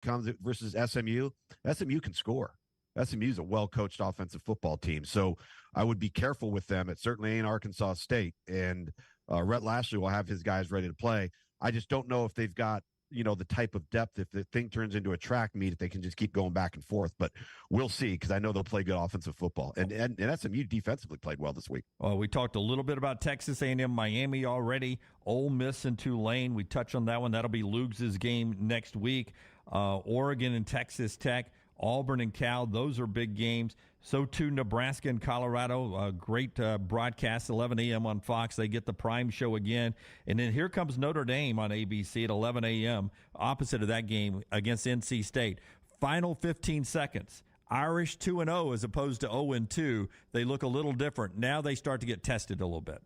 comes versus SMU, SMU can score. SMU is a well-coached offensive football team, so I would be careful with them. It certainly ain't Arkansas State, and Rhett Lashley will have his guys ready to play. I just don't know if they've got, the type of depth, if the thing turns into a track meet, if they can just keep going back and forth. But we'll see, because I know they'll play good offensive football. And SMU defensively played well this week. We talked a little bit about Texas A&M, Miami already, Ole Miss and Tulane. We touched on that one. That'll be Lugs' game next week. Oregon and Texas Tech, Auburn and Cal, those are big games. So too Nebraska and Colorado, great broadcast, 11 a.m. on Fox. They get the prime show again. And then here comes Notre Dame on ABC at 11 a.m., opposite of that game against NC State. Final 15 seconds. Irish 2-0 as opposed to 0-2. They look a little different. Now they start to get tested a little bit.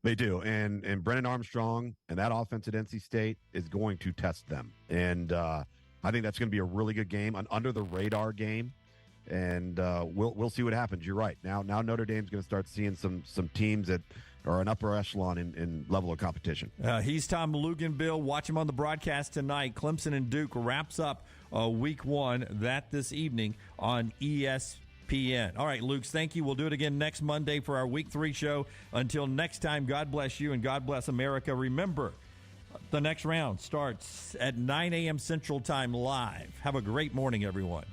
They do. And Brennan Armstrong and that offense at NC State is going to test them. And I think that's going to be a really good game, an under-the-radar game. And we'll see what happens. You're right. Now Notre Dame's going to start seeing some teams that are an upper echelon in level of competition. He's Tom Luganbill. Watch him on the broadcast tonight. Clemson and Duke wraps up week one. That this evening on ESPN. All right, Luke, thank you. We'll do it again next Monday for our week 3 show. Until next time, God bless you and God bless America. Remember, the next round starts at 9 a.m. Central Time live. Have a great morning, everyone.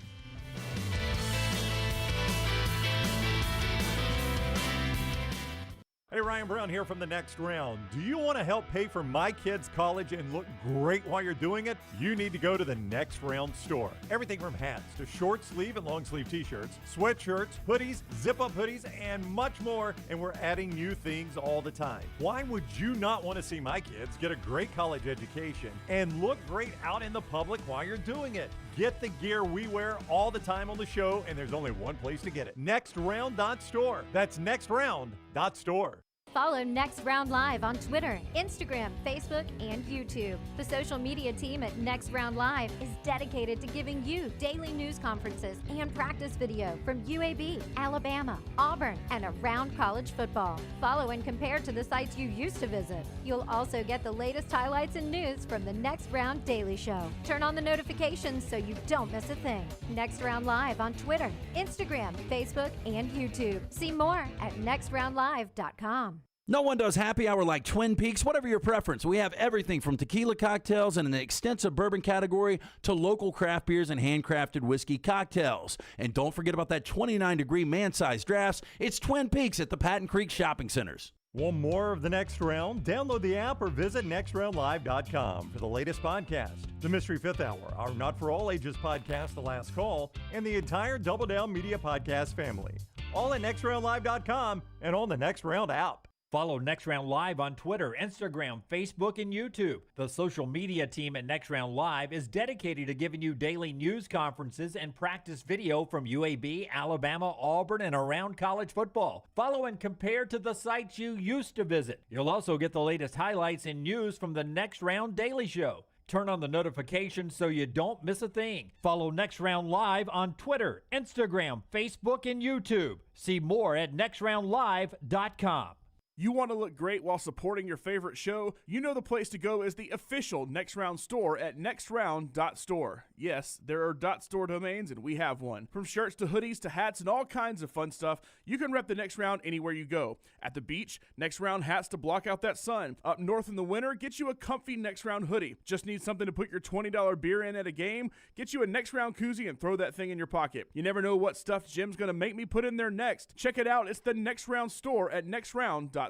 Hey, Ryan Brown here from The Next Round. Do you want to help pay for my kids' college and look great while you're doing it? You need to go to The Next Round store. Everything from hats to short sleeve and long sleeve t-shirts, sweatshirts, hoodies, zip-up hoodies, and much more. And we're adding new things all the time. Why would you not want to see my kids get a great college education and look great out in the public while you're doing it? Get the gear we wear all the time on the show, and there's only one place to get it. NextRound.store. That's NextRound.store. Follow Next Round Live on Twitter, Instagram, Facebook, and YouTube. The social media team at Next Round Live is dedicated to giving you daily news conferences and practice video from UAB, Alabama, Auburn, and around college football. Follow and compare to the sites you used to visit. You'll also get the latest highlights and news from the Next Round Daily Show. Turn on the notifications so you don't miss a thing. Next Round Live on Twitter, Instagram, Facebook, and YouTube. See more at nextroundlive.com. No one does happy hour like Twin Peaks. Whatever your preference, we have everything from tequila cocktails and an extensive bourbon category to local craft beers and handcrafted whiskey cocktails. And don't forget about that 29-degree man-sized drafts. It's Twin Peaks at the Patton Creek Shopping Centers. Want more of The Next Round? Download the app or visit nextroundlive.com for the latest podcast, The Mystery Fifth Hour, our Not For All Ages podcast, The Last Call, and the entire Double Down Media podcast family. All at nextroundlive.com and on the Next Round app. Follow Next Round Live on Twitter, Instagram, Facebook, and YouTube. The social media team at Next Round Live is dedicated to giving you daily news conferences and practice video from UAB, Alabama, Auburn, and around college football. Follow and compare to the sites you used to visit. You'll also get the latest highlights and news from the Next Round Daily Show. Turn on the notifications so you don't miss a thing. Follow Next Round Live on Twitter, Instagram, Facebook, and YouTube. See more at nextroundlive.com. You want to look great while supporting your favorite show? You know the place to go is the official Next Round store at nextround.store. Yes, there are .store domains, and we have one. From shirts to hoodies to hats and all kinds of fun stuff, you can rep the Next Round anywhere you go. At the beach, Next Round hats to block out that sun. Up north in the winter, get you a comfy Next Round hoodie. Just need something to put your $20 beer in at a game? Get you a Next Round koozie and throw that thing in your pocket. You never know what stuff Jim's going to make me put in there next. Check it out. It's the Next Round store at nextround.store.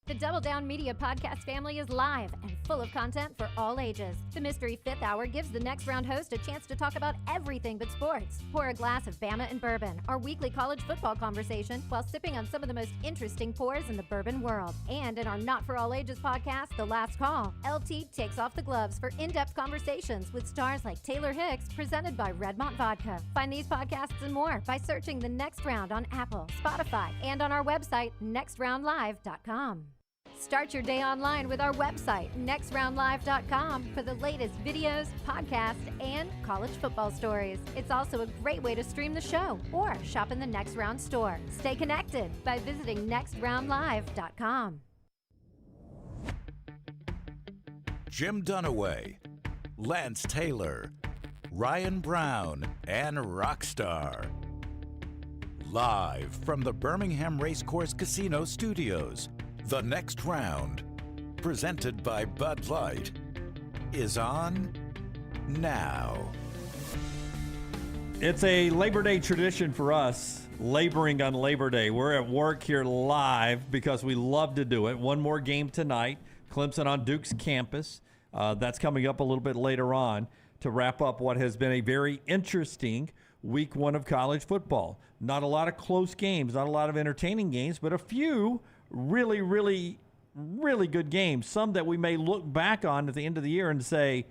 The Double Down Media podcast family is live and full of content for all ages. The Mystery Fifth Hour gives the Next Round host a chance to talk about everything but sports. Pour a glass of Bama and bourbon, our weekly college football conversation, while sipping on some of the most interesting pours in the bourbon world. And in our Not For All Ages podcast, The Last Call, LT takes off the gloves for in-depth conversations with stars like Taylor Hicks, presented by Redmont Vodka. Find these podcasts and more by searching The Next Round on Apple, Spotify, and on our website, nextroundlive.com. Start your day online with our website, nextroundlive.com, for the latest videos, podcasts, and college football stories. It's also a great way to stream the show or shop in the Next Round store. Stay connected by visiting nextroundlive.com. Jim Dunaway, Lance Taylor, Ryan Brown, and Rockstar. Live from the Birmingham Racecourse Casino Studios, the next round, presented by Bud Light, is on now. It's a Labor Day tradition for us, laboring on Labor Day. We're at work here live because we love to do it. One more game tonight, Clemson on Duke's campus. That's coming up a little bit later on to wrap up what has been a very interesting week one of college football. Not a lot of close games, not a lot of entertaining games, but a few really, really, really good games. Some that we may look back on at the end of the year and say,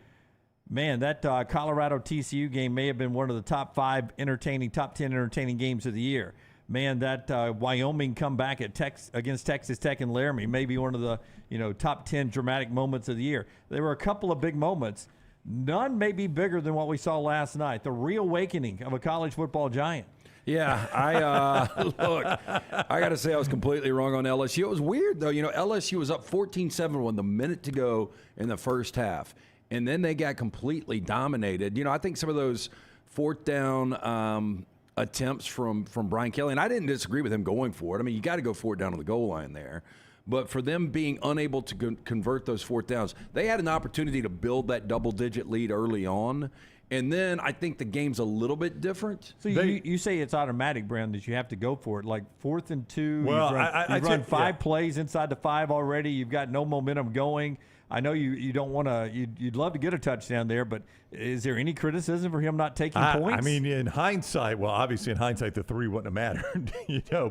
man, that Colorado TCU game may have been one of the top 10 entertaining games of the year. Man, that Wyoming comeback against Texas Tech and Laramie may be one of the top 10 dramatic moments of the year. There were a couple of big moments. None may be bigger than what we saw last night, the reawakening of a college football giant. Yeah, look, I got to say I was completely wrong on LSU. It was weird, though. LSU was up 14-7 with a minute to go in the first half, and then they got completely dominated. I think some of those fourth down attempts from Brian Kelly, and I didn't disagree with him going for it. I mean, you got to go for it down on the goal line there. But for them being unable to convert those fourth downs, they had an opportunity to build that double-digit lead early on. And then I think the game's a little bit different. So you say it's automatic, Brown, that you have to go for it. Like 4th and 2, well, you've run 5 plays inside the 5 already. You've got no momentum going. I know you don't want to. You'd love to get a touchdown there, but is there any criticism for him not taking points? I mean, in hindsight, obviously in hindsight, the 3 wouldn't have mattered,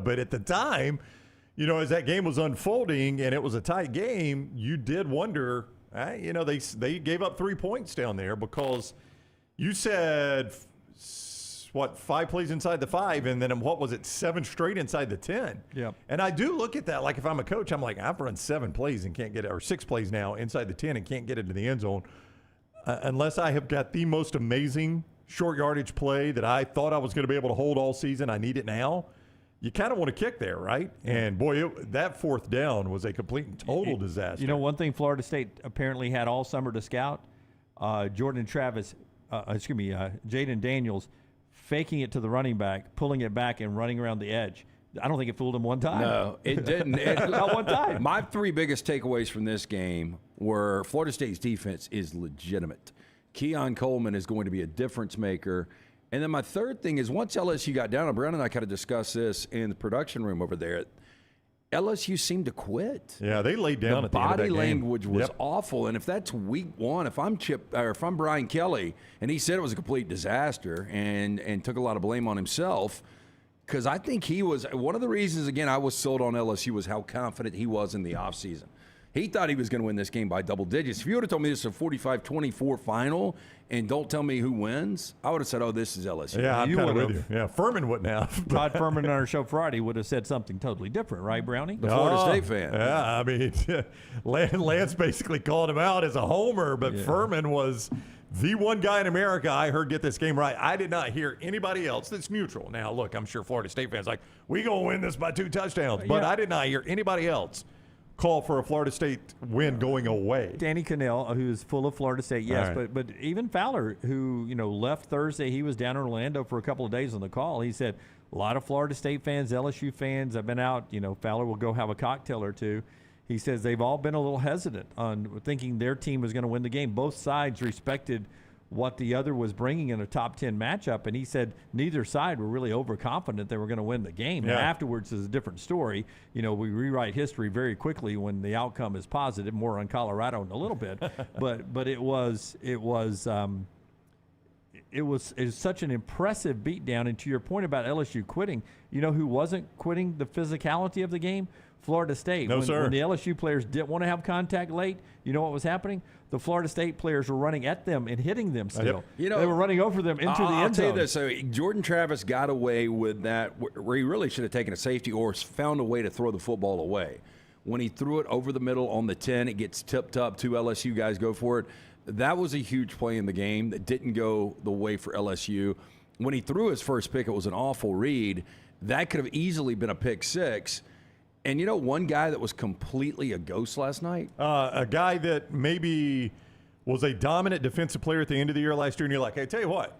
But at the time, as that game was unfolding and it was a tight game, you did wonder. They gave up 3 points down there because you said 5 plays inside the 5, and then what was it, 7 straight inside the 10? Yeah. And I do look at that like if I'm a coach, I'm like, I've run 7 plays and can't get it, or 6 plays now inside the 10 and can't get it to the end zone, unless I have got the most amazing short yardage play that I thought I was going to be able to hold all season. I need it now. You kind of want to kick there, right? And boy, that 4th down was a complete and total disaster. One thing Florida State apparently had all summer to scout, Jaden Daniels faking it to the running back, pulling it back, and running around the edge. I don't think it fooled him one time. No, it didn't. Not one time. My 3 biggest takeaways from this game were Florida State's defense is legitimate. Keon Coleman is going to be a difference maker. And then my third thing is once LSU got down, and Brown and I kind of discussssed this in the production room over there, LSU seemed to quit. Yeah, they laid down the at the end of that game. Body language was awful, and if that's week 1, if I'm Brian Kelly, and he said it was a complete disaster and took a lot of blame on himself, because I think he was one of the reasons. Again, I was sold on LSU was how confident he was in the offseason. He thought he was going to win this game by double digits. If you would have told me this is a 45-24 final and don't tell me who wins, I would have said, oh, this is LSU. Yeah, I'm kind of with you. Yeah, Furman wouldn't have. Todd Furman on our show Friday would have said something totally different, right, Brownie? The Florida State fan. Yeah, I mean, Lance basically called him out as a homer, but Furman was the one guy in America I heard get this game right. I did not hear anybody else that's neutral. Now, look, I'm sure Florida State fans like, we going to win this by 2 touchdowns, but I did not hear anybody else call for a Florida State win going away. Danny Cannell, who's full of Florida State, yes, right. but even Fowler, who left Thursday, he was down in Orlando for a couple of days on the call. He said a lot of Florida State fans, LSU fans have been out. Fowler will go have a cocktail or two. He says they've all been a little hesitant on thinking their team was going to win the game. Both sides respected what the other was bringing in a top 10 matchup, and he said neither side were really overconfident they were going to win the game. Now, afterwards is a different story. We rewrite history very quickly when the outcome is positive. More on Colorado in a little bit, but it was such an impressive beatdown. And to your point about LSU quitting, who wasn't quitting the physicality of the game? Florida State. No, when the LSU players didn't want to have contact late, you know what was happening? The Florida State players were running at them and hitting them still. They were running over them into the end zone. I'll tell you this. So Jordan Travis got away with that where he really should have taken a safety or found a way to throw the football away. When he threw it over the middle on the 10, it gets tipped up. 2 LSU guys go for it. That was a huge play in the game that didn't go the way for LSU. When he threw his first pick, it was an awful read. That could have easily been a pick 6. And one guy that was completely a ghost last night? A guy that maybe was a dominant defensive player at the end of the year last year, and you're like, hey, tell you what,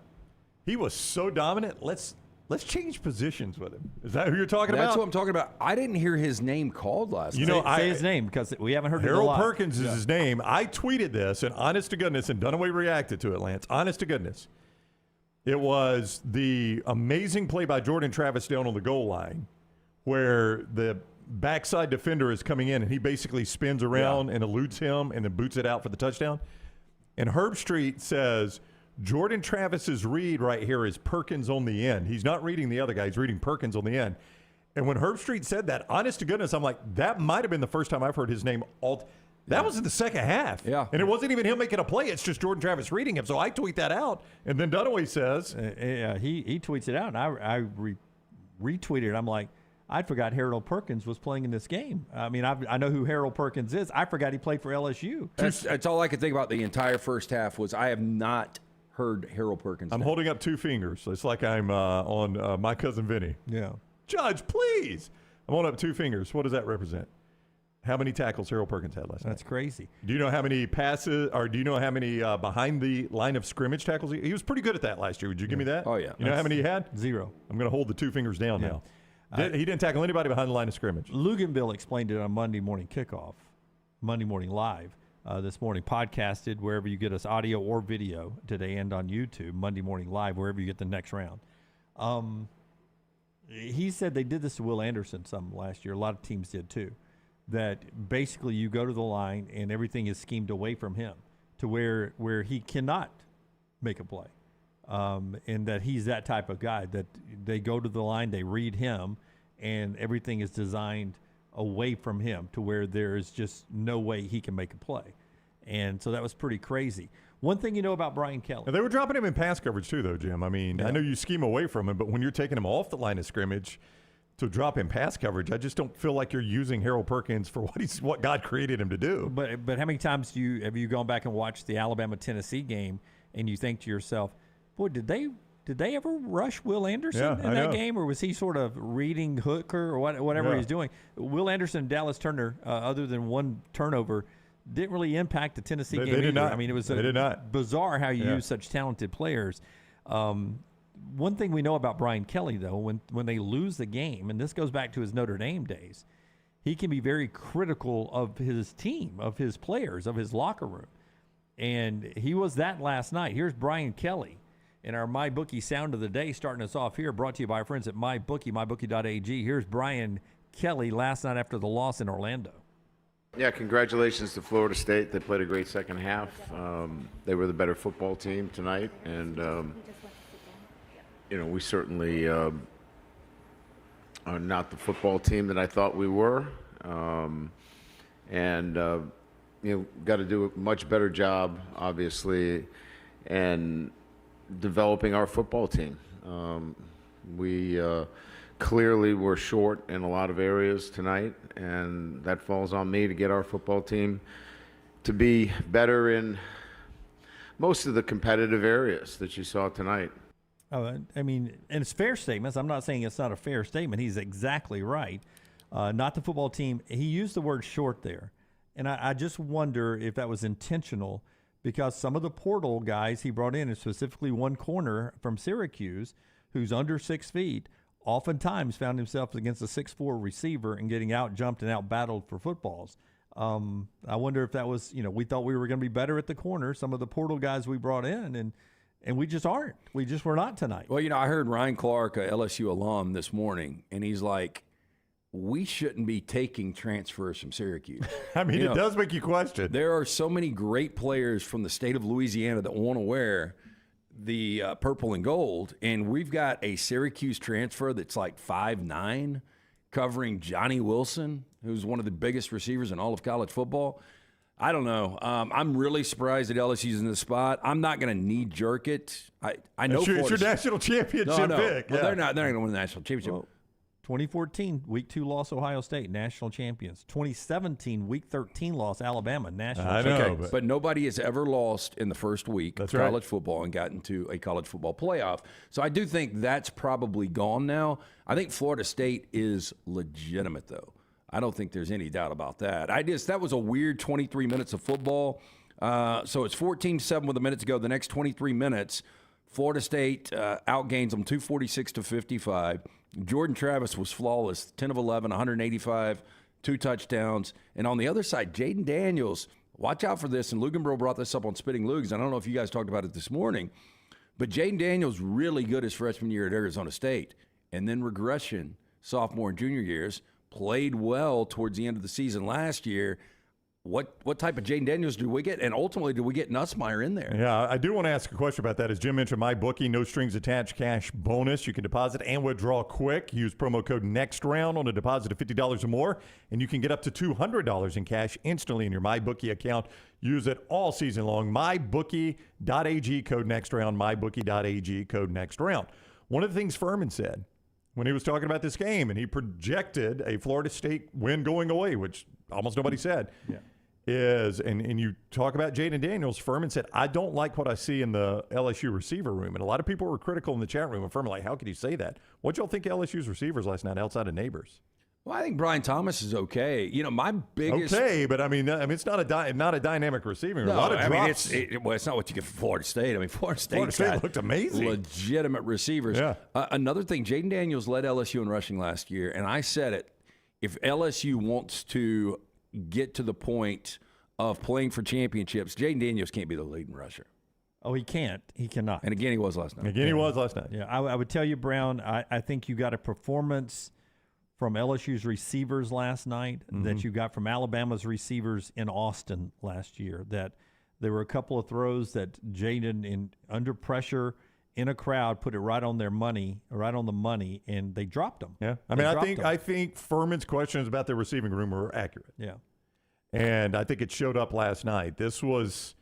he was so dominant, let's change positions with him. Is that who you're talking about? That's what I'm talking about. I didn't hear his name called last night. Say his name because we haven't heard it a Harold lot. Perkins is his name. I tweeted this, and honest to goodness, and Dunaway reacted to it, Lance. Honest to goodness. It was the amazing play by Jordan Travis down on the goal line where the backside defender is coming in, and he basically spins around and eludes him and then boots it out for the touchdown. And Herb Street says, Jordan Travis's read right here is Perkins on the end. He's not reading the other guy. He's reading Perkins on the end. And when Herb Street said that, honest to goodness, I'm like, that might have been the first time I've heard his name That was in the second half. Yeah. And it wasn't even him making a play. It's just Jordan Travis reading him. So I tweet that out. And then Dunaway says. He tweets it out, and I retweeted it. I'm like, I forgot Harold Perkins was playing in this game. I mean, I know who Harold Perkins is. I forgot he played for LSU. That's all I could think about the entire first half was I have not heard Harold Perkins. I'm holding up two fingers. It's like I'm on My Cousin Vinny. Yeah. Judge, please. I'm holding up two fingers. What does that represent? How many tackles Harold Perkins had last night? That's crazy. Do you know how many passes, or do you know how many behind the line of scrimmage tackles? He was pretty good at that last year. Would you give me that? Oh, yeah. You know how many he had? 0. I'm going to hold the two fingers down now. He didn't tackle anybody behind the line of scrimmage. Luganville explained it on Monday Morning Kickoff, Monday Morning Live, this morning, podcasted wherever you get us audio or video today and on YouTube, Monday Morning Live, wherever you get the next round. He said they did this to Will Anderson some last year. A lot of teams did too. That basically you go to the line and everything is schemed away from him to where he cannot make a play. And that he's that type of guy that they go to the line, they read him, and everything is designed away from him to where there is just no way he can make a play. And so that was pretty crazy. One thing you know about Brian Kelly. And they were dropping him in pass coverage too, though, Jim. I mean, I know you scheme away from him, but when you're taking him off the line of scrimmage to drop in pass coverage, I just don't feel like you're using Harold Perkins for what God created him to do. But how many times have you gone back and watched the Alabama-Tennessee game and you think to yourself, boy, did they ever rush Will Anderson in that game, or was he sort of reading Hooker or whatever he's doing? Will Anderson and Dallas Turner, other than one turnover, didn't really impact the Tennessee game. They did not. I mean, it was bizarre how you use such talented players. One thing we know about Brian Kelly, though, when they lose the game, and this goes back to his Notre Dame days, he can be very critical of his team, of his players, of his locker room. And he was that last night. Here's Brian Kelly in our MyBookie Sound of the Day, starting us off here, brought to you by our friends at MyBookie, mybookie.ag. Here's Brian Kelly last night after the loss in Orlando. Yeah, congratulations to Florida State. They played a great second half. They were the better football team tonight, and we certainly are not the football team that I thought we were, and got to do a much better job, obviously, and developing our football team. We clearly were short in a lot of areas tonight, and that falls on me to get our football team to be better in most of the competitive areas that you saw tonight. Oh, I mean, and it's fair statements. I'm not saying it's not a fair statement. He's exactly right. Not the football team. He used the word short there, and I just wonder if that was intentional, because some of the portal guys he brought in, and specifically one corner from Syracuse who's under 6 feet, oftentimes found himself against a 6'4" receiver and getting out-jumped and out-battled for footballs. I wonder if that was, we thought we were going to be better at the corner, some of the portal guys we brought in, and we just aren't. We just were not tonight. Well, I heard Ryan Clark, a LSU alum, this morning, and he's like, we shouldn't be taking transfers from Syracuse. I mean, it does make you question. There are so many great players from the state of Louisiana that want to wear the purple and gold, and we've got a Syracuse transfer that's like 5'9", covering Johnny Wilson, who's one of the biggest receivers in all of college football. I don't know. I'm really surprised that LSU's in this spot. I'm not going to knee-jerk it. I know it's your national championship pick. Well, they're not going to win the national championship. Well, 2014, Week 2 loss, Ohio State, national champions. 2017, Week 13 loss, Alabama, national champions. Okay, but nobody has ever lost in the first week of college football and gotten to a college football playoff. So I do think that's probably gone now. I think Florida State is legitimate, though. I don't think there's any doubt about that. That was a weird 23 minutes of football. So it's 14-7 with a minute to go. The next 23 minutes, Florida State outgains them 246-55. Jordan Travis was flawless, 10 of 11, 185, 2 touchdowns. And on the other side, Jaden Daniels, watch out for this. And Luganborough brought this up on Spitting Lugs. I don't know if you guys talked about it this morning, but Jaden Daniels really good his freshman year at Arizona State. And then regression, sophomore and junior years, played well towards the end of the season last year. What type of Jaden Daniels do we get? And ultimately, do we get Nussmeier in there? Yeah, I do want to ask a question about that. As Jim mentioned, MyBookie, no strings attached cash bonus. You can deposit and withdraw quick. Use promo code NEXTROUND on a deposit of $50 or more, and you can get up to $200 in cash instantly in your MyBookie account. Use it all season long. MyBookie.ag, code NEXTROUND. MyBookie.ag, code NEXTROUND. One of the things Furman said when he was talking about this game, and he projected a Florida State win going away, which almost nobody said. Yeah. And you talk about Jaden Daniels, Furman said, I don't like what I see in the LSU receiver room. And a lot of people were critical in the chat room. And Furman like, how could you say that? What y'all think of LSU's receivers last night outside of Neighbors? Well, I think Brian Thomas is okay. You know, my biggest but I mean, it's not a dynamic receiving. No, a lot of drops. It's not what you get from Florida State. I mean, Florida State looked amazing. Legitimate receivers. Yeah. Another thing, Jaden Daniels led LSU in rushing last year, and I said it. If LSU wants to get to the point of playing for championships, Jaden Daniels can't be the leading rusher. Oh, he can't. He cannot. And again, he was last night. Yeah, I would tell you, Brown, I think you got a performance from LSU's receivers last night that you got from Alabama's receivers in Austin last year, that there were a couple of throws that Jaden, under pressure in a crowd, put it right on the money, and they dropped them. Yeah. I mean, I think Furman's questions about the receiving room were accurate. Yeah. And I think it showed up last night. This was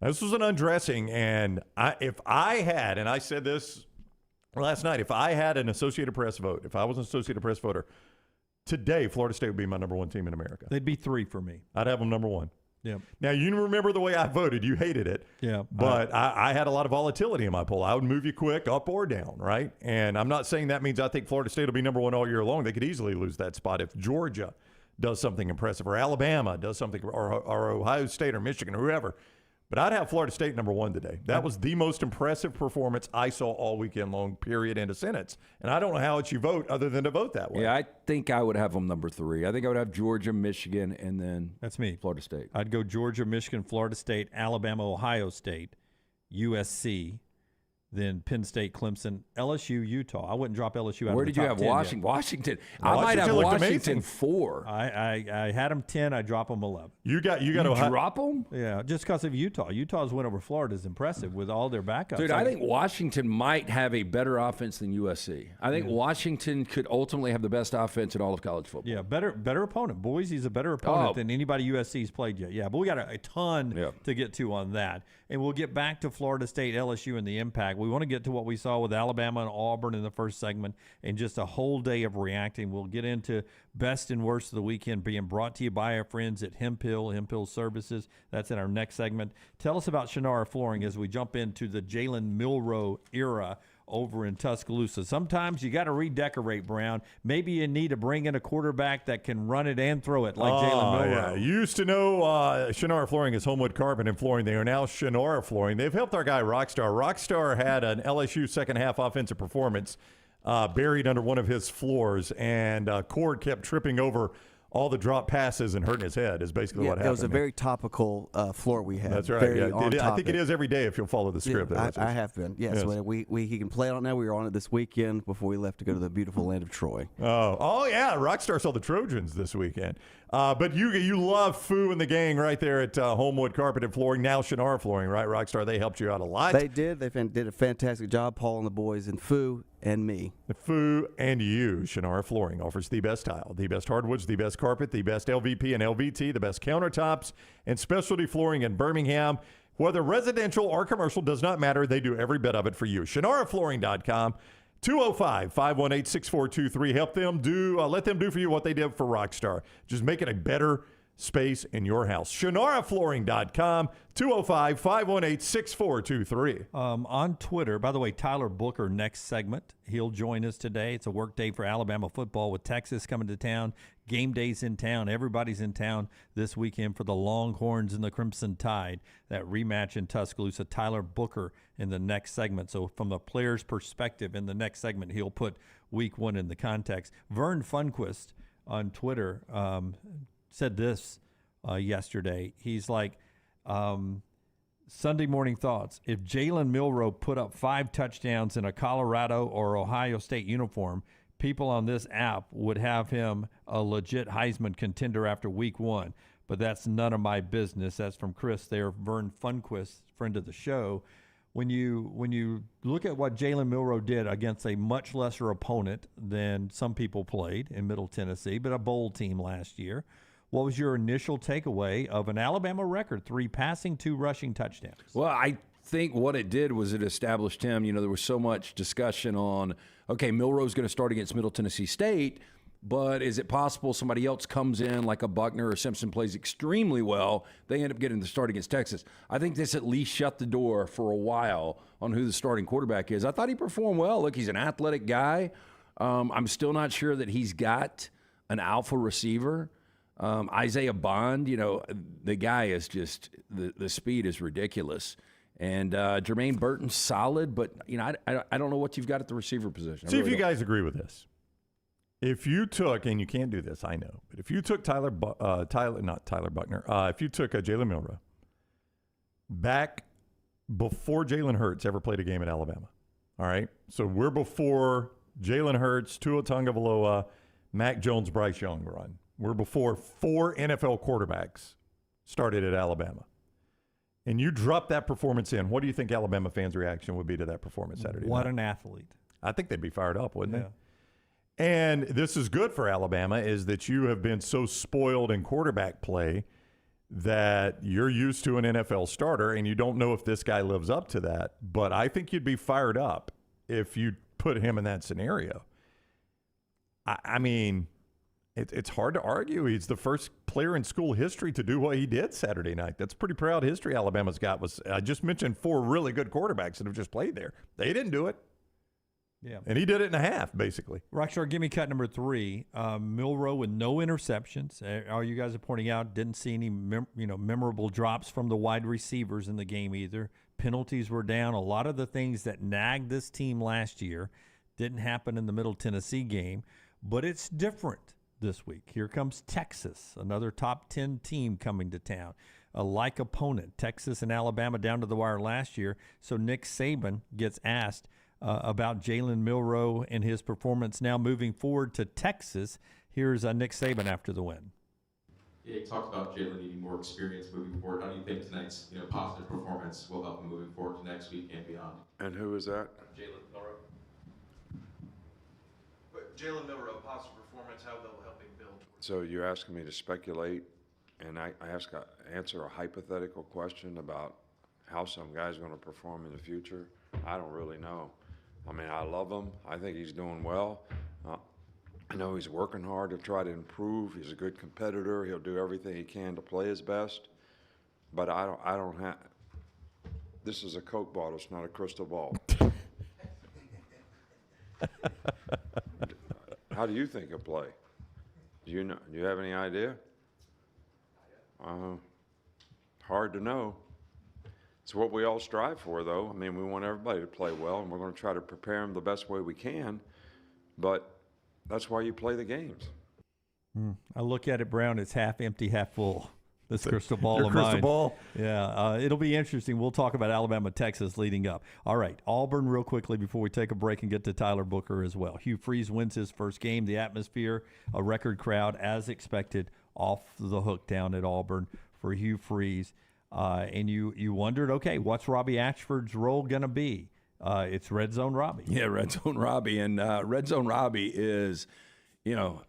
an undressing, and if I had, and I said this last night, if I had an Associated Press vote, if I was an Associated Press voter, today Florida State would be my number 1 team in America. They'd be 3 for me. I'd have them number 1. Yeah. Now, you remember the way I voted. You hated it. Yeah. But I had a lot of volatility in my poll. I would move you quick, up or down, right? And I'm not saying that means I think Florida State will be number 1 all year long. They could easily lose that spot if Georgia does something impressive, or Alabama does something, or Ohio State or Michigan or whoever. But I'd have Florida State number 1 today. That was the most impressive performance I saw all weekend long, period, end of sentence. And I don't know how else you vote other than to vote that way. Yeah, I think I would have them number 3. I think I would have Georgia, Michigan, and then that's me. Florida State. I'd go Georgia, Michigan, Florida State, Alabama, Ohio State, USC, then Penn State, Clemson, LSU, Utah. I wouldn't drop LSU out Where of the did you top have 10 Washington? yet. Washington. I might have Washington 4. I had them 10. I drop them 11. You got you Ohio. Drop them? Yeah, just because of Utah. Utah's win over Florida is impressive with all their backups. Dude, I think Washington might have a better offense than USC. I think Washington could ultimately have the best offense in all of college football. Yeah, better opponent. Boise's a better opponent than anybody USC's played yet. Yeah, but we got a ton to get to on that. And we'll get back to Florida State, LSU, and the impact. We want to get to what we saw with Alabama and Auburn in the first segment and just a whole day of reacting. We'll get into best and worst of the weekend being brought to you by our friends at Hemphill Services. That's in our next segment. Tell us about Shannara Flooring as we jump into the Jalen Milroe era over in Tuscaloosa. Sometimes you got to redecorate, Brown. Maybe you need to bring in a quarterback that can run it and throw it like Jalen Milroe. Yeah. You used to know Shannara Flooring is Homewood Carpet and Flooring. They are now Shannara Flooring. They've helped our guy Rockstar. Rockstar had an LSU second-half offensive performance buried under one of his floors, and Cord kept tripping over all the drop passes and hurting his head is basically what happened. It was a very topical floor we had. That's right. Very I think it is every day if you'll follow the script. Yeah, I have been. Yes. He can play on it now. We were on it this weekend before we left to go to the beautiful land of Troy. Oh yeah. Rockstar saw the Trojans this weekend. But you love Foo and the gang right there at Homewood Carpet and Flooring, now Shannara Flooring, right, Rockstar? They helped you out a lot. They did. They did a fantastic job, Paul and the boys, and Foo and me. The Foo and you. Shannara Flooring offers the best tile, the best hardwoods, the best carpet, the best LVP and LVT, the best countertops, and specialty flooring in Birmingham. Whether residential or commercial, does not matter. They do every bit of it for you. ShannaraFlooring.com. 205-518-6423. Help them let them do for you what they did for Rockstar. Just make it a better space in your house. ShannaraFlooring.com, 205-518-6423. On Twitter, by the way, Tyler Booker, next segment. He'll join us today. It's a work day for Alabama football with Texas coming to town. Game day's in town. Everybody's in town this weekend for the Longhorns and the Crimson Tide. That rematch in Tuscaloosa. Tyler Booker in the next segment. So from the player's perspective, in the next segment, he'll put week one in the context. Vern Funquist on Twitter said this yesterday. He's like, Sunday morning thoughts. If Jalen Milroe put up 5 touchdowns in a Colorado or Ohio State uniform, people on this app would have him a legit Heisman contender after week one. But that's none of my business. That's from Chris there, Vern Funquist, friend of the show. When you look at what Jalen Milroe did against a much lesser opponent than some people played in Middle Tennessee, but a bowl team last year, what was your initial takeaway of an Alabama record, 3 passing, 2 rushing touchdowns? Well, I think what it did was it established him. You know, there was so much discussion on, okay, Milroe's going to start against Middle Tennessee State, but is it possible somebody else comes in like a Buckner or Simpson plays extremely well, they end up getting the start against Texas? I think this at least shut the door for a while on who the starting quarterback is. I thought he performed well. Look, he's an athletic guy. I'm still not sure that he's got an alpha receiver. Isaiah Bond, you know, the guy is just, the speed is ridiculous. And Jermaine Burton's solid, but, you know, I don't know what you've got at the receiver position. See if you guys agree with this. If you took, and you can't do this, I know, but if you took not Tyler Buckner, if you took Jalen Milroe back before Jalen Hurts ever played a game at Alabama, all right? So we're before Jalen Hurts, Tua Tagovailoa, Mac Jones, Bryce Young run. We're before 4 NFL quarterbacks started at Alabama. And you drop that performance in, what do you think Alabama fans' reaction would be to that performance Saturday What night? an athlete. I think they'd be fired up, wouldn't Yeah. they? And this is good for Alabama, is that you have been so spoiled in quarterback play that you're used to an NFL starter, and you don't know if this guy lives up to that. But I think you'd be fired up if you put him in that scenario. I mean, it's hard to argue. He's the first player in school history to do what he did Saturday night. That's pretty proud history Alabama's got. I just mentioned 4 really good quarterbacks that have just played there. They didn't do it. Yeah. And he did it in a half, basically. Rockstar, give me cut number 3. Milroe with no interceptions. All you guys are pointing out, didn't see any memorable drops from the wide receivers in the game either. Penalties were down. A lot of the things that nagged this team last year didn't happen in the Middle Tennessee game, but it's different this week. Here comes Texas, another top 10 team coming to town. A like opponent, Texas and Alabama down to the wire last year. So Nick Saban gets asked about Jalen Milroe and his performance now moving forward to Texas. Here's Nick Saban after the win. Yeah, you talked about Jalen needing more experience moving forward. How do you think tonight's positive performance will help him moving forward to next week and beyond? And who is that? Jalen Milroe. But Jalen Milroe, positive performance, how they'll help him build towards. So you're asking me to speculate, and I answer a hypothetical question about how some guy's going to perform in the future? I don't really know. I mean, I love him. I think he's doing well. I know he's working hard to try to improve. He's a good competitor. He'll do everything he can to play his best. But I don't have. This is a Coke bottle. It's not a crystal ball. How do you think he'll play? Do you have any idea? Hard to know. It's what we all strive for, though. I mean, we want everybody to play well, and we're going to try to prepare them the best way we can. But that's why you play the games. I look at it, Brown. It's half empty, half full. This crystal ball Your of crystal mine. ball? Yeah, it'll be interesting. We'll talk about Alabama, Texas leading up. All right, Auburn real quickly before we take a break and get to Tyler Booker as well. Hugh Freeze wins his first game. The atmosphere, a record crowd as expected, off the hook down at Auburn for Hugh Freeze. And you wondered, okay, what's Robbie Ashford's role going to be? It's Red Zone Robbie. Yeah, Red Zone Robbie. And Red Zone Robbie is, Jalen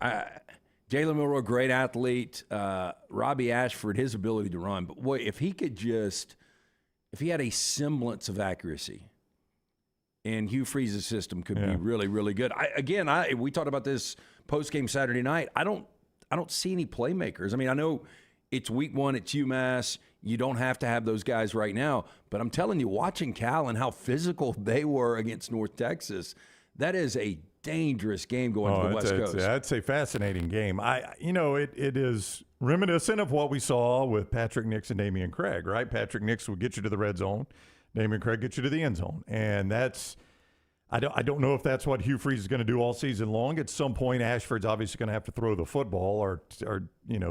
Milroe, great athlete. Robbie Ashford, his ability to run. But boy, if he had a semblance of accuracy, and Hugh Freeze's system could be really, really good. We talked about this post-game Saturday night. I don't see any playmakers. I mean, I know It's week 1, it's UMass. You don't have to have those guys right now. But I'm telling you, watching Cal and how physical they were against North Texas, that is a dangerous game going to the West Coast. That's a fascinating game. It is reminiscent of what we saw with Patrick Nix and Damian Craig, right? Patrick Nix would get you to the red zone. Damian Craig gets you to the end zone. And I don't know if that's what Hugh Freeze is going to do all season long. At some point, Ashford's obviously going to have to throw the football, or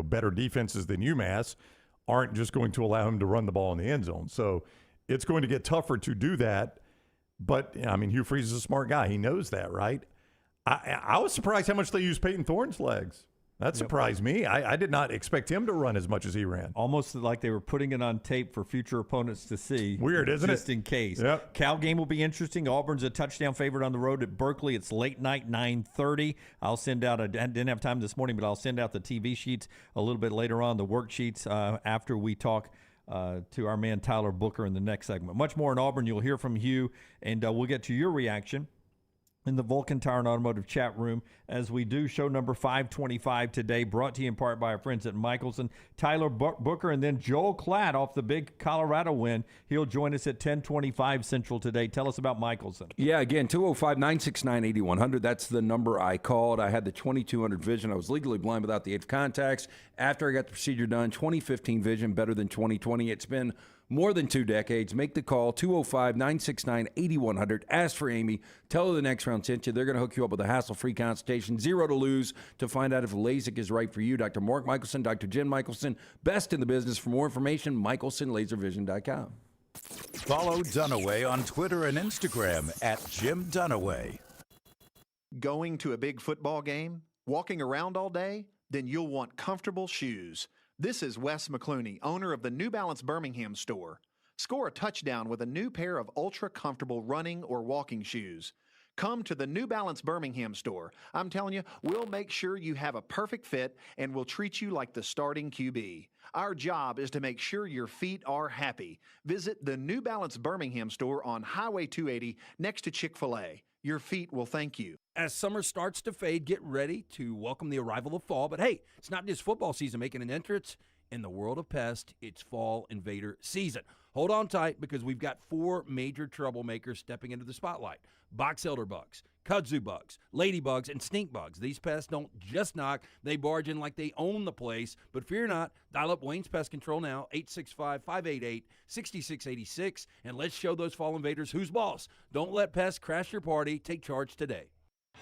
better defenses than UMass aren't just going to allow him to run the ball in the end zone. So it's going to get tougher to do that. But, Hugh Freeze is a smart guy. He knows that, right? I was surprised how much they used Peyton Thorne's legs. That surprised me. I did not expect him to run as much as he ran. Almost like they were putting it on tape for future opponents to see. Weird, isn't it? Just in case. Yep. Cal game will be interesting. Auburn's a touchdown favorite on the road at Berkeley. It's late night, 9:30. I'll send out, I didn't have time this morning, but I'll send out the TV sheets a little bit later on, the worksheets, after we talk to our man Tyler Booker in the next segment. Much more in Auburn. You'll hear from Hugh, and we'll get to your reaction in the Vulcan Tire and Automotive chat room as we do show number 525 today, brought to you in part by our friends at Michelson. Tyler Booker and then Joel Klatt off the big Colorado win. He'll join us at 10:25 Central today. Tell us about Michelson. Yeah, again, 205-969-8100. That's the number I called. I had the 2200 vision. I was legally blind without the 8 contacts. After I got the procedure done, 2015 vision, better than 2020. It's been more than 2 decades. Make the call, 205-969-8100. Ask for Amy. Tell her the next round sent you. They're going to hook you up with a hassle-free consultation. 0 to lose to find out if LASIK is right for you. Dr. Mark Michelson, Dr. Jim Michelson, best in the business. For more information, michelsonlaservision.com. Follow Dunaway on Twitter and Instagram at Jim Dunaway. Going to a big football game? Walking around all day? Then you'll want comfortable shoes. This is Wes McClooney, owner of the New Balance Birmingham store. Score a touchdown with a new pair of ultra-comfortable running or walking shoes. Come to the New Balance Birmingham store. I'm telling you, we'll make sure you have a perfect fit and we'll treat you like the starting QB. Our job is to make sure your feet are happy. Visit the New Balance Birmingham store on Highway 280 next to Chick-fil-A. Your feet will thank you. As summer starts to fade, get ready to welcome the arrival of fall. But hey, it's not just football season making an entrance. In the world of pest, it's fall invader season. Hold on tight because we've got 4 major troublemakers stepping into the spotlight. Box elder bugs, kudzu bugs, ladybugs, and stink bugs. These pests don't just knock, they barge in like they own the place. But fear not, dial up Wayne's Pest Control now, 865-588-6686, and let's show those fall invaders who's boss. Don't let pests crash your party. Take charge today.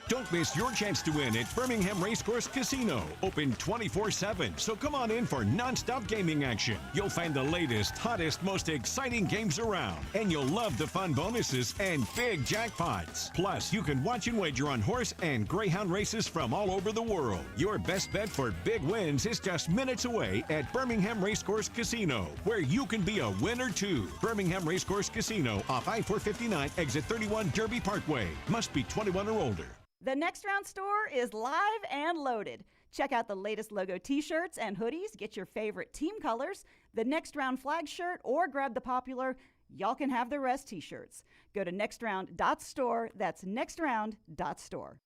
Don't miss your chance to win at Birmingham Racecourse Casino. Open 24/7, so come on in for nonstop gaming action. You'll find the latest, hottest, most exciting games around. And you'll love the fun bonuses and big jackpots. Plus, you can watch and wager on horse and greyhound races from all over the world. Your best bet for big wins is just minutes away at Birmingham Racecourse Casino, where you can be a winner too. Birmingham Racecourse Casino off I-459, exit 31 Derby Parkway. Must be 21 or older. The Next Round store is live and loaded. Check out the latest logo t-shirts and hoodies. Get your favorite team colors, the Next Round flag shirt, or grab the popular Y'all Can Have the Rest t-shirts. Go to nextround.store. That's nextround.store.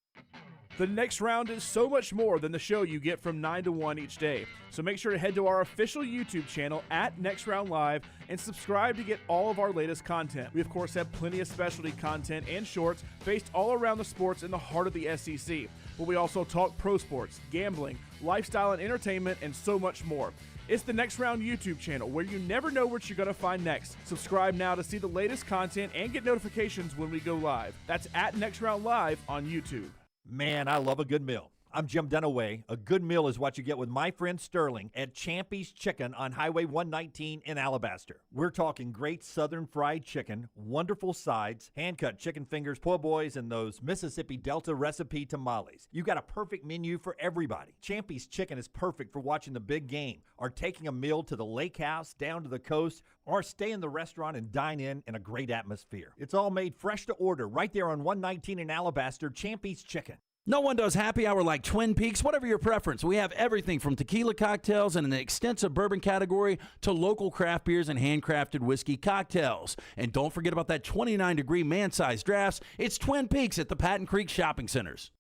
The Next Round is so much more than the show you get from 9 to 1 each day. So make sure to head to our official YouTube channel at Next Round Live and subscribe to get all of our latest content. We, of course, have plenty of specialty content and shorts based all around the sports in the heart of the SEC. But we also talk pro sports, gambling, lifestyle and entertainment, and so much more. It's the Next Round YouTube channel where you never know what you're going to find next. Subscribe now to see the latest content and get notifications when we go live. That's at Next Round Live on YouTube. Man, I love a good meal. I'm Jim Dunaway. A good meal is what you get with my friend Sterling at Champy's Chicken on Highway 119 in Alabaster. We're talking great southern fried chicken, wonderful sides, hand-cut chicken fingers, po' boys, and those Mississippi Delta recipe tamales. You got a perfect menu for everybody. Champy's Chicken is perfect for watching the big game or taking a meal to the lake house, down to the coast, or stay in the restaurant and dine in a great atmosphere. It's all made fresh to order right there on 119 in Alabaster, Champy's Chicken. No one does happy hour like Twin Peaks. Whatever your preference, we have everything from tequila cocktails and an extensive bourbon category to local craft beers and handcrafted whiskey cocktails. And don't forget about that 29-degree man-sized drafts. It's Twin Peaks at the Patton Creek Shopping Centers.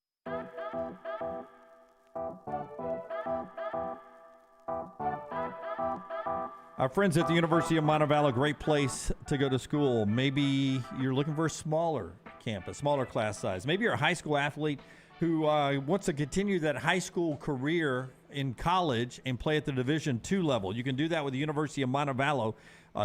Our friends at the University of Montevallo, great place to go to school. Maybe you're looking for a smaller campus, smaller class size. Maybe you're a high school athlete who wants to continue that high school career in college and play at the Division II level. You can do that with the University of Montevallo.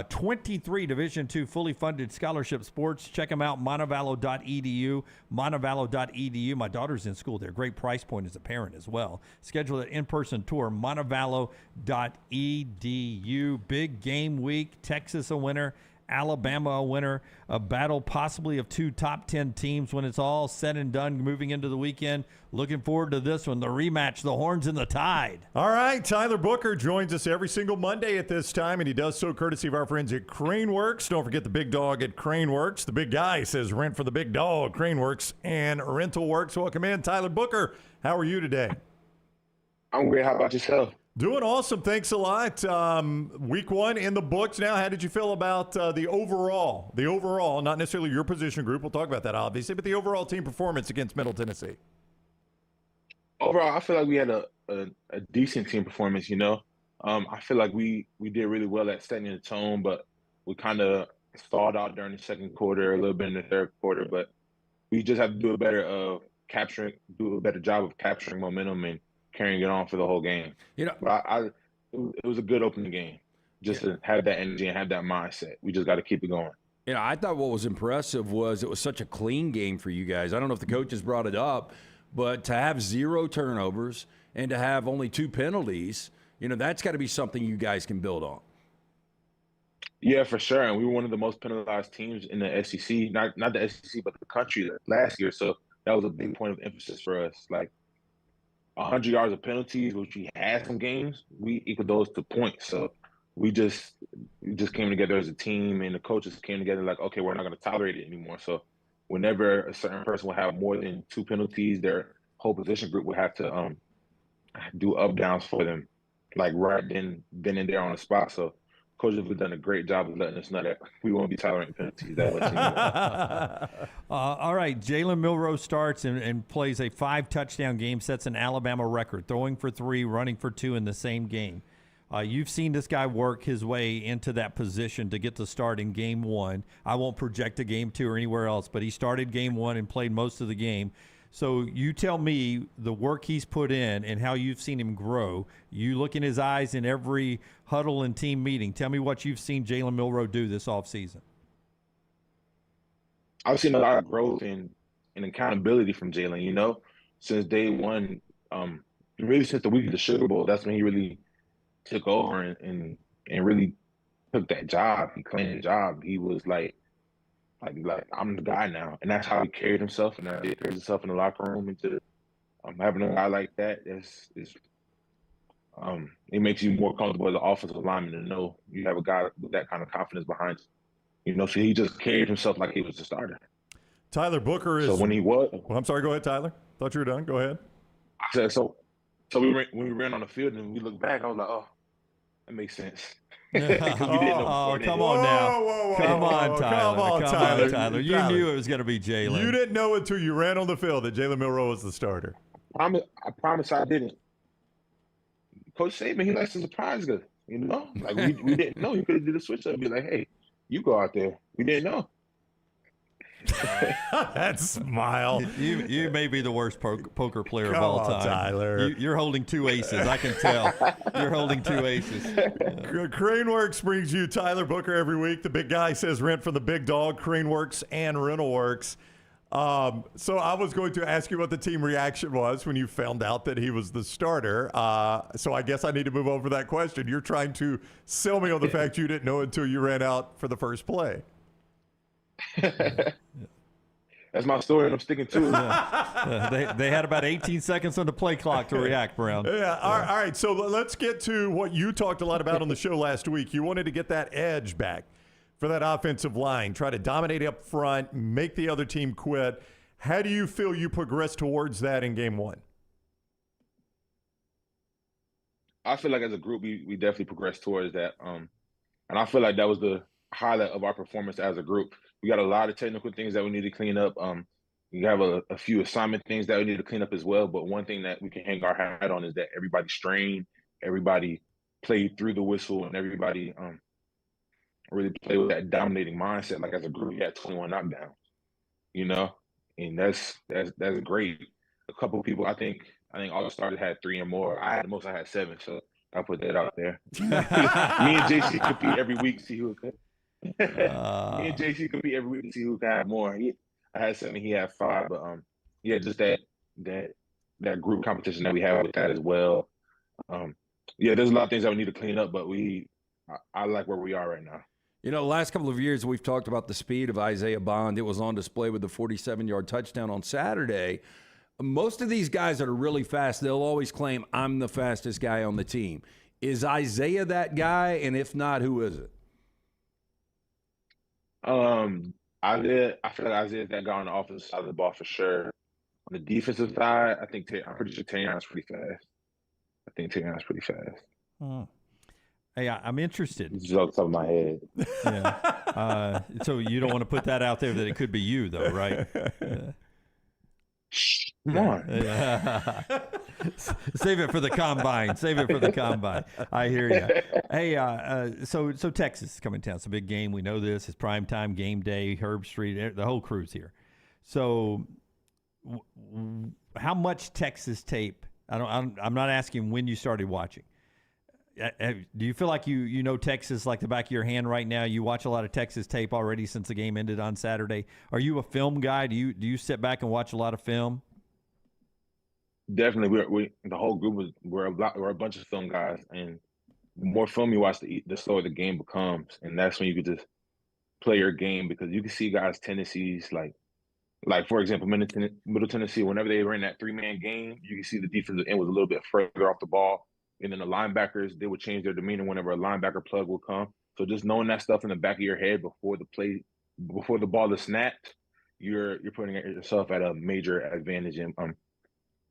23 Division II fully funded scholarship sports. Check them out, montevallo.edu, montevallo.edu. My daughter's in school there. Great price point as a parent as well. Schedule an in-person tour, montevallo.edu. Big game week, Texas a winner, Alabama a winner, a battle possibly of two top 10 teams when it's all said and done moving into the weekend. Looking forward to this one, the rematch, the Horns and the Tide. All right, Tyler Booker joins us every single Monday at this time, and he does so courtesy of our friends at Craneworks. Don't forget the big dog at Craneworks. The big guy says rent for the big dog, Craneworks and Rental Works. Welcome in, Tyler Booker. How are you today? I'm great. How about yourself? Doing awesome. Thanks a lot. Week one in the books now. How did you feel about the overall, not necessarily your position group, we'll talk about that obviously, but the overall team performance against Middle Tennessee? Overall, I feel like we had a decent team performance, you know. I feel like we did really well at setting the tone, but we kind of stalled out during the second quarter, a little bit in the third quarter, but we just have to do a better job of capturing momentum and carrying it on for the whole game. You know, but it was a good opening game. Just to have that energy and have that mindset. We just got to keep it going. You know, I thought what was impressive was it was such a clean game for you guys. I don't know if the coaches brought it up, but to have 0 turnovers and to have only 2 penalties, you know, that's got to be something you guys can build on. Yeah, for sure. And we were one of the most penalized teams in the SEC, not the SEC, but the country last year. So that was a big point of emphasis for us. Like, 100 yards of penalties, which we had some games, we equaled those to points. So we just came together as a team, and the coaches came together like, okay, we're not going to tolerate it anymore. So whenever a certain person will have more than 2 penalties, their whole position group will have to do up downs for them, like right then and there on the spot. So coaches have done a great job of letting us know that we won't be tolerating penalties that much anymore. All right, Jalen Milroe starts and plays a 5-touchdown game, sets an Alabama record, throwing for 3, running for 2 in the same game. You've seen this guy work his way into that position to get to start in game 1. I won't project a game 2 or anywhere else, but he started game 1 and played most of the game. So you tell me the work he's put in and how you've seen him grow. You look in his eyes in every huddle and team meeting. Tell me what you've seen Jalen Milroe do this offseason. I've seen a lot of growth and accountability from Jalen, you know, since day one. Really since the week of the Sugar Bowl, that's when he really took over and really took that job. He claimed the job. He was like I'm the guy now, and that's how he carried himself, and he carried himself in the locker room. Into having a guy like that, it makes you more comfortable as an offensive lineman to know you have a guy with that kind of confidence behind you. You know, so he just carried himself like he was the starter. Tyler Booker is. So when he was, well, I'm sorry. Go ahead, Tyler. Thought you were done. Go ahead. I said so. When we ran on the field and we looked back, I was like, oh, that makes sense. Come on now. Come on, Tyler. You knew it was going to be Jalen. You didn't know until you ran on the field that Jalen Milroe was the starter. I promise I didn't. Coach Saban, he likes to surprise us, you know? Like, we didn't know. He could have did a switch up and be like, hey, you go out there. We didn't know. That smile. You may be the worst poker player Come of all on, time. Tyler. You're holding 2 aces. I can tell. You're holding 2 aces. Craneworks brings you Tyler Booker every week. The big guy says rent from the big dog, Craneworks and Rental Works. So I was going to ask you what the team reaction was when you found out that he was the starter. So I guess I need to move over that question. You're trying to sell me on the fact you didn't know until you ran out for the first play. That's my story, and I'm sticking to it. They had about 18 seconds on the play clock to react, Brown. Yeah. All right. So let's get to what you talked a lot about on the show last week. You wanted to get that edge back for that offensive line, try to dominate up front, make the other team quit. How do you feel you progressed towards that in game 1? I feel like as a group, we definitely progressed towards that. And I feel like that was the highlight of our performance as a group. We got a lot of technical things that we need to clean up. We have a few assignment things that we need to clean up as well. But one thing that we can hang our hat on is that everybody strained, everybody played through the whistle and everybody really played with that dominating mindset. Like as a group, we had 21 knockdowns, you know, and that's great. A couple of people, I think all the starters had 3 or more. I had 7, so I put that out there. Me and JC compete every week to see who could. Me and JC compete every week to see who can have more. I had 7, he had 5, but yeah, just that group competition that we have with that as well. Yeah, there's a lot of things that we need to clean up, but I like where we are right now. You know, the last couple of years we've talked about the speed of Isaiah Bond. It was on display with the 47-yard touchdown on Saturday. Most of these guys that are really fast, they'll always claim, I'm the fastest guy on the team. Is Isaiah that guy? And if not, who is it? I feel like Isaiah's that guy on the offensive side of the ball for sure. On the defensive side, I'm pretty sure TNR's pretty fast. I think TNR's pretty fast. Hmm. Hey, I'm interested. It's just off the top of my head. Yeah. So you don't want to put that out there that it could be you, though, right? Come on. Save it for the combine. Save it for the combine. I hear you. Hey, so Texas is coming to town. It's a big game. We know this. It's primetime game day. Herb Street. The whole crew's here. So, how much Texas tape? I'm not asking when you started watching. Do you feel like you know Texas like the back of your hand right now? You watch a lot of Texas tape already since the game ended on Saturday. Are you a film guy? Do you sit back and watch a lot of film? Definitely, we the whole group we're a bunch of film guys, and the more film you watch, the slower the game becomes, and that's when you could just play your game because you can see guys' tendencies. Like for example, Middle Tennessee, whenever they ran that 3-man game, you can see the defensive end was a little bit further off the ball. And then the linebackers, they would change their demeanor whenever a linebacker plug would come. So just knowing that stuff in the back of your head before the ball is snapped, you're putting yourself at a major advantage. And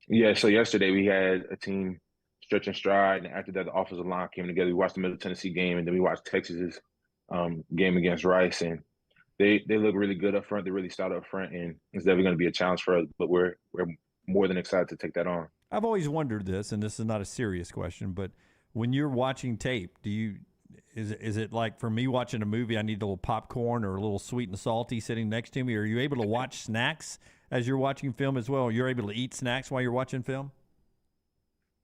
yeah, so yesterday we had a team stretch and stride, and after that the offensive line came together. We watched the Middle Tennessee game, and then we watched Texas's game against Rice, and they look really good up front. They're really stout up front, and it's definitely going to be a challenge for us. But we're more than excited to take that on. I've always wondered this, and this is not a serious question, but when you're watching tape, is it like for me watching a movie, I need a little popcorn or a little sweet and salty sitting next to me? Or are you able to watch snacks as you're watching film as well? You're able to eat snacks while you're watching film?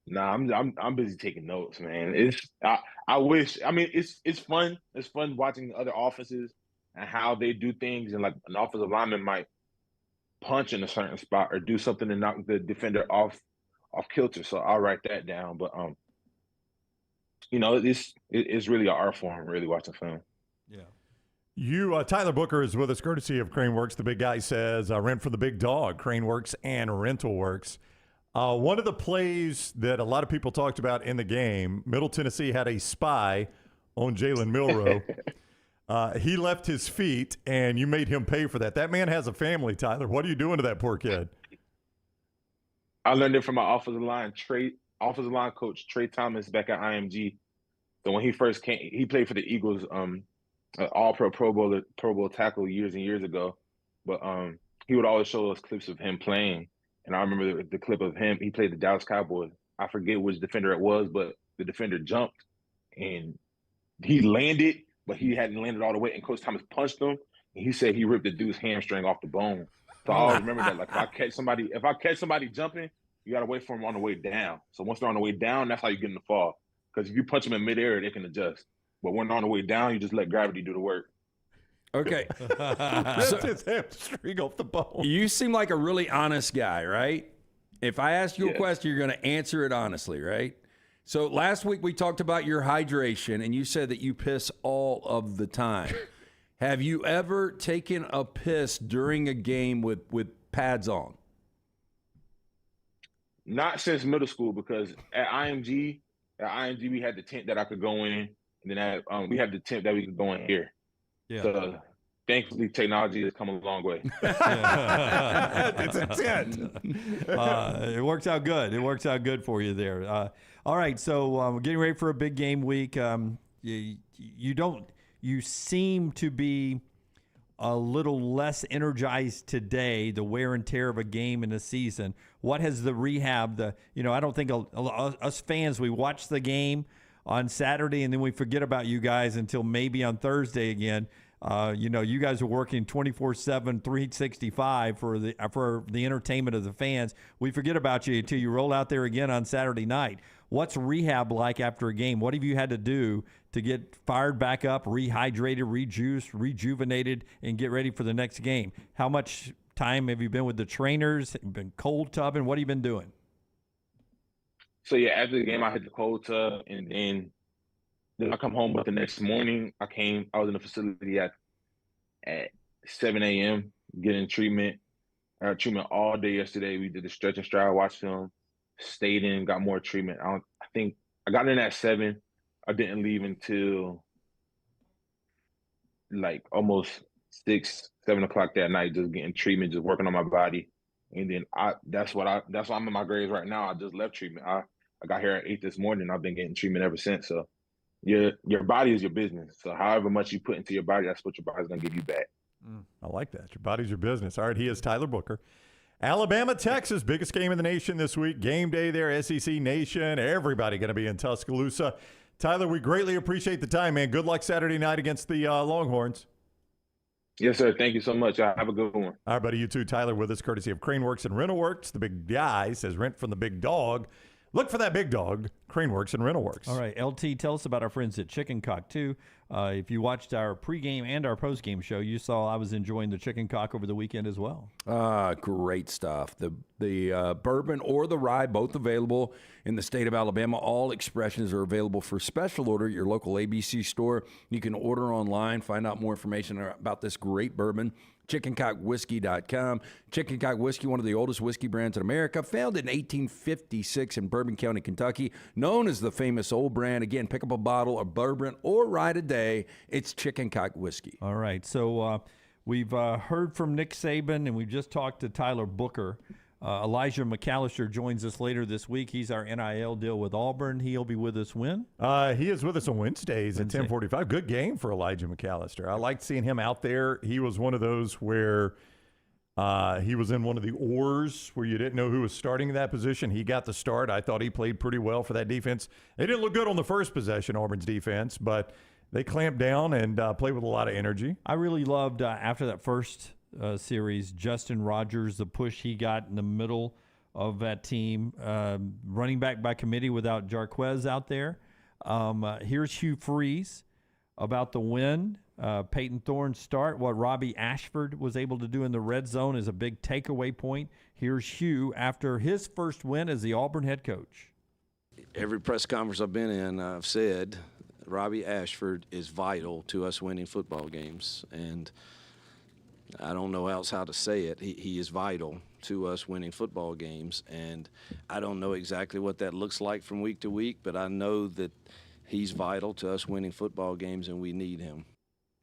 Nah, I'm busy taking notes, man. I wish. I mean, it's fun. It's fun watching other offenses and how they do things, and like an offensive lineman might punch in a certain spot or do something to knock the defender off kilter, so I'll write that down. But it's really an art form, really watching film. Yeah. Tyler Booker is with us, courtesy of Craneworks. The big guy says, rent for the big dog, Craneworks and Rentalworks. One of the plays that a lot of people talked about in the game, Middle Tennessee had a spy on Jalen Milroe. He left his feet, and you made him pay for that. That man has a family, Tyler. What are you doing to that poor kid? I learned it from my offensive line coach, Trey Thomas, back at IMG. So when he first came, he played for the Eagles, all-pro Pro Bowl tackle years and years ago. But he would always show us clips of him playing. And I remember the clip of him. He played the Dallas Cowboys. I forget which defender it was, but the defender jumped. And he landed, but he hadn't landed all the way. And Coach Thomas punched him. And he said he ripped the dude's hamstring off the bone. So I always remember that. Like if I catch somebody jumping, you gotta wait for them on the way down. So once they're on the way down, that's how you get in the fall. Because if you punch them in midair, they can adjust. But when they're on the way down, you just let gravity do the work. Okay. Ripped his hamstring off the bone. You seem like a really honest guy, right? If I ask you a question, you're going to answer it honestly, right? So last week we talked about your hydration, and you said that you piss all of the time. Have you ever taken a piss during a game with pads on? Not since middle school, because at IMG we had the tent that I could go in, and then we had the tent that we could go in here. Yeah. So thankfully, technology has come a long way. It's a tent. It works out good. It works out good for you there. All right, so we're getting ready for a big game week. You seem to be a little less energized today, the wear and tear of a game in a season. What has the rehab, I don't think us fans, we watch the game on Saturday, and then we forget about you guys until maybe on Thursday again. You guys are working 24/7, 365 for the entertainment of the fans. We forget about you until you roll out there again on Saturday night. What's rehab like after a game? What have you had to do to get fired back up, rehydrated, rejuiced, rejuvenated, and get ready for the next game? How much time have you been with the trainers? Been cold tubbing? What have you been doing? So yeah, after the game, I hit the cold tub, and then I come home. But the next morning, I was in the facility at 7 a.m. getting treatment. I had treatment all day yesterday. We did the stretch and stride, watch film, stayed in, got more treatment. I think I got in at 7. I didn't leave until like almost 6, 7 o'clock that night, just getting treatment, just working on my body. And then that's why I'm in my grades right now. I just left treatment. I got here at 8 this morning. I've been getting treatment ever since. So your body is your business. So however much you put into your body, that's what your body's going to give you back. I like that. Your body's your business. All right, he is Tyler Booker. Alabama, Texas, biggest game in the nation this week. Game day there, SEC Nation. Everybody going to be in Tuscaloosa. Tyler, we greatly appreciate the time, man. Good luck Saturday night against the Longhorns. Yes, sir. Thank you so much. Have a good one. All right, buddy. You too. Tyler with us, courtesy of Craneworks and Rentalworks. The big guy says rent from the big dog. Look for that big dog, Craneworks and Rentalworks. All right, LT, tell us about our friends at Chicken Cock, too. If you watched our pregame and our postgame show, you saw I was enjoying the Chicken Cock over the weekend as well. Great stuff. The bourbon or the rye, both available in the state of Alabama. All expressions are available for special order at your local ABC store. You can order online, find out more information about this great bourbon. ChickenCockWhiskey.com. Chicken Cock Whiskey, one of the oldest whiskey brands in America, founded in 1856 in Bourbon County, Kentucky, known as the famous old brand. Again, pick up a bottle of bourbon or rye today. It's Chicken Cock Whiskey. All right, so we've heard from Nick Saban, and we've just talked to Tyler Booker. Elijah McAllister joins us later this week. He's our NIL deal with Auburn. He'll be with us when? He is with us on Wednesdays at 10:45. Good game for Elijah McAllister. I liked seeing him out there. He was one of those where he was in one of the oars where you didn't know who was starting in that position. He got the start. I thought he played pretty well for that defense. They didn't look good on the first possession, Auburn's defense, but they clamped down and played with a lot of energy. I really loved, after that first series, Justin Rogers, the push he got in the middle of that team, running back by committee without Jarquez out there. Here's Hugh Freeze about the win. Peyton Thorne's start, what Robbie Ashford was able to do in the red zone is a big takeaway point. Here's Hugh after his first win as the Auburn head coach. Every press conference I've been in, I've said Robbie Ashford is vital to us winning football games, and I don't know else how to say it. He is vital to us winning football games, and I don't know exactly what that looks like from week to week, but I know that he's vital to us winning football games, and we need him.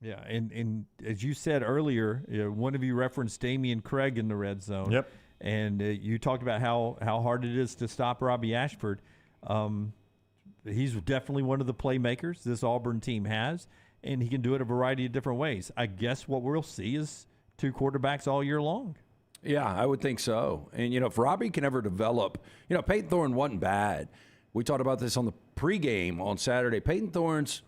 Yeah, and as you said earlier, one of you referenced Damian Craig in the red zone. Yep. And you talked about how hard it is to stop Robbie Ashford. He's definitely one of the playmakers this Auburn team has, and he can do it a variety of different ways. I guess what we'll see is two quarterbacks all year long. Yeah, I would think so. And, if Robbie can ever develop, Peyton Thorne wasn't bad. We talked about this on the pregame on Saturday. Peyton Thorne's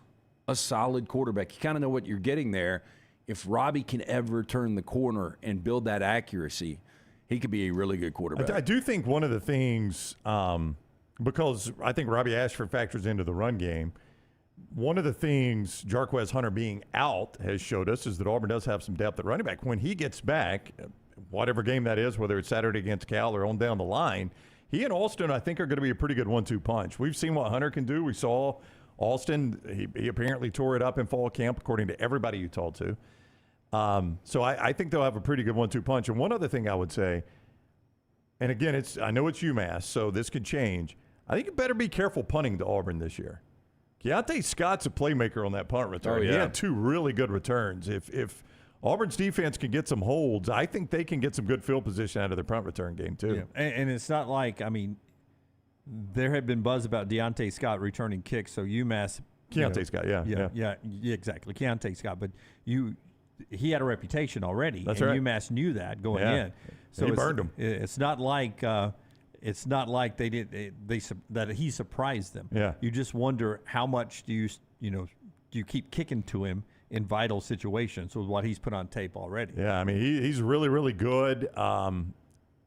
a solid quarterback. You kind of know what you're getting there. If Robbie can ever turn the corner and build that accuracy, he could be a really good quarterback. I do think one of the things, because I think Robbie Ashford factors into the run game, one of the things Jarquez Hunter being out has showed us is that Auburn does have some depth at running back. When he gets back, whatever game that is, whether it's Saturday against Cal or on down the line, he and Alston, I think, are going to be a pretty good 1-2 punch. We've seen what Hunter can do. We saw Alston. He apparently tore it up in fall camp, according to everybody you talked to. So I think they'll have a pretty good 1-2 punch. And one other thing I would say, and again, I know it's UMass, so this could change. I think you better be careful punting to Auburn this year. Keontae Scott's a playmaker on that punt return. Oh, yeah. He had 2 really good returns. If Auburn's defense can get some holds, I think they can get some good field position out of their punt return game, too. Yeah. And it's not like, there had been buzz about Deontay Scott returning kicks, so UMass. Keontae Scott, yeah, exactly. Keontae Scott. But he had a reputation already. That's and right. UMass knew that going in. So he burned him. It's not like it's not like that he surprised them. Yeah. You just wonder how much do you keep kicking to him in vital situations with what he's put on tape already. Yeah, I mean, he's really, really good. I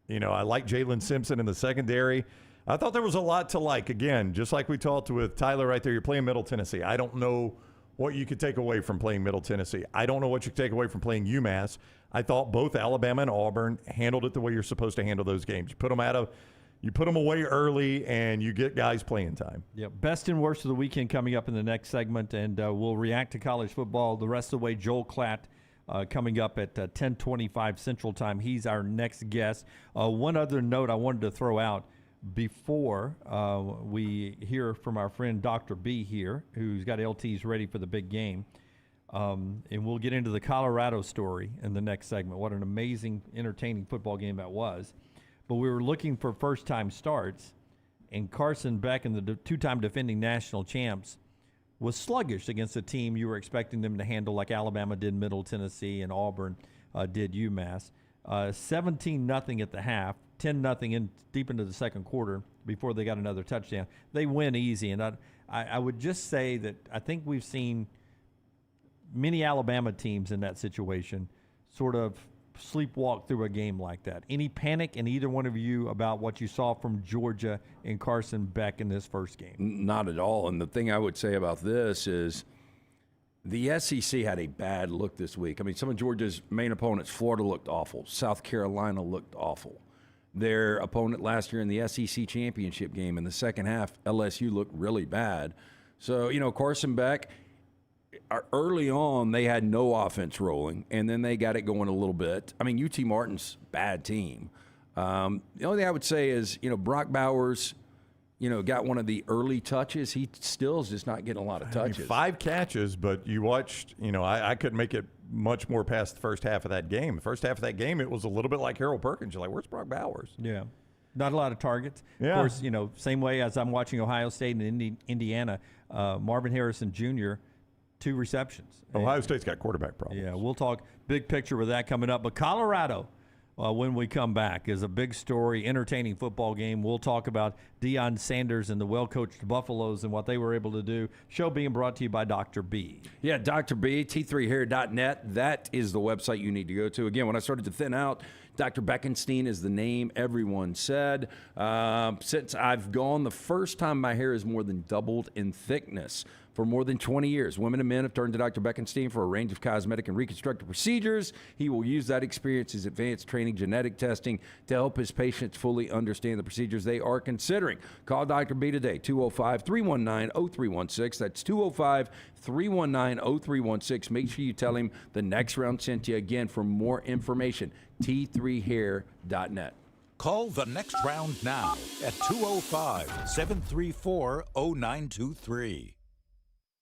like Jalen Simpson in the secondary. I thought there was a lot to like. Again, just like we talked with Tyler right there, you're playing Middle Tennessee. I don't know what you could take away from playing Middle Tennessee. I don't know what you could take away from playing UMass. I thought both Alabama and Auburn handled it the way you're supposed to handle those games. You put them away early, and you get guys playing time. Yeah, best and worst of the weekend coming up in the next segment, and we'll react to college football the rest of the way. Joel Klatt coming up at 10:25 Central Time. He's our next guest. One other note I wanted to throw out before we hear from our friend Dr. B here, who's got LTs ready for the big game. And we'll get into the Colorado story in the next segment. What an amazing, entertaining football game that was. But we were looking for first-time starts, and Carson Beck and the two-time defending national champs was sluggish against a team you were expecting them to handle like Alabama did Middle Tennessee and Auburn did UMass. 17-0 at the half, 10-0 deep into the second quarter before they got another touchdown. They win easy, and I would just say that I think we've seen many Alabama teams in that situation sort of sleepwalk through a game like that. Any panic in either one of you about what you saw from Georgia and Carson Beck in this first game? Not at all. And the thing I would say about this is the SEC had a bad look this week. I mean, some of Georgia's main opponents, Florida looked awful. South Carolina looked awful. Their opponent last year in the SEC championship game in the second half, LSU looked really bad. So, Carson Beck, early on, they had no offense rolling, and then they got it going a little bit. I mean, UT Martin's bad team. The only thing I would say is, Brock Bowers, got one of the early touches. He still is just not getting a lot of touches. I mean, 5 catches, but you watched, I couldn't make it much more past the first half of that game. The first half of that game, it was a little bit like Harold Perkins. You're like, where's Brock Bowers? Yeah. Not a lot of targets. Yeah. Of course, same way as I'm watching Ohio State and Indiana, Marvin Harrison Jr., 2 receptions. Ohio State's got quarterback problems. Yeah, we'll talk big picture with that coming up. But Colorado, when we come back, is a big story, entertaining football game. We'll talk about Deion Sanders and the well-coached Buffaloes and what they were able to do. Show being brought to you by Dr. B. Yeah, Dr. B, T3hair.net. That is the website you need to go to. Again, when I started to thin out, Dr. Beckenstein is the name everyone said. Since I've gone, the first time my hair has more than doubled in thickness. For more than 20 years, women and men have turned to Dr. Beckenstein for a range of cosmetic and reconstructive procedures. He will use that experience, his advanced training, genetic testing, to help his patients fully understand the procedures they are considering. Call Dr. B today, 205-319-0316. That's 205-319-0316. Make sure you tell him the next round sent you. Again, for more information, T3hair.net. Call the next round now at 205-734-0923.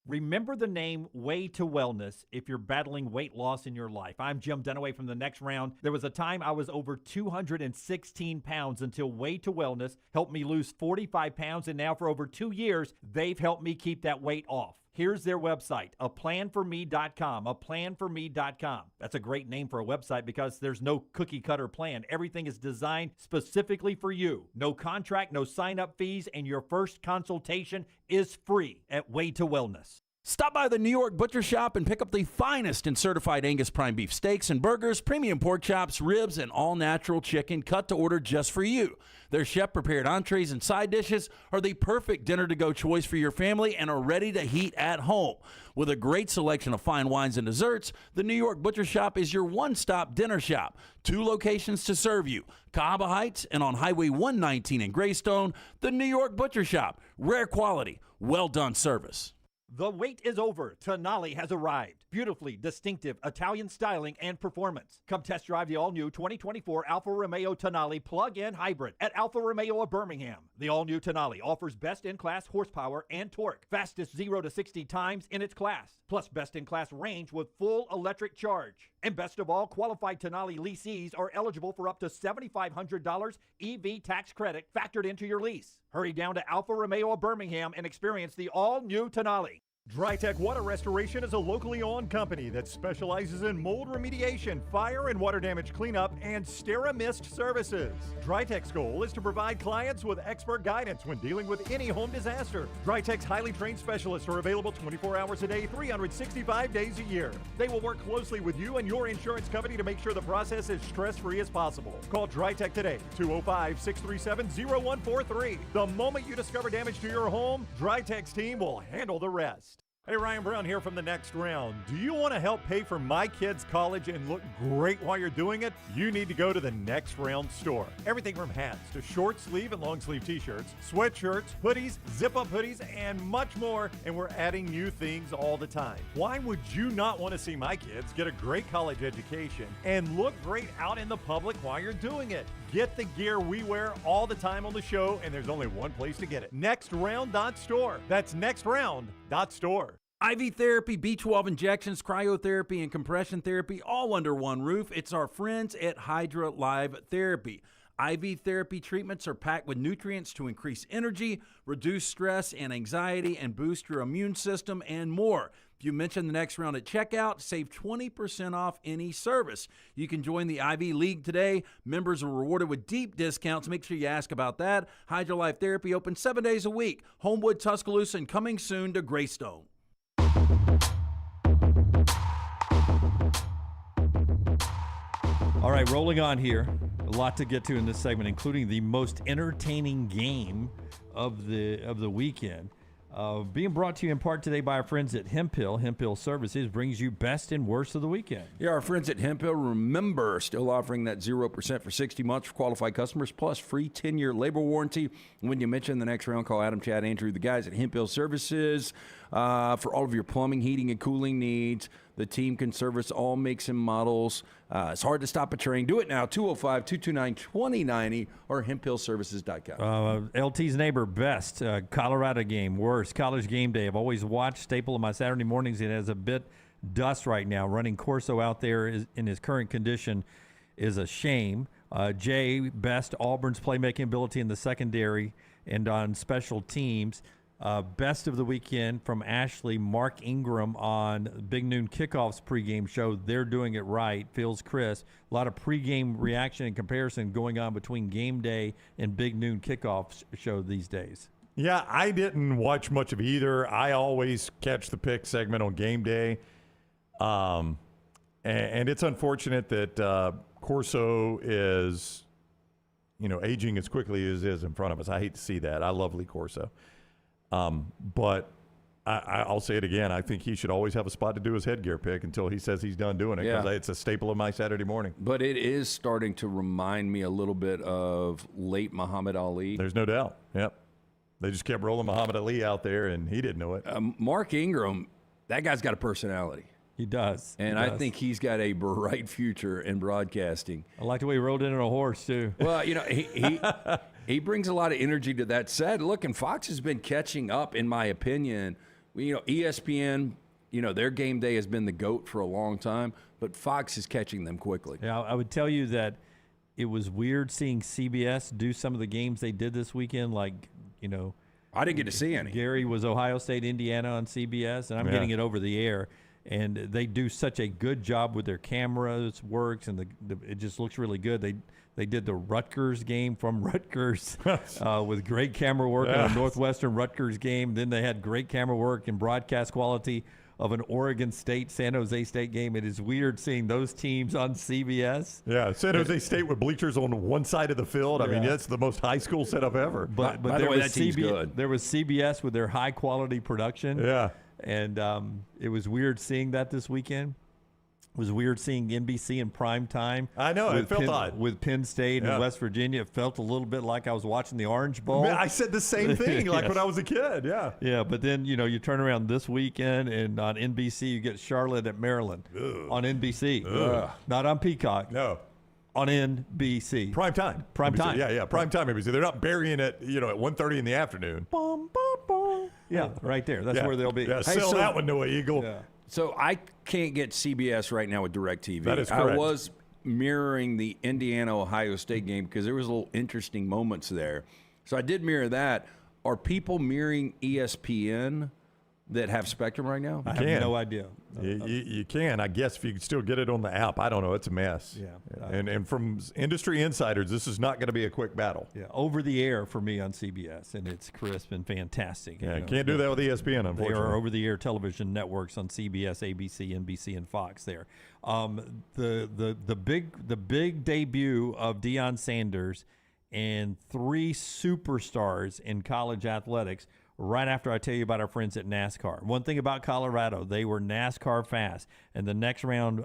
Remember the name Way to Wellness if you're battling weight loss in your life. I'm Jim Dunaway from The Next Round. There was a time I was over 216 pounds until Way to Wellness helped me lose 45 pounds, and now for over 2 years, they've helped me keep that weight off. Here's their website, aplanforme.com, aplanforme.com. That's a great name for a website because there's no cookie-cutter plan. Everything is designed specifically for you. No contract, no sign-up fees, and your first consultation is free at Way to Wellness. Stop by the New York Butcher Shop and pick up the finest in certified Angus prime beef steaks and burgers, premium pork chops, ribs, and all-natural chicken cut to order just for you. Their chef-prepared entrees and side dishes are the perfect dinner-to-go choice for your family and are ready to heat at home. With a great selection of fine wines and desserts, the New York Butcher Shop is your one-stop dinner shop. 2 locations to serve you, Cahaba Heights and on Highway 119 in Greystone. The New York Butcher Shop, rare quality, well-done service. The wait is over. Tonali has arrived. Beautifully distinctive Italian styling and performance. Come test drive the all-new 2024 Alfa Romeo Tonali plug-in hybrid at Alfa Romeo of Birmingham. The all-new Tonali offers best-in-class horsepower and torque, fastest 0 to 60 times in its class, plus best-in-class range with full electric charge. And best of all, qualified Tonali leasees are eligible for up to $7,500 EV tax credit factored into your lease. Hurry down to Alfa Romeo of Birmingham and experience the all-new Tonali. DryTech Water Restoration is a locally owned company that specializes in mold remediation, fire and water damage cleanup, and SteraMist services. DryTech's goal is to provide clients with expert guidance when dealing with any home disaster. DryTech's highly trained specialists are available 24 hours a day, 365 days a year. They will work closely with you and your insurance company to make sure the process is stress-free as possible. Call DryTech today, 205-637-0143. The moment you discover damage to your home, DryTech's team will handle the rest. Hey, Ryan Brown here from The Next Round. Do you want to help pay for my kids' college and look great while you're doing it? You need to go to The Next Round store. Everything from hats to short sleeve and long sleeve t-shirts, sweatshirts, hoodies, zip-up hoodies, and much more. And we're adding new things all the time. Why would you not want to see my kids get a great college education and look great out in the public while you're doing it? Get the gear we wear all the time on the show, and there's only one place to get it. NextRound.store. That's NextRound.store. IV therapy, B12 injections, cryotherapy, and compression therapy all under one roof. It's our friends at Hydra Live Therapy. IV therapy treatments are packed with nutrients to increase energy, reduce stress and anxiety, and boost your immune system, and more. If you mention The Next Round at checkout, save 20% off any service. You can join the IV League today. Members are rewarded with deep discounts. Make sure you ask about that. Hydra Life Therapy open 7 days a week. Homewood, Tuscaloosa, and coming soon to Greystone. All right, rolling on here. A lot to get to in this segment, including the most entertaining game of the weekend. Being brought to you in part today by our friends at Hemphill. Hemphill Services brings you best and worst of the weekend. Yeah, our friends at Hemphill, remember, still offering that 0% for 60 months for qualified customers, plus free 10-year labor warranty. When you mention The Next Round, call Adam, Chad, Andrew, the guys at Hemphill Services for all of your plumbing, heating, and cooling needs. The team can service all makes and models. It's hard to stop a train. Do it now, 205-229-2090 or hemphillservices.com. LT's neighbor, best. Colorado game, worst. College game day. I've always watched. Staple of my Saturday mornings. It has a bit dust right now. Running Corso out there in his current condition is a shame. Jay, best. Auburn's playmaking ability in the secondary and on special teams. Best of the weekend from Ashley, Mark Ingram on Big Noon Kickoff's pregame show. They're doing it right. Feels crisp. A lot of pregame reaction and comparison going on between game day and Big Noon Kickoff show these days. Yeah, I didn't watch much of either. I always catch the pick segment on game day. And it's unfortunate that Corso is, aging as quickly as is in front of us. I hate to see that. I love Lee Corso. But I'll say it again. I think he should always have a spot to do his headgear pick until he says he's done doing it, because it's a staple of my Saturday morning. But it is starting to remind me a little bit of late Muhammad Ali. There's no doubt. Yep. They just kept rolling Muhammad Ali out there, and he didn't know it. Mark Ingram, that guy's got a personality. He does. And I think he's got a bright future in broadcasting. I like the way he rode in on a horse, too. Well, he brings a lot of energy to that set. Look, and Fox has been catching up, in my opinion. ESPN, their game day has been the GOAT for a long time, but Fox is catching them quickly. Yeah, I would tell you that it was weird seeing CBS do some of the games they did this weekend, like, I didn't get to see any. Gary was Ohio State, Indiana on CBS, and I'm getting it over the air. And they do such a good job with their cameras, works, and it just looks really good. They did the Rutgers game from Rutgers with great camera work on a Northwestern Rutgers game. Then they had great camera work and broadcast quality of an Oregon State, San Jose State game. It is weird seeing those teams on CBS. Yeah, San Jose State with bleachers on one side of the field. I mean, that's the most high school setup ever. But by the way, that team's good. There was CBS with their high-quality production. Yeah. And it was weird seeing that this weekend. It was weird seeing NBC in prime time. I know, it felt odd. With Penn State and West Virginia. It felt a little bit like I was watching the Orange Bowl. Man, I said the same thing when I was a kid, Yeah, but then, you turn around this weekend and on NBC you get Charlotte at Maryland. On NBC. Not on Peacock. No. On NBC. Prime time. Prime time. Yeah, prime time NBC. They're not burying it, at 1:30 in the afternoon. Yeah, right there. That's where they'll be. Yeah, sell that one to an Eagle. Yeah. So I can't get CBS right now with DirecTV. That is correct. I was mirroring the Indiana-Ohio State game because there was a little interesting moments there. So I did mirror that. Are people mirroring ESPN that have Spectrum right now? I have no idea. You can, I guess, if you can still get it on the app. I don't know. It's a mess. Yeah. And from industry insiders, this is not going to be a quick battle. Yeah, over the air for me on CBS, and it's crisp and fantastic. Yeah, can't do that with ESPN, unfortunately. They are over the air television networks on CBS, ABC, NBC, and Fox there. The big debut of Deion Sanders and 3 superstars in college athletics right after I tell you about our friends at NASCAR. One thing about Colorado, they were NASCAR fast. And the next round,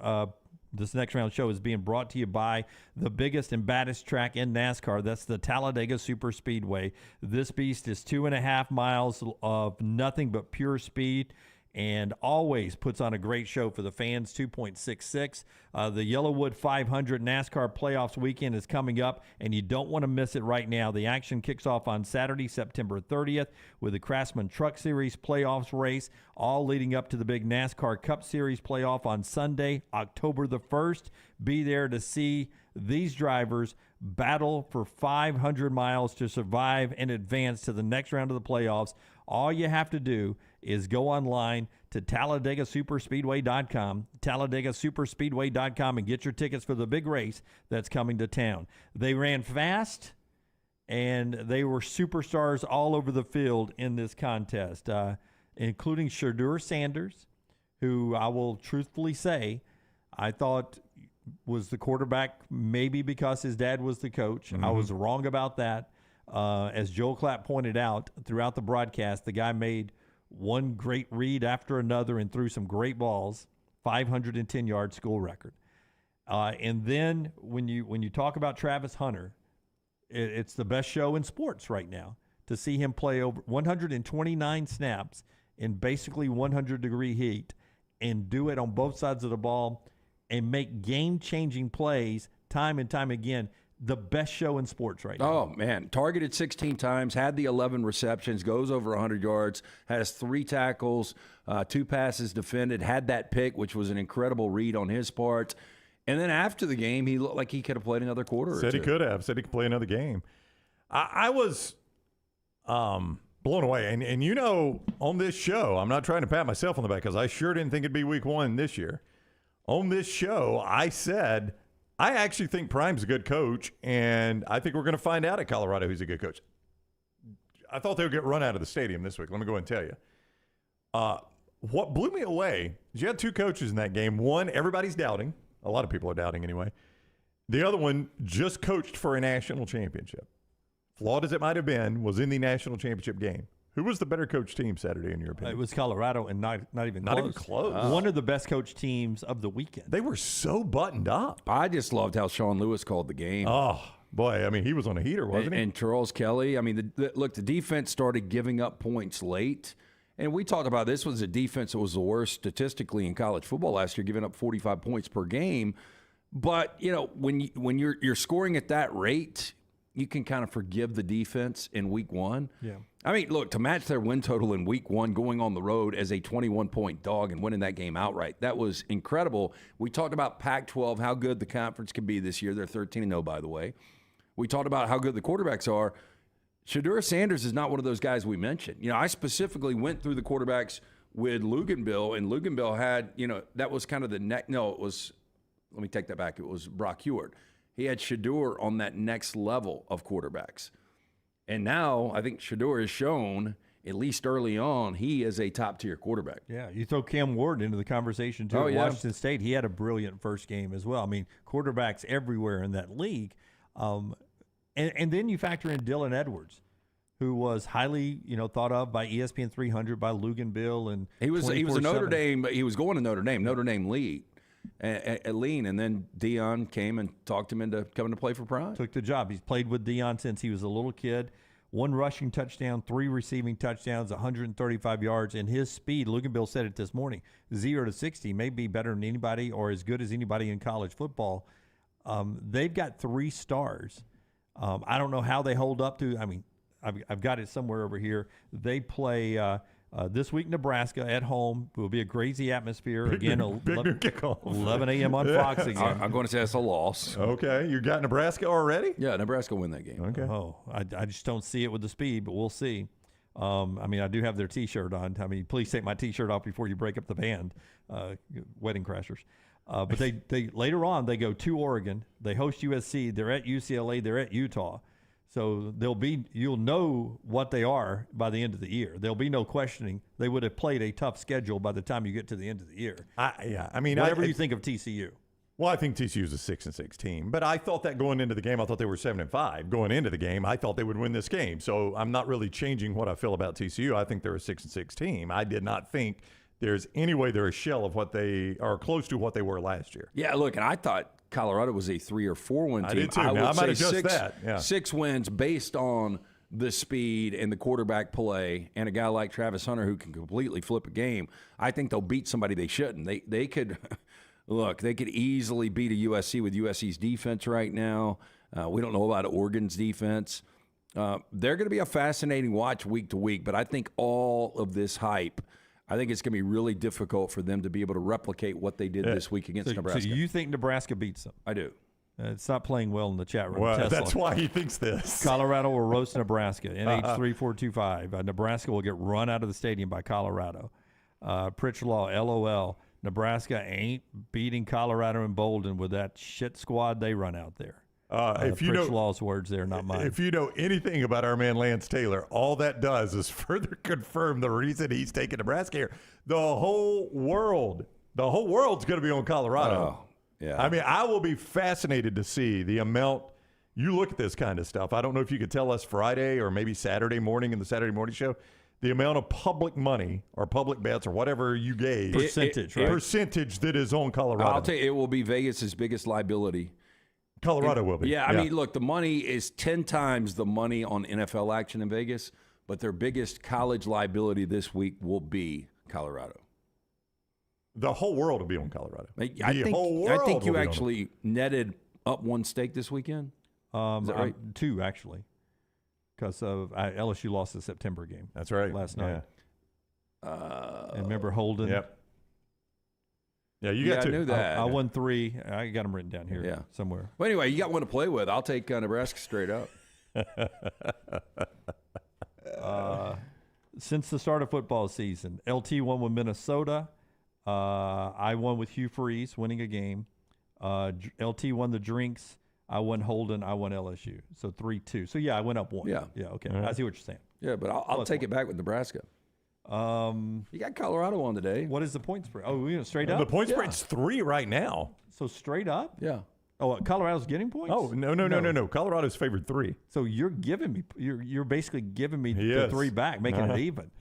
this next round show is being brought to you by the biggest and baddest track in NASCAR. That's the Talladega Superspeedway. This beast is 2.5 miles of nothing but pure speed, and always puts on a great show for the fans. 2.66. The Yellowwood 500 NASCAR Playoffs weekend is coming up, and you don't want to miss it right now. The action kicks off on Saturday, September 30th, with the Craftsman Truck Series Playoffs race, all leading up to the big NASCAR Cup Series playoff on Sunday, October the 1st. Be there to see these drivers battle for 500 miles to survive and advance to the next round of the playoffs. All you have to do is go online to TalladagaSuperspeedway.com, TalladagaSuperspeedway.com, and get your tickets for the big race that's coming to town. They ran fast, and they were superstars all over the field in this contest, including Shedeur Sanders, who I will truthfully say I thought was the quarterback maybe because his dad was the coach. I was wrong about that. As Joel Klatt pointed out throughout the broadcast, the guy made one great read after another and threw some great balls, 510-yard school record. And then when you talk about Travis Hunter, it's the best show in sports right now to see him play over 129 snaps in basically 100-degree heat and do it on both sides of the ball and make game-changing plays time and time again. The best show in sports right now. Oh, man. Targeted 16 times, had the 11 receptions, goes over 100 yards, has 3 tackles, 2 passes defended, had that pick, which was an incredible read on his part. And then after the game, he looked like he could have played another quarter or two. Said he could have. Said he could play another game. I was blown away. And you know, on this show, I'm not trying to pat myself on the back because I sure didn't think it'd be week 1 this year. On this show, I said, I actually think Prime's a good coach, and I think we're going to find out at Colorado who's a good coach. I thought they would get run out of the stadium this week. Let me go and tell you. What blew me away is you had 2 coaches in that game. One, everybody's doubting. A lot of people are doubting anyway. The other one just coached for a national championship. Flawed as it might have been, was in the national championship game. Who was the better coach team Saturday, in your opinion? It was Colorado, and not even close. Not even close. One of the best coach teams of the weekend. They were so buttoned up. I just loved how Sean Lewis called the game. Oh, boy. I mean, he was on a heater, wasn't he? And Charles Kelly. I mean, look, the defense started giving up points late. And we talked about this was a defense that was the worst statistically in college football last year, giving up 45 points per game. But, you know, when you're scoring at that rate, you can kind of forgive the defense in week 1. Yeah. I mean, look, to match their win total in week 1 going on the road as a 21-point dog and winning that game outright, that was incredible. We talked about Pac-12, how good the conference can be this year. They're 13-0, by the way. We talked about how good the quarterbacks are. Shedeur Sanders is not one of those guys we mentioned. You know, I specifically went through the quarterbacks with Luganville, and Luganville had, you know, that was kind of the next – no, it was – let me take that back. It was Brock Heward. He had Shedeur on that next level of quarterbacks. And now I think Shedeur has shown, at least early on, he is a top-tier quarterback. Yeah, you throw Cam Ward into the conversation, too. Washington State, he had a brilliant first game as well. I mean, quarterbacks everywhere in that league. And then you factor in Dylan Edwards, who was highly, thought of by ESPN 300, by Luganville, and he was a Notre Dame. He was going to Notre Dame lead. And then Deion came and talked him into coming to play for Prime. Took the job. He's played with Deion since he was a little kid. 1 rushing touchdown, 3 receiving touchdowns, 135 yards. And his speed, Luganville said it this morning, 0 to 60 may be better than anybody or as good as anybody in college football. They've got 3 stars. I don't know how they hold up to. I mean, I've got it somewhere over here. They play this week Nebraska at home. It will be a crazy atmosphere. Again, 11 a.m. on Fox again. I'm going to say that's a loss. Okay. You got Nebraska already? Yeah, Nebraska will win that game. Okay. Oh, I just don't see it with the speed, but we'll see. I mean, I do have their T-shirt on. I mean, please take my T-shirt off before you break up the band, Wedding Crashers. But they later on they go to Oregon. They host USC. They're at UCLA. They're at Utah. So you'll know what they are by the end of the year. There'll be no questioning. They would have played a tough schedule by the time you get to the end of the year. I mean, whatever you think of TCU. Well, I think TCU is a 6-6 team, but I thought that going into the game, I thought they were 7-5. Going into the game, I thought they would win this game. So I'm not really changing what I feel about TCU. I think they're a 6-6 team. I did not think there's any way they're a shell of what they are, close to what they were last year. Yeah, look, and I thought Colorado was a 3 or 4 win team. I did too. Now, I might adjust that. Yeah. 6 wins based on the speed and the quarterback play, and a guy like Travis Hunter who can completely flip a game. I think they'll beat somebody they shouldn't. They could. Look, they could easily beat a USC with USC's defense right now. We don't know about Oregon's defense. They're going to be a fascinating watch week to week, but I think all of this hype, I think it's going to be really difficult for them to be able to replicate what they did this week against Nebraska. So you think Nebraska beats them? I do. It's not playing well in the chat room. Well, that's why he thinks this. Colorado will roast Nebraska. NH3425. Nebraska will get run out of the stadium by Colorado. Pritch Law, LOL. Nebraska ain't beating Colorado and Bolden with that shit squad they run out there. If you know Law's words there, not mine. If you know anything about our man Lance Taylor, all that does is further confirm the reason he's taking Nebraska here. The whole world's going to be on Colorado. Yeah. I mean, I will be fascinated to see the amount. You look at this kind of stuff. I don't know if you could tell us Friday or maybe Saturday morning in the Saturday morning show. The amount of public money or public bets or whatever you gave. Percentage, right? Percentage that is on Colorado. I'll tell you, it will be Vegas's biggest liability. Colorado will be. Yeah, I mean, look, the money is 10 times the money on NFL action in Vegas, but their biggest college liability this week will be Colorado. The whole world will be on Colorado. I think you actually netted up one stake this weekend. Is that right? 2, actually. Because of LSU lost the September game. That's right. Last night. And remember Holden? Yep. Yeah, you got 2. I knew that. I won 3. I got them written down here somewhere. Well, anyway, you got one to play with. I'll take Nebraska straight up. Since the start of football season, LT won with Minnesota. I won with Hugh Freeze, winning a game. LT won the drinks. I won Holden. I won LSU. So 3-2. So, yeah, I went up 1. Yeah. Yeah, okay. I see what you're saying. Yeah, but I'll take it back with Nebraska. You got Colorado on today. What is the point spread? Oh, we're straight up? The point spread's 3 right now. So straight up? Yeah. Oh, Colorado's getting points? Oh, no. Colorado's favored 3. So you're giving me you're basically giving me the 3 back, making it even.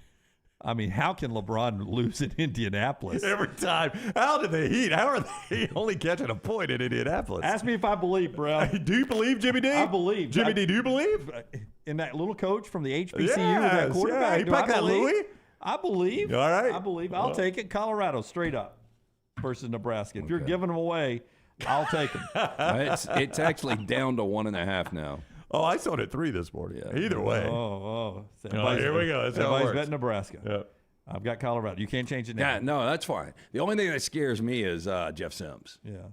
I mean, how can LeBron lose in Indianapolis? Every time. How did the Heat? How are they only catching a point in Indianapolis? Ask me if I believe, bro. Do you believe, Jimmy D? I believe. Jimmy D, do you believe? In that little coach from the HBCU with that quarterback? Yeah, he packed that Louis? I believe. All right. I believe. I'll take it. Colorado straight up versus Nebraska. If you're giving them away, I'll take them. It's actually down to 1.5 now. Oh, I saw it at 3 this morning. Yeah. Either way. Oh. Here we go. That's everybody's betting Nebraska. Yep. I've got Colorado. You can't change it now. Yeah, no, that's fine. The only thing that scares me is Jeff Sims. Yeah.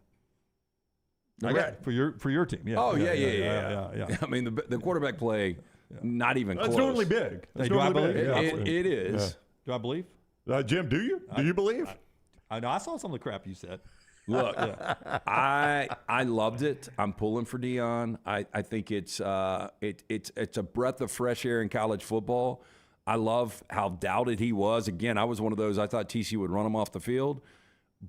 For your team. Yeah. Oh, yeah. I mean, the quarterback play, not even close. That's normally big. Do I believe? It is. Yeah. Do I believe? Jim, do you? Do you believe? I know. I saw some of the crap you said. Look, I loved it. I'm pulling for Deion. I think it's a breath of fresh air in college football. I love how doubted he was. Again, I was one of those. I thought TCU would run him off the field,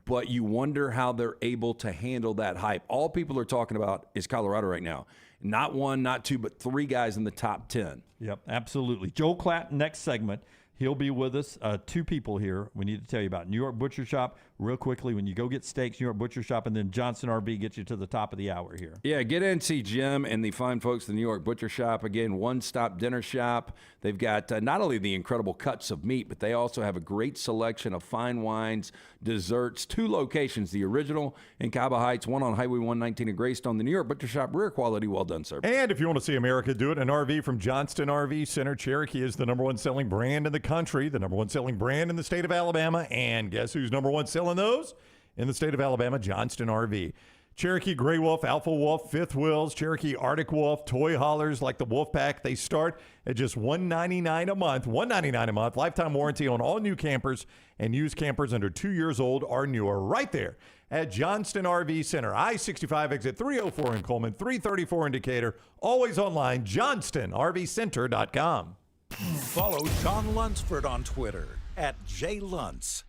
but you wonder how they're able to handle that hype. All people are talking about is Colorado right now. Not 1, not 2, but 3 guys in the top 10. Yep, absolutely. Joel Klatt, next segment. He'll be with us. 2 people here we need to tell you about. New York Butcher Shop, real quickly, when you go get steaks, New York Butcher Shop, and then Johnson RV gets you to the top of the hour here. Yeah, get in, see Jim and the fine folks at the New York Butcher Shop. Again, one-stop dinner shop. They've got not only the incredible cuts of meat, but they also have a great selection of fine wines, desserts. 2 locations, the original in Cabo Heights, one on Highway 119 in Greystone. The New York Butcher Shop, rare quality, well done, sir. And if you want to see America do it, an RV from Johnston RV Center. Cherokee is the #1 selling brand in the country, the #1 selling brand in the state of Alabama. And guess who's #1 selling those? In the state of Alabama, Johnston RV. Cherokee Gray Wolf, Alpha Wolf, Fifth Wheels, Cherokee Arctic Wolf, toy haulers like the Wolf Pack. They start at just $199 a month. $199 a month. Lifetime warranty on all new campers and used campers under 2 years old or newer. Right there at Johnston RV Center. I-65 exit 304 in Coleman, 334 in Decatur. Always online, johnstonrvcenter.com. Follow Sean Lunsford on Twitter at JLuntz.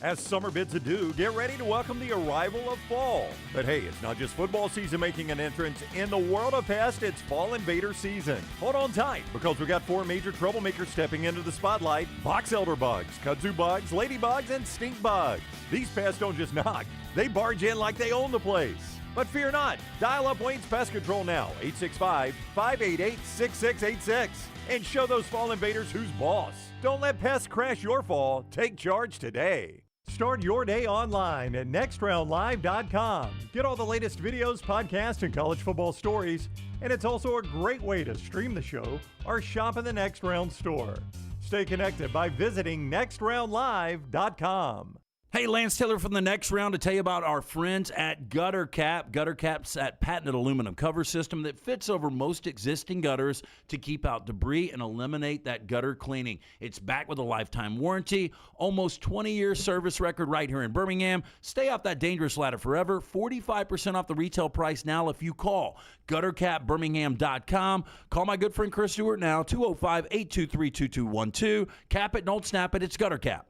As summer bids adieu, get ready to welcome the arrival of fall. But hey, it's not just football season making an entrance. In the world of pest, it's fall invader season. Hold on tight, because we got 4 major troublemakers stepping into the spotlight: box elder bugs, kudzu bugs, ladybugs, and stink bugs. These pests don't just knock, they barge in like they own the place. But fear not, dial up Wayne's Pest Control now, 865-588-6686, and show those fall invaders who's boss. Don't let pests crash your fall. Take charge today. Start your day online at nextroundlive.com. Get all the latest videos, podcasts, and college football stories. And it's also a great way to stream the show or shop in the Next Round store. Stay connected by visiting nextroundlive.com. Hey, Lance Taylor from the Next Round to tell you about our friends at Gutter Cap. Gutter Cap's that patented aluminum cover system that fits over most existing gutters to keep out debris and eliminate that gutter cleaning. It's backed with a lifetime warranty, almost 20-year service record right here in Birmingham. Stay off that dangerous ladder forever. 45% off the retail price now if you call guttercapbirmingham.com. Call my good friend Chris Stewart now, 205-823-2212. Cap it, don't snap it. It's Gutter Cap.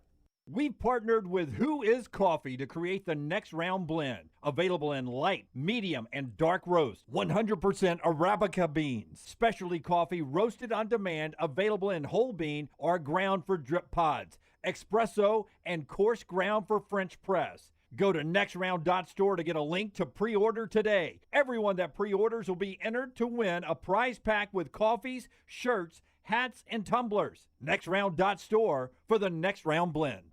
We've partnered with Who Is Coffee to create the Next Round blend. Available in light, medium, and dark roast. 100% Arabica beans. Specialty coffee roasted on demand. Available in whole bean or ground for drip pods. Espresso and coarse ground for French press. Go to nextround.store to get a link to pre-order today. Everyone that pre-orders will be entered to win a prize pack with coffees, shirts, hats, and tumblers. Nextround.store for the Next Round blend.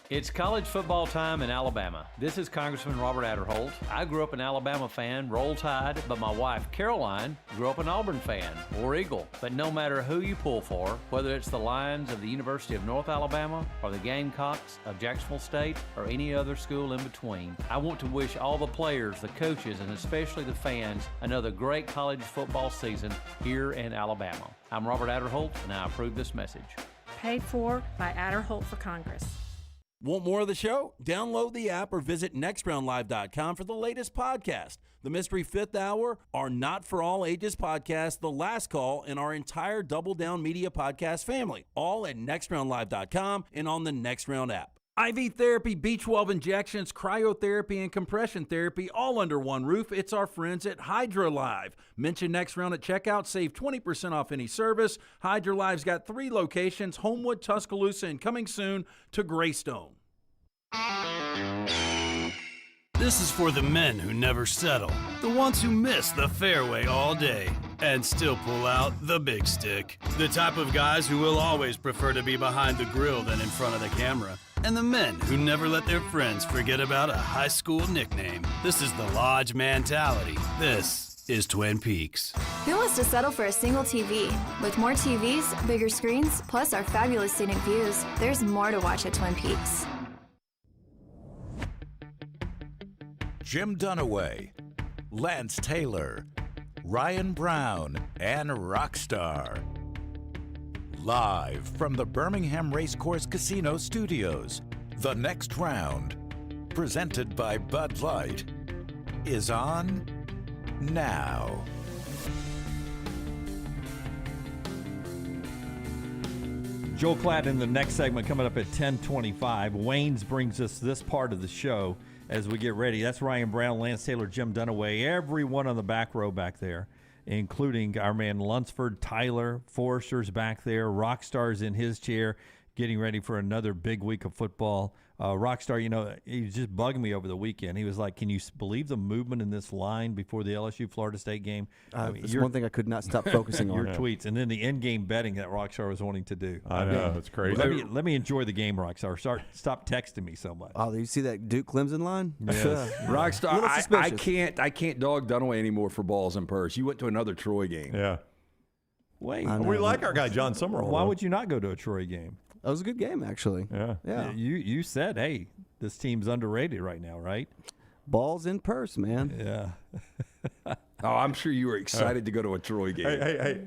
It's college football time in Alabama. This is Congressman Robert Adderholt. I grew up an Alabama fan, Roll Tide, but my wife, Caroline, grew up an Auburn fan, War Eagle. But no matter who you pull for, whether it's the Lions of the University of North Alabama or the Gamecocks of Jacksonville State or any other school in between, I want to wish all the players, the coaches, and especially the fans another great college football season here in Alabama. I'm Robert Adderholt, and I approve this message. Paid for by Adderholt for Congress. Want more of the show? Download the app or visit nextroundlive.com for the latest podcast. The Mystery Fifth Hour, our Not For All Ages podcast, The Last Call, and our entire Double Down Media podcast family. All at nextroundlive.com and on the Next Round app. IV therapy, B12 injections, cryotherapy, and compression therapy all under one roof. It's our friends at Hydra Live. Mention Next Round at checkout. Save 20% off any service. Hydra Live's got 3 locations, Homewood, Tuscaloosa, and coming soon to Greystone. This is for the men who never settle, the ones who miss the fairway all day and still pull out the big stick, the type of guys who will always prefer to be behind the grill than in front of the camera, and the men who never let their friends forget about a high school nickname. This is the Lodge mentality. This is Twin Peaks. Who wants to settle for a single TV? With more TVs, bigger screens, plus our fabulous scenic views, there's more to watch at Twin Peaks. Jim Dunaway, Lance Taylor, Ryan Brown, and Rockstar. Live from the Birmingham Racecourse Casino Studios, The Next Round, presented by Bud Light, is on now. Joel Klatt in the next segment coming up at 10:25. Wayne's brings us this part of the show as we get ready. That's Ryan Brown, Lance Taylor, Jim Dunaway, everyone on the back row back there, including our man Lunsford, Tyler, Forrester's back there, Rockstar's in his chair, getting ready for another big week of football. Rockstar, you know, he was just bugging me over the weekend. He was like, can you believe the movement in this line before the LSU-Florida State game? It's one thing I could not stop focusing on. Your tweets, and then the in-game betting that Rockstar was wanting to do. I know, it's crazy. Let me enjoy the game, Rockstar. Stop texting me so much. Oh, did you see that Duke-Clemson line? Yes. Rockstar, I can't dog Dunaway anymore for balls and purse. You went to another Troy game. Yeah. Wait. We like our guy, John Summerall. Why would you not go to a Troy game? That was a good game, actually. Yeah. Yeah. You said, hey, this team's underrated right now, right? Balls in purse, man. Yeah. Oh, I'm sure you were excited to go to a Troy game. Hey.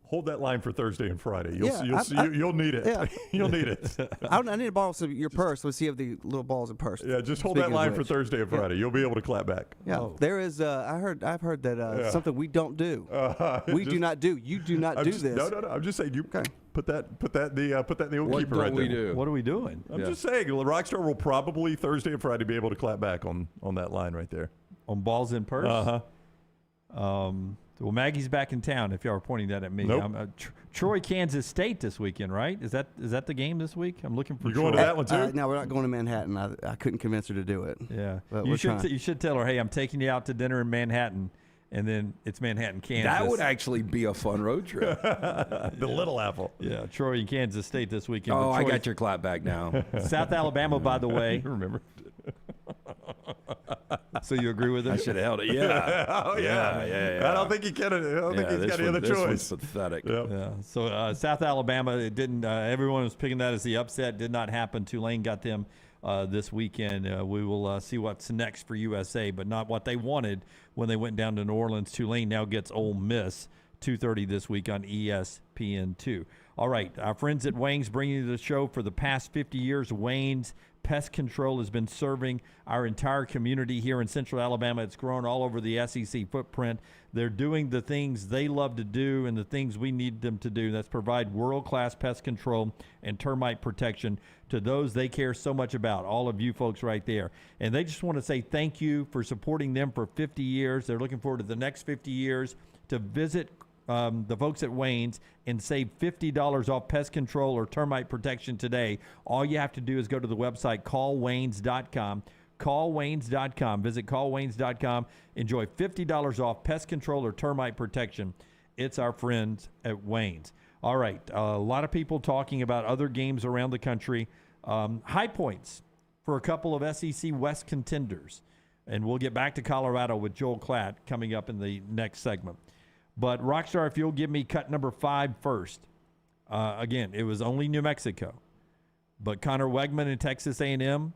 Hold that line for Thursday and Friday. You'll need it. Yeah. You'll need it. I need to borrow some of your purse. Let's see if the little balls in purse. Yeah, just hold that line for Thursday and Friday. You'll be able to clap back. Yeah, there is. I've heard that something we don't do. We do not do. You do not do this. No. I'm just saying. You put that in the old keeper right there. What we do? What are we doing? I'm just saying. Rockstar will probably Thursday and Friday be able to clap back on that line right there. On balls in purse? Well, Maggie's back in town. If y'all are pointing that at me, Nope. Troy, Kansas State this weekend, right? Is that the game this week? I'm looking for. You going to that one too? No, we're not going to Manhattan. I couldn't convince her to do it. Yeah, but you should tell her, hey, I'm taking you out to dinner in Manhattan, and then it's Manhattan, Kansas. That would actually be a fun road trip. The Little Apple. Yeah, Troy and Kansas State this weekend. Oh, I got your clap back now. South Alabama, by the way. Remember. So you agree with it? I should have held it. Yeah. Oh yeah. I don't think he can. I don't think he's got any other this choice. One's pathetic. Yep. Yeah. So South Alabama, it didn't. Everyone was picking that as the upset. Did not happen. Tulane got them this weekend. We will see what's next for USA, but not what they wanted when they went down to New Orleans. Tulane now gets Ole Miss 2:30 this week on ESPN2. All right, our friends at Wayne's bringing you the show for the past 50 years. Wayne's Pest Control has been serving our entire community here in Central Alabama. It's grown all over the SEC footprint. They're doing the things they love to do and the things we need them to do. That's provide world-class pest control and termite protection to those they care so much about, all of you folks right there. And they just want to say thank you for supporting them for 50 years. They're looking forward to the next 50 years to visit the folks at Wayne's and save $50 off pest control or termite protection today. All you have to do is go to the website callwaynes.com. Callwaynes.com. Visit callwaynes.com. Enjoy $50 off pest control or termite protection. It's our friends at Wayne's. All right, a lot of people talking about other games around the country. High points for a couple of SEC West contenders. And we'll get back to Colorado with Joel Klatt coming up in the next segment. But, Rockstar, if you'll give me cut number 5 first. Again, it was only New Mexico. But Connor Wegman and Texas A&M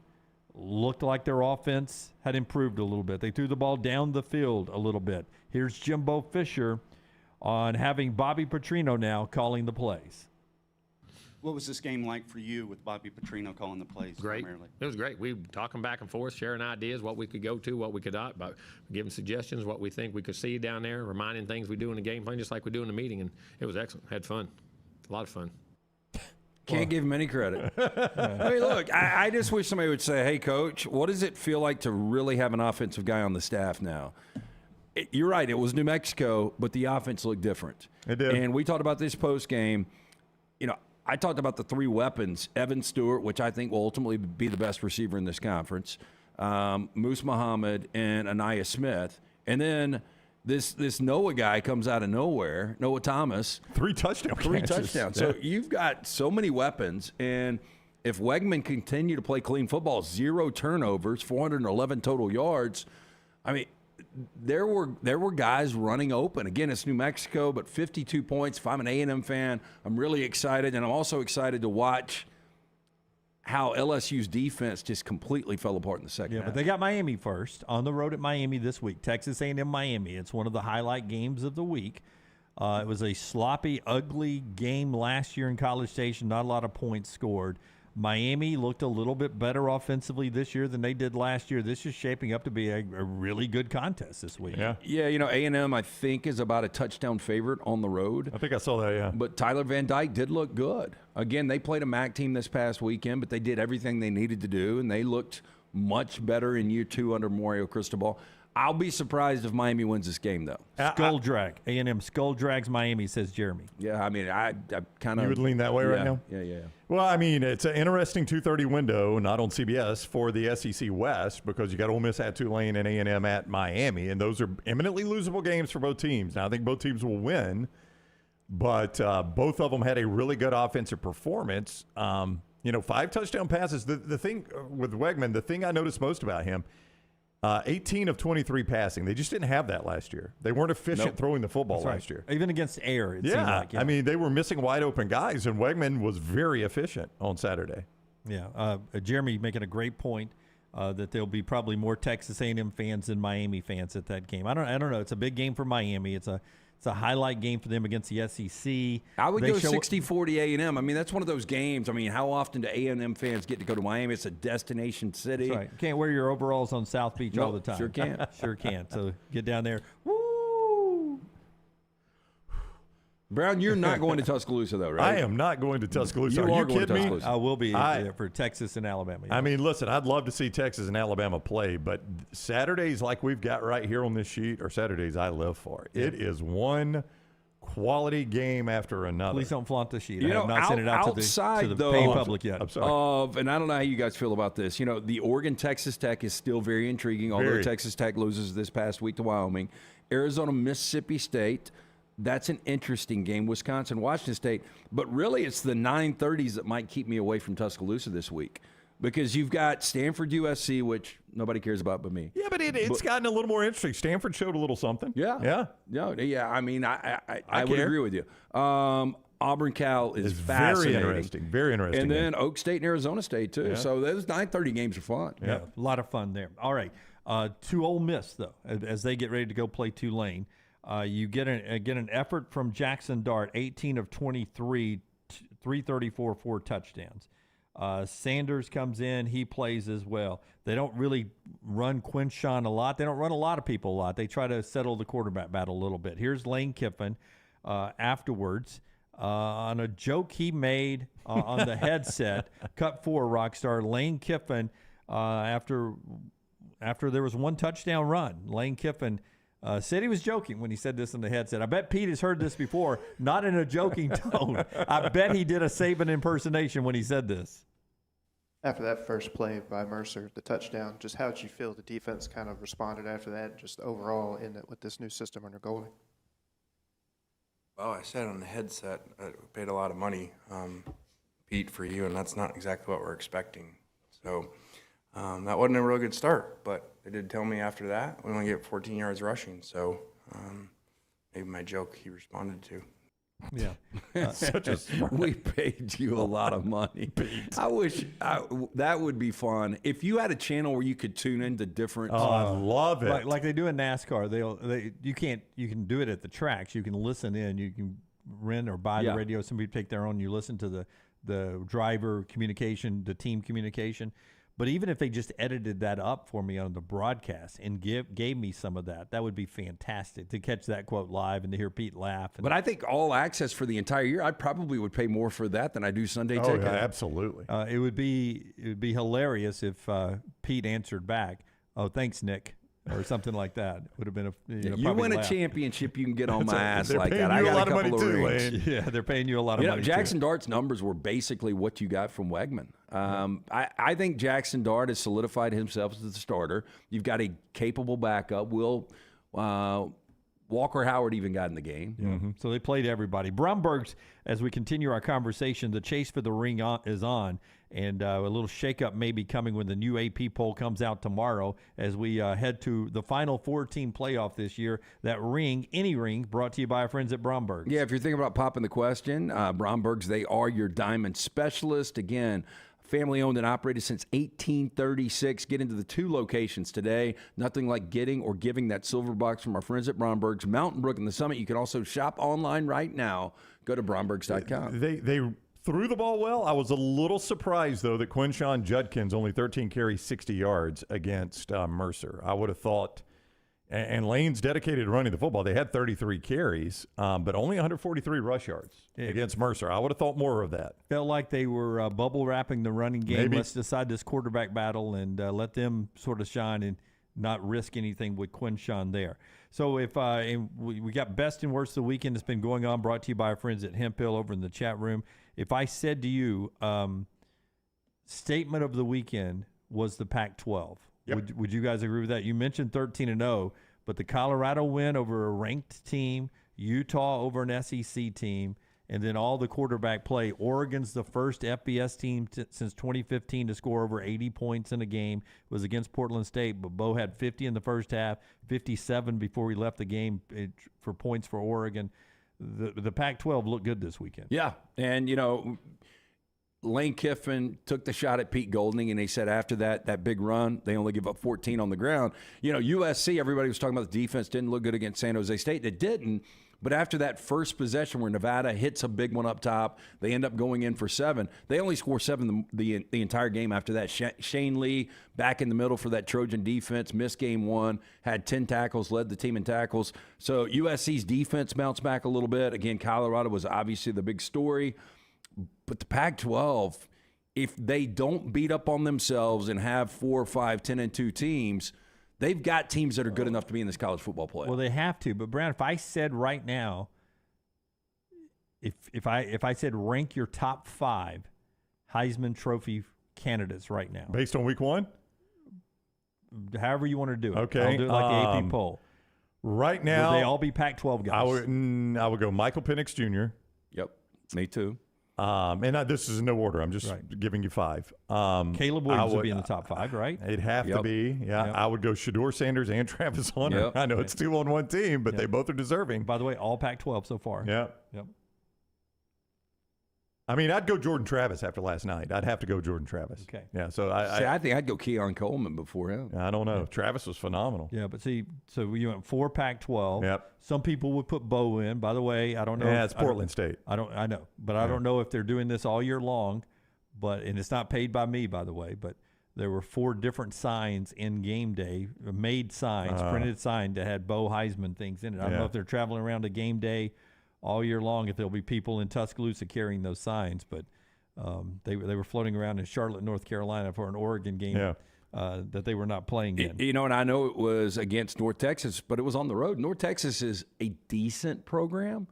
looked like their offense had improved a little bit. They threw the ball down the field a little bit. Here's Jimbo Fisher on having Bobby Petrino now calling the plays. What was this game like for you with Bobby Petrino calling the plays? Great. Primarily? It was great. We were talking back and forth, sharing ideas, what we could go to, what we could not, but giving suggestions, what we think we could see down there, reminding things we do in the game plan, just like we do in the meeting, and it was excellent. Had fun. A lot of fun. Can't give him any credit. I mean, look, I just wish somebody would say, hey, Coach, what does it feel like to really have an offensive guy on the staff now? You're right. It was New Mexico, but the offense looked different. It did. And we talked about this post-game. You know, I talked about the 3 weapons, Evan Stewart, which I think will ultimately be the best receiver in this conference, Moose Muhammad, and Anaya Smith. And then this Noah guy comes out of nowhere, Noah Thomas. 3 touchdowns. 3 touchdowns. So you've got so many weapons. And if Wegman continue to play clean football, 0 turnovers, 411 total yards, I mean, there were guys running open. Again, it's New Mexico, but 52 points. If I'm an A&M fan, I'm really excited, and I'm also excited to watch how LSU's defense just completely fell apart in the second half. But they got Miami first, on the road at Miami this week. Texas A&M Miami. It's one of the highlight games of the week. It was a sloppy, ugly game last year in College Station. Not a lot of points scored. Miami looked a little bit better offensively this year than they did last year. This is shaping up to be a really good contest this week. Yeah, you know, A&M, I think, is about a touchdown favorite on the road. I think I saw that, yeah. But Tyler Van Dyke did look good. Again, they played a MAC team this past weekend, but they did everything they needed to do, and they looked much better in year 2 under Mario Cristobal. I'll be surprised if Miami wins this game, though. Skull drag. A&M skull drags Miami, says Jeremy. Yeah, I mean, I kind of... You would lean that way right now? Yeah. Well, I mean, it's an interesting 2:30 window, not on CBS, for the SEC West because you got Ole Miss at Tulane and A&M at Miami, and those are eminently losable games for both teams. Now, I think both teams will win, but both of them had a really good offensive performance. 5 touchdown passes. The thing with Wegman, the thing I noticed most about him, 18 of 23 passing. They just didn't have that last year. They weren't efficient throwing the football last year. Even against air, it seemed like. I mean, they were missing wide open guys, and Wegman was very efficient on Saturday. Yeah. Jeremy making a great point. that there'll be probably more Texas A&M fans than Miami fans at that game. I don't know. It's a big game for Miami. It's a highlight game for them against the SEC. I would go 60-40 A&M. I mean, that's one of those games. I mean, how often do A&M fans get to go to Miami? It's a destination city. That's right. You can't wear your overalls on South Beach all the time. Sure can't. Sure can't. So get down there. Brown, you're not going to Tuscaloosa, though, right? I am not going to Tuscaloosa. You are are you going to kidding me? Tuscaloosa. I will be there for Texas and Alabama. I mean, listen, I'd love to see Texas and Alabama play, but Saturdays like we've got right here on this sheet are Saturdays I live for. It is one quality game after another. Please don't flaunt the sheet. You I know, have not sent it out outside to the though, paying public yet. I'm sorry. And I don't know how you guys feel about this. You know, the Oregon-Texas Tech is still very intriguing, although Texas Tech loses this past week to Wyoming. Arizona-Mississippi State, that's an interesting game. Wisconsin-Washington State. But really, it's the 9:30s that might keep me away from Tuscaloosa this week. Because you've got Stanford-USC, which nobody cares about but me. Yeah, but it's gotten a little more interesting. Stanford showed a little something. Yeah. Yeah. I mean, I would agree with you. Auburn-Cal is fascinating. Very interesting. Very interesting. And then Oak State and Arizona State, too. Yeah. So those 9:30 games are fun. Yeah, a lot of fun there. All right. To Ole Miss, though, as they get ready to go play Tulane, you get an effort from Jackson Dart, 18 of 23, 334, 4 touchdowns. Sanders comes in. He plays as well. They don't really run Quinshawn a lot. They don't run a lot of people a lot. They try to settle the quarterback battle a little bit. Here's Lane Kiffin afterwards on a joke he made on the headset. Cut 4, Rockstar. Lane Kiffin, after there was one touchdown run, Lane Kiffin said he was joking when he said this in the headset. I bet Pete has heard this before, not in a joking tone. I bet he did a Saban impersonation when he said this. After that first play by Mercer, the touchdown, just how did you feel the defense kind of responded after that, just overall with this new system under Goldie? Well, I said on the headset, we paid a lot of money, Pete, for you, and that's not exactly what we're expecting. So that wasn't a real good start, but they did tell me after that we only get 14 yards rushing. So maybe my joke he responded to. Yeah. We paid you a lot of money. I wish that would be fun. If you had a channel where you could tune into different. Oh, I love it. Like they do in NASCAR. You can do it at the tracks. You can listen in. You can rent or buy the radio. Some people take their own. You listen to the driver communication, the team communication. But even if they just edited that up for me on the broadcast and gave me some of that, that would be fantastic to catch that quote live and to hear Pete laugh. But I think all access for the entire year, I probably would pay more for that than I do Sunday ticket. Yeah, absolutely. It would be hilarious if Pete answered back, "Oh, thanks, Nick," or something like that. It would have been you win a championship, you can get on my ass like that. I got a lot a couple of money too, rings. Lane. Yeah, they're paying you a lot of money. Jackson Dart's numbers were basically what you got from Wegman. I think Jackson Dart has solidified himself as the starter. You've got a capable backup. Walker Howard even got in the game. Mm-hmm. So they played everybody. Bromberg's, as we continue our conversation, the chase for the ring is on, and a little shakeup may be coming when the new AP poll comes out tomorrow as we head to the final 4-team playoff this year. That ring, any ring, brought to you by our friends at Bromberg's. Yeah, if you're thinking about popping the question, Bromberg's, they are your diamond specialist. Again, family owned and operated since 1836. Get into the 2 locations today. Nothing like getting or giving that silver box from our friends at Bromberg's, Mountain Brook and the Summit. You can also shop online right now. Go to brombergs.com. They threw the ball well. I was a little surprised, though, that Quinshawn Judkins only 13 carries, 60 yards against Mercer. I would have thought, and Lane's dedicated to running the football. They had 33 carries, but only 143 rush yards against Mercer. I would have thought more of that. Felt like they were bubble wrapping the running game. Maybe. Let's decide this quarterback battle and let them sort of shine and not risk anything with Quinshawn there. So if we got best and worst of the weekend that's been going on, brought to you by our friends at Hemp Hill over in the chat room. If I said to you, statement of the weekend was the Pac-12. Yep. Would you guys agree with that? You mentioned 13-0, but the Colorado win over a ranked team, Utah over an SEC team, and then all the quarterback play. Oregon's the first FBS team since 2015 to score over 80 points in a game. It was against Portland State, but Bo had 50 in the first half, 57 before he left the game for points for Oregon. The Pac-12 looked good this weekend. Yeah, and Lane Kiffin took the shot at Pete Golding, and they said after that big run, they only give up 14 on the ground. You know, USC, everybody was talking about the defense didn't look good against San Jose State. It didn't. But after that first possession where Nevada hits a big one up top, they end up going in for 7. They only score 7 the entire game after that. Shane Lee back in the middle for that Trojan defense, missed game 1, had 10 tackles, led the team in tackles. So USC's defense bounced back a little bit. Again, Colorado was obviously the big story. But the Pac-12, if they don't beat up on themselves and have 4 or 5 10-2 teams, they've got teams that are good enough to be in this college football playoff. Well, they have to. But, Brown, if I said right now, if I said rank your top 5 Heisman Trophy candidates right now. Based on week 1? However you want to do it. Okay. I'll do it like the AP poll. Right now. Would they all be Pac-12 guys? I would go Michael Penix Jr. Yep, me too. This is in no order. I'm just giving you 5. Caleb Williams would be in the top 5, right? It'd have to be. Yeah. Yep. I would go Shedeur Sanders and Travis Hunter. Yep. I know it's 2 on 1 team, but they both are deserving. By the way, all Pac-12 so far. Yep. I mean, I'd go Jordan Travis after last night. I'd have to go Jordan Travis. Okay. Yeah, so I think I'd go Keon Coleman before him. I don't know. Travis was phenomenal. Yeah, but see, so you went 4 Pac-12. Yep. Some people would put Bo in. By the way, I don't know. Yeah, it's Portland State. I know, but I don't know if they're doing this all year long. And it's not paid by me, by the way. But there were 4 different signs in game day, made signs, printed sign that had Bo Heisman things in it. I don't know if they're traveling around to game day all year long. If there'll be people in Tuscaloosa carrying those signs, but they were floating around in Charlotte, North Carolina for an Oregon game that they were not playing in. You know, and I know it was against North Texas, but it was on the road. North Texas is a decent program,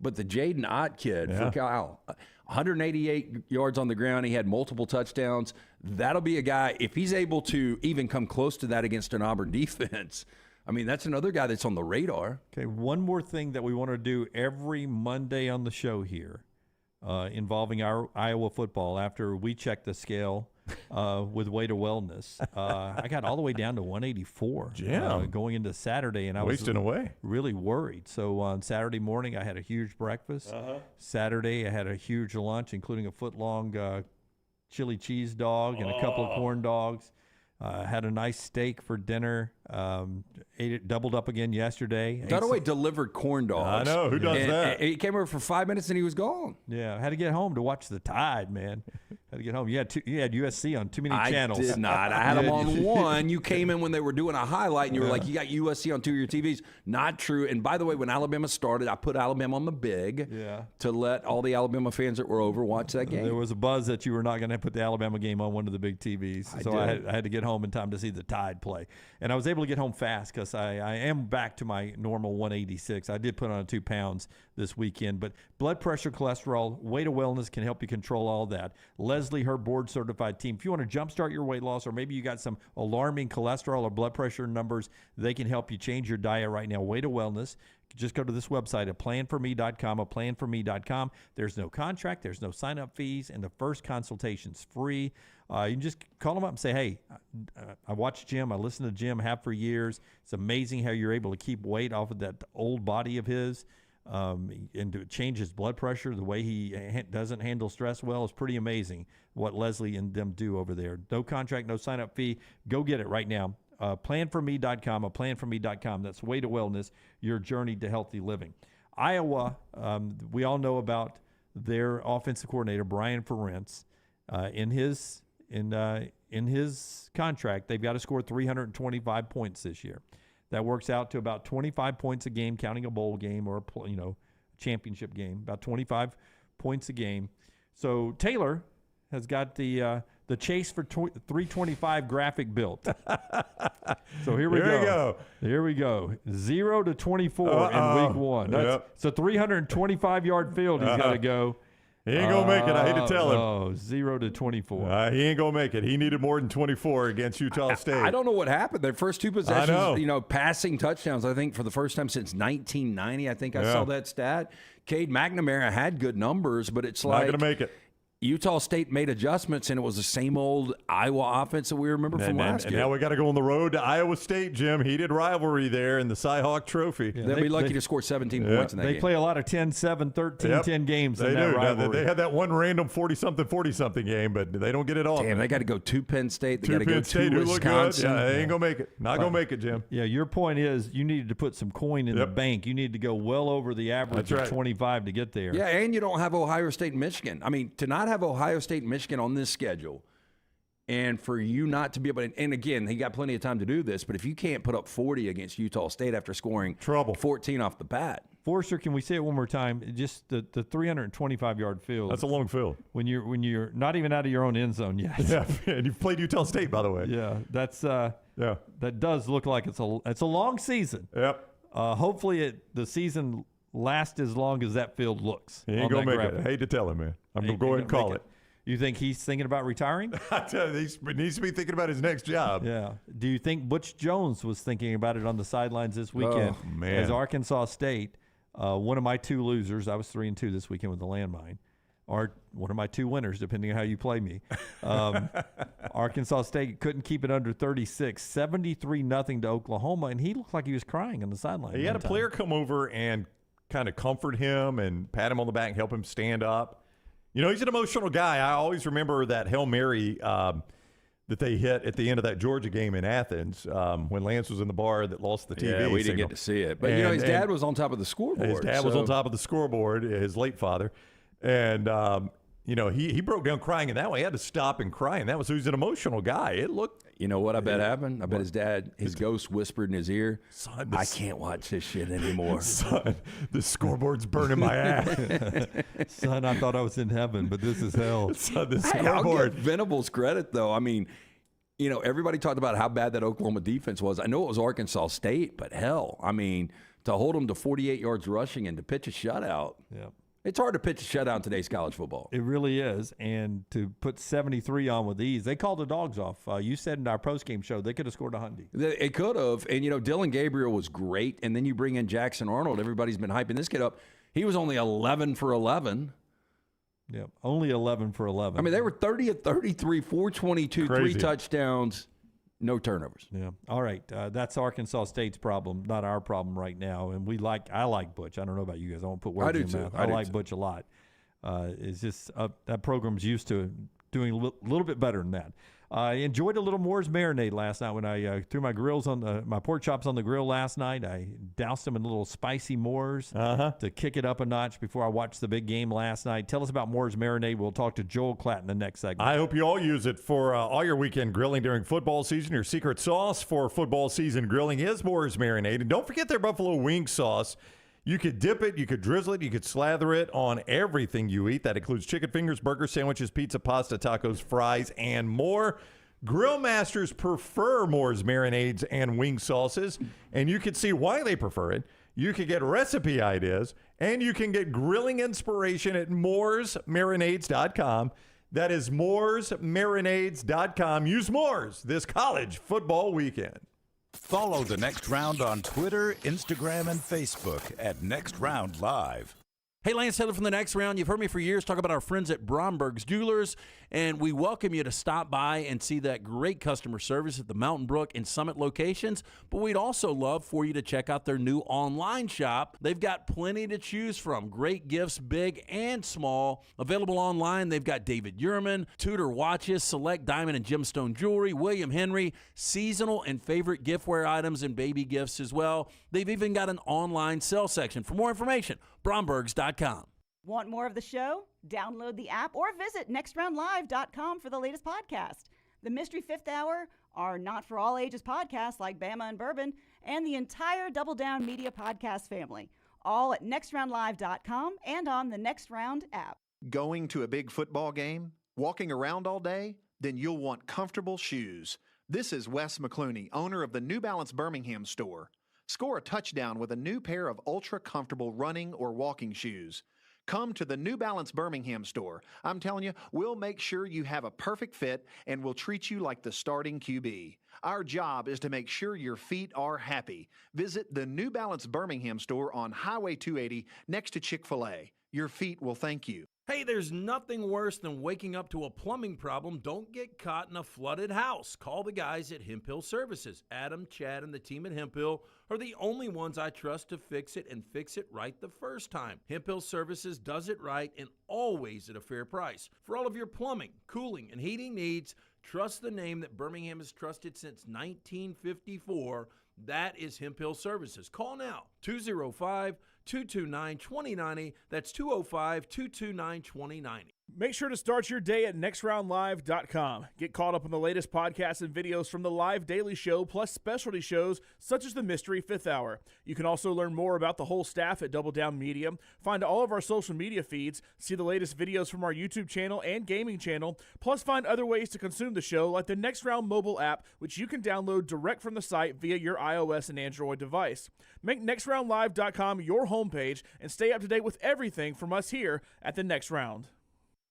but the Jaden Ott kid for Kyle, 188 yards on the ground. He had multiple touchdowns. That'll be a guy, if he's able to even come close to that against an Auburn defense, I mean, that's another guy that's on the radar. Okay, one more thing that we want to do every Monday on the show here involving our Iowa football after we check the scale with Weight of Wellness. I got all the way down to 184 going into Saturday, and I was wasting away. Really worried. So on Saturday morning, I had a huge breakfast. Saturday, I had a huge lunch, including a foot-long chili cheese dog and a couple of corn dogs. Had a nice steak for dinner. Ate it, doubled up again yesterday. Dunaway delivered corn dogs. I know. Who does that? He came over for 5 minutes and he was gone. Yeah, I had to get home to watch the Tide, man. Had to get home. You had USC on too many channels. I did not. I had them on one. You came in when they were doing a highlight and you were like, you got USC on 2 of your TVs. Not true. And by the way, when Alabama started, I put Alabama on the big to let all the Alabama fans that were over watch that game. There was a buzz that you were not going to put the Alabama game on one of the big TVs. So I had to get home in time to see the Tide play. And I was able to get home fast because I am back to my normal 186. I did put on 2 pounds this weekend. But blood pressure, cholesterol, Weight of Wellness can help you control all that. Leslie, her board-certified team. If you want to jumpstart your weight loss, or maybe you got some alarming cholesterol or blood pressure numbers, they can help you change your diet right now. Weight of Wellness. Just go to this website at planforme.com, planforme.com. There's no contract, there's no sign-up fees, and the first consultation's free. You can just call them up and say, hey, I watch Jim, I listen to Jim, have for years. It's amazing how you're able to keep weight off of that old body of his and to change his blood pressure. The way he doesn't handle stress well is pretty amazing what Leslie and them do over there. No contract, no sign-up fee. Go get it right now. Planforme.com, planforme.com. That's Weight of Wellness, your journey to healthy living. Iowa, we all know about their offensive coordinator, Brian Ferentz. In his contract, they've got to score 325 points this year. That works out to about 25 points a game, counting a bowl game or a championship game, about 25 points a game. So Taylor has got the chase for 325 graphic built. So here we go. Here we go. 0 to 24 in week 1. It's a 325-yard field he's got to go. He ain't going to make it. I hate to tell him. Oh, 0 to 24. He ain't going to make it. He needed more than 24 against Utah State. I don't know what happened. Their first 2 possessions, passing touchdowns, I think, for the first time since 1990. I think I saw that stat. Cade McNamara had good numbers, but it's not like. Not going to make it. Utah State made adjustments, and it was the same old Iowa offense that we remember from last year. And now we got to go on the road to Iowa State, Jim. Heated rivalry there in the Cy-Hawk Trophy. They'll be lucky to score 17 points in that game. They play a lot of 10-7, 13-10 games in that rivalry. They had that one random 40-something game, but they don't get it all. Damn, they got to go to Penn State. They got to go State, to Wisconsin. Yeah, they ain't going to make it. Not going to make it, Jim. Yeah, your point is you needed to put some coin in the bank. You need to go well over the average of 25 to get there. Yeah, and you don't have Ohio State and Michigan. I mean, to not have Ohio State and Michigan on this schedule, and for you not to be able to, and again, he got plenty of time to do this, but if you can't put up 40 against Utah State after scoring 14 off the bat. Forrester, can we say it one more time? Just the 325-yard field. That's a long field. When you're not even out of your own end zone yet. Yeah, and you've played Utah State, by the way. Yeah, that's that does look like it's a long season. Yep. Hopefully the season lasts as long as that field looks. He ain't going to make it. I hate to tell him, man. I'm going to go ahead and call it. You think he's thinking about retiring? I tell you, he needs to be thinking about his next job. Yeah. Do you think Butch Jones was thinking about it on the sidelines this weekend? Oh, man. As Arkansas State, one of my two losers, I was 3-2 this weekend with the landmine, or one of my two winners, depending on how you play me. Arkansas State couldn't keep it under 36, 73-0 to Oklahoma, and he looked like he was crying on the sideline. He had a player come over and kind of comfort him and pat him on the back and help him stand up. You know, he's an emotional guy. I always remember that Hail Mary that they hit at the end of that Georgia game in Athens when Lance was in the bar that lost the TV. Yeah, we didn't signal. get to see it. But, his dad was on top of the scoreboard. His dad was on top of the scoreboard, his late father. And, he broke down crying in that way. He had to stop and cry. And that was, he was an emotional guy. It looked. You know what I bet happened? I bet his dad, his ghost whispered in his ear, Son, I can't watch this shit anymore. Son, the scoreboard's burning my ass. Son, I thought I was in heaven, but this is hell. Son, the Hey, I'll scoreboard. give Venables credit, though. I mean, everybody talked about how bad that Oklahoma defense was. I know it was Arkansas State, but hell, I mean, to hold them to 48 yards rushing and to pitch a shutout. Yeah. It's hard to pitch a shutout in today's college football. It really is. And to put 73 on with ease, they called the dogs off. You said in our postgame show they could have scored 100. They could have. And, Dylan Gabriel was great. And then you bring in Jackson Arnold. Everybody's been hyping this kid up. He was only 11 for 11. Yeah, only 11 for 11. I mean, they were 30 of 33, 422, Crazy. 3 touchdowns, no turnovers. Yeah. All right. That's Arkansas State's problem, not our problem right now. And I like Butch. I don't know about you guys. I won't put words in your mouth. I like Butch a lot. It's just that program's used to doing a little bit better than that. I enjoyed a little Moore's marinade last night when I threw my grills on my pork chops on the grill last night. I doused them in a little spicy Moore's to kick it up a notch before I watched the big game last night. Tell us about Moore's marinade. We'll talk to Joel Klatt in the next segment. I hope you all use it for all your weekend grilling during football season. Your secret sauce for football season grilling is Moore's marinade. And don't forget their buffalo wing sauce. You could dip it, you could drizzle it, you could slather it on everything you eat. That includes chicken fingers, burgers, sandwiches, pizza, pasta, tacos, fries, and more. Grill masters prefer Moore's marinades and wing sauces, and you can see why they prefer it. You can get recipe ideas, and you can get grilling inspiration at mooresmarinades.com. That is mooresmarinades.com. Use Moore's this college football weekend. Follow The Next Round on Twitter, Instagram, and Facebook at Next Round Live. Hey, Lance Taylor from The Next Round. You've heard me for years talk about our friends at Bromberg's Jewelers, and we welcome you to stop by and see that great customer service at the Mountain Brook and Summit locations. But we'd also love for you to check out their new online shop. They've got plenty to choose from. Great gifts, big and small. Available online, they've got David Yurman, Tudor watches, select diamond and gemstone jewelry, William Henry, seasonal and favorite giftware items, and baby gifts as well. They've even got an online sale section. For more information, Brombergs.com. Want more of the show? Download the app or visit nextroundlive.com for the latest podcast. The Mystery Fifth Hour, our Not For All Ages podcast like Bama and Bourbon, and the entire Double Down Media podcast family. All at nextroundlive.com and on the Next Round app. Going to a big football game? Walking around all day? Then you'll want comfortable shoes. This is Wes McClooney, owner of the New Balance Birmingham store. Score a touchdown with a new pair of ultra-comfortable running or walking shoes. Come to the New Balance Birmingham store. I'm telling you, we'll make sure you have a perfect fit and we'll treat you like the starting QB. Our job is to make sure your feet are happy. Visit the New Balance Birmingham store on Highway 280 next to Chick-fil-A. Your feet will thank you. Hey, there's nothing worse than waking up to a plumbing problem. Don't get caught in a flooded house. Call the guys at Hemp Hill Services. Adam, Chad, and the team at Hemp Hill are the only ones I trust to fix it and fix it right the first time. Hemp Hill Services does it right and always at a fair price. For all of your plumbing, cooling, and heating needs, trust the name that Birmingham has trusted since 1954. That is Hemp Hill Services. Call now, 205-229-2090. That's 205-229-2090. Make sure to start your day at nextroundlive.com. Get caught up on the latest podcasts and videos from the live daily show, plus specialty shows such as the Mystery Fifth Hour. You can also learn more about the whole staff at Double Down Media, find all of our social media feeds, see the latest videos from our YouTube channel and gaming channel, plus find other ways to consume the show like the Next Round mobile app, which you can download direct from the site via your iOS and Android device. Make nextroundlive.com your homepage and stay up to date with everything from us here at the Next Round.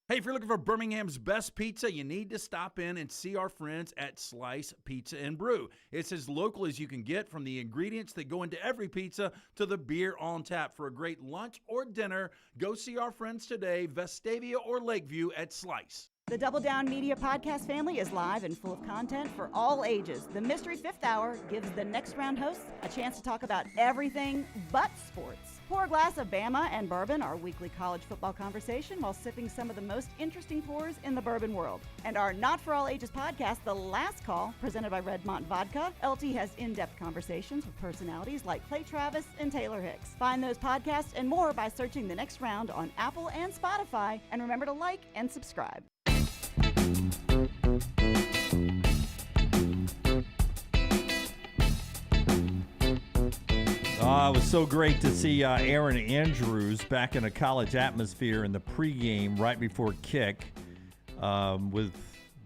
Hey, if you're looking for Birmingham's best pizza, you need to stop in and see our friends at Slice Pizza and Brew. It's as local as you can get, from the ingredients that go into every pizza to the beer on tap. For a great lunch or dinner, go see our friends today, Vestavia or Lakeview at Slice. The Double Down Media podcast family is live and full of content for all ages. The Mystery Fifth Hour gives the Next Round hosts a chance to talk about everything but sports. Pour a glass of Bama and bourbon, our weekly college football conversation, while sipping some of the most interesting pours in the bourbon world. And our Not For All Ages podcast, The Last Call, presented by Redmont Vodka. LT has in-depth conversations with personalities like Clay Travis and Taylor Hicks. Find those podcasts and more by searching The Next Round on Apple and Spotify. And remember to like and subscribe. It was so great to see Aaron Andrews back in a college atmosphere in the pregame right before kick with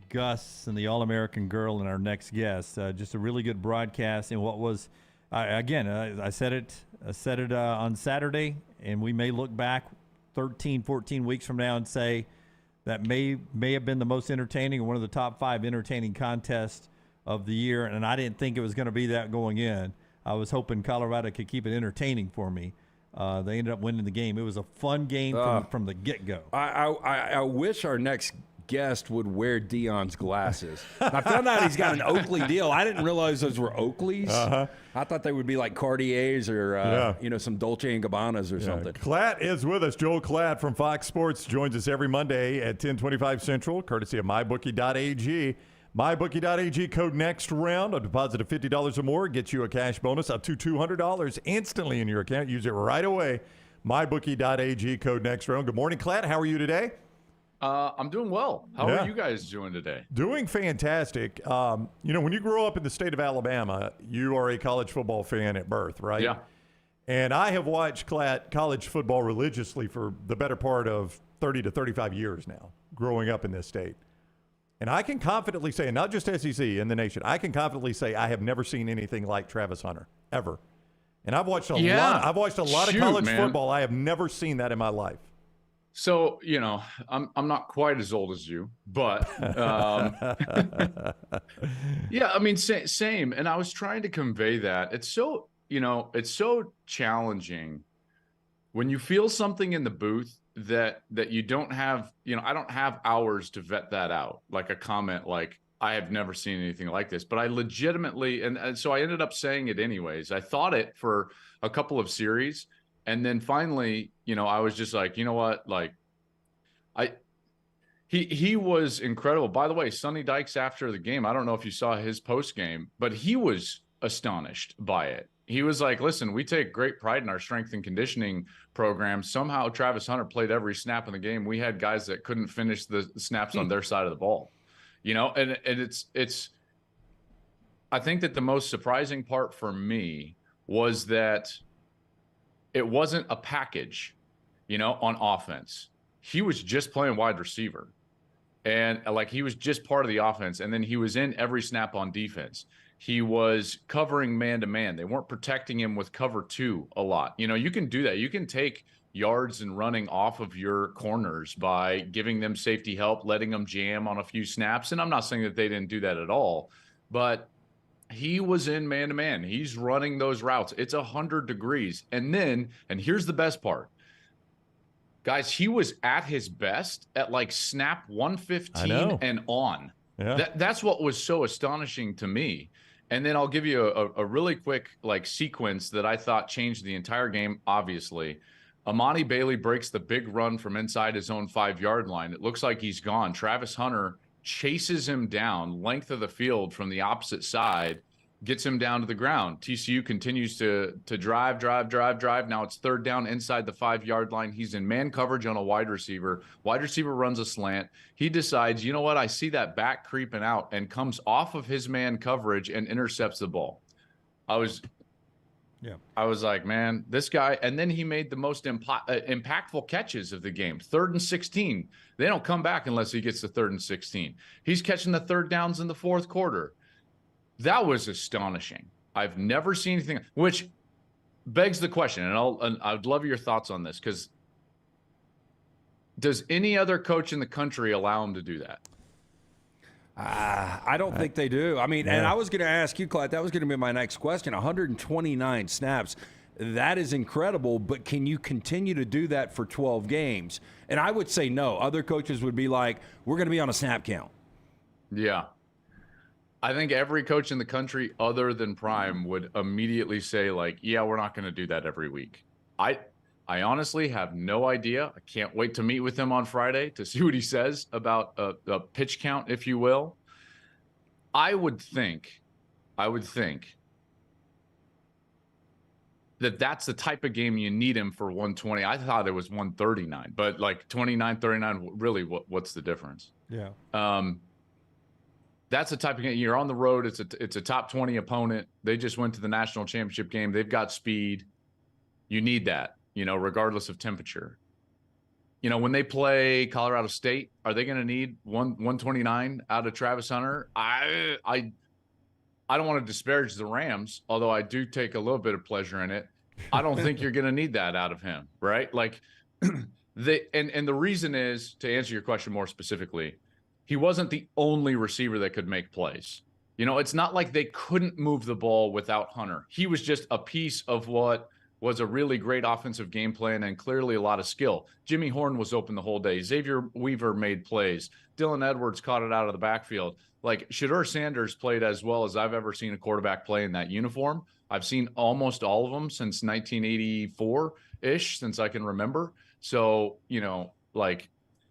Gus and the All-American girl and our next guest. Just a really good broadcast. And what was, I said it on Saturday, and we may look back 13, 14 weeks from now and say that may have been the most entertaining or one of the top 5 entertaining contests of the year. And I didn't think it was going to be that going in. I was hoping Colorado could keep it entertaining for me. They ended up winning the game. It was a fun game from the get-go. I wish our next guest would wear Deion's glasses. I found out he's got an Oakley deal. I didn't realize those were Oakleys. I thought they would be like Cartiers or some Dolce & Gabbanas or something. Klatt is with us. Joel Klatt from Fox Sports joins us every Monday at 10:25 Central, courtesy of MyBookie.ag. MyBookie.ag, code next round. A deposit of $50 or more gets you a cash bonus up to $200 instantly in your account. Use it right away. MyBookie.ag, code next round. Good morning, Klatt. How are you today? I'm doing well. How are you guys doing today? Doing fantastic. When you grow up in the state of Alabama, you are a college football fan at birth, right? Yeah. And I have watched Klatt college football religiously for the better part of 30 to 35 years now, growing up in this state. And I can confidently say, and not just SEC, in the nation, I can confidently say I have never seen anything like Travis Hunter, ever. And I've watched a lot. I've watched a lot of college football. I have never seen that in my life. So, I'm not quite as old as you, but same. And I was trying to convey that. It's so challenging when you feel something in the booth that you don't have, I don't have hours to vet that out, like a comment like, I have never seen anything like this. But I legitimately, and so I ended up saying it anyways. I thought it for a couple of series. And then finally, I was just like, you know what? Like, he was incredible. By the way, Sonny Dykes, after the game, I don't know if you saw his post game, but he was astonished by it. He was like, listen, we take great pride in our strength and conditioning program. Somehow Travis Hunter played every snap in the game. We had guys that couldn't finish the snaps on their side of the ball, and it's, I think that the most surprising part for me was that it wasn't a package, on offense. He was just playing wide receiver, and he was just part of the offense. And then he was in every snap on defense. He was covering man-to-man. They weren't protecting him with cover 2 a lot. You can do that. You can take yards and running off of your corners by giving them safety help, letting them jam on a few snaps. And I'm not saying that they didn't do that at all, but he was in man-to-man. He's running those routes. It's 100 degrees. And here's the best part. Guys, he was at his best at like snap 115 and on. Yeah. That's what was so astonishing to me. And then I'll give you a really quick like sequence that I thought changed the entire game, obviously. Amani Bailey breaks the big run from inside his own 5-yard line. It looks like he's gone. Travis Hunter chases him down length of the field from the opposite side, gets him down to the ground. TCU continues to drive. Now it's 3rd down inside the 5-yard line. He's in man coverage on a wide receiver. Wide receiver runs a slant. He decides, you know what? I see that back creeping out, and comes off of his man coverage and intercepts the ball. I was like, man, this guy. And then he made the most impactful catches of the game. 3rd and 16. They don't come back unless he gets to 3rd and 16. He's catching the 3rd downs in the 4th quarter. That was astonishing. I've never seen anything, which begs the question, and I'd love your thoughts on this, because does any other coach in the country allow him to do that? I don't think they do. I mean, and I was going to ask you, Klatt, that was going to be my next question. 129 snaps. That is incredible, but can you continue to do that for 12 games? And I would say no. Other coaches would be like, we're going to be on a snap count. Yeah. I think every coach in the country other than Prime would immediately say, like, yeah, we're not going to do that every week. I honestly have no idea. I can't wait to meet with him on Friday to see what he says about a pitch count, if you will. I would think that that's the type of game you need him for 120. I thought it was 139, but like 29, 39, really, what's the difference? Yeah. That's the type of game. You're on the road. It's a top 20 opponent. They just went to the national championship game. They've got speed. You need that, regardless of temperature. When they play Colorado State, are they going to need 129 out of Travis Hunter? I don't want to disparage the Rams, although I do take a little bit of pleasure in it. I don't think you're going to need that out of him, right? Like, and the reason is, to answer your question more specifically, he wasn't the only receiver that could make plays. It's not like they couldn't move the ball without Hunter. He was just a piece of what was a really great offensive game plan and clearly a lot of skill. Jimmy Horn was open the whole day. Xavier Weaver made plays. Dylan Edwards caught it out of the backfield. Like, Shedeur Sanders played as well as I've ever seen a quarterback play in that uniform. I've seen almost all of them since 1984-ish, since I can remember. So,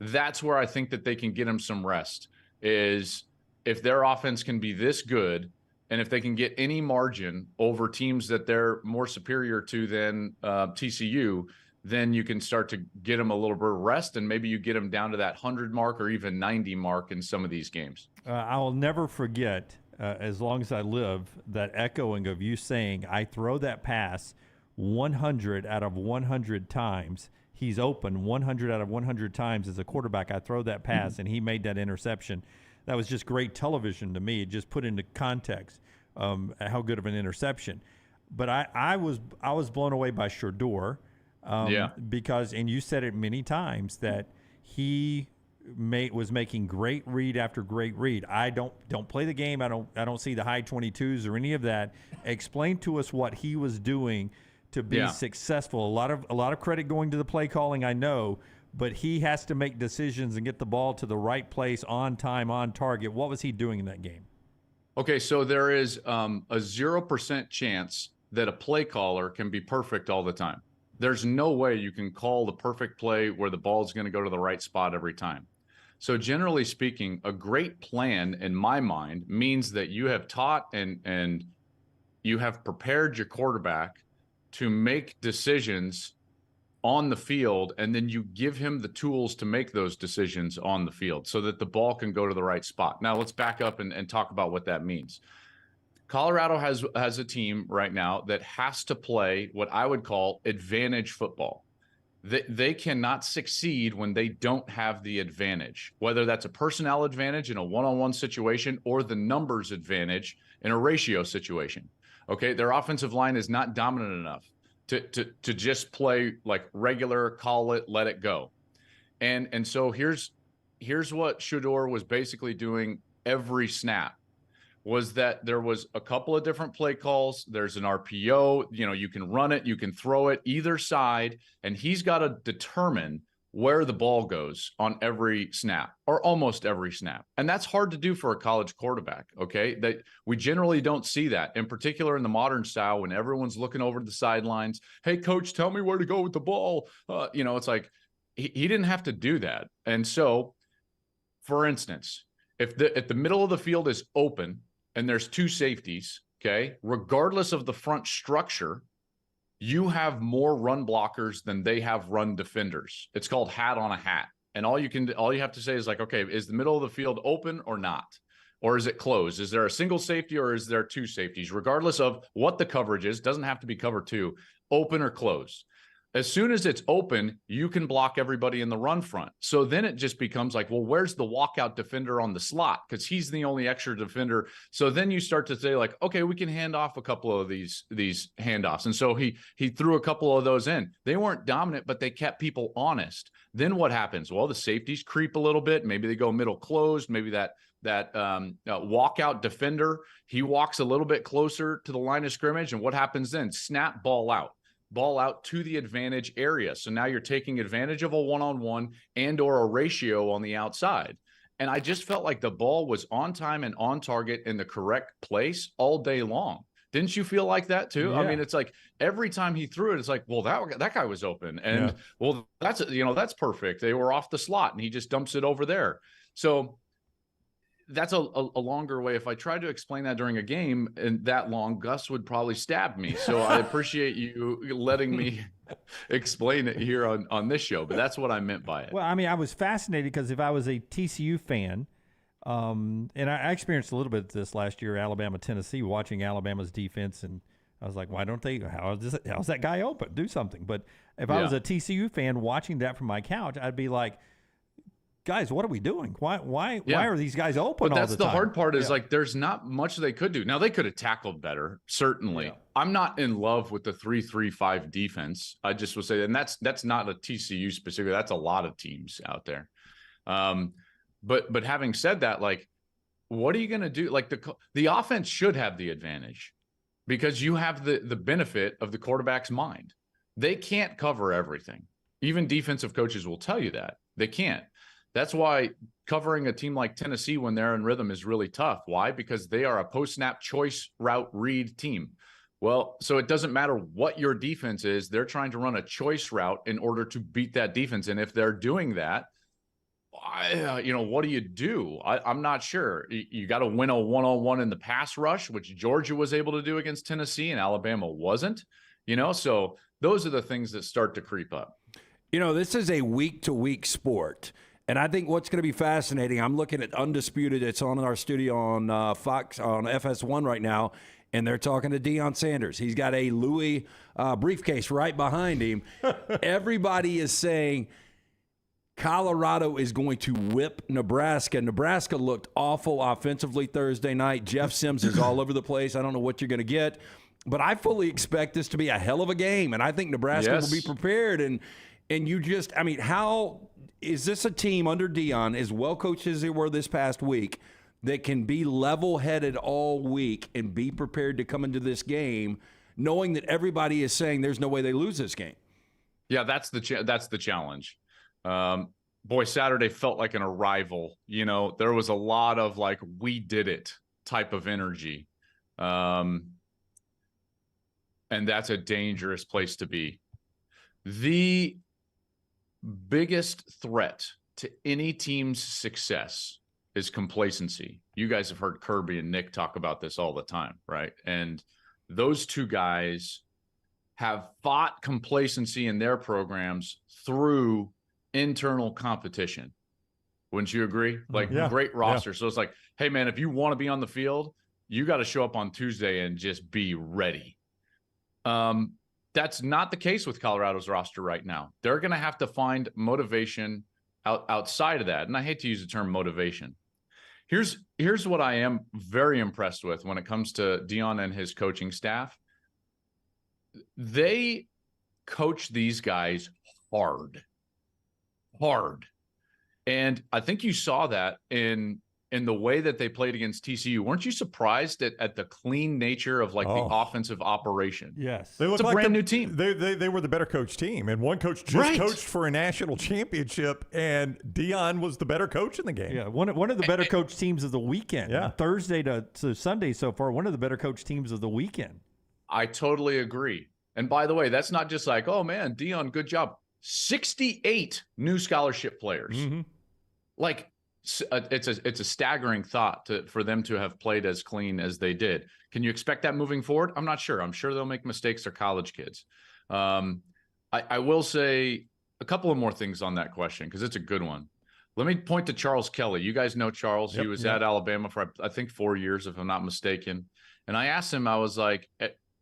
that's where I think that they can get him some rest, is if their offense can be this good, and if they can get any margin over teams that they're more superior to than TCU, then you can start to get them a little bit of rest, and maybe you get them down to that 100 mark or even 90 mark in some of these games. I will never forget, as long as I live, that echoing of you saying, I throw that pass 100 out of 100 times. He's open 100 out of 100 times as a quarterback. I throw that pass, and he made that interception. That was just great television to me. It just put into context how good of an interception. But I was blown away by Shedeur because, and you said it many times, that he was making great read after great read. I don't play the game. I don't see the high 22s or any of that. Explain to us what he was doing to be successful. A lot of credit going to the play calling, I know, but he has to make decisions and get the ball to the right place on time, on target. What was he doing in that game? Okay, so there is a 0% chance that a play caller can be perfect all the time. There's no way you can call the perfect play where the ball is going to go to the right spot every time. So generally speaking, a great plan in my mind means that you have taught and you have prepared your quarterback to make decisions on the field, and then you give him the tools to make those decisions on the field so that the ball can go to the right spot. Now let's back up and talk about what that means. Colorado has a team right now that has to play what I would call advantage football. They cannot succeed when they don't have the advantage, whether that's a personnel advantage in a one-on-one situation or the numbers advantage in a ratio situation. Okay, their offensive line is not dominant enough to just play like regular, call it, let it go. And so here's what Shedeur was basically doing every snap, was that there was a couple of different play calls. There's an RPO, you can run it, you can throw it either side, and he's got to determine where the ball goes on every snap or almost every snap. And that's hard to do for a college quarterback, okay? That we generally don't see that, in particular in the modern style when everyone's looking over the sidelines. Hey, coach, tell me where to go with the ball. It's like he didn't have to do that. And so, for instance, if the middle of the field is open and there's two safeties, okay, regardless of the front structure, you have more run blockers than they have run defenders. It's called hat on a hat. And all you have to say is like, okay, is the middle of the field open or not? Or is it closed? Is there a single safety or is there two safeties? Regardless of what the coverage is, doesn't have to be cover two, open or closed. As soon as it's open, you can block everybody in the run front. So then it just becomes like, well, where's the walkout defender on the slot? Because he's the only extra defender. So then you start to say like, okay, we can hand off a couple of these handoffs. And so he threw a couple of those in. They weren't dominant, but they kept people honest. Then what happens? Well, the safeties creep a little bit. Maybe they go middle closed. Maybe that walkout defender, he walks a little bit closer to the line of scrimmage. And what happens then? Snap, ball out to the advantage area. So now you're taking advantage of a one-on-one and or a ratio on the outside. And I just felt like the ball was on time and on target in the correct place all day long. Didn't you feel like that too? Yeah. I mean, it's like every time he threw it, it's like, well, that guy was open. And well, that's perfect. They were off the slot and he just dumps it over there. So that's a longer way. If I tried to explain that during a game and that long, Gus would probably stab me. So I appreciate you letting me explain it here on this show, but that's what I meant by it. Well, I mean, I was fascinated because if I was a TCU fan, and I experienced a little bit of this last year, Alabama, Tennessee, watching Alabama's defense, and I was like, why don't they, how's that guy open? Do something. But if I was a TCU fan watching that from my couch, I'd be like, guys, what are we doing? Why are these guys open but all that's the time? the hard part is like there's not much they could do. Now they could have tackled better, certainly. Yeah. I'm not in love with the 3-3-5 defense. I just will say, and that's not a TCU specific. That's a lot of teams out there. But having said that, like, what are you going to do? Like the offense should have the advantage because you have the benefit of the quarterback's mind. They can't cover everything. Even defensive coaches will tell you that they can't. That's why covering a team like Tennessee when they're in rhythm is really tough. Why? Because they are a post-snap choice route read team. Well, so it doesn't matter what your defense is. They're trying to run a choice route in order to beat that defense. And if they're doing that, what do you do? I'm not sure. You got to win a one-on-one in the pass rush, which Georgia was able to do against Tennessee and Alabama wasn't. So those are the things that start to creep up. This is a week-to-week sport. And I think what's going to be fascinating, I'm looking at Undisputed. It's on in our studio on Fox, on FS1 right now, and they're talking to Deion Sanders. He's got a Louis briefcase right behind him. Everybody is saying Colorado is going to whip Nebraska. Nebraska looked awful offensively Thursday night. Jeff Sims is all over the place. I don't know what you're going to get. But I fully expect this to be a hell of a game, and I think Nebraska will be prepared. And you just, I mean, how is this a team under Deion, as well coached as they were this past week, that can be level-headed all week and be prepared to come into this game knowing that everybody is saying there's no way they lose this game? Yeah, that's the challenge. Boy, Saturday felt like an arrival. There was a lot of like, we did it type of energy. And that's a dangerous place to be. The biggest threat to any team's success is complacency. You guys have heard Kirby and Nick talk about this all the time, right? And those two guys have fought complacency in their programs through internal competition. Wouldn't you agree? Like, great roster. Yeah. So it's like, hey, man, if you want to be on the field, you got to show up on Tuesday and just be ready. That's not the case with Colorado's roster right now. They're going to have to find motivation outside of that. And I hate to use the term motivation. Here's what I am very impressed with when it comes to Deion and his coaching staff. They coach these guys hard. And I think you saw that in in the way that they played against TCU. Weren't you surprised at the clean nature of like the offensive operation? Yes. They look It's a like brand new team. They were the better coach team, and one coach just coached for a national championship, and Deion was the better coach in the game. Yeah, one of the better coach teams of the weekend. Yeah. Thursday to Sunday so far, one of the better coach teams of the weekend. I totally agree. And by the way, that's not just like, oh man, Deion, good job. 68 new scholarship players. Like, it's a staggering thought for them to have played as clean as they did. Can you expect that moving forward? I'm not sure. I'm sure they'll make mistakes. They're college kids. I will say a couple of more things on that question because it's a good one. Let me point to Charles Kelly. You guys know Charles. He was at Alabama for, I think, 4 years, if I'm not mistaken. And I asked him, I was like,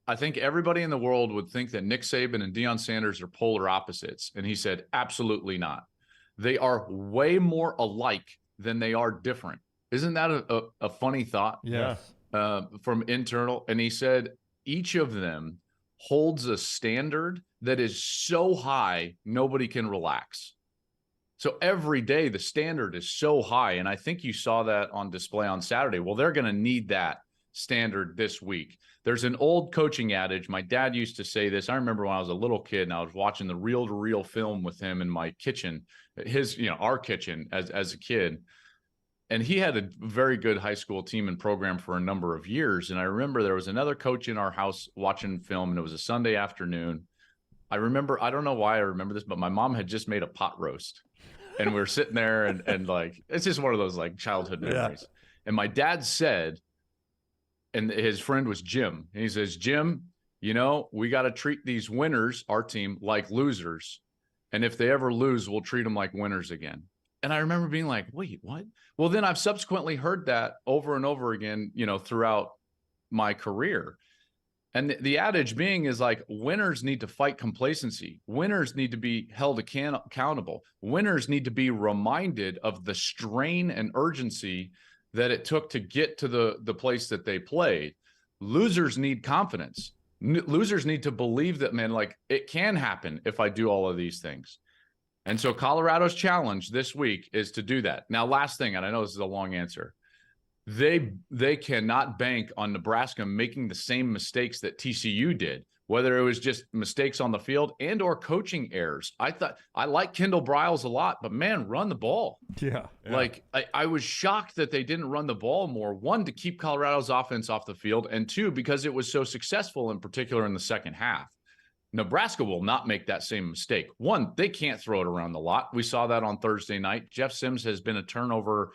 I think everybody in the world would think that Nick Saban and Deion Sanders are polar opposites. And he said, absolutely not. They are way more alike than they are different. Isn't that a funny thought? Yes. From internal. And he said, each of them holds a standard that is so high, nobody can relax. So every day the standard is so high. And I think you saw that on display on Saturday. Well, they're going to need that standard this week. There's an old coaching adage. My dad used to say this. I remember when I was a little kid and I was watching the reel-to-reel film with him in my kitchen, our kitchen as a kid. And he had a very good high school team and program for a number of years. And I remember there was another coach in our house watching film, and it was a Sunday afternoon. I remember, I don't know why I remember this, but my mom had just made a pot roast. And we were sitting there and like, it's just one of those like childhood memories. And my dad said, and his friend was Jim. And he says, Jim, we got to treat these winners, our team, like losers. And if they ever lose, we'll treat them like winners again. And I remember being like, wait, what? Well, then I've subsequently heard that over and over again, throughout my career. And the adage being is like, winners need to fight complacency. Winners need to be held accountable. Winners need to be reminded of the strain and urgency that it took to get to the place that they played. Losers need confidence. Losers need to believe that, man, like it can happen if I do all of these things. And so Colorado's challenge this week is to do that. Now, last thing, and I know this is a long answer. They cannot bank on Nebraska making the same mistakes that TCU did, whether it was just mistakes on the field and or coaching errors. I like Kendall Briles a lot, but man, run the ball. Yeah. Like I was shocked that they didn't run the ball more. One, to keep Colorado's offense off the field, and two, because it was so successful, in particular in the second half. Nebraska will not make that same mistake. One, they can't throw it around the lot. We saw that on Thursday night. Jeff Sims has been a turnover,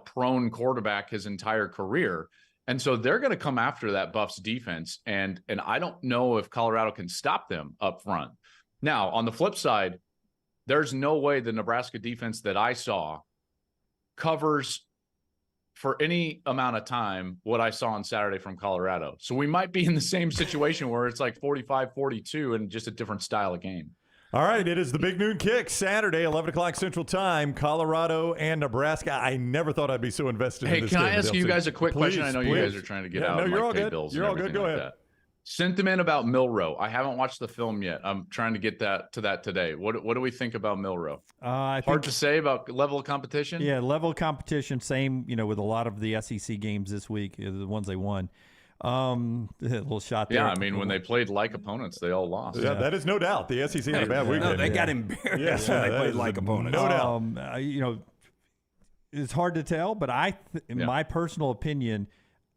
prone quarterback his entire career. And so they're going to come after that Buffs defense. And I don't know if Colorado can stop them up front. Now, on the flip side, there's no way the Nebraska defense that I saw covers for any amount of time what I saw on Saturday from Colorado. So we might be in the same situation where it's like 45-42 and just a different style of game. All right, it is the Big Noon Kick, Saturday, 11 o'clock Central Time, Colorado and Nebraska. I never thought I'd be so invested in this game. Hey, can I ask you guys a quick question? I know Please. you guys are trying to get out. No, and you're like all pay good. bills You're and all good. everything Go like ahead. that. Sentiment about Milroe. I haven't watched the film yet. I'm trying to get to that today. What do we think about Milroe? Hard to say about level of competition. Yeah, level of competition. Same, with a lot of the SEC games this week, the ones they won. A little shot there. Yeah, I mean, when they played like opponents, they all lost. Yeah, that is no doubt. The SEC had a bad weekend. No, they got embarrassed when they played like opponents. No doubt. It's hard to tell, but in my personal opinion,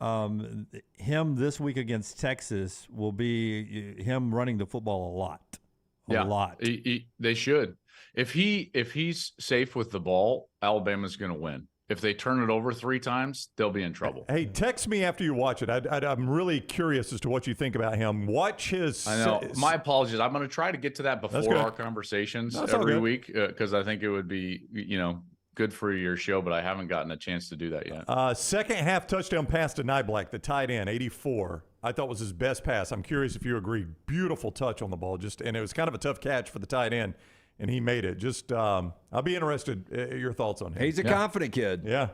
him this week against Texas will be him running the football a lot. They should. If he's safe with the ball, Alabama's going to win. If they turn it over 3 times, they'll be in trouble. Hey, text me after you watch it. I'm really curious as to what you think about him. Watch his. I know. My apologies. I'm going to try to get to that before our conversations every week because I think it would be, good for your show, but I haven't gotten a chance to do that yet. Second half touchdown pass to Nyblack, the tight end, 84. I thought was his best pass. I'm curious if you agree. Beautiful touch on the ball, and it was kind of a tough catch for the tight end, and he made it. I'll be interested in your thoughts on him. He's a confident kid. Yeah.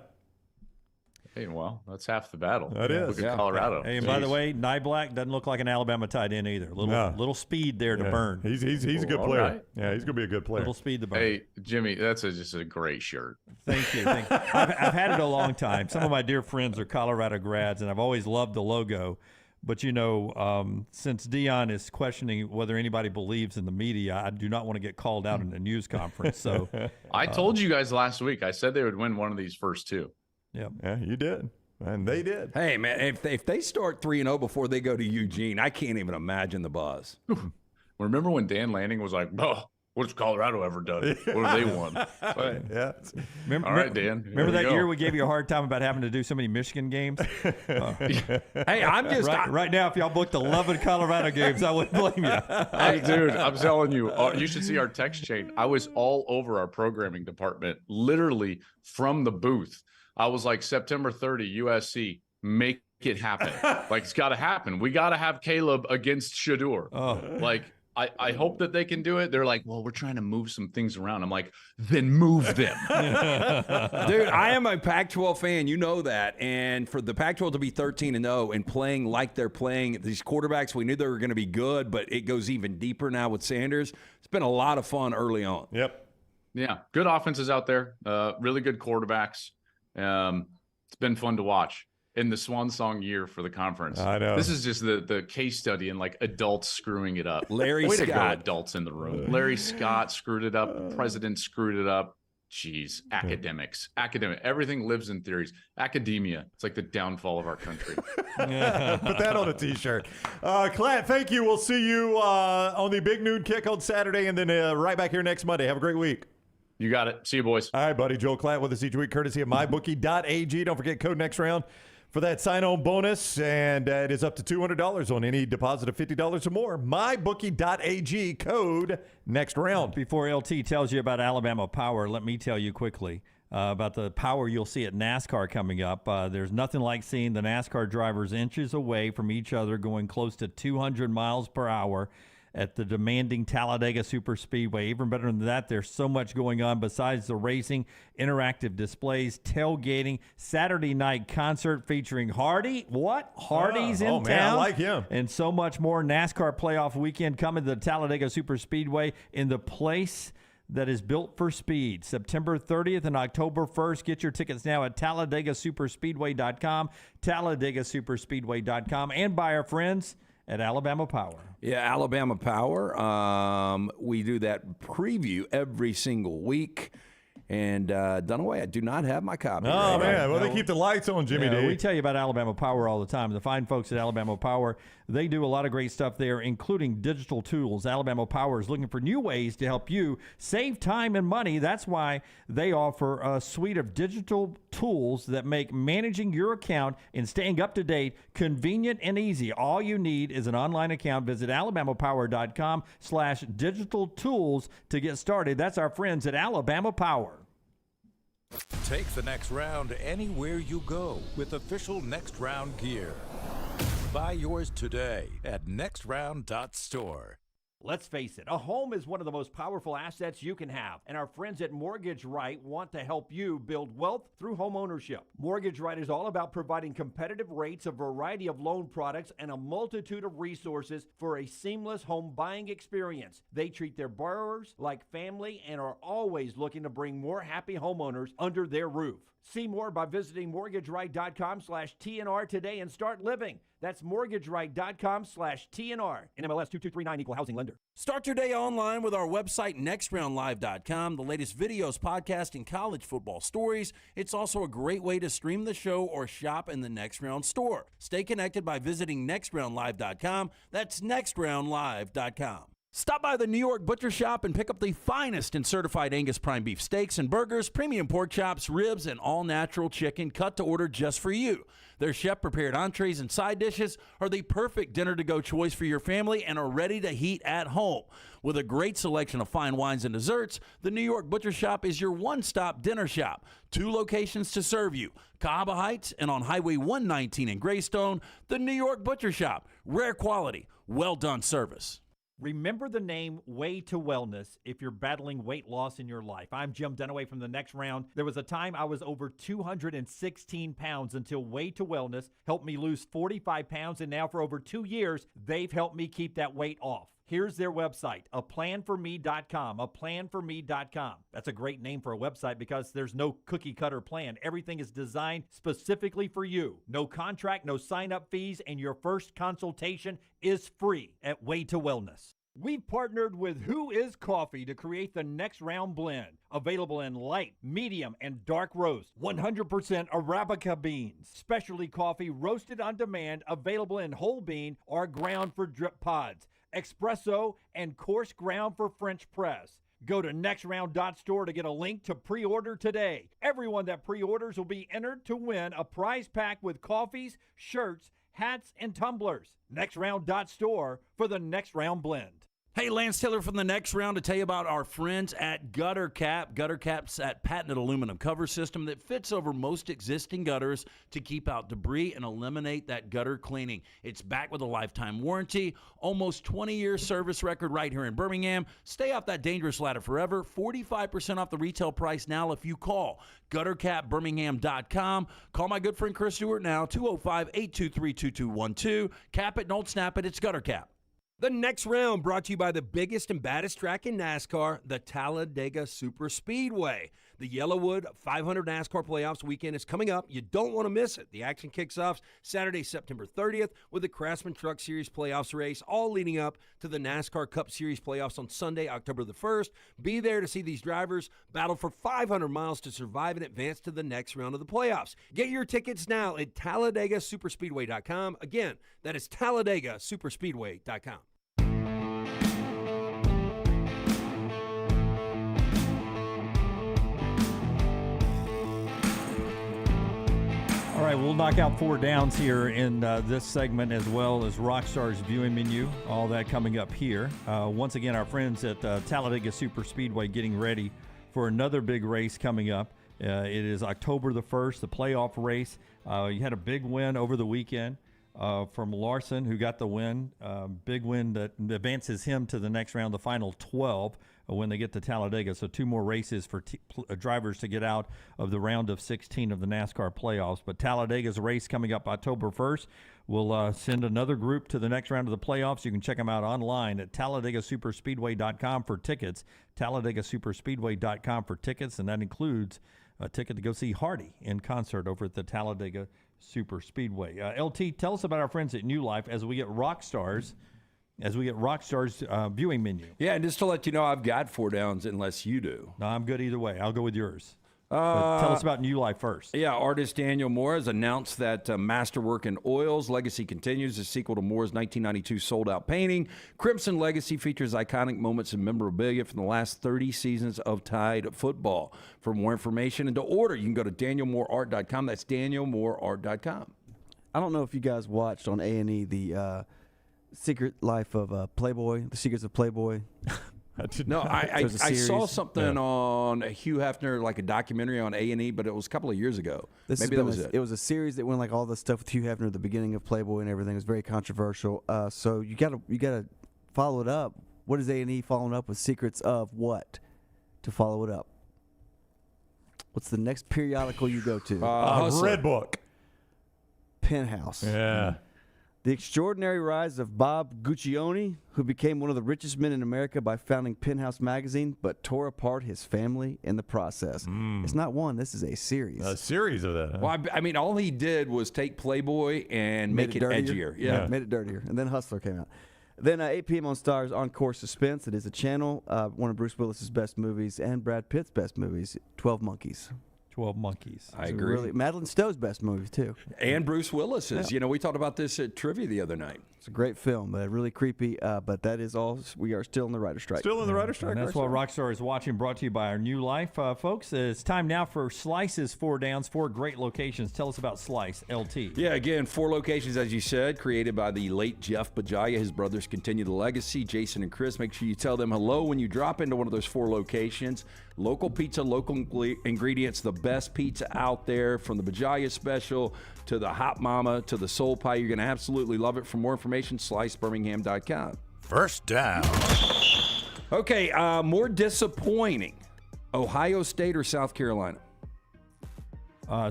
Hey, well, that's half the battle. That is. Look at Colorado. Hey, and by the way, Nyblack doesn't look like an Alabama tight end either. Little speed there to burn. He's a good player. Right. Yeah, he's going to be a good player. Little speed to burn. Hey, Jimmy, that's just a great shirt. Thank you. I've had it a long time. Some of my dear friends are Colorado grads, and I've always loved the logo. But, since Deion is questioning whether anybody believes in the media, I do not want to get called out in a news conference. So I told you guys last week, I said they would win one of these first two. Yep. Yeah, you did. And they did. Hey, man, if they start 3-0 before they go to Eugene, I can't even imagine the buzz. Remember when Dan Lanning was like, oh, what's Colorado ever done? What have they won? Yeah. All right, Dan. Remember that year we gave you a hard time about having to do so many Michigan games? Hey, I'm just right now. If y'all booked 11 Colorado games, I wouldn't blame you. Hey, dude, I'm telling you, you should see our text chain. I was all over our programming department, literally from the booth. I was like, September 30, USC, make it happen. Like, it's got to happen. We got to have Caleb against Shador. Like, I hope that they can do it. They're like, well, we're trying to move some things around. I'm like, then move them. Dude, I am a Pac-12 fan. You know that. And for the Pac-12 to be 13-0 and playing like they're playing, these quarterbacks, we knew they were going to be good, but it goes even deeper now with Sanders. It's been a lot of fun early on. Yep. Yeah, good offenses out there. Really good quarterbacks. It's been fun to watch in the swan song year for the conference. I know. This is just the case study in like adults screwing it up. Larry Way Scott. to go, adults in the room. Larry Scott screwed it up. The president screwed it up. Jeez, academics. Everything lives in theories. Academia. It's like the downfall of our country. Put that on a T-shirt. Klatt, thank you. We'll see you on the Big Noon Kick on Saturday and then right back here next Monday. Have a great week. You got it. See you, boys. All right, buddy. Joel Klatt with us each week, courtesy of MyBookie.ag. Don't forget code next round for that sign-on bonus, and it is up to $200 on any deposit of $50 or more. MyBookie.ag, code next round. Before LT tells you about Alabama Power, let me tell you quickly about the power you'll see at NASCAR coming up. There's nothing like seeing the NASCAR drivers inches away from each other going close to 200 miles per hour at the demanding Talladega Superspeedway. Even better than that, there's so much going on besides the racing, interactive displays, tailgating, Saturday night concert featuring Hardy. What? Hardy's in town? Man, I like him. And so much more. NASCAR playoff weekend coming to the Talladega Superspeedway in the place that is built for speed. September 30th and October 1st. Get your tickets now at TalladegaSuperspeedway.com, TalladegaSuperspeedway.com, and by our friends at Alabama Power. Yeah, Alabama Power. We do that preview every single week. And Dunaway, I do not have my copy. Oh, man. Well, they keep the lights on, Jimmy D. We tell you about Alabama Power all the time. The fine folks at Alabama Power, they do a lot of great stuff there, including digital tools. Alabama Power is looking for new ways to help you save time and money. That's why they offer a suite of digital tools that make managing your account and staying up to date convenient and easy. All you need is an online account. Visit alabamapower.com/digital tools to get started. That's our friends at Alabama Power. Take the next round anywhere you go with official Next Round gear. Buy yours today at nextround.store. Let's face it, a home is one of the most powerful assets you can have, and our friends at Mortgage Right want to help you build wealth through home ownership. Mortgage Right is all about providing competitive rates, a variety of loan products, and a multitude of resources for a seamless home buying experience. They treat their borrowers like family and are always looking to bring more happy homeowners under their roof. See more by visiting mortgageright.com/TNR today and start living. That's mortgageright.com/TNR. NMLS 2239, Equal Housing Lender. Start your day online with our website, nextroundlive.com. The latest videos, podcasts, and college football stories. It's also a great way to stream the show or shop in the Next Round store. Stay connected by visiting nextroundlive.com. That's nextroundlive.com. Stop by the New York Butcher Shop and pick up the finest in certified Angus prime beef steaks and burgers, premium pork chops, ribs, and all-natural chicken cut to order just for you. Their chef-prepared entrees and side dishes are the perfect dinner-to-go choice for your family and are ready to heat at home. With a great selection of fine wines and desserts, the New York Butcher Shop is your one-stop dinner shop. 2 locations to serve you, Cahaba Heights and on Highway 119 in Greystone. The New York Butcher Shop, rare quality, well-done service. Remember the name Way to Wellness if you're battling weight loss in your life. I'm Jim Dunaway from The Next Round. There was a time I was over 216 pounds until Way to Wellness helped me lose 45 pounds, and now for over 2 years, they've helped me keep that weight off. Here's their website, aplanforme.com, aplanforme.com. That's a great name for a website because there's no cookie-cutter plan. Everything is designed specifically for you. No contract, no sign-up fees, and your first consultation is free at Way to Wellness. We've partnered with Who Is Coffee to create the Next Round blend. Available in light, medium, and dark roast. 100% Arabica beans. Specialty coffee roasted on demand, available in whole bean or ground for drip pods. Espresso, and coarse ground for French press. Go to nextround.store to get a link to pre-order today. Everyone that pre-orders will be entered to win a prize pack with coffees, shirts, hats, and tumblers. Nextround.store for the Next Round blend. Hey, Lance Taylor from The Next Round to tell you about our friends at Gutter Cap. Gutter Cap's that patented aluminum cover system that fits over most existing gutters to keep out debris and eliminate that gutter cleaning. It's backed with a lifetime warranty, almost 20-year service record right here in Birmingham. Stay off that dangerous ladder forever. 45% off the retail price now if you call guttercapbirmingham.com. Call my good friend Chris Stewart now, 205-823-2212. Cap it, don't snap it. It's Gutter Cap. The Next Round brought to you by the biggest and baddest track in NASCAR, the Talladega Super Speedway. The Yellowwood 500 NASCAR Playoffs weekend is coming up. You don't want to miss it. The action kicks off Saturday, September 30th with the Craftsman Truck Series Playoffs race, all leading up to the NASCAR Cup Series Playoffs on Sunday, October the 1st. Be there to see these drivers battle for 500 miles to survive and advance to the next round of the playoffs. Get your tickets now at TalladegaSuperspeedway.com. Again, that is TalladegaSuperspeedway.com. All right, we'll knock out 4 downs here in this segment, as well as Rockstar's viewing menu. All that coming up here. Once again, our friends at Talladega Super Speedway getting ready for another big race coming up. It is October the 1st, the playoff race. You had a big win over the weekend from Larson, who got the win. Big win that advances him to the next round, the final 12. When they get to Talladega. So 2 more races for drivers to get out of the round of 16 of the NASCAR playoffs. But Talladega's race coming up October 1st. We'll send another group to the next round of the playoffs. You can check them out online at TalladegaSuperspeedway.com for tickets. TalladegaSuperspeedway.com for tickets, and that includes a ticket to go see Hardy in concert over at the Talladega Super Speedway. LT, tell us about our friends at New Life as we get Rockstar's viewing menu. Yeah, and just to let you know, I've got 4 downs unless you do. No, I'm good either way. I'll go with yours. But tell us about New Life first. Yeah, artist Daniel Moore has announced that Masterwork in Oils Legacy continues, the sequel to Moore's 1992 sold-out painting. Crimson Legacy features iconic moments and memorabilia from the last 30 seasons of Tide football. For more information and to order, you can go to danielmooreart.com. That's danielmooreart.com. I don't know if you guys watched on A&E the Secret Life of Playboy, The Secrets of Playboy. No, I saw something on Hugh Hefner, like a documentary on A&E, but it was a couple of years ago. Maybe that was it. It was a series that went like all the stuff with Hugh Hefner at the beginning of Playboy and everything. It was very controversial. So you gotta follow it up. What is A&E following up with? Secrets of what? To follow it up. What's the next periodical you go to? Red Book. Penthouse. Yeah. The extraordinary rise of Bob Guccione, who became one of the richest men in America by founding Penthouse magazine, but tore apart his family in the process. It's not one. This is a series. A series of that. Huh? Well, I mean, all he did was take Playboy and make it edgier. Yeah, made it dirtier. And then Hustler came out. Then 8 p.m. on Starz, Encore Suspense. It is a channel, one of Bruce Willis's best movies and Brad Pitt's best movies, 12 Monkeys. 12 Monkeys. I agree. Really, Madeline Stowe's best movie, too. And Bruce Willis's. Yeah. You know, we talked about this at Trivia the other night. It's a great film, but really creepy. But that is all. We are still in the writer's strike. Still in the writer's strike. And that's what Rockstar is watching, brought to you by our New Life. Folks, it's time now for Slice's 4 downs, 4 great locations. Tell us about Slice, LT. Yeah, again, 4 locations, as you said, created by the late Jeff Bajaya. His brothers continue the legacy. Jason and Chris, make sure you tell them hello when you drop into one of those 4 locations. Local pizza, local ingredients, the best pizza out there, from the Bajaya Special to the Hot Mama to the Soul Pie. You're going to absolutely love it. For more information, slicebirmingham.com. First down. Okay, more disappointing, Ohio State or South Carolina?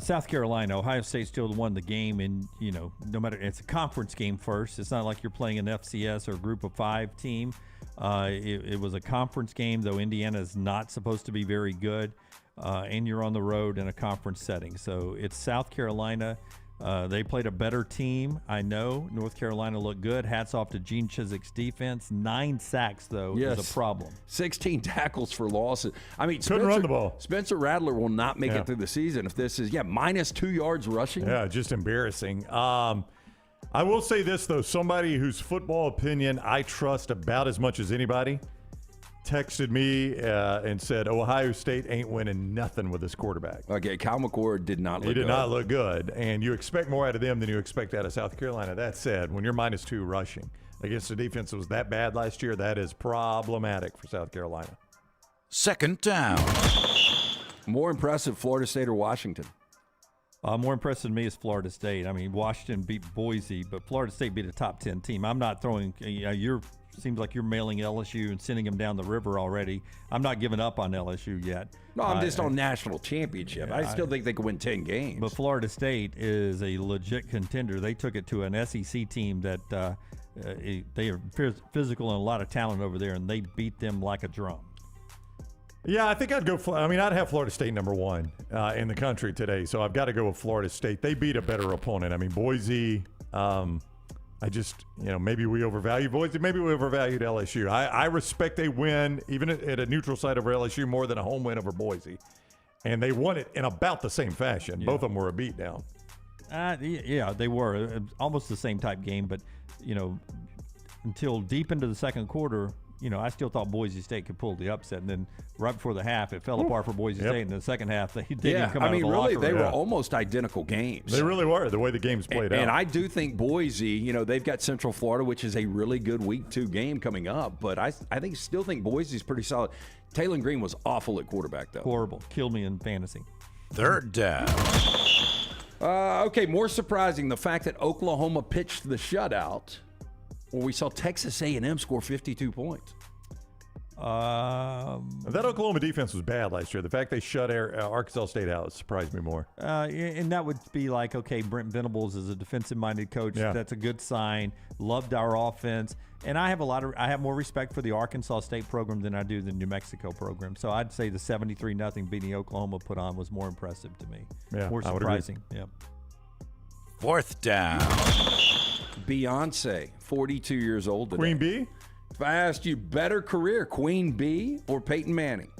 South Carolina. Ohio State still won the game, and no matter, it's a conference game first. It's not like you're playing an FCS or a Group of 5 team. It was a conference game, though Indiana is not supposed to be very good, and you're on the road in a conference setting. So it's South Carolina. They played a better team. I know North Carolina looked good. Hats off to Gene Chizik's defense. 9 sacks, though, is a problem. 16 tackles for losses. I mean, Couldn't run the ball. Spencer Rattler will not make Yeah. it through the season if this is, minus 2 yards rushing. Yeah, just embarrassing. I will say this, though. Somebody whose football opinion I trust about as much as anybody texted me and said, Ohio State ain't winning nothing with this quarterback. Okay, Kyle McCord did not look good. He did not look good, and you expect more out of them than you expect out of South Carolina. That said, when you're minus 2 rushing against a defense that was that bad last year, that is problematic for South Carolina. Second down. More impressive, Florida State or Washington? More impressive to me is Florida State. I mean, Washington beat Boise, but Florida State beat a top 10 team. I'm not throwing seems like you're mailing LSU and sending them down the river already. I'm not giving up on LSU yet. No, I'm just on national championship. I still think they could win 10 games. But Florida State is a legit contender. They took it to an SEC team that they are physical and a lot of talent over there, and they beat them like a drum. Yeah, I think I'd go. I'd have Florida State number 1 in the country today, so I've got to go with Florida State. They beat a better opponent. I mean, Boise. I just, maybe we overvalued Boise. Maybe we overvalued LSU. I respect they win, even at a neutral site over LSU, more than a home win over Boise. And they won it in about the same fashion. Yeah. Both of them were a beatdown. Yeah, they were. Almost the same type game, but, until deep into the second quarter, I still thought Boise State could pull the upset. And then right before the half, it fell apart for Boise State. And in the second half, they didn't even come out of the locker room. They were almost identical games. They really were, the way the games played out. And I do think Boise, they've got Central Florida, which is a really good week 2 game coming up. But I still think Boise's pretty solid. Taylor Green was awful at quarterback, though. Horrible. Killed me in fantasy. Third down. Okay, more surprising, the fact that Oklahoma pitched the shutout. Well, we saw Texas A&M score 52 points. That Oklahoma defense was bad last year. The fact they shut Arkansas State out surprised me more. And that would be like, okay, Brent Venables is a defensive-minded coach. Yeah. That's a good sign. Loved our offense. And I have more respect for the Arkansas State program than I do the New Mexico program. So I'd say the 73-0 beating Oklahoma put on was more impressive to me. Yeah, more surprising. Yeah. Fourth down. Beyonce, 42 years old today. Queen Bee? If I asked you, better career, Queen Bee or Peyton Manning?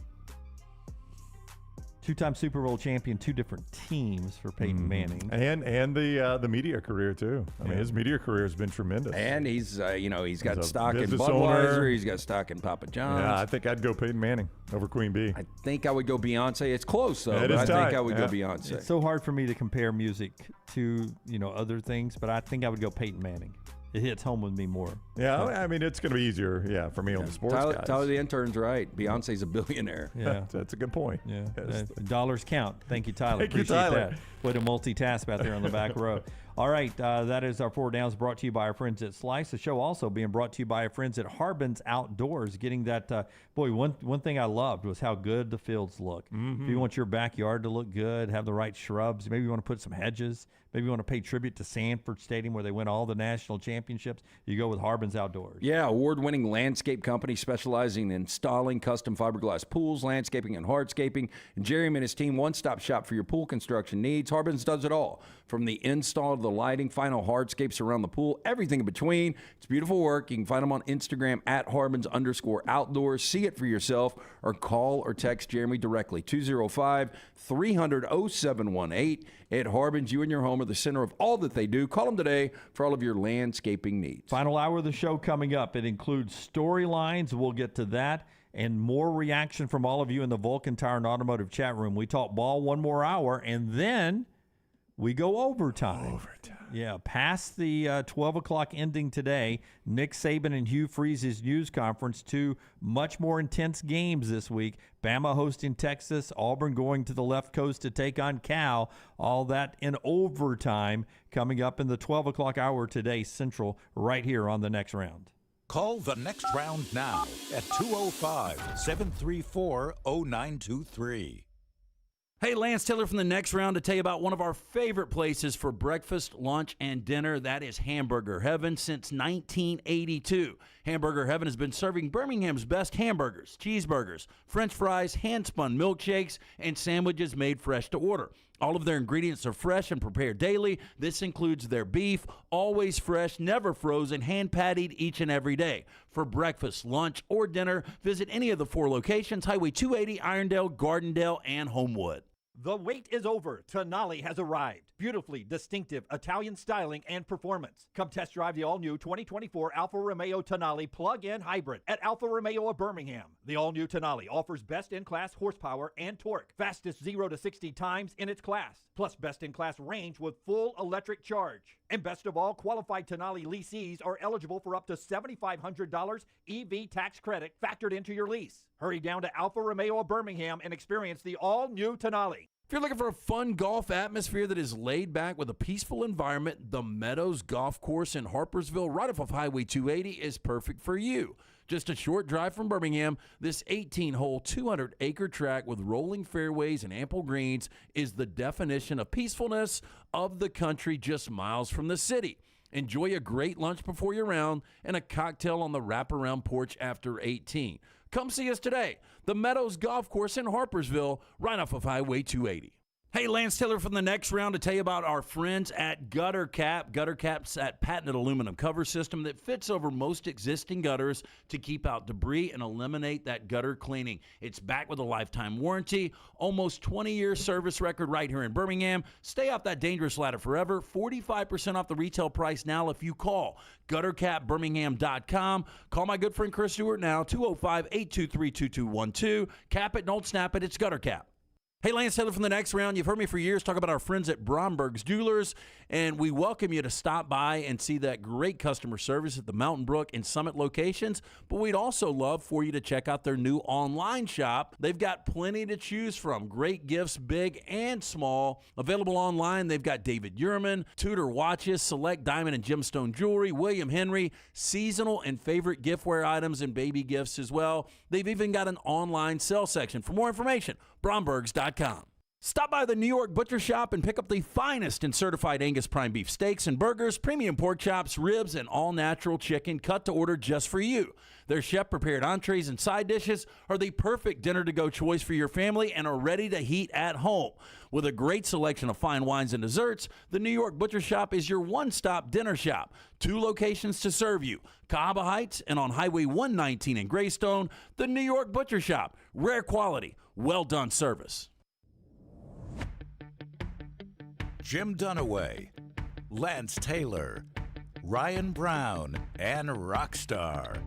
2-time Super Bowl champion, 2 different teams for Peyton Manning, and the media career too. I mean, his media career has been tremendous. And he's got stock in business Budweiser. owner. He's got stock in Papa John's. Yeah, I think I'd go Peyton Manning over Queen Bee. I think I would go Beyonce. It's close though, It but is I tight. think I would go Beyonce. It's so hard for me to compare music to other things, but I think I would go Peyton Manning. It hits home with me more. Yeah, I mean, it's going to be easier, for me on the sports guys. Tyler the intern's right. Beyonce's a billionaire. Yeah, that's a good point. Yeah, Yes. dollars count. Thank you, Tyler. Thank you, Appreciate Tyler. that. Way to multitask out there on the back row. All right, that is our 4 Downs brought to you by our friends at Slice. The show also being brought to you by our friends at Harbin's Outdoors. Getting that, one thing I loved was how good the fields look. If you want your backyard to look good, have the right shrubs, maybe you want to put some hedges, maybe you want to pay tribute to Sanford Stadium where they win all the national championships, you go with Harbin's Outdoors. Yeah, award-winning landscape company specializing in installing custom fiberglass pools, landscaping, and hardscaping. And Jerry and his team, one-stop shop for your pool construction needs. Harbin's does it all, from the install to the lighting, final hardscapes around the pool, everything in between. It's beautiful work. You can find them on Instagram at Harbins_outdoors. See it for yourself or call or text Jeremy directly, 205-300-0718. At Harbins, you and your home are the center of all that they do. Call them today for all of your landscaping needs. Final hour of the show coming up. It includes storylines. We'll get to that. And more reaction from all of you in the Vulcan Tire and Automotive chat room. We talk ball 1 more hour, and then we go overtime. Yeah, past the 12 o'clock ending today, Nick Saban and Hugh Freeze's news conference, 2 much more intense games this week. Bama hosting Texas, Auburn going to the left coast to take on Cal. All that in overtime coming up in the 12 o'clock hour today, Central, right here on the next round. Call the Next Round now at 205-734-0923. Hey, Lance Taylor from the Next Round to tell you about one of our favorite places for breakfast, lunch, and dinner. That is Hamburger Heaven since 1982. Hamburger Heaven has been serving Birmingham's best hamburgers, cheeseburgers, French fries, hand-spun milkshakes, and sandwiches made fresh to order. All of their ingredients are fresh and prepared daily. This includes their beef, always fresh, never frozen, hand-pattied each and every day. For breakfast, lunch, or dinner, visit any of the 4 locations, Highway 280, Irondale, Gardendale, and Homewood. The wait is over. Tonali has arrived. Beautifully distinctive Italian styling and performance. Come test drive the all-new 2024 Alfa Romeo Tonali plug-in hybrid at Alfa Romeo of Birmingham. The all-new Tonali offers best-in-class horsepower and torque, fastest 0 to 60 times in its class, plus best-in-class range with full electric charge. And best of all, qualified Tonali leasees are eligible for up to $7,500 EV tax credit factored into your lease. Hurry down to Alfa Romeo of Birmingham and experience the all-new Tonali. If you're looking for a fun golf atmosphere that is laid back with a peaceful environment, the Meadows Golf Course in Harpersville, right off of Highway 280, is perfect for you. Just a short drive from Birmingham, this 18-hole, 200-acre track with rolling fairways and ample greens is the definition of peacefulness of the country just miles from the city. Enjoy a great lunch before your round and a cocktail on the wraparound porch after 18. Come see us today. The Meadows Golf Course in Harpersville, right off of Highway 280. Hey, Lance Taylor from the Next Round to tell you about our friends at Gutter Cap. Gutter Cap's that patented aluminum cover system that fits over most existing gutters to keep out debris and eliminate that gutter cleaning. It's backed with a lifetime warranty, almost 20-year service record right here in Birmingham. Stay off that dangerous ladder forever. 45% off the retail price now if you call guttercapbirmingham.com. Call my good friend Chris Stewart now, 205-823-2212. Cap it, don't snap it. It's Gutter Cap. Hey, Lance Taylor from the Next Round. You've heard me for years talk about our friends at Bromberg's Jewelers, and we welcome you to stop by and see that great customer service at the Mountain Brook and Summit locations, but we'd also love for you to check out their new online shop. They've got plenty to choose from. Great gifts, big and small. Available online, they've got David Yurman, Tudor watches, select diamond and gemstone jewelry, William Henry, seasonal and favorite giftware items and baby gifts as well. They've even got an online sale section. For more information, Brombergs.com. Stop by the New York Butcher Shop and pick up the finest in certified Angus prime beef steaks and burgers, premium pork chops, ribs, and all-natural chicken cut to order just for you. Their chef-prepared entrees and side dishes are the perfect dinner-to-go choice for your family and are ready to heat at home. With a great selection of fine wines and desserts, the New York Butcher Shop is your one-stop dinner shop. 2 locations to serve you, Cahaba Heights and on Highway 119 in Greystone. The New York Butcher Shop, rare quality, well-done service. Jim Dunaway, Lance Taylor, Ryan Brown, and Rockstar.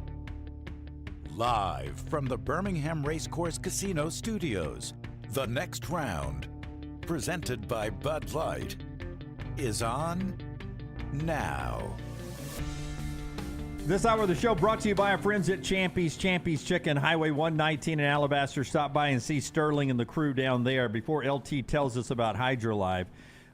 Live from the Birmingham Racecourse Casino Studios, the Next Round, presented by Bud Light, is on now. This hour of the show brought to you by our friends at Champy's Chicken, Highway 119 in Alabaster. Stop by and see Sterling and the crew down there. Before LT tells us about HydroLive,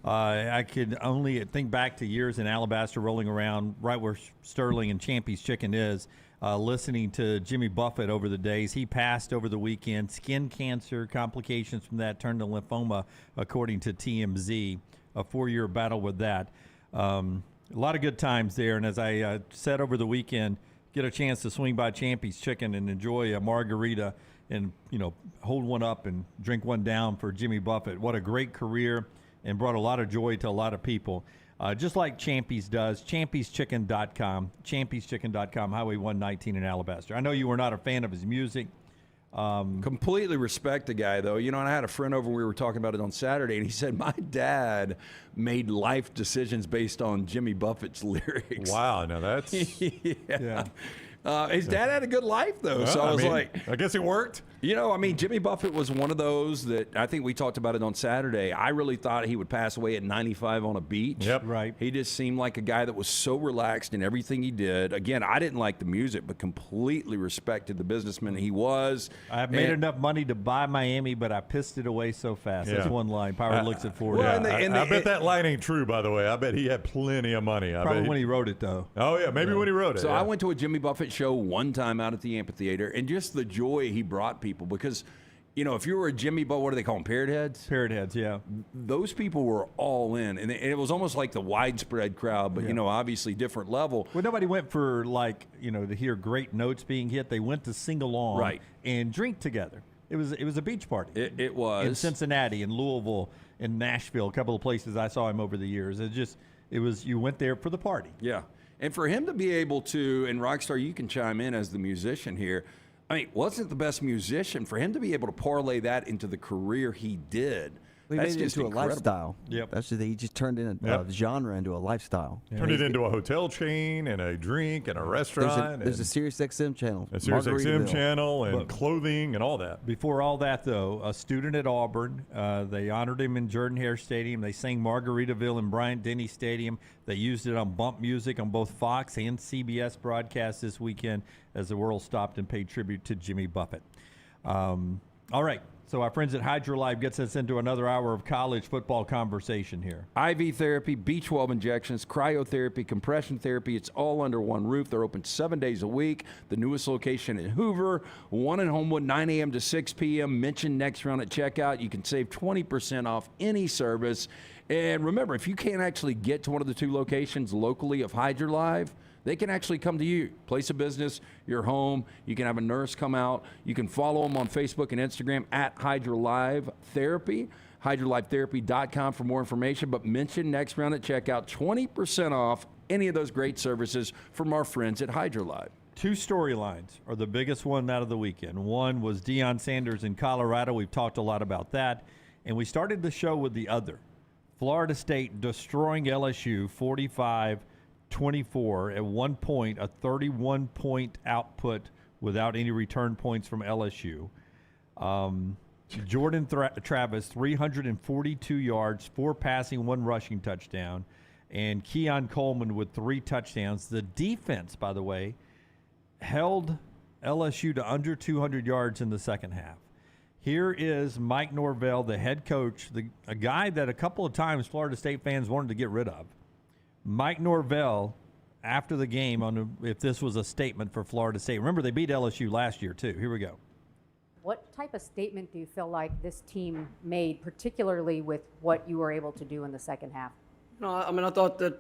I could only think back to years in Alabaster rolling around right where Sterling and Champy's Chicken is, listening to Jimmy Buffett over the days. He passed over the weekend. Skin cancer, complications from that turned to lymphoma, according to TMZ. A 4-year battle with that. A lot of good times there. And as I said over the weekend, get a chance to swing by Champy's Chicken and enjoy a margarita and, hold one up and drink one down for Jimmy Buffett. What a great career, and brought a lot of joy to a lot of people. Just like Champy's does, champyschicken.com, champyschicken.com, Highway 119 in Alabaster. I know you were not a fan of his music. Completely respect the guy, though. And I had a friend over, we were talking about it on Saturday, and he said, my dad made life decisions based on Jimmy Buffett's lyrics. Wow, now that's... yeah. His dad had a good life, though. Well, so I was like... I guess it worked. Jimmy Buffett was one of those that I think we talked about it on Saturday. I really thought he would pass away at 95 on a beach. Yep. Right. He just seemed like a guy that was so relaxed in everything he did. Again, I didn't like the music, but completely respected the businessman he was. I made enough money to buy Miami, but I pissed it away so fast. That's one line. Power looks at 40. Well, I bet that line ain't true, by the way. I bet he had plenty of money. Probably when he wrote it, though. Oh, yeah. Maybe when he wrote it. So I went to a Jimmy Buffett show one time out at the amphitheater, and just the joy he brought people because, if you were a Jimmy Bo, what do they call them, parrot heads? Parrot heads, yeah. Those people were all in, and it was almost like the widespread crowd, but, obviously different level. Well, nobody went for, to hear great notes being hit. They went to sing along and drink together. It was a beach party. It was. In Cincinnati, in Louisville, in Nashville, a couple of places I saw him over the years. You went there for the party. Yeah. And for him to be able to, and Rockstar, you can chime in as the musician here, wasn't the best musician. For him to be able to parlay that into the career he did, He that's made it just into incredible. a lifestyle. Yep. That's just, he just turned in a genre into a lifestyle. Turned it into a hotel chain and a drink and a restaurant. There's a Sirius XM channel. A Sirius XM Margaritaville. channel and clothing and all that. Before all that, though, a student at Auburn, they honored him in Jordan-Hare Stadium. They sang Margaritaville in Bryant-Denny Stadium. They used it on bump music on both Fox and CBS broadcasts this weekend as the world stopped and paid tribute to Jimmy Buffett. All right. So our friends at HydroLife gets us into another hour of college football conversation here. IV therapy, B12 injections, cryotherapy, compression therapy, it's all under one roof. They're open 7 days a week. The newest location in Hoover, one in Homewood, 9 a.m. to 6 p.m. Mention Next Round at checkout. You can save 20% off any service. And remember, if you can't actually get to one of the two locations locally of HydroLife, they can actually come to you, place of business, your home. You can have a nurse come out. You can follow them on Facebook and Instagram at HydroLive Therapy, hydrolifetherapy.com for more information. But mention Next Round at checkout, 20% off any of those great services from our friends at HydroLive. Two storylines are the biggest one out of the weekend. one was Deion Sanders in Colorado. We've talked a lot about that. And we started the show with the other. Florida State destroying LSU 45-24. At one point, a 31-point output without any return points from LSU. Jordan Travis, 342 yards, 4 passing, 1 rushing touchdown. And Keon Coleman with 3 touchdowns. The defense, by the way, held LSU to under 200 yards in the second half. Here is Mike Norvell, the head coach, a guy that a couple of times Florida State fans wanted to get rid of. Mike Norvell, after the game, on if this was a statement for Florida State. Remember, they beat LSU last year, too. Here we go. What type of statement do you feel like this team made, particularly with what you were able to do in the second half? No, I mean, I thought that,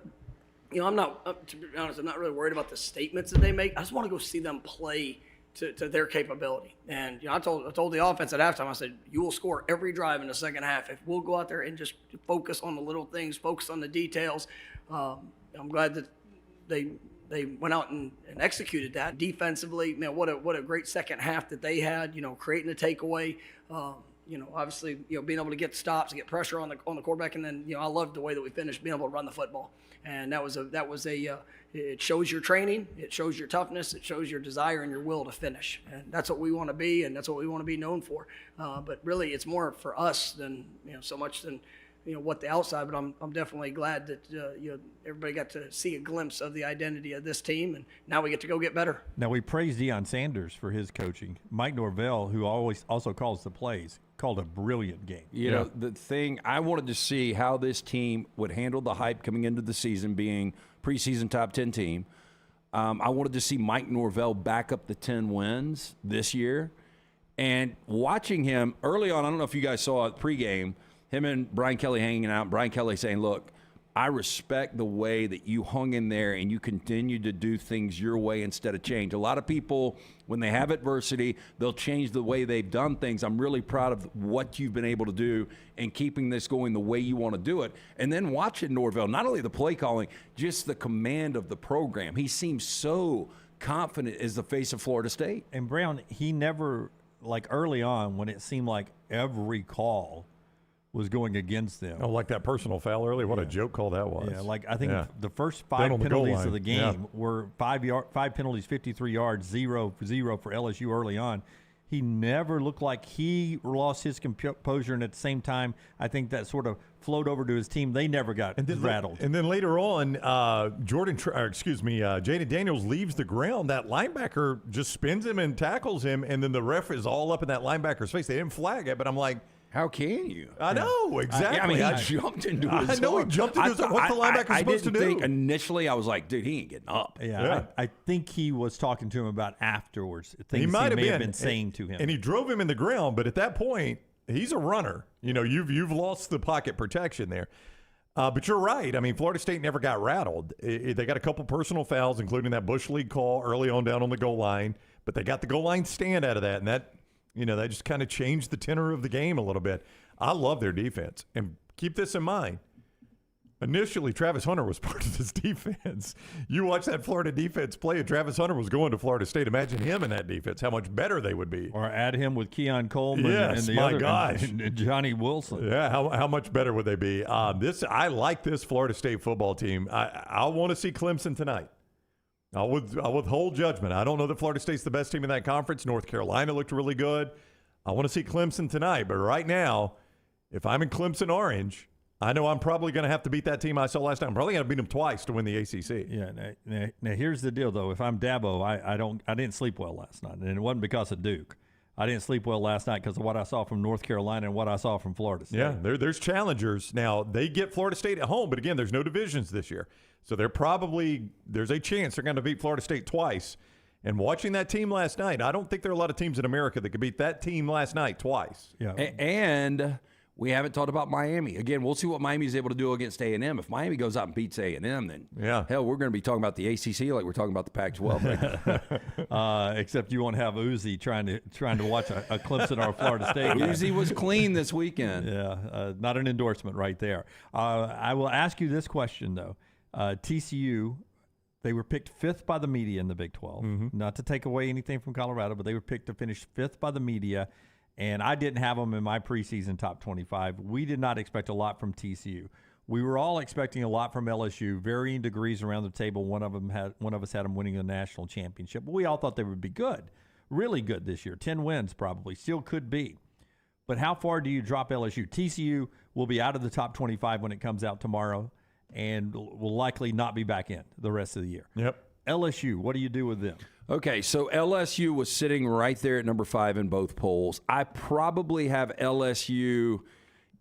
I'm not, to be honest, I'm not really worried about the statements that they make. I just want to go see them play to their capability. And, I told the offense at halftime, I said, you will score every drive in the second half if we'll go out there and just focus on the little things, focus on the details. I'm glad that they went out and executed that defensively. Man, what a great second half that they had. Creating a takeaway. Obviously, being able to get stops, get pressure on the quarterback, and then I loved the way that we finished, being able to run the football. And it shows your training, it shows your toughness, it shows your desire and your will to finish. And that's what we want to be, and that's what we want to be known for. But really, it's more for us than so much than what the outside. But I'm definitely glad that everybody got to see a glimpse of the identity of this team, and now we get to go get better. Now, we praise Deion Sanders for his coaching. Mike Norvell, who always also calls the plays, called a brilliant game. The thing I wanted to see how this team would handle the hype coming into the season, being preseason top 10 team. I wanted to see Mike Norvell back up the 10 wins this year. And watching him early on, I don't know if you guys saw it pregame, him and Brian Kelly hanging out, Brian Kelly saying, look, I respect the way that you hung in there and you continue to do things your way instead of change. A lot of people, when they have adversity, they'll change the way they've done things. I'm really proud of what you've been able to do and keeping this going the way you want to do it. And then watching Norvell, not only the play calling, just the command of the program. He seems so confident as the face of Florida State. And Brown, he never, early on when it seemed like every call was going against them. Oh, like that personal foul earlier? What a joke call that was. Yeah, I think the first 5 penalties of the game were 5 penalties, 53 yards, 0 for LSU early on. He never looked like he lost his composure, and at the same time, I think that sort of flowed over to his team. They never got rattled. And then later on, Jaden Daniels leaves the ground. That linebacker just spins him and tackles him, and then the ref is all up in that linebacker's face. They didn't flag it, but I'm like, How can you? I know, exactly. I mean, he jumped into his I know he arm. jumped into his arm. What's the linebacker supposed to do? I didn't think initially, I was like, dude, he ain't getting up. Yeah. I think he was talking to him about afterwards. Things He might may have been saying to him. And he drove him in the ground, but at that point, he's a runner. You know, you've lost the pocket protection there. But you're right. I mean, Florida State never got rattled. They got a couple personal fouls, including that Bush League call early on down on the goal line. But they got the goal line stand out of that, and that just kind of changed the tenor of the game a little bit. I love their defense. And keep this in mind. Initially, Travis Hunter was part of this defense. You watch that Florida defense play, and Travis Hunter was going to Florida State. Imagine him in that defense, how much better they would be. Or add him with Keon Coleman and the my other gosh. and Johnny Wilson. Yeah, how much better would they be? I like this Florida State football team. I want to see Clemson tonight. I'll withhold judgment. I don't know that Florida State's the best team in that conference. North Carolina looked really good. I want to see Clemson tonight. But right now, if I'm in Clemson Orange, I know I'm probably going to have to beat that team I saw last time. I'm probably going to beat them twice to win the ACC. Yeah. Now here's the deal, though. If I'm Dabo, I didn't sleep well last night, and it wasn't because of Duke. I didn't sleep well last night because of what I saw from North Carolina and what I saw from Florida State. Yeah, there's challengers. Now, they get Florida State at home, but again, there's no divisions this year. So there's a chance they're going to beat Florida State twice. And watching that team last night, I don't think there are a lot of teams in America that could beat that team last night twice. Yeah. And we haven't talked about Miami. Again, we'll see what Miami is able to do against A&M. If Miami goes out and beats A&M, then hell, we're going to be talking about the ACC like we're talking about the Pac-12 right now. Except you won't have Uzi trying to watch a Clemson or a Florida State game. Uzi was clean this weekend. Yeah, not an endorsement right there. I will ask you this question, though. TCU, they were picked 5th by the media in the Big 12. Not to take away anything from Colorado, but they were picked to finish 5th by the media. And I didn't have them in my preseason top 25. We did not expect a lot from TCU. We were all expecting a lot from LSU, varying degrees around the table. One of us had them winning the national championship. But we all thought they would be good, really good this year. 10 wins probably, still could be. But how far do you drop LSU? TCU will be out of the top 25 when it comes out tomorrow and will likely not be back in the rest of the year. Yep. LSU, what do you do with them? Okay, so LSU was sitting right there at number 5 in both polls. I probably have LSU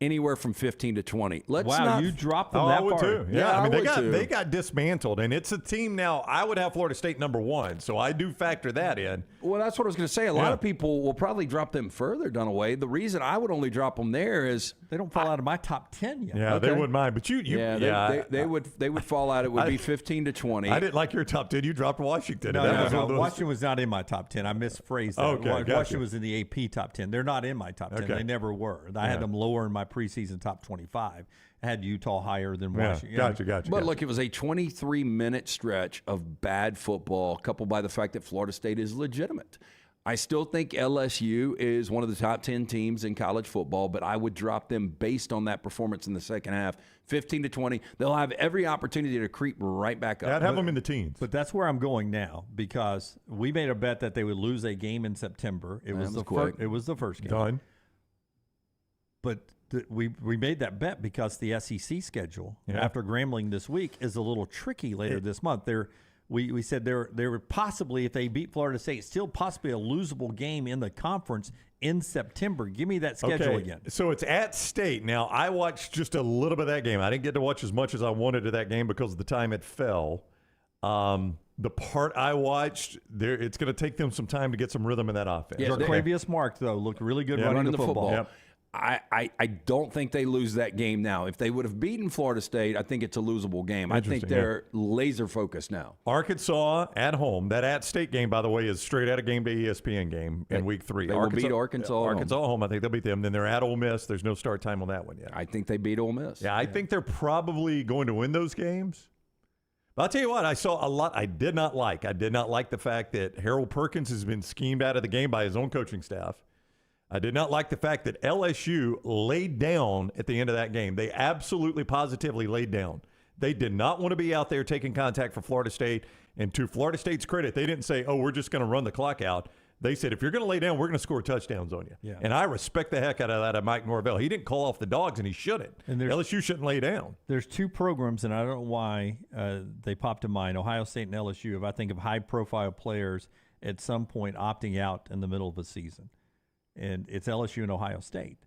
anywhere from 15 to 20. You dropped them that I would far. too. Yeah, I mean, they got got dismantled, and it's a team now. I would have Florida State number 1, so I do factor that in. Well, that's what I was going to say. A lot of people will probably drop them further, Dunaway. The reason I would only drop them there is they don't fall out of my top 10 yet. Yeah, they wouldn't mind, but they would fall out. It would be 15 to 20. I didn't like your top 10. You dropped Washington. No, Washington was not in my top 10. I misphrased that. Okay, Washington was in the AP top 10. They're not in my top 10. Okay. They never were. I had them lower in my preseason top 25. I had Utah higher than Washington. Gotcha. But look, it was a 23-minute stretch of bad football, coupled by the fact that Florida State is legitimate. I still think LSU is one of the top 10 teams in college football, but I would drop them based on that performance in the second half, 15 to 20. They'll have every opportunity to creep right back up. I'd have them in the teens. But that's where I'm going now, because we made a bet that they would lose a game in September. It was the first game. Done. But we made that bet because the SEC schedule after Grambling this week is a little tricky later this month. We said there were possibly, if they beat Florida State, still possibly a losable game in the conference in September. Give me that schedule again. So it's at State. Now, I watched just a little bit of that game. I didn't get to watch as much as I wanted of that game because of the time it fell. The part I watched, it's going to take them some time to get some rhythm in that offense. Yeah, Jarquavius Mark, though, looked really good running the football. Yep. I don't think they lose that game now. If they would have beaten Florida State, I think it's a losable game. I think they're laser focused now. Arkansas at home. That at State game, by the way, is straight out of game day ESPN game in week 3. They will beat Arkansas. Arkansas at home. I think they'll beat them. Then they're at Ole Miss. There's no start time on that one yet. I think they beat Ole Miss. Yeah, I think they're probably going to win those games. But I'll tell you what, I saw a lot I did not like. I did not like the fact that Harold Perkins has been schemed out of the game by his own coaching staff. I did not like the fact that LSU laid down at the end of that game. They absolutely, positively laid down. They did not want to be out there taking contact for Florida State. And to Florida State's credit, they didn't say, we're just going to run the clock out. They said, if you're going to lay down, we're going to score touchdowns on you. Yeah. And I respect the heck out of that of Mike Norvell. He didn't call off the dogs, and he shouldn't. And LSU shouldn't lay down. There's 2 programs, and I don't know why they popped to mind, Ohio State and LSU, if I think of high-profile players at some point opting out in the middle of the season. And it's LSU and Ohio State.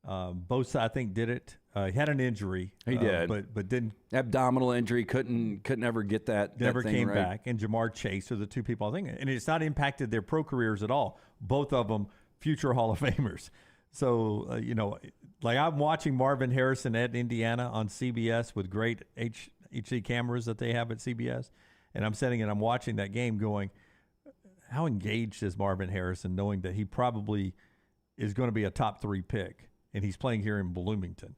Both, I think, did it. He had an injury. He did, but didn't. Abdominal injury, couldn't ever get that. Never that thing came right. back. And Jamar Chase are the two people I think, and it's not impacted their pro careers at all. Both of them future Hall of Famers. So like I'm watching Marvin Harrison at Indiana on CBS with great HD cameras that they have at CBS, and I'm sitting and I'm watching that game, going, how engaged is Marvin Harrison, knowing that he probably is going to be a top 3 pick, and he's playing here in Bloomington.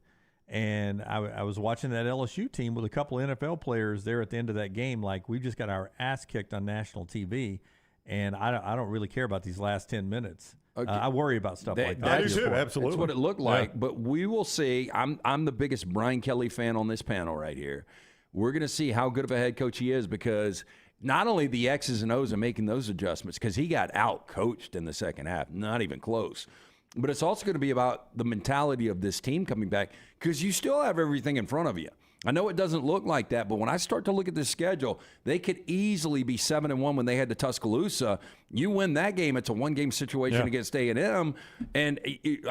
And I was watching that LSU team with a couple of NFL players there at the end of that game, like, we just got our ass kicked on national TV, and I don't really care about these last 10 minutes. Okay. I worry about stuff like that. That's what it looked like. But we will see. I'm the biggest Brian Kelly fan on this panel right here. We're going to see how good of a head coach he is, because not only the X's and O's are making those adjustments, because he got out-coached in the second half, not even close. But it's also going to be about the mentality of this team coming back, because you still have everything in front of you. I know it doesn't look like that, but when I start to look at this schedule, they could easily be 7-1 when they head to Tuscaloosa. You win that game, it's a one-game situation against A&M. And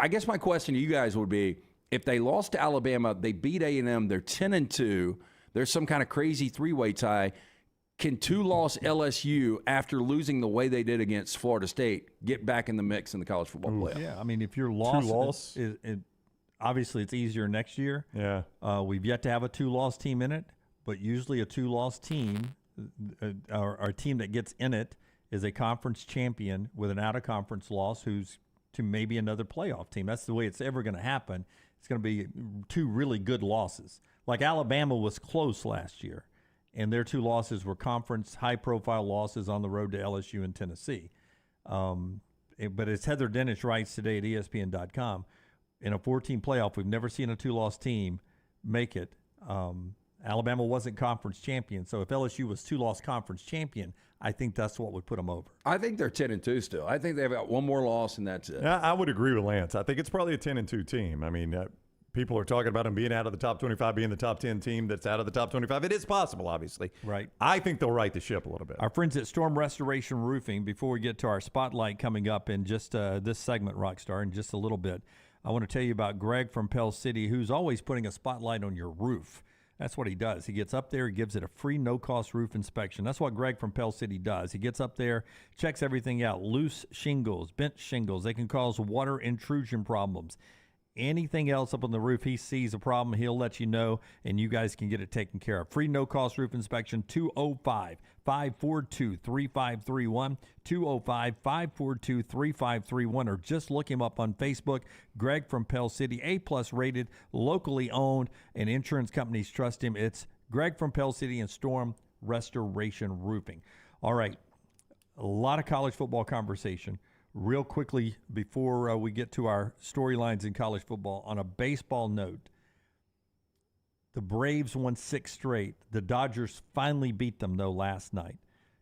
I guess my question to you guys would be, if they lost to Alabama, they beat A&M, they're 10-2, there's some kind of crazy three-way tie. Can 2-loss LSU, after losing the way they did against Florida State, get back in the mix in the college football playoff? Yeah, I mean, if you're lost, obviously it's easier next year. Yeah. We've yet to have a 2-loss team in it, but usually a 2-loss team, or a team that gets in it, is a conference champion with an out-of-conference loss who's to maybe another playoff team. That's the way it's ever going to happen. It's going to be 2 really good losses. Like Alabama was close last year, and their 2 losses were conference high-profile losses on the road to LSU and Tennessee. But as Heather Dennis writes today at ESPN.com, in a 14 playoff, we've never seen a 2-loss team make it. Alabama wasn't conference champion, so if LSU was 2-loss conference champion, I think that's what would put them over. I think they're 10-2 still. I think they've got one more loss, and that's it. I would agree with Lance. I think it's probably a 10-2 team. I mean, people are talking about them being out of the top 25, being the top 10 team that's out of the top 25. It is possible, obviously. Right. I think they'll right the ship a little bit. Our friends at Storm Restoration Roofing, before we get to our spotlight coming up in just this segment, Rockstar, in just a little bit, I want to tell you about Greg from Pell City, who's always putting a spotlight on your roof. That's what he does. He gets up there, he gives it a free, no-cost roof inspection. That's what Greg from Pell City does. He gets up there, checks everything out. Loose shingles, bent shingles, they can cause water intrusion problems. Anything else up on the roof, he sees a problem, he'll let you know, and you guys can get it taken care of. Free no-cost roof inspection, 205-542-3531, 205-542-3531, or just look him up on Facebook. Greg from Pell City, A-plus rated, locally owned, and insurance companies trust him. It's Greg from Pell City and Storm Restoration Roofing. All right, a lot of college football conversation. Real quickly, before we get to our storylines in college football, on a baseball note, the Braves won 6 straight. The Dodgers finally beat them, though, last night.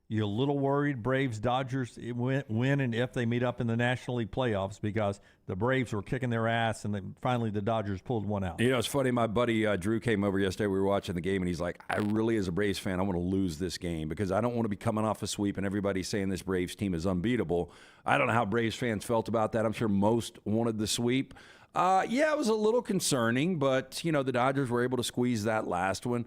You're a little worried, Braves-Dodgers, when and if they meet up in the National League playoffs, because the Braves were kicking their ass, and then finally the Dodgers pulled one out. You know, it's funny. My buddy Drew came over yesterday. We were watching the game, and he's like, I really, as a Braves fan, I want to lose this game because I don't want to be coming off a sweep and everybody saying this Braves team is unbeatable. I don't know how Braves fans felt about that. I'm sure most wanted the sweep. Yeah, it was a little concerning, but, you know, the Dodgers were able to squeeze that last one.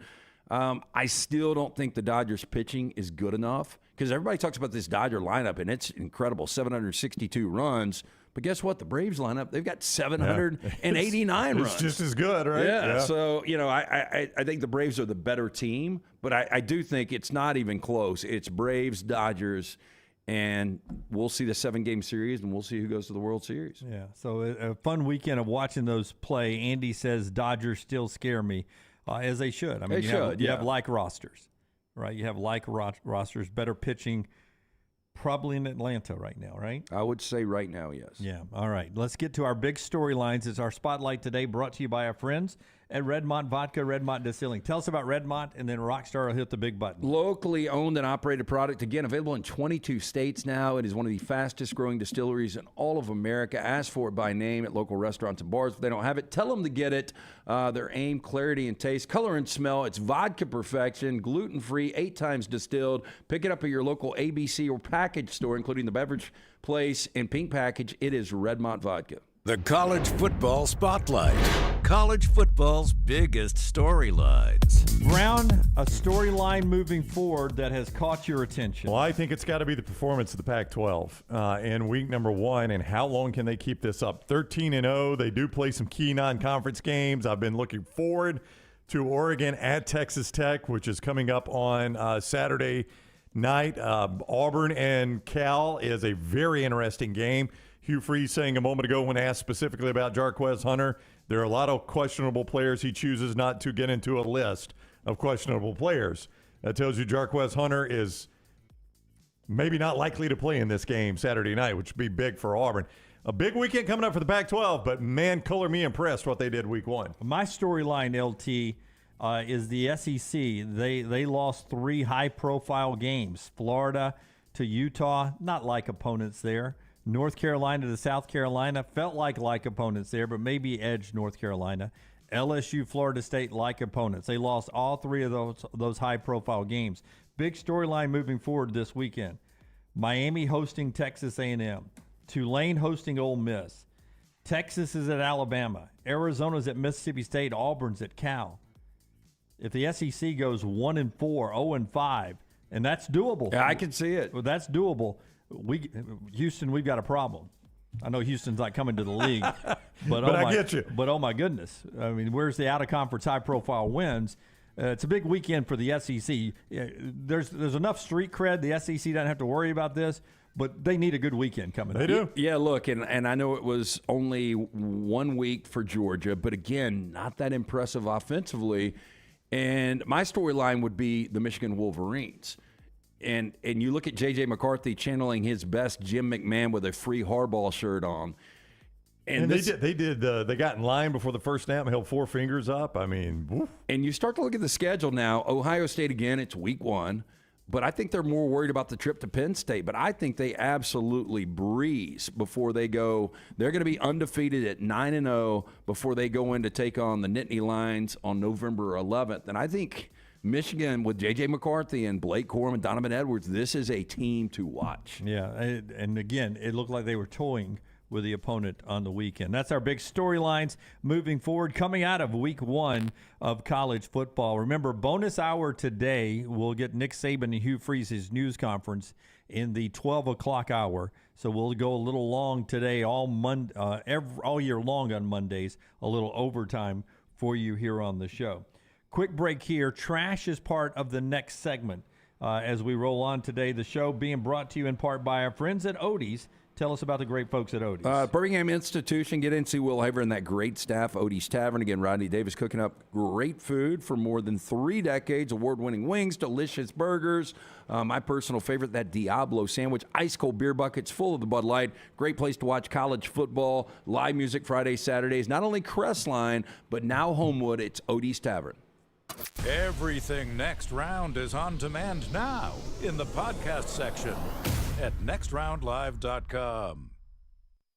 I still don't think the Dodgers pitching is good enough because everybody talks about this Dodger lineup, and it's incredible, 762 runs. But guess what? The Braves lineup, they've got 789 runs. It's just as good, right? Yeah. So, you know, I think the Braves are the better team, but I do think it's not even close. It's Braves, Dodgers, and we'll see the 7-game series, and we'll see who goes to the World Series. Yeah, so a fun weekend of watching those play. Andy says Dodgers still scare me. As they should. I mean, you have like rosters, right? You have like rosters, better pitching probably in Atlanta right now, right? I would say right now, yes. Yeah. All right. Let's get to our big storylines. It's our spotlight today, brought to you by our friends at Redmont Vodka, Redmont Distilling. Tell us about Redmont, and then Rockstar will hit the big button. Locally owned and operated product, again, available in 22 states now. It is one of the fastest growing distilleries in all of America. Ask for it by name at local restaurants and bars. If they don't have it, tell them to get it. Their aim, clarity, and taste, color and smell. It's vodka perfection, gluten-free, 8 times distilled. Pick it up at your local ABC or package store, including the beverage place and pink package. It is Redmont Vodka. The College Football Spotlight. College football's biggest storylines. Brown, a storyline moving forward that has caught your attention. Well, I think it's got to be the performance of the Pac-12 in week number 1, and how long can they keep this up? 13-0. They do play some key non-conference games. I've been looking forward to Oregon at Texas Tech, which is coming up on Saturday night. Auburn and Cal is a very interesting game. Hugh Freeze saying a moment ago when asked specifically about Jarquez Hunter, there are a lot of questionable players. He chooses not to get into a list of questionable players. That tells you Jarquez Hunter is maybe not likely to play in this game Saturday night, which would be big for Auburn. A big weekend coming up for the Pac-12, but man, color me impressed what they did week 1. My storyline, LT, is the SEC. They lost 3 high-profile games. Florida to Utah, not like opponents there. North Carolina to South Carolina, felt like opponents there, but maybe edged North Carolina. LSU, Florida State, like opponents. They lost all 3 of those high-profile games. Big storyline moving forward this weekend. Miami hosting Texas A&M. Tulane hosting Ole Miss. Texas is at Alabama. Arizona's at Mississippi State. Auburn's at Cal. If the SEC goes 1-4, 0-5, and that's doable. Yeah, I can see it. Well, that's doable. Houston, we've got a problem. I know Houston's not coming to the league, but I get you. But oh my goodness, I mean, where's the out-of-conference high-profile wins? It's a big weekend for the SEC. There's enough street cred. The SEC doesn't have to worry about this, but they need a good weekend coming up. They do. Yeah, look, and I know it was only 1 week for Georgia, but again, not that impressive offensively. And my storyline would be the Michigan Wolverines. And you look at J.J. McCarthy channeling his best Jim McMahon with a free hardball shirt on. And they got in line before the first snap and held 4 fingers up. I mean, woof. And you start to look at the schedule now. Ohio State, again, it's week 1. But I think they're more worried about the trip to Penn State. But I think they absolutely breeze before they go. They're going to be undefeated at 9-0 before they go in to take on the Nittany Lions on November 11th. And I think Michigan with J.J. McCarthy and Blake Corum and Donovan Edwards, this is a team to watch. Yeah, and again, it looked like they were toying with the opponent on the weekend. That's our big storylines moving forward coming out of week 1 of college football. Remember, bonus hour today, we'll get Nick Saban and Hugh Freeze's news conference in the 12 o'clock hour. So we'll go a little long today, all year long on Mondays, a little overtime for you here on the show. Quick break here. Trash is part of the next segment as we roll on today. The show being brought to you in part by our friends at Odie's. Tell us about the great folks at Odie's. Birmingham Institution. Get in, see Will Haver and that great staff. Odie's Tavern. Again, Rodney Davis cooking up great food for more than 3 decades. Award-winning wings, delicious burgers. My personal favorite, that Diablo sandwich. Ice-cold beer buckets full of the Bud Light. Great place to watch college football. Live music Fridays, Saturdays. Not only Crestline, but now Homewood. It's Odie's Tavern. Everything Next Round is on demand now in the podcast section at nextroundlive.com.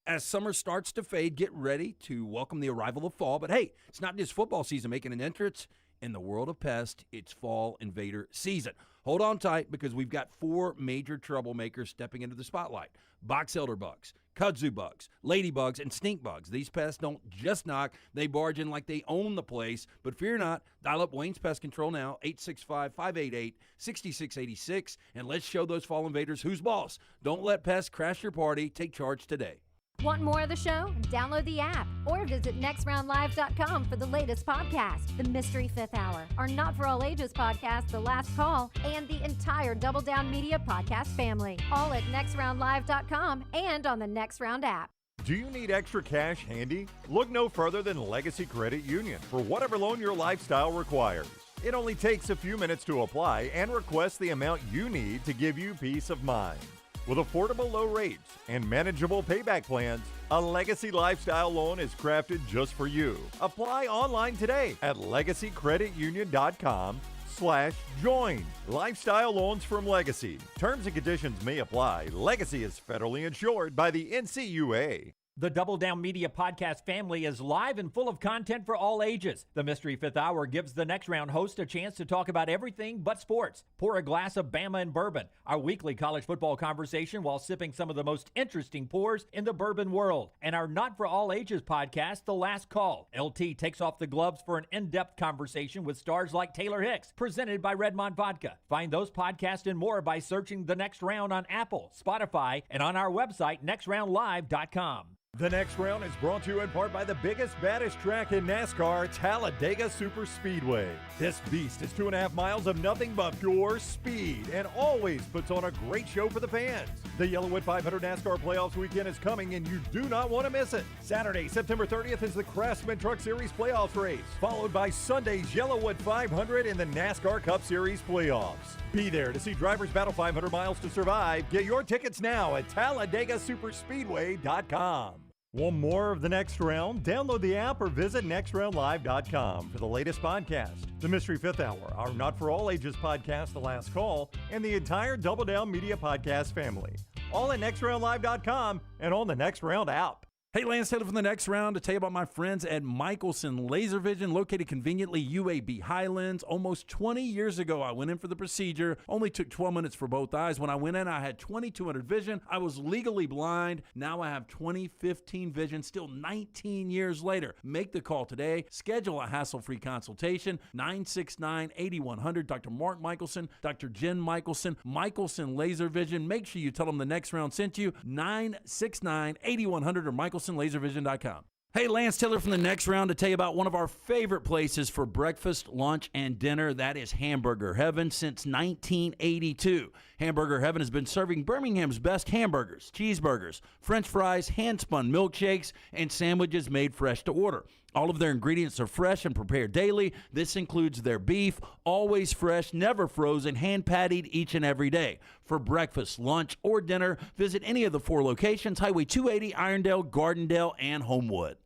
As summer starts to fade, get ready to welcome the arrival of fall. But hey, it's not just football season making an entrance. In the world of pest, it's fall invader season. Hold on tight because we've got 4 major troublemakers stepping into the spotlight. Box elder bugs, kudzu bugs, ladybugs, and stink bugs. These pests don't just knock, they barge in like they own the place. But fear not, dial up Wayne's Pest Control now, 865-588-6686, and let's show those fall invaders who's boss. Don't let pests crash your party. Take charge today. Want more of the show? Download the app or visit nextroundlive.com for the latest podcast, The Mystery Fifth Hour, our Not For All Ages podcast, The Last Call, and the entire Double Down Media podcast family. All at nextroundlive.com and on the Next Round app. Do you need extra cash handy? Look no further than Legacy Credit Union for whatever loan your lifestyle requires. It only takes a few minutes to apply and request the amount you need to give you peace of mind. With affordable low rates and manageable payback plans, a Legacy Lifestyle loan is crafted just for you. Apply online today at legacycreditunion.com/join. Lifestyle loans from Legacy. Terms and conditions may apply. Legacy is federally insured by the NCUA. The Double Down Media podcast family is live and full of content for all ages. The Mystery Fifth Hour gives the Next Round host a chance to talk about everything but sports. Pour a glass of Bama and bourbon, our weekly college football conversation while sipping some of the most interesting pours in the bourbon world. And our Not For All Ages podcast, The Last Call. LT takes off the gloves for an in-depth conversation with stars like Taylor Hicks, presented by Redmond Vodka. Find those podcasts and more by searching The Next Round on Apple, Spotify, and on our website, nextroundlive.com. The Next Round is brought to you in part by the biggest, baddest track in NASCAR, Talladega Superspeedway. This beast is 2.5 miles of nothing but pure speed and always puts on a great show for the fans. The Yellowwood 500 NASCAR Playoffs weekend is coming and you do not want to miss it. Saturday, September 30th is the Craftsman Truck Series Playoffs race, followed by Sunday's Yellowwood 500 in the NASCAR Cup Series Playoffs. Be there to see drivers battle 500 miles to survive. Get your tickets now at TalladegaSuperspeedway.com. Want more of The Next Round? Download the app or visit nextroundlive.com for the latest podcast, The Mystery Fifth Hour, our Not For All Ages podcast, The Last Call, and the entire Double Down Media podcast family. All at nextroundlive.com and on the Next Round app. Hey, Lance Taylor from the Next Round to tell you about my friends at Michelson Laser Vision, located conveniently UAB Highlands. Almost 20 years ago, I went in for the procedure. Only took 12 minutes for both eyes. When I went in, I had 20/200 vision. I was legally blind. Now I have 20/15 vision, still 19 years later. Make the call today. Schedule a hassle-free consultation, 969-8100. Dr. Mark Michelson, Dr. Jen Michelson, Michelson Laser Vision. Make sure you tell them the Next Round sent you, 969-8100 or Michelson. LaserVision.com. Hey, Lance Taylor from the Next Round to tell you about one of our favorite places for breakfast, lunch, and dinner. That is Hamburger Heaven since 1982. Hamburger Heaven has been serving Birmingham's best hamburgers, cheeseburgers, French fries, hand-spun milkshakes, and sandwiches made fresh to order. All of their ingredients are fresh and prepared daily. This includes their beef, always fresh, never frozen, hand-pattied each and every day. For breakfast, lunch, or dinner, visit any of the 4 locations, Highway 280, Irondale, Gardendale, and Homewood.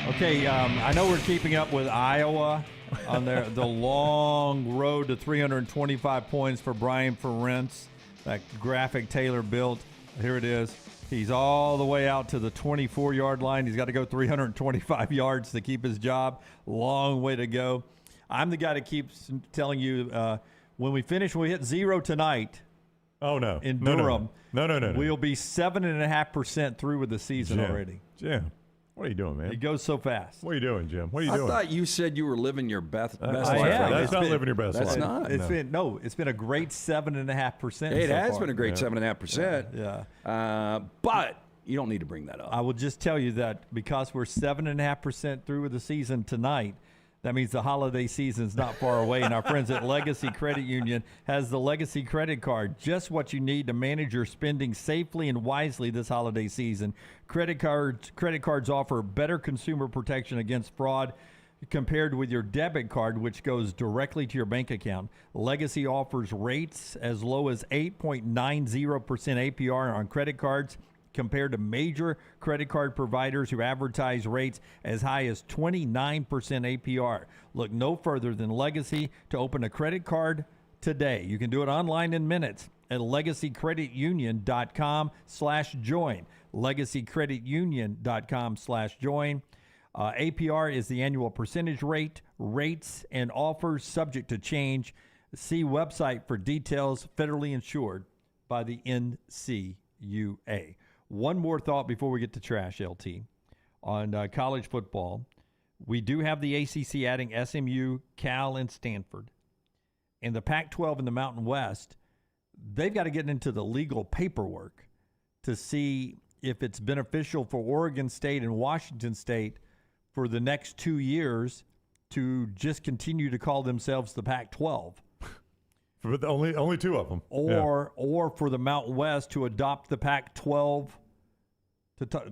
Okay, I know we're keeping up with Iowa on the long road to 325 points for Brian Ferentz. That graphic Taylor built. Here it is. He's all the way out to the 24-yard line. He's got to go 325 yards to keep his job. Long way to go. I'm the guy that keeps telling you when we hit 0 tonight. Oh, no. In Durham. No. We'll be 7.5% through with the season already. Jim. What are you doing, man? It goes so fast. What are you doing, Jim? What are you I doing? thought you said you were living your best life. That's not living your best life. That's not. It's been a great 7.5%. It so has far. been a great 7.5%. Yeah. But you don't need to bring that up. I will just tell you that because we're 7.5% through with the season tonight, that means the holiday season's not far away, and our friends at Legacy Credit Union has the Legacy Credit Card, just what you need to manage your spending safely and wisely this holiday season. Credit cards offer better consumer protection against fraud compared with your debit card, which goes directly to your bank account. Legacy offers rates as low as 8.90% APR on credit cards, compared to major credit card providers who advertise rates as high as 29% APR. Look no further than Legacy to open a credit card today. You can do it online in minutes at legacycreditunion.com/join. legacycreditunion.com/join. APR is the annual percentage rate. Rates and offers subject to change. See website for details. Federally insured by the NCUA. One more thought before we get to trash, LT. On college football, we do have the ACC adding SMU, Cal, and Stanford. And the Pac-12 and the Mountain West, they've got to get into the legal paperwork to see if it's beneficial for Oregon State and Washington State for the next 2 years to just continue to call themselves the Pac-12. For only 2 of them. Or for the Mountain West to adopt the Pac-12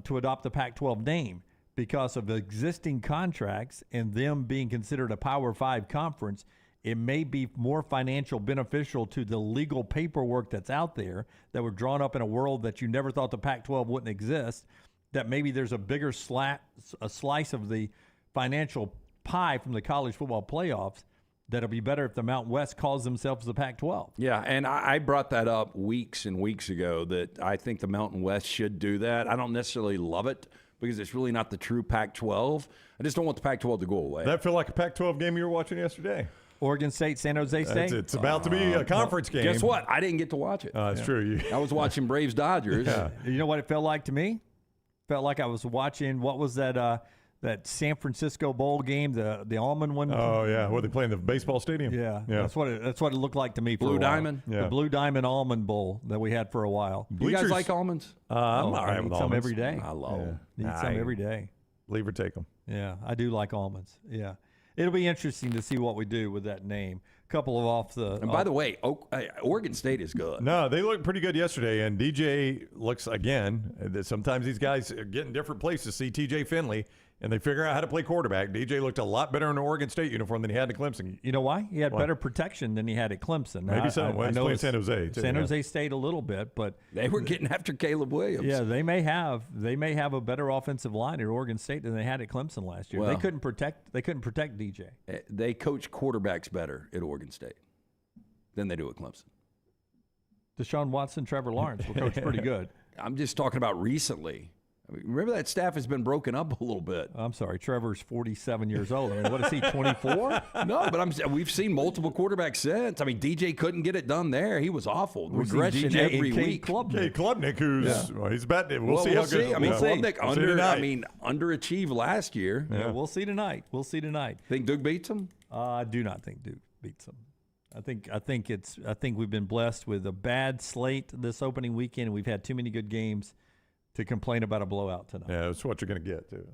to adopt the Pac-12 name because of existing contracts and them being considered a Power 5 conference. It may be more financial beneficial to the legal paperwork that's out there that were drawn up in a world that you never thought the Pac-12 wouldn't exist, that maybe there's a bigger slice of the financial pie from the college football playoffs that'll be better if the Mountain West calls themselves the Pac-12. Yeah, and I brought that up weeks and weeks ago that I think the Mountain West should do that. I don't necessarily love it because it's really not the true Pac-12. I just don't want the Pac-12 to go away. That feel like a Pac-12 game you were watching yesterday. Oregon State, San Jose State. It's about to be a conference game. Guess what? I didn't get to watch it. It's true. I was watching Braves Dodgers. Yeah. You know what it felt like to me? Felt like I was watching, what was that San Francisco Bowl game, the almond one? Oh, yeah. What, they play in the baseball stadium? Yeah. That's what it looked like to me for Blue a while. Diamond? Yeah. The Blue Diamond Almond Bowl that we had for a while. You guys like almonds? I'm all right I with eat some almonds. every day. I love them. Eat some every day. Leave or take them. Yeah, I do like almonds. Yeah. It'll be interesting to see what we do with that name. A couple of off the... And by the way, Oregon State is good. No, they looked pretty good yesterday, and DJ looks, again, sometimes these guys get in different places, see TJ Finley, and they figure out how to play quarterback. DJ looked a lot better in an Oregon State uniform than he had in Clemson. You know why? He had better protection than he had at Clemson. Maybe so. Well, he's playing San Jose, too. San Jose State a little bit, but... They were getting after Caleb Williams. Yeah, they may have a better offensive line at Oregon State than they had at Clemson last year. Well, they couldn't protect DJ. They coach quarterbacks better at Oregon State than they do at Clemson. Deshaun Watson, Trevor Lawrence will coach pretty good. I'm just talking about recently. I mean, remember that staff has been broken up a little bit. I'm sorry, Trevor's 47 years old. I mean, what is he, 24? No, but we've seen multiple quarterbacks since. I mean, DJ couldn't get it done there. He was awful. Regression DJ every and week. Klubnik, who's he's about to. We'll see how good. I mean, Klubnik we'll underachieved last year. Yeah, we'll see tonight. Think Duke beats him? I do not think Duke beats him. I think we've been blessed with a bad slate this opening weekend. We've had too many good games to complain about a blowout tonight. Yeah, that's what you're going to get, too.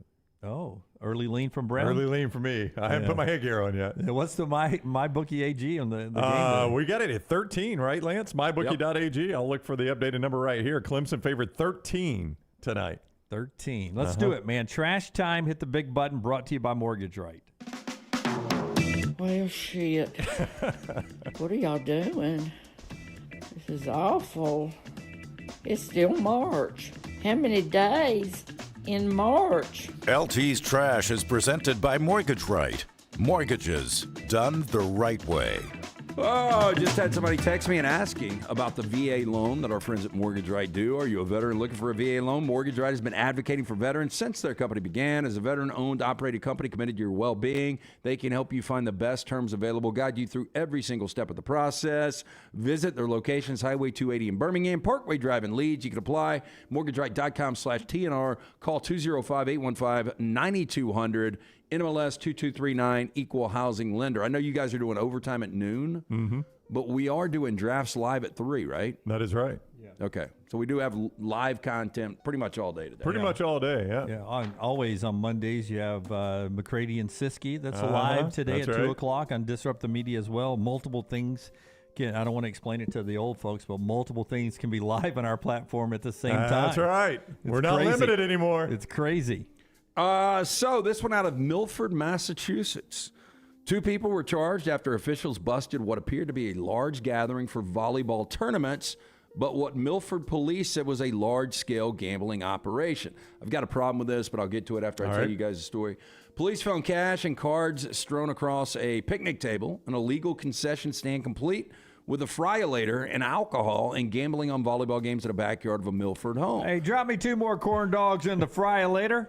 Oh, early lean from Brown? Early lean for me. I haven't put my headgear on yet. What's the my bookie AG on the game? We got it at 13, right, Lance? MyBookie.ag. I'll look for the updated number right here. Clemson favored 13 tonight. 13. Let's do it, man. Trash time. Hit the big button. Brought to you by Mortgage Right. Well, shit. What are y'all doing? This is awful. It's still March. How many days in March? LT's Trash is presented by Mortgage Right. Mortgages done the right way. Oh, just had somebody text me and asking about the VA loan that our friends at Mortgage Right do. Are you a veteran looking for a VA loan? Mortgage Right has been advocating for veterans since their company began. As a veteran-owned, operated company committed to your well-being, they can help you find the best terms available, guide you through every single step of the process. Visit their locations, Highway 280 in Birmingham, Parkway Drive in Leeds. You can apply, mortgageright.com/TNR. Call 205-815-9200. NMLS 2239, equal housing lender. I know you guys are doing overtime at noon, but we are doing drafts live at 3, right? That is right. Yeah. Okay. So we do have live content pretty much all day today. Pretty much all day, yeah. Yeah, always on Mondays you have McCready and Siskey. That's live today at 2 o'clock on Disrupt the Media as well. Multiple things. I don't want to explain it to the old folks, but multiple things can be live on our platform at the same time. That's right. We're not crazy. limited anymore. It's crazy. So this one out of Milford, Massachusetts. 2 people were charged after officials busted what appeared to be a large gathering for volleyball tournaments, but what Milford police said was a large-scale gambling operation. I've got a problem with this, but I'll get to it after I tell you guys the story. Police found cash and cards strewn across a picnic table, an illegal concession stand complete with a friolator and alcohol, and gambling on volleyball games in a backyard of a Milford home. Hey, drop me 2 more corn dogs in the friolator.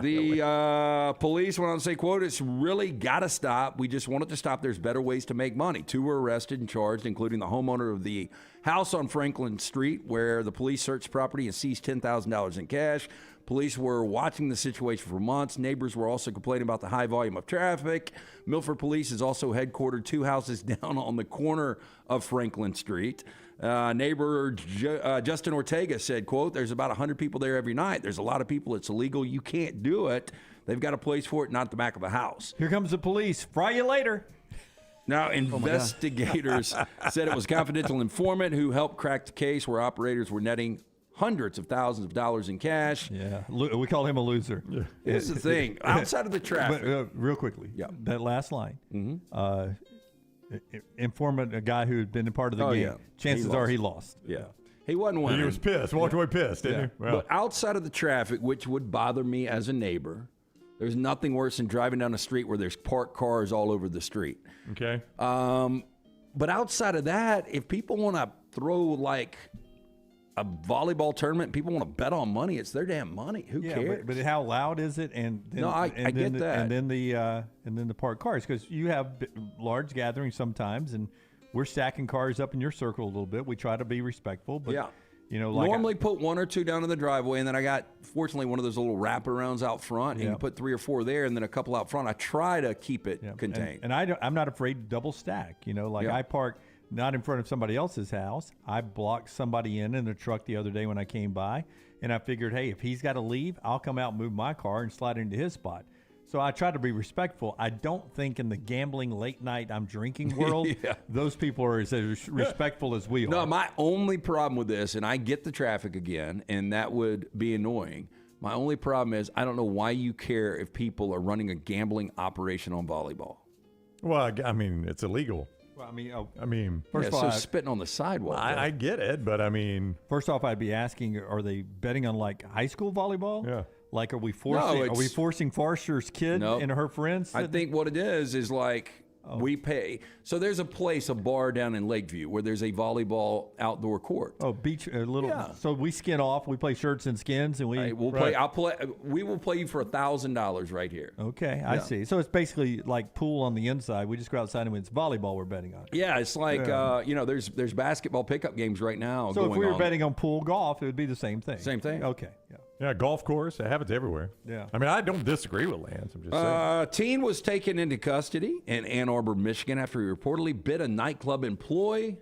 The police went on to say, quote, "It's really got to stop. We just want it to stop. There's better ways to make money." 2 were arrested and charged, including the homeowner of the house on Franklin Street, where the police searched property and seized $10,000 in cash. Police were watching the situation for months. Neighbors were also complaining about the high volume of traffic. Milford Police is also headquartered 2 houses down on the corner of Franklin Street. Neighbor Justin Ortega said, quote, "There's about 100 people there every night. There's a lot of people. It's illegal. You can't do it. They've got a place for it, not the back of a house." Here comes the police. Fry you later. Now, investigators said it was a confidential informant who helped crack the case where operators were netting hundreds of thousands of dollars in cash. Yeah, we call him a loser. Here's the thing. Outside of the traffic. But, real quickly, that last line. Informant, a guy who had been a part of the game, chances are he lost. Yeah. He wasn't winning. He was pissed. Walked away pissed, didn't he? Well, but outside of the traffic, which would bother me as a neighbor, There's nothing worse than driving down the street where there's parked cars all over the street. Okay. But outside of that, if people want to throw like a volleyball tournament, people want to bet on money, it's their damn money. Who cares? But how loud is it? And then, No, I get that. And then the parked cars, because you have large gatherings sometimes, and we're stacking cars up in your circle a little bit. We try to be respectful, but Yeah. you know, like normally put one or two down in the driveway, and then I got, fortunately, one of those little wraparounds out front, and you put 3 or 4 there, and then a couple out front. I try to keep it contained. And I'm not afraid to double stack. You know, like I park not in front of somebody else's house. I blocked somebody in a truck the other day when I came by, and I figured, hey, if he's got to leave, I'll come out and move my car and slide into his spot. So I try to be respectful. I don't think in the gambling late night I'm drinking world, those people are as respectful as we are. No, my only problem with this, and I get the traffic again, and that would be annoying. My only problem is I don't know why you care if people are running a gambling operation on volleyball. Well, I mean, it's illegal. Well, I mean, first of all, spitting on the sidewalk. I get it, but I mean, first off, I'd be asking, are they betting on like high school volleyball? Yeah. Like, are we forcing Forster's kid and her friends? I think what it is like we pay. So there's a bar down in Lakeview where there's a volleyball outdoor court. Oh, beach, a little. Yeah. So we skin off. We play shirts and skins, and we we'll play. We will play you for $1,000 right here. Okay, I see. So it's basically like pool on the inside. We just go outside and when it's volleyball, we're betting on. Yeah, it's like there's basketball pickup games right now. So if we were betting on pool golf, it would be the same thing. Same thing. Okay. Yeah. Yeah, golf course. It happens everywhere. Yeah. I mean, I don't disagree with Lance. I'm just saying. Teen was taken into custody in Ann Arbor, Michigan after he reportedly bit a nightclub employee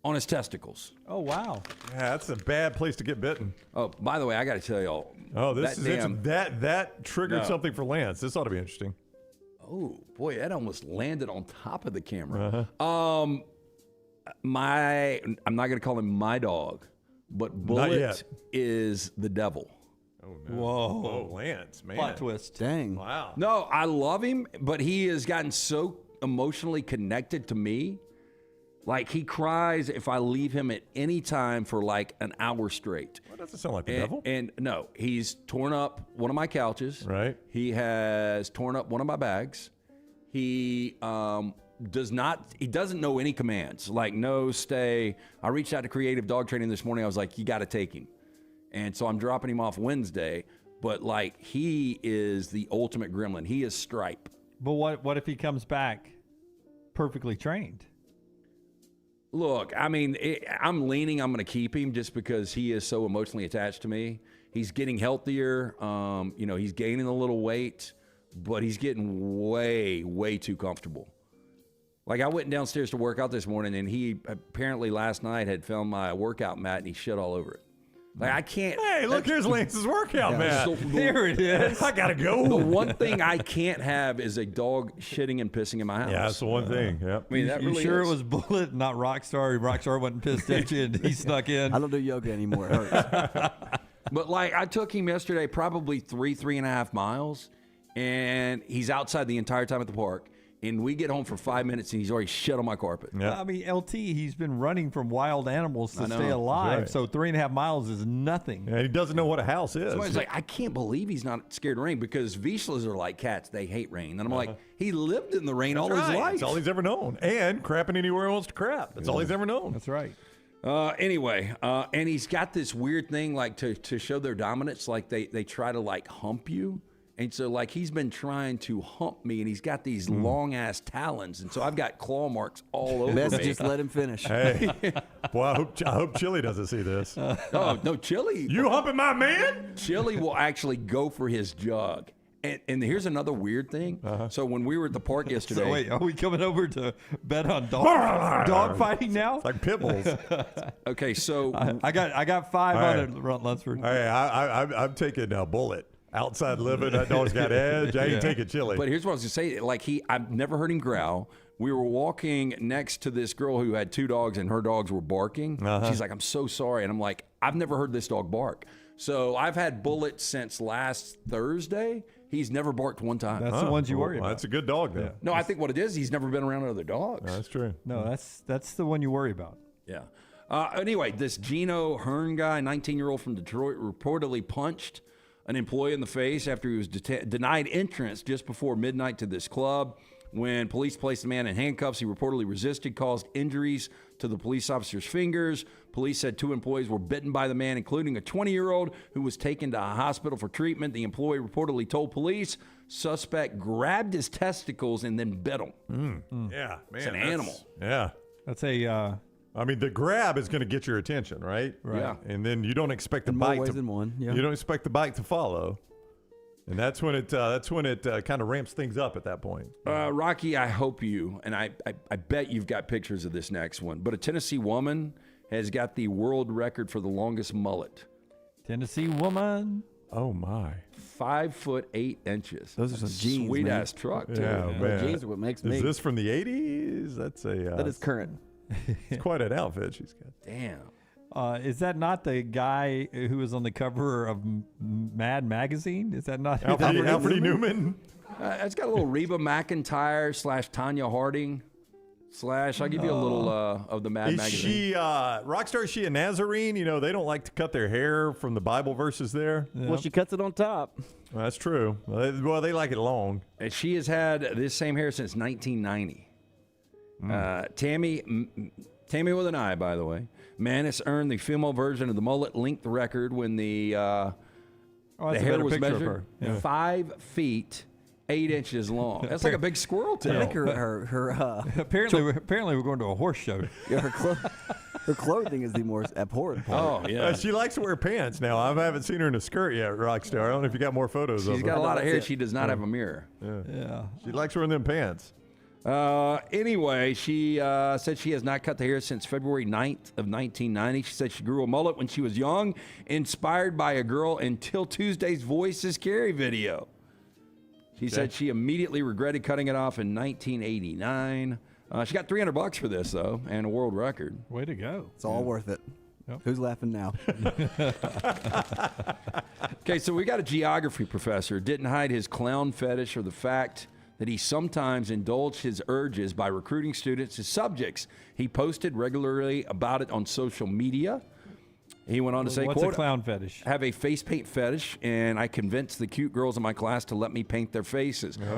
on his testicles. Oh, wow. Yeah, that's a bad place to get bitten. Oh, by the way, I got to tell y'all. Oh, this is interesting. That triggered something for Lance. This ought to be interesting. Oh, boy, that almost landed on top of the camera. Uh-huh. I'm not going to call him my dog, but Bullet is the devil. Oh, no. Whoa. Whoa, Lance, man. Plot twist. Dang. Wow. No, I love him, but he has gotten so emotionally connected to me. Like, he cries if I leave him at any time for like an hour straight. That doesn't sound like the devil. And no, he's torn up one of my couches. Right. He has torn up one of my bags. He doesn't know any commands, like no, stay. I reached out to Creative Dog Training this morning. I was like, you got to take him. And so I'm dropping him off Wednesday. But like, he is the ultimate gremlin. He is Stripe. But what if he comes back perfectly trained? Look, I mean, I'm leaning. I'm going to keep him just because he is so emotionally attached to me. He's getting healthier. He's gaining a little weight, but he's getting way, way too comfortable. Like, I went downstairs to work out this morning, and he apparently last night had found my workout mat, and he shit all over it. Like, I can't. Hey, look, here's Lance's workout mat. Here it is. I got to go. The one thing I can't have is a dog shitting and pissing in my house. Yeah, that's the one thing. Yep. I mean, that You really sure is. it was Bullet, not Rockstar? Rockstar wasn't pissed at you, and he snuck in. I don't do yoga anymore. It hurts. But, like, I took him yesterday probably 3.5 miles, and he's outside the entire time at the park. And we get home for 5 minutes, and he's already shit on my carpet. Yeah. I mean, LT, he's been running from wild animals to I know. stay alive, Right. so 3.5 miles is nothing. Yeah, he doesn't know what a house is. Somebody's like, I can't believe he's not scared of rain because Vizslas are like cats. They hate rain. And I'm like, he lived in the rain all his life. That's all he's ever known. And crapping anywhere he wants to crap. That's all he's ever known. That's right. Anyway, and he's got this weird thing, like, to show their dominance, like they try to, like, hump you. And so, like, he's been trying to hump me, and he's got these long-ass talons. And so I've got claw marks all over Best me. just let him finish. Hey, boy, I hope Chili doesn't see this. Oh, no, Chili. You humping my man? Chili will actually go for his jug. And here's another weird thing. So when we were at the park yesterday. So wait, are we coming over to bet on dog fighting now? It's like pit bulls. Okay, so I got 5 All on right. it, Lunsford. Hey, I'm taking Bullet. Outside living, that dog's got edge. I ain't taking Chili. But here's what I was going to say. Like, I've never heard him growl. We were walking next to this girl who had 2 dogs, and her dogs were barking. She's like, I'm so sorry. And I'm like, I've never heard this dog bark. So I've had Bullet since last Thursday. He's never barked one time. That's the ones you worry about. That's a good dog, then. Yeah. No, I think what it is, he's never been around other dogs. No, that's true. No, that's the one you worry about. Yeah. Anyway, this Gino Hearn guy, 19-year-old from Detroit, reportedly punched an employee in the face after he was denied entrance just before midnight to this club. When police placed the man in handcuffs, he reportedly resisted, caused injuries to the police officer's fingers. Police said 2 employees were bitten by the man, including a 20-year-old who was taken to a hospital for treatment. The employee reportedly told police suspect grabbed his testicles and then bit him. Yeah, man. It's an animal. Yeah. That's a... I mean, the grab is going to get your attention, right? Yeah. And then you don't expect the In more bite ways to than one, yeah. You don't expect the bite to follow. And that's when it kind of ramps things up at that point. Rocky, I hope you, and I bet you've got pictures of this next one, but a Tennessee woman has got the world record for the longest mullet. Tennessee woman. Oh, my. 5'8". Those are some jeans, Sweet man. ass truck, too. Yeah, man. Jeans are what makes me. Is this from the 80s? That's a... that is current. It's quite an outfit she's got. Damn. Is that not the guy who was on the cover of Mad Magazine? Is that not Alfred E. Newman? It's got a little Reba McEntire / Tanya Harding / I'll give you a little of the Mad Magazine. She, Rockstar, is she a Nazarene? You know, they don't like to cut their hair from the Bible verses there. Well, she cuts it on top. Well, that's true. Well, they like it long. And she has had this same hair since 1990. Tammy with an I, by the way. Manis earned the female version of the mullet length record when the hair was measured 5 feet 8 inches long. That's like a big squirrel tail. I think her apparently we're going to a horse show. Yeah, her clothing is the more abhorrent part. Oh, yeah. She likes to wear pants now. I haven't seen her in a skirt yet, Rockstar. I don't know if you got more photos of her. She's got a lot of hair. She does not have a mirror. Yeah. She likes wearing them pants. Anyway, she said she has not cut the hair since February 9th of 1990. She said she grew a mullet when she was young, inspired by a girl until Tuesday's Voice is Scary video. She said she immediately regretted cutting it off in 1989. She got $300 for this, though, and a world record. Way to go. It's all worth it. Yep. Who's laughing now? Okay, so we got a geography professor. Didn't hide his clown fetish or the fact that he sometimes indulged his urges by recruiting students as subjects. He posted regularly about it on social media. He went on to say, what's quote, a clown fetish? I have a face paint fetish, and I convinced the cute girls in my class to let me paint their faces. This is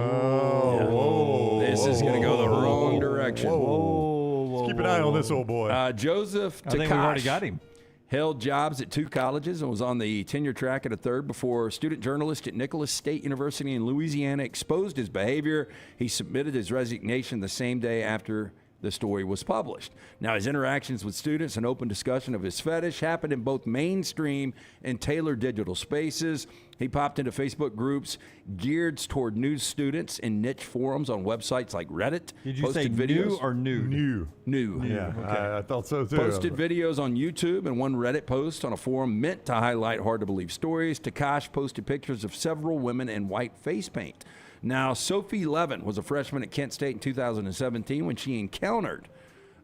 going to go the wrong direction. Let's keep an eye on this old boy. Joseph Takash. I think we've already got him. Held jobs at 2 colleges and was on the tenure track at a third before a student journalist at Nicholas State University in Louisiana exposed his behavior. He submitted his resignation the same day after the story was published. Now, his interactions with students and open discussion of his fetish happened in both mainstream and tailored digital spaces. He popped into Facebook groups geared toward new students in niche forums on websites like Reddit. Did you say new or nude? New. Yeah, Okay. I thought so too. Posted videos on YouTube and one Reddit post on a forum meant to highlight hard-to-believe stories. Takash posted pictures of several women in white face paint. Now, Sophie Levin was a freshman at Kent State in 2017 when she encountered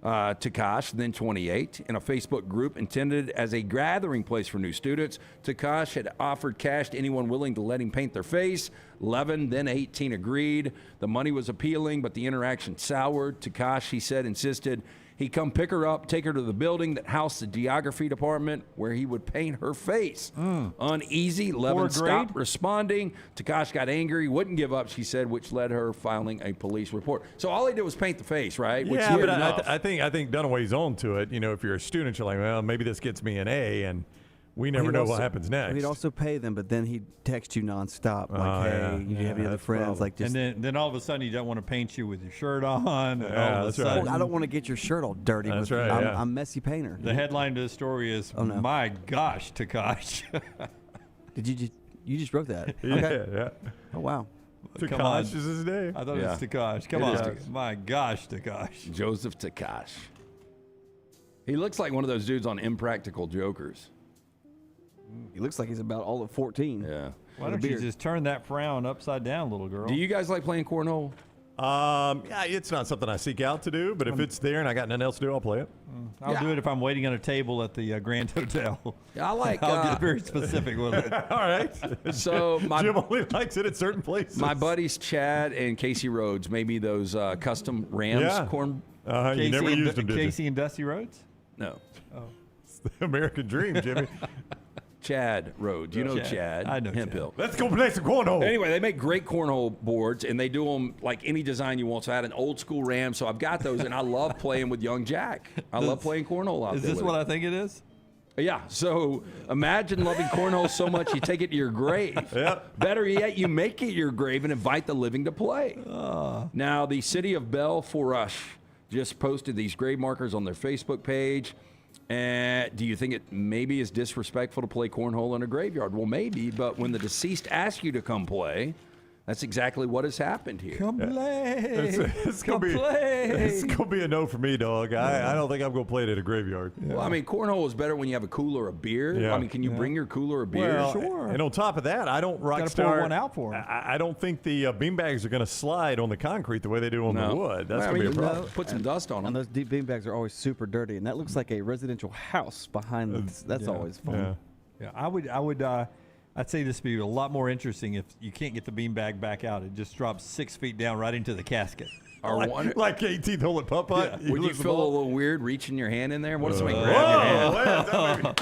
Takash, then 28, in a Facebook group intended as a gathering place for new students. Takash had offered cash to anyone willing to let him paint their face. Levin, then 18, agreed. The money was appealing, but the interaction soured. Takash, he said, insisted he come pick her up, take her to the building that housed the geography department where he would paint her face. Uneasy, Levin stopped responding. Takash got angry, wouldn't give up, she said, which led her filing a police report. So all he did was paint the face, right? Yeah, but I think Dunaway's on to it. You know, if you're a student, you're like, well, maybe this gets me an A, and we never know what happens next. He'd also pay them, but then he'd text you nonstop, like, "Hey, you have any other friends?" Like, just and then all of a sudden he doesn't want to paint you with your shirt on. Yeah, that's right. I don't want to get your shirt all dirty. That's with, right, I'm, yeah. I'm messy painter. The headline to the story is, "My gosh, Takash." Did you just wrote that? Yeah. Oh wow. Takash is his name. I thought it was Takash. Come on, my gosh, Takash. Joseph Takash. He looks like one of those dudes on Impractical Jokers. He looks like he's about all of 14. Yeah. Why don't you just turn that frown upside down, little girl? Do you guys like playing cornhole? Yeah, it's not something I seek out to do, but if it's there and I got nothing else to do, I'll play it. I'll do it if I'm waiting on a table at the Grand Hotel. I like. I'll get very specific with it. All right. So Jim only likes it at certain places. My buddies Chad and Casey Rhodes made me those custom Rams corn. You never used them, did you? Casey and Dusty Rhodes? No. Oh. It's the American dream, Jimmy. Chad Rhodes. You know Chad. I know Hemphill. Let's go play some cornhole. Anyway, they make great cornhole boards, and they do them like any design you want. So I had an old school Ram, so I've got those, and I love playing with young Jack. I love playing cornhole out there. Is this with what him. I think it is? Yeah, so imagine loving cornhole so much you take it to your grave. Yep. Better yet, you make it your grave and invite the living to play. Now, the city of Belfort just posted these grave markers on their Facebook page. Do you think it maybe is disrespectful to play cornhole in a graveyard? Well, maybe, but when the deceased asks you to come play, that's exactly what has happened here. Come play. It's gonna be a no for me, dog. I don't think I'm gonna play it at a graveyard. Well, I mean, cornhole is better when you have a cooler of beer. Yeah. I mean, can you bring your cooler of beer? Well, Sure. And on top of that, I don't Gotta Rockstar. pour one out for 'em. I don't think the beanbags are going to slide on the concrete the way they do on the wood. That's Well, going to I be a mean, problem. Put some dust on And them. those deep beanbags are always super dirty, and that looks like a residential house behind them. That's always fun. Yeah, I'd say this would be a lot more interesting if you can't get the beanbag back out. It just drops 6 feet down right into the casket. Like 18th hole at putt-putt. Would you feel a little weird reaching your hand in there? What if somebody grabbed your hand?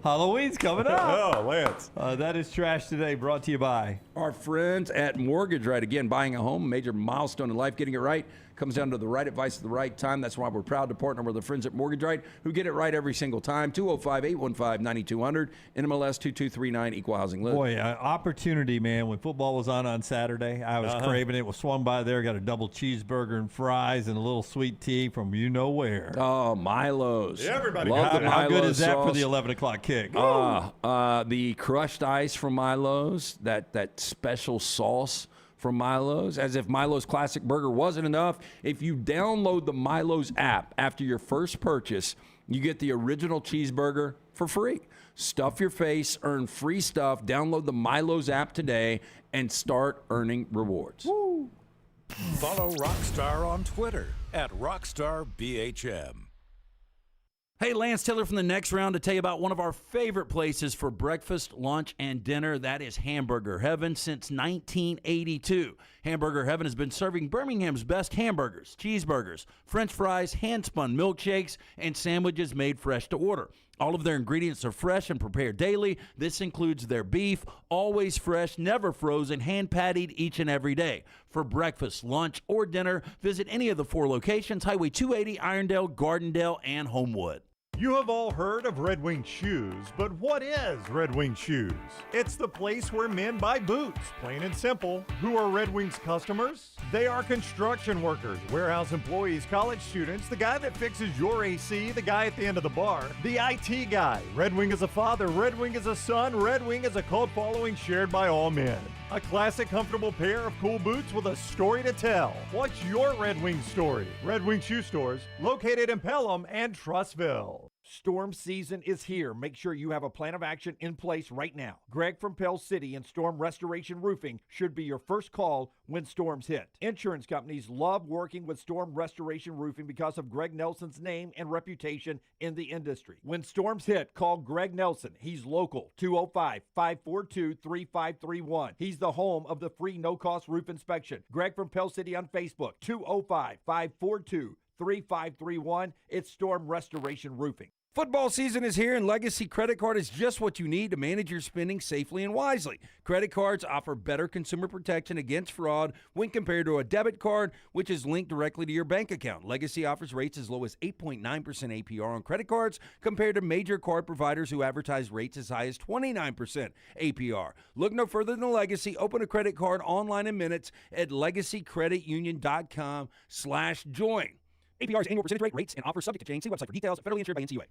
Halloween's coming up. Oh, Lance. That is Trash Today, brought to you by Our friends at Mortgage Right. Again, buying a home, major milestone in life. Getting it right comes down to the right advice at the right time. That's why we're proud to partner with our friends at Mortgage Right, who get it right every single time. 205-815-9200, NMLS 2239, Equal Housing List. Boy, opportunity, man. When football was on Saturday, I was craving it. Was swung by there, got a double cheeseburger and fries and a little sweet tea from you know where. Oh, Milo's. Yeah, everybody Love got the it. How good Milo is that for sauce. the 11 o'clock kick? The crushed ice from Milo's, that special sauce from Milo's, as if Milo's Classic Burger wasn't enough. If you download the Milo's app after your first purchase, you get the original cheeseburger for free. Stuff your face, earn free stuff. Download the Milo's app today and start earning rewards. Follow Rockstar on Twitter @RockstarBHM. Hey, Lance Taylor from the Next Round to tell you about one of our favorite places for breakfast, lunch, and dinner. That is Hamburger Heaven since 1982. Hamburger Heaven has been serving Birmingham's best hamburgers, cheeseburgers, French fries, hand-spun milkshakes, and sandwiches made fresh to order. All of their ingredients are fresh and prepared daily. This includes their beef, always fresh, never frozen, hand-pattied each and every day. For breakfast, lunch, or dinner, visit any of the 4 locations, Highway 280, Irondale, Gardendale, and Homewood. You have all heard of Red Wing Shoes, but what is Red Wing Shoes? It's the place where men buy boots, plain and simple. Who are Red Wing's customers? They are construction workers, warehouse employees, college students, the guy that fixes your AC, the guy at the end of the bar, the IT guy. Red Wing is a father, Red Wing is a son, Red Wing is a cult following shared by all men. A classic, comfortable pair of cool boots with a story to tell. What's your Red Wing story? Red Wing Shoe Stores, located in Pelham and Trussville. Storm season is here. Make sure you have a plan of action in place right now. Greg from Pell City and Storm Restoration Roofing should be your first call when storms hit. Insurance companies love working with Storm Restoration Roofing because of Greg Nelson's name and reputation in the industry. When storms hit, call Greg Nelson. He's local, 205-542-3531. He's the home of the free no-cost roof inspection. Greg from Pell City on Facebook, 205-542-3531. It's Storm Restoration Roofing. Football season is here, and Legacy Credit Card is just what you need to manage your spending safely and wisely. Credit cards offer better consumer protection against fraud when compared to a debit card, which is linked directly to your bank account. Legacy offers rates as low as 8.9% APR on credit cards compared to major card providers who advertise rates as high as 29% APR. Look no further than Legacy. Open a credit card online in minutes at legacycreditunion.com/join. APR's annual percentage rate, rates, and offers subject to change. See website for details. Federally insured by NCUA.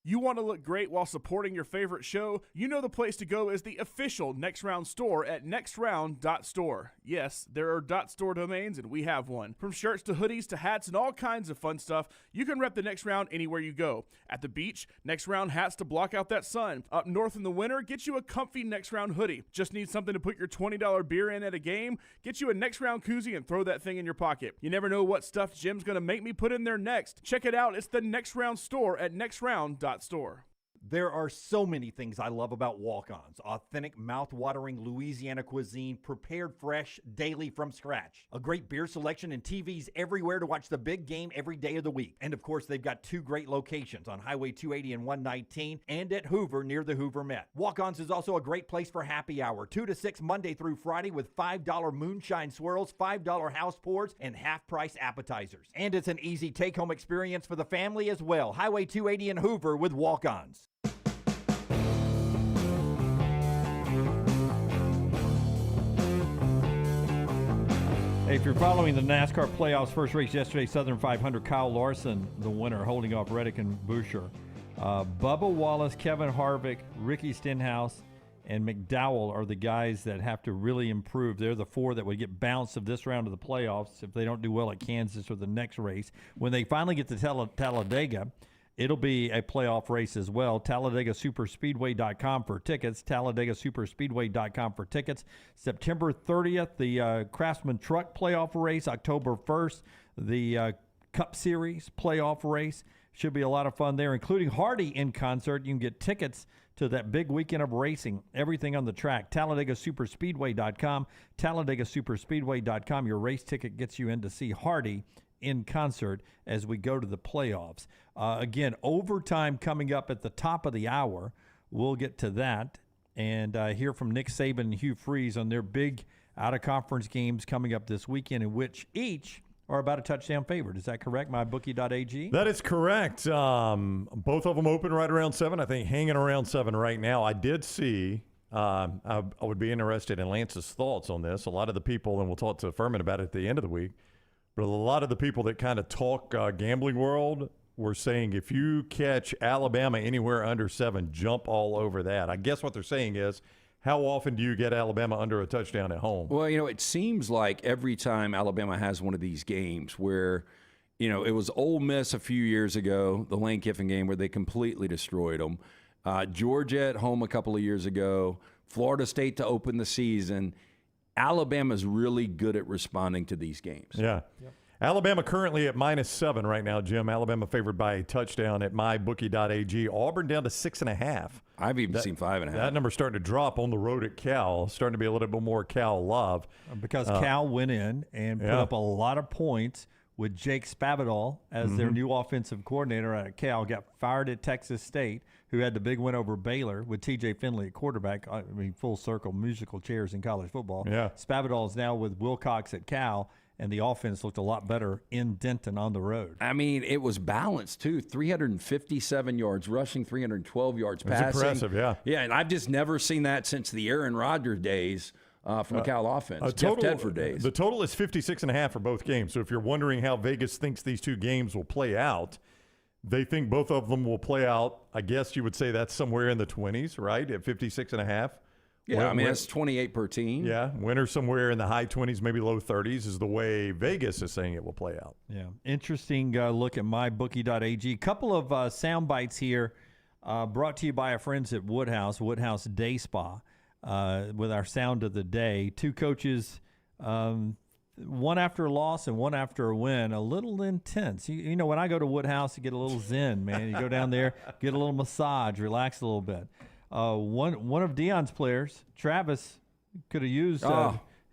You want to look great while supporting your favorite show? You know the place to go is the official Next Round store at nextround.store. Yes, there are .store domains, and we have one. From shirts to hoodies to hats and all kinds of fun stuff, you can rep the Next Round anywhere you go. At the beach, Next Round hats to block out that sun. Up north in the winter, get you a comfy Next Round hoodie. Just need something to put your $20 beer in at a game? Get you a Next Round koozie and throw that thing in your pocket. You never know what stuff Jim's going to make me put in there next. Check it out. It's the Next Round store at nextround.store. There are so many things I love about Walk-Ons. Authentic, mouth-watering Louisiana cuisine prepared fresh daily from scratch. A great beer selection and TVs everywhere to watch the big game every day of the week. And of course, they've got 2 great locations on Highway 280 and 119 and at Hoover near the Hoover Met. Walk-Ons is also a great place for happy hour, 2 to 6 Monday through Friday with $5 moonshine swirls, $5 house pours, and half-price appetizers. And it's an easy take-home experience for the family as well. Highway 280 in Hoover with Walk-Ons. Hey, if you're following the NASCAR playoffs, first race yesterday, Southern 500, Kyle Larson, the winner, holding off Reddick and Boucher. Bubba Wallace, Kevin Harvick, Ricky Stenhouse, and McDowell are the guys that have to really improve. They're the 4 that would get bounced of this round of the playoffs if they don't do well at Kansas or the next race. When they finally get to Talladega, it'll be a playoff race as well. TalladegaSuperspeedway.com for tickets. TalladegaSuperspeedway.com for tickets. September 30th, the Craftsman Truck playoff race. October 1st, the Cup Series playoff race. Should be a lot of fun there, including Hardy in concert. You can get tickets to that big weekend of racing. Everything on the track. TalladegaSuperspeedway.com. TalladegaSuperspeedway.com. Your race ticket gets you in to see Hardy in concert as we go to the playoffs. Again, overtime coming up at the top of the hour. We'll get to that and hear from Nick Saban and Hugh Freeze on their big out-of-conference games coming up this weekend, in which each are about a touchdown favorite. Is that correct, mybookie.ag? That is correct. Both of them open right around 7. I think hanging around 7 right now. I did see, I would be interested in Lance's thoughts on this. A lot of the people, and we'll talk to Furman about it at the end of the week, but a lot of the people that kind of talk gambling world were saying if you catch Alabama anywhere under 7, jump all over that. I guess what they're saying is, how often do you get Alabama under a touchdown at home? Well, it seems like every time Alabama has one of these games where, it was Ole Miss a few years ago, the Lane Kiffin game where they completely destroyed them. Georgia at home a couple of years ago. Florida State to open the season. Alabama's really good at responding to these games. Yeah. Yep. Alabama currently at -7 right now, Jim. Alabama favored by a touchdown at mybookie.ag. Auburn down to 6.5. I've even seen 5.5. That number's starting to drop on the road at Cal. Starting to be a little bit more Cal love. Because Cal went in and put up a lot of points with Jake Spavital as their new offensive coordinator at Cal. Got fired at Texas State, who had the big win over Baylor with T.J. Finley at quarterback. I mean, full circle, musical chairs in college football. Yeah. Spavital is now with Wilcox at Cal, and the offense looked a lot better in Denton on the road. I mean, it was balanced, too. 357 yards rushing, 312 yards passing. That's impressive, yeah. Yeah, and I've just never seen that since the Aaron Rodgers days from a Cal offense, Jeff Tedford days. The total is 56.5 for both games. So if you're wondering how Vegas thinks these two games will play out, they think both of them will play out. I guess you would say that's somewhere in the 20s, right, at 56.5. Yeah, that's 28 per team. Yeah, winner somewhere in the high 20s, maybe low 30s is the way Vegas is saying it will play out. Yeah, interesting look at mybookie.ag. Couple of sound bites here brought to you by our friends at Woodhouse Day Spa with our sound of the day. 2 coaches, one after a loss and one after a win, a little intense. You know, when I go to Woodhouse, you get a little zen, man. You go down there, get a little massage, relax a little bit. One of Deion's players, Travis, could have used.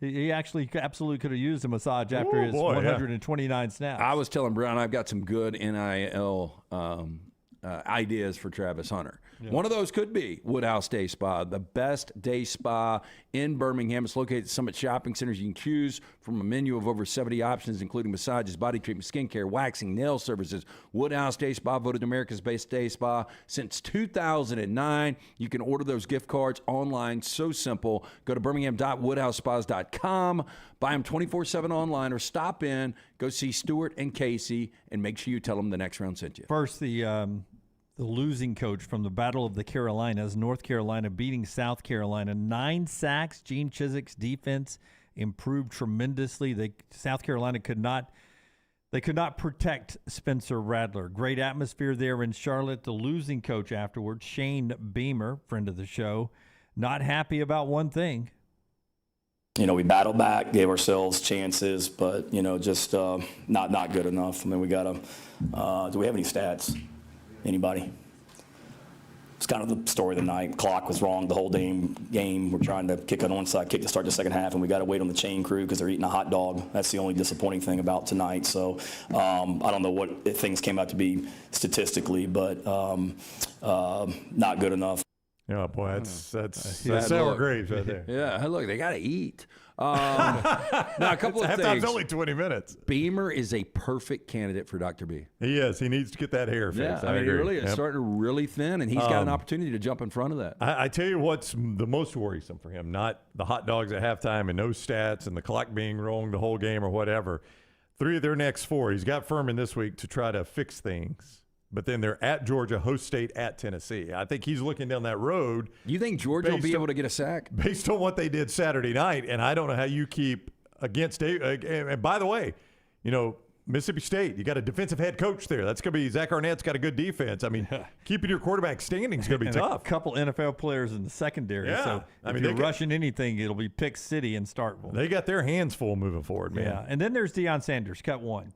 He actually absolutely could have used a massage after his 129 snaps. I was telling Brown I've got some good NIL ideas for Travis Hunter. Yeah. One of those could be Woodhouse Day Spa, the best day spa in Birmingham. It's located at Summit Shopping Centers. You can choose from a menu of over 70 options, including massages, body treatment, skincare, waxing, nail services. Woodhouse Day Spa, voted America's best day spa since 2009. You can order those gift cards online. So simple. Go to birmingham.woodhousespas.com. Buy them 24/7 online or stop in. Go see Stuart and Casey and make sure you tell them the next round sent you. First, the losing coach from the Battle of the Carolinas, North Carolina beating South Carolina. 9 sacks. Gene Chiswick's defense improved tremendously. South Carolina could not protect Spencer Rattler. Great atmosphere there in Charlotte. The losing coach afterwards, Shane Beamer, friend of the show, not happy about one thing. You know, we battled back, gave ourselves chances, but, just not good enough. I mean, we got to do we have any stats? Anybody? It's kind of the story of the night. Clock was wrong the whole game. We're trying to kick an onside kick to start the second half, and we got to wait on the chain crew because they're eating a hot dog. That's the only disappointing thing about tonight. So I don't know what things came out to be statistically, but not good enough. Yeah, boy, that's sour grapes right there. Yeah, look, they got to eat. Now, a couple of things. Halftime's only 20 minutes. Beamer is a perfect candidate for Dr. B. He is. He needs to get that hair fixed. Yeah, I mean, agree. he really is starting really thin, and he's got an opportunity to jump in front of that. I tell you what's the most worrisome for him, not the hot dogs at halftime and no stats and the clock being wrong the whole game or whatever. 3 of their next 4. He's got Furman this week to try to fix things. But then they're at Georgia, host state, at Tennessee. I think he's looking down that road. You think Georgia will be able to get a sack? Based on what they did Saturday night, and I don't know how you keep against – and by the way, Mississippi State, you got a defensive head coach there. That's going to be – Zach Arnett's got a good defense. I mean, keeping your quarterback standing is going to be tough. A couple NFL players in the secondary. Yeah. So if you're rushing anything, it'll be Pick City and Starkville. They got their hands full moving forward, man. Yeah, and then there's Deion Sanders, cut 1.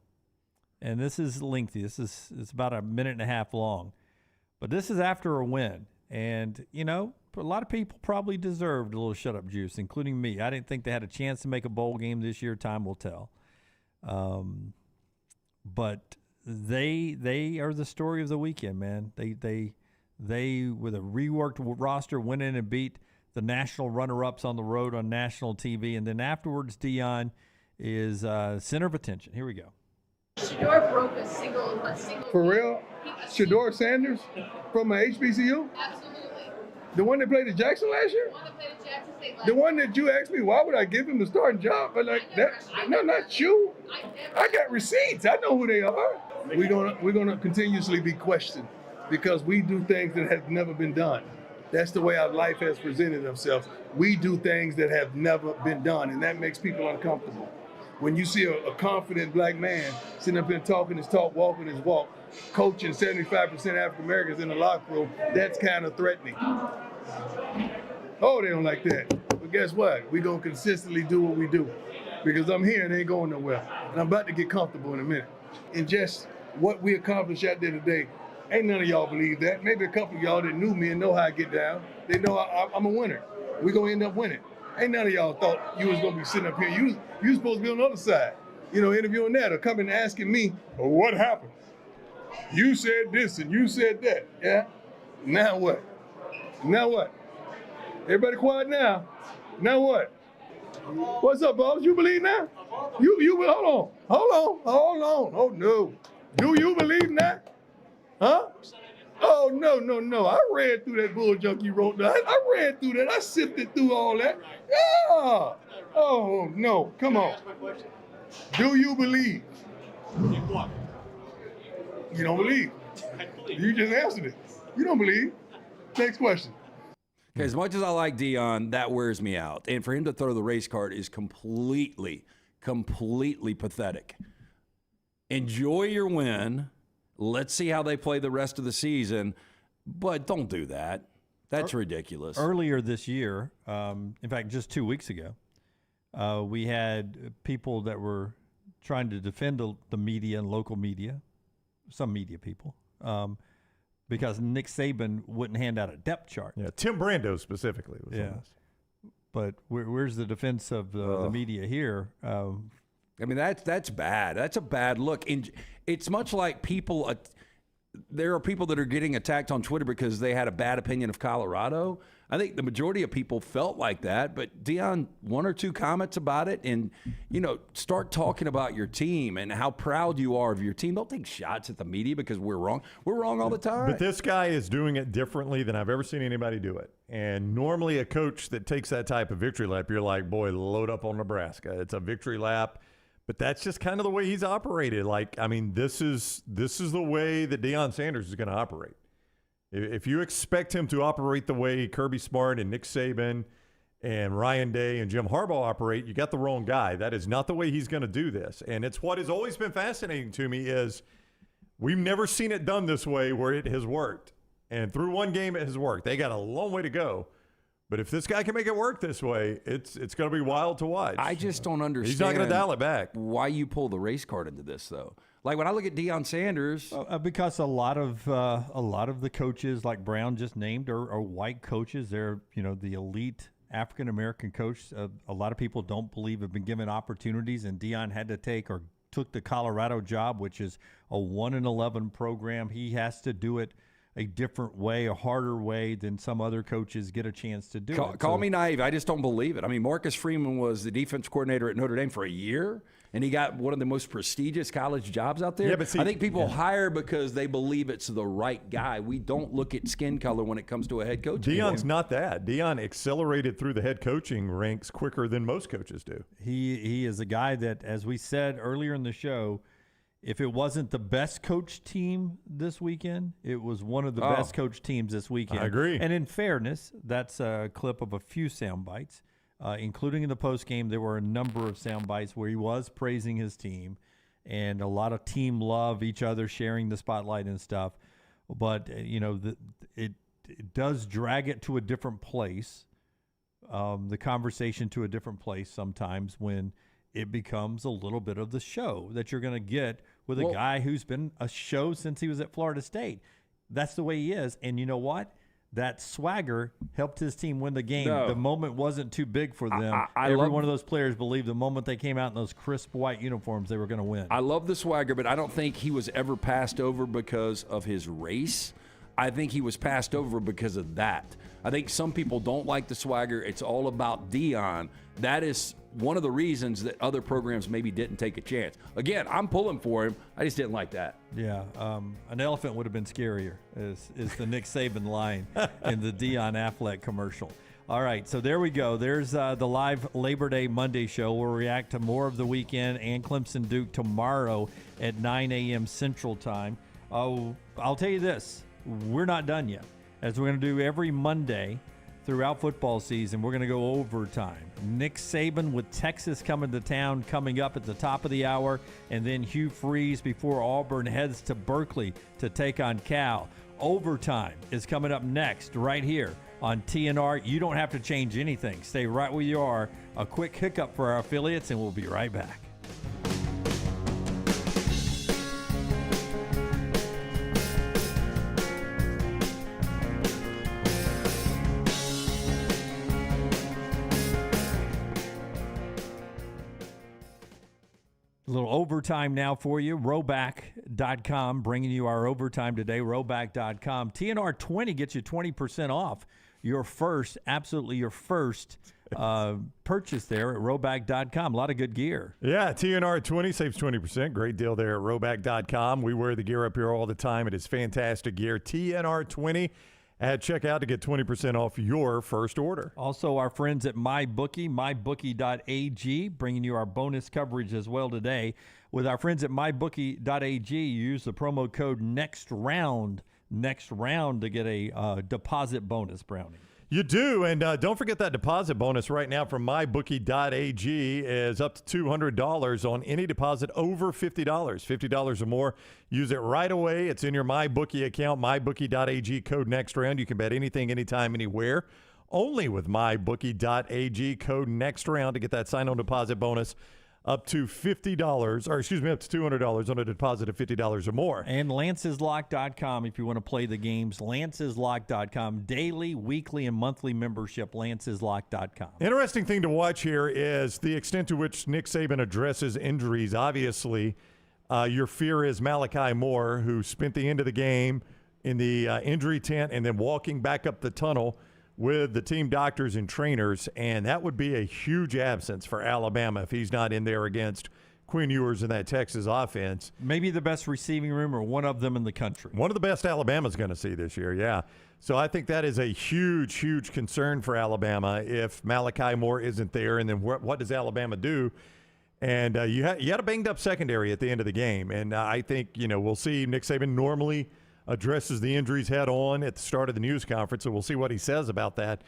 And this is lengthy. It's about a minute and a half long. But this is after a win. And, a lot of people probably deserved a little shut-up juice, including me. I didn't think they had a chance to make a bowl game this year. Time will tell. But they are the story of the weekend, man. They with a reworked roster, went in and beat the national runner-ups on the road on national TV. And then afterwards, Deion is center of attention. Here we go. Shador broke a single. For real? Shador Sanders from HBCU? Absolutely. The one that played at Jackson last year? The one that played at Jackson State last The one that you asked me, why would I give him the starting job? But no, not you. I got receipts. I know who they are. We're gonna continuously be questioned because we do things that have never been done. That's the way our life has presented itself. We do things that have never been done, and that makes people uncomfortable. When you see a confident black man sitting up here talking his talk, walking his walk, coaching 75% African Americans in the locker room, that's kind of threatening. Oh, they don't like that. But guess what? We're going to consistently do what we do because I'm here and ain't going nowhere. And I'm about to get comfortable in a minute. And just what we accomplished out there today, ain't none of y'all believe that. Maybe a couple of y'all that knew me and know how I get down. They know I'm a winner. We're going to end up winning. Ain't none of y'all thought you was going to be sitting up here. You supposed to be on the other side, interviewing that or coming and asking me, well, what happened? You said this and you said that. Yeah? Now what? Now what? Everybody quiet now. Now what? What's up, Bob? You believe now? You hold on. Oh, no. Do you believe in that? Huh? Oh, no. I read through that bull junk you wrote down. I read through that. I sifted through all that. Yeah. Oh, no. Come on. Do you believe? You don't believe. You just answered it. You don't believe. Next question. Okay, as much as I like Deion, that wears me out. And for him to throw the race card is completely pathetic. Enjoy your win. Let's see how they play the rest of the season. But don't do that. That's ridiculous. Earlier this year, in fact, just 2 weeks ago, we had people that were trying to defend the media and local media, some media people, because Nick Saban wouldn't hand out a depth chart. Yeah, Tim Brando specifically was on this. But where's the defense of the media here? I mean, that's bad. That's a bad look. And it's much like people. There are people that are getting attacked on Twitter because they had a bad opinion of Colorado. I think the majority of people felt like that. But Deion, 1 or 2 comments about it, and start talking about your team and how proud you are of your team. Don't take shots at the media because we're wrong. We're wrong all the time. But this guy is doing it differently than I've ever seen anybody do it. And normally a coach that takes that type of victory lap, you're like, boy, load up on Nebraska. It's a victory lap. But that's just kind of the way he's operated. This is the way that Deion Sanders is going to operate. If you expect him to operate the way Kirby Smart and Nick Saban and Ryan Day and Jim Harbaugh operate, you got the wrong guy. That is not the way he's going to do this. And it's what has always been fascinating to me is we've never seen it done this way where it has worked. And through one game, it has worked. They got a long way to go. But if this guy can make it work this way, it's going to be wild to watch. I just don't understand. He's not going to dial it back. Why you pull the race card into this, though? Like when I look at Deion Sanders, because a lot of the coaches like Brown just named are white coaches. They're the elite African American coach. A lot of people don't believe have been given opportunities, and Deion had to took the Colorado job, which is a 1-11 program. He has to do it a different way, a harder way than some other coaches get a chance to do it. Call me naive. I just don't believe it. I mean, Marcus Freeman was the defense coordinator at Notre Dame for a year, and he got one of the most prestigious college jobs out there. Yeah, but see, I think people hire because they believe it's the right guy. We don't look at skin color when it comes to a head coach. Deion's not that. Deion accelerated through the head coaching ranks quicker than most coaches do. He is a guy that, as we said earlier in the show, if it wasn't the best coach team this weekend, it was one of the best coach teams this weekend. I agree. And in fairness, that's a clip of a few sound bites, including in the postgame. There were a number of sound bites where he was praising his team and a lot of team love, each other sharing the spotlight and stuff. But, it does drag it to a different place, the conversation to a different place sometimes when it becomes a little bit of the show that you're going to get with a guy who's been a show since he was at Florida State. That's the way he is. And you know what? That swagger helped his team win the game. No. The moment wasn't too big for them. Every one of those players believed the moment they came out in those crisp white uniforms, they were going to win. I love the swagger, but I don't think he was ever passed over because of his race. I think he was passed over because of that. I think some people don't like the swagger. It's all about Deion. That is one of the reasons that other programs maybe didn't take a chance. Again, I'm pulling for him. I just didn't like that. Yeah, an elephant would have been scarier is the Nick Saban line in the Deion Affleck commercial. All right, so there we go. There's the live Labor Day Monday show. We'll react to more of the weekend and Clemson Duke tomorrow at 9 a.m. Central Time. Oh, I'll tell you this. We're not done yet. As we're going to do every Monday throughout football season, we're going to go overtime. Nick Saban with Texas coming to town coming up at the top of the hour, and then Hugh Freeze before Auburn heads to Berkeley to take on Cal. Overtime is coming up next right here on TNR. You don't have to change anything. Stay right where you are. A quick hiccup for our affiliates, and we'll be right back. A little overtime now for you. Roback.com bringing you our overtime today. Roback.com. TNR 20 gets you 20% off your first purchase there at Roback.com. A lot of good gear. Yeah, TNR 20 saves 20%. Great deal there at Roback.com. We wear the gear up here all the time. It is fantastic gear. TNR 20 at checkout to get 20% off your first order. Also, our friends at MyBookie, mybookie.ag, bringing you our bonus coverage as well today. With our friends at mybookie.ag, you use the promo code NEXTROUND to get a deposit bonus, Brownie. You do, and don't forget that deposit bonus right now from mybookie.ag is up to $200 on any deposit over $50. $50 or more, use it right away. It's in your MyBookie account, mybookie.ag, code NEXTROUND. You can bet anything, anytime, anywhere. Only with mybookie.ag, code NEXTROUND to get that sign-on deposit bonus up to $50, or excuse me, up to $200 on a deposit of $50 or more. And lanceslock.com if you want to play the games. Lanceslock.com, daily, weekly, and monthly membership, lanceslock.com. Interesting thing to watch here is the extent to which Nick Saban addresses injuries. Obviously, your fear is Malachi Moore, who spent the end of the game in the injury tent and then walking back up the tunnel with the team doctors and trainers, and that would be a huge absence for Alabama if he's not in there against Quinn Ewers in that Texas offense. Maybe the best receiving room or one of them in the country. One of the best Alabama's going to see this year, yeah. So I think that is a huge, huge concern for Alabama if Malachi Moore isn't there, and then what does Alabama do? And you had a banged-up secondary at the end of the game, and I think, we'll see Nick Saban normally addresses the injuries head on at the start of the news conference, so we'll see what he says about that.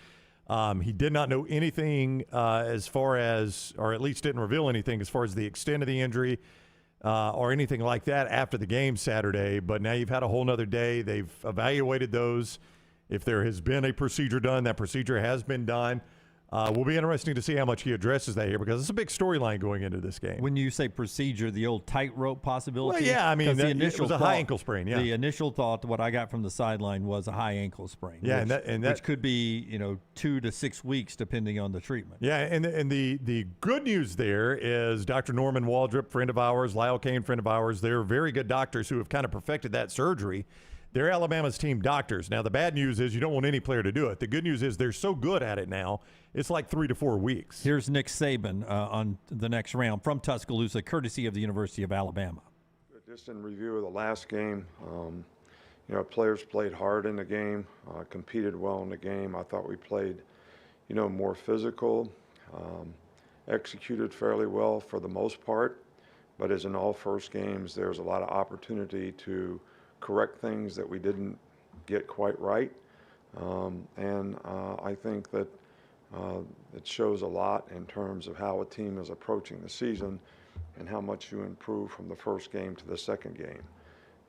He did not know anything as far as, or at least didn't reveal anything as far as the extent of the injury or anything like that after the game Saturday. But now you've had a whole nother day. They've evaluated those. If there has been a procedure done, that procedure has been done. Will be interesting to see how much he addresses that here because it's a big storyline going into this game. When you say procedure, the old tightrope possibility. Well, yeah, I mean, 'cause the it initial was a high ankle sprain. Yeah, the initial thought, what I got from the sideline was a high ankle sprain. Yeah, which, and that which could be 2 to 6 weeks depending on the treatment. Yeah, and the good news there is Dr. Norman Waldrop, friend of ours, Lyle Kane, friend of ours. They're very good doctors who have kind of perfected that surgery. They're Alabama's team doctors. Now, the bad news is you don't want any player to do it. The good news is they're so good at it now, it's like 3 to 4 weeks. Here's Nick Saban on the next round from Tuscaloosa, courtesy of the University of Alabama. Just in review of the last game, players played hard in the game, competed well in the game. I thought we played, more physical, executed fairly well for the most part. But as in all first games, there's a lot of opportunity to correct things that we didn't get quite right. I think that it shows a lot in terms of how a team is approaching the season and how much you improve from the first game to the second game.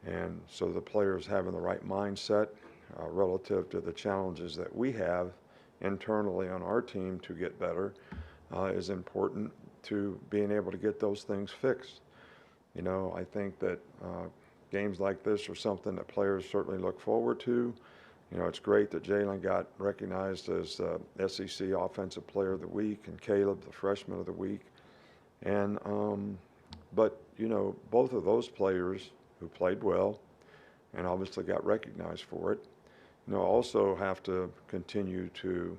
And so the players having the right mindset relative to the challenges that we have internally on our team to get better is important to being able to get those things fixed. I think that games like this are something that players certainly look forward to. It's great that Jalen got recognized as SEC Offensive Player of the Week and Caleb the Freshman of the Week. And but both of those players who played well and obviously got recognized for it, also have to continue to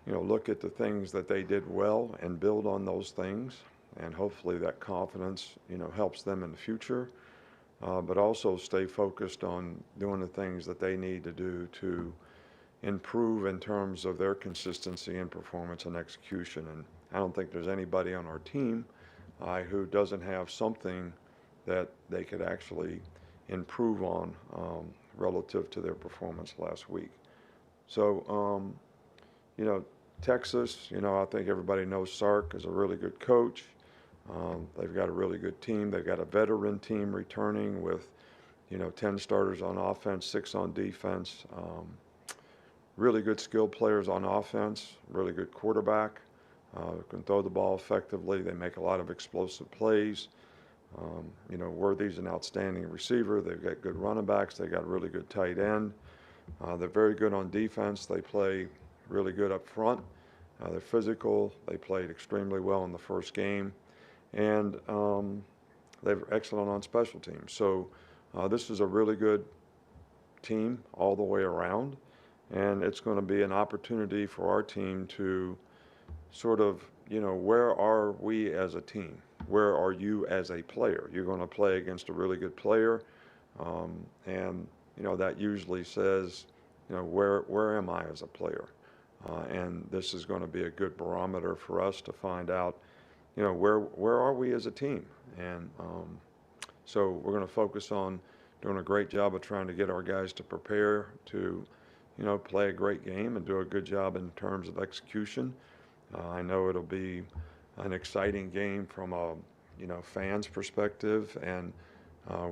look at the things that they did well and build on those things, and hopefully that confidence helps them in the future. But also stay focused on doing the things that they need to do to improve in terms of their consistency in performance and execution. And I don't think there's anybody on our team who doesn't have something that they could actually improve on relative to their performance last week. So, Texas, I think everybody knows Sark is a really good coach. They've got a really good team. They've got a veteran team returning with, 10 starters on offense, 6 on defense. Really good skilled players on offense, really good quarterback, can throw the ball effectively. They make a lot of explosive plays. Worthy's an outstanding receiver. They've got good running backs. They've got a really good tight end. They're very good on defense. They play really good up front. They're physical. They played extremely well in the first game. And they're excellent on special teams. So this is a really good team all the way around. And it's going to be an opportunity for our team to sort of, where are we as a team? Where are you as a player? You're going to play against a really good player. And that usually says, where am I as a player? And this is going to be a good barometer for us to find out, where are we as a team? And so we're going to focus on doing a great job of trying to get our guys to prepare to, play a great game and do a good job in terms of execution. I know it'll be an exciting game from a, fans' perspective, and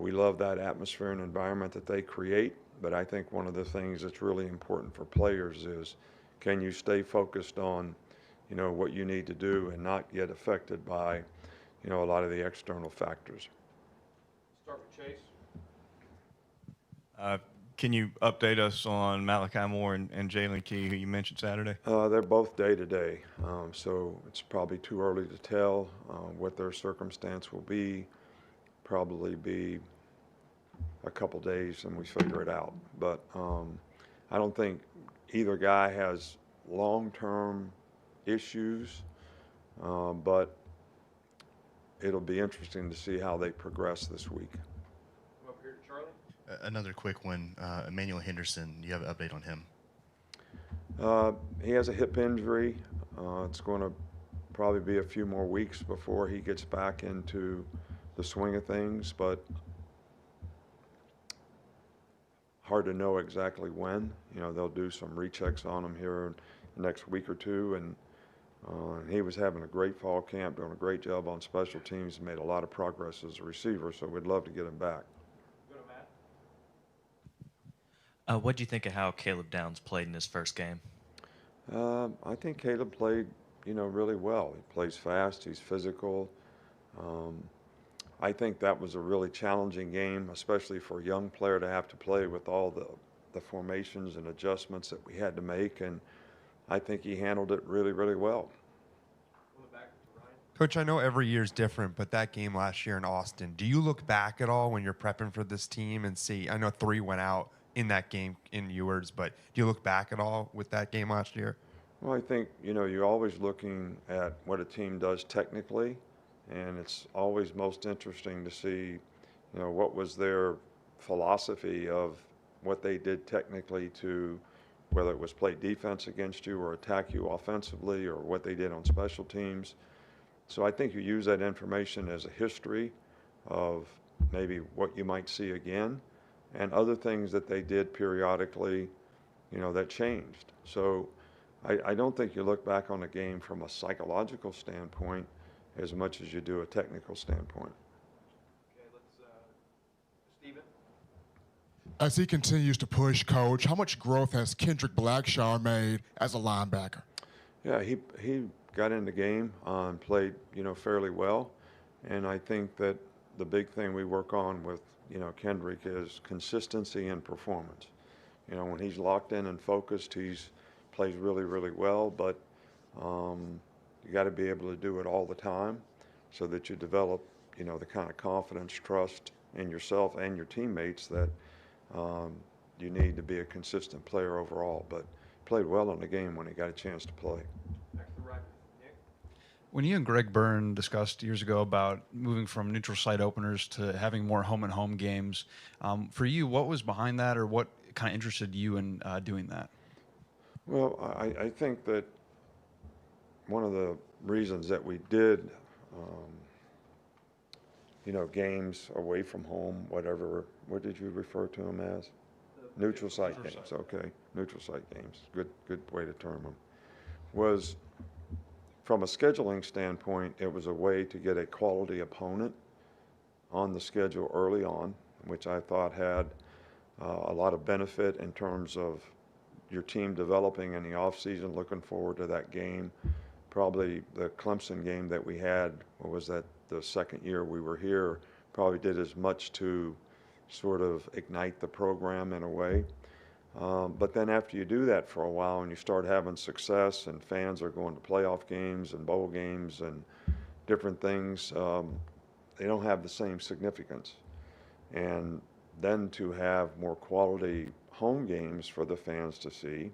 we love that atmosphere and environment that they create. But I think one of the things that's really important for players is, can you stay focused on, what you need to do and not get affected by, a lot of the external factors. Start with Chase. Can you update us on Malachi Moore and Jalen Key, who you mentioned Saturday? They're both day-to-day, so it's probably too early to tell what their circumstance will be. Probably be a couple days and we figure it out. But I don't think either guy has long-term issues, but it'll be interesting to see how they progress this week. Up here to Charlie. Another quick one, Emmanuel Henderson, do you have an update on him? He has a hip injury. It's going to probably be a few more weeks before he gets back into the swing of things, but hard to know exactly when. They'll do some rechecks on him here in the next week or two, and he was having a great fall camp, doing a great job on special teams, made a lot of progress as a receiver, so we'd love to get him back. What do you think of how Caleb Downs played in his first game? I think Caleb played, really well. He plays fast. He's physical. I think that was a really challenging game, especially for a young player to have to play with all the formations and adjustments that we had to make, and I think he handled it really, really well. Coach, I know every year is different, but that game last year in Austin, do you look back at all when you're prepping for this team and see, I know 3 went out in that game in Ewers, but do you look back at all with that game last year? Well, I think, you're always looking at what a team does technically, and it's always most interesting to see, what was their philosophy of what they did technically to, whether it was play defense against you or attack you offensively, or what they did on special teams. So I think you use that information as a history of maybe what you might see again, and other things that they did periodically, that changed. So I don't think you look back on a game from a psychological standpoint as much as you do a technical standpoint. As he continues to push, Coach, how much growth has Kendrick Blackshaw made as a linebacker? Yeah, he got in the game and played, fairly well. And I think that the big thing we work on with, Kendrick is consistency and performance. When he's locked in and focused, plays really, really well, but you got to be able to do it all the time so that you develop, the kind of confidence, trust in yourself and your teammates that you need to be a consistent player overall. But played well in the game when he got a chance to play. When you and Greg Byrne discussed years ago about moving from neutral site openers to having more home-and-home games, for you, what was behind that, or what kind of interested you in doing that? Well, I think that one of the reasons that we did, games away from home, whatever, what did you refer to them as? Neutral site games, okay. Neutral site games, good way to term them. Was from a scheduling standpoint, it was a way to get a quality opponent on the schedule early on, which I thought had a lot of benefit in terms of your team developing in the offseason, looking forward to that game. Probably the Clemson game that we had, what was that, the second year we were here, probably did as much to sort of ignite the program in a way. But then after you do that for a while and you start having success and fans are going to playoff games and bowl games and different things, they don't have the same significance. And then to have more quality home games for the fans to see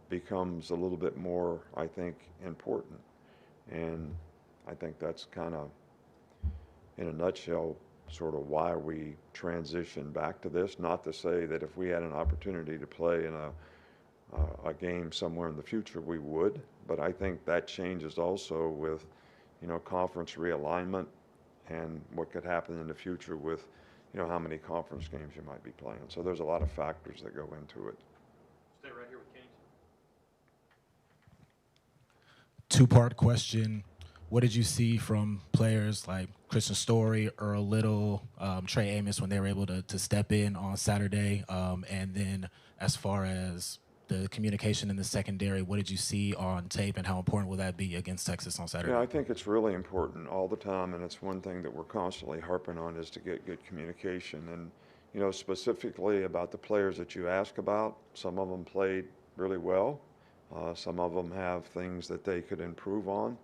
becomes a little bit more, I think, important. And I think that's kind of, in a nutshell, sort of why we transitioned back to this. Not to say that if we had an opportunity to play in a game somewhere in the future, we would. But I think that changes also with, conference realignment and what could happen in the future with, how many conference games you might be playing. So there's a lot of factors that go into it. Stay right here with Kane. Two-part question. What did you see from players like Christian Story, Earl Little, Trey Amos when they were able to step in on Saturday? And then as far as the communication in the secondary, what did you see on tape, and how important will that be against Texas on Saturday? Yeah, I think it's really important all the time, and it's one thing that we're constantly harping on is to get good communication. And, specifically about the players that you ask about, some of them played really well. Some of them have things that they could improve on.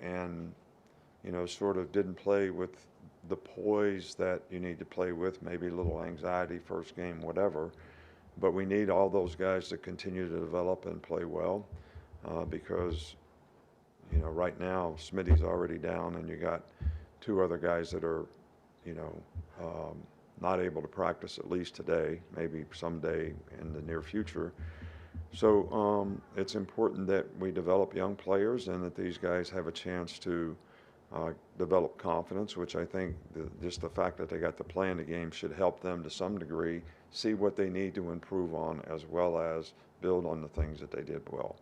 And, sort of didn't play with the poise that you need to play with, maybe a little anxiety first game, whatever. But we need all those guys to continue to develop and play well because, right now Smitty's already down and you got 2 other guys that are, not able to practice at least today, maybe someday in the near future. So it's important that we develop young players and that these guys have a chance to develop confidence, which I think just the fact that they got to play in the game should help them to some degree see what they need to improve on as well as build on the things that they did well.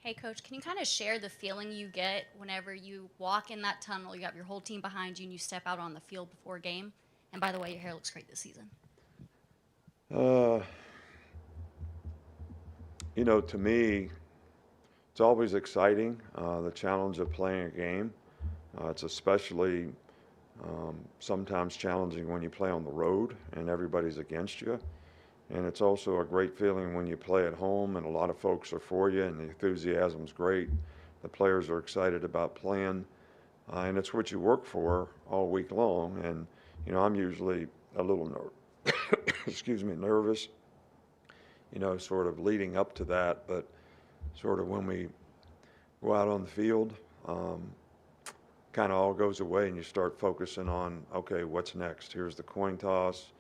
Hey, Coach, can you kind of share the feeling you get whenever you walk in that tunnel, you got your whole team behind you, and you step out on the field before a game? And by the way, your hair looks great this season. You know, to me, it's always exciting, the challenge of playing a game. It's especially sometimes challenging when you play on the road and everybody's against you. And it's also a great feeling when you play at home and a lot of folks are for you and the enthusiasm's great. The players are excited about playing, and it's what you work for all week long. And, you know, I'm usually a little nervous, you know, sort of leading up to that, but sort of when we go out on the field, kind of all goes away and you start focusing on, okay, what's next? Here's the coin toss.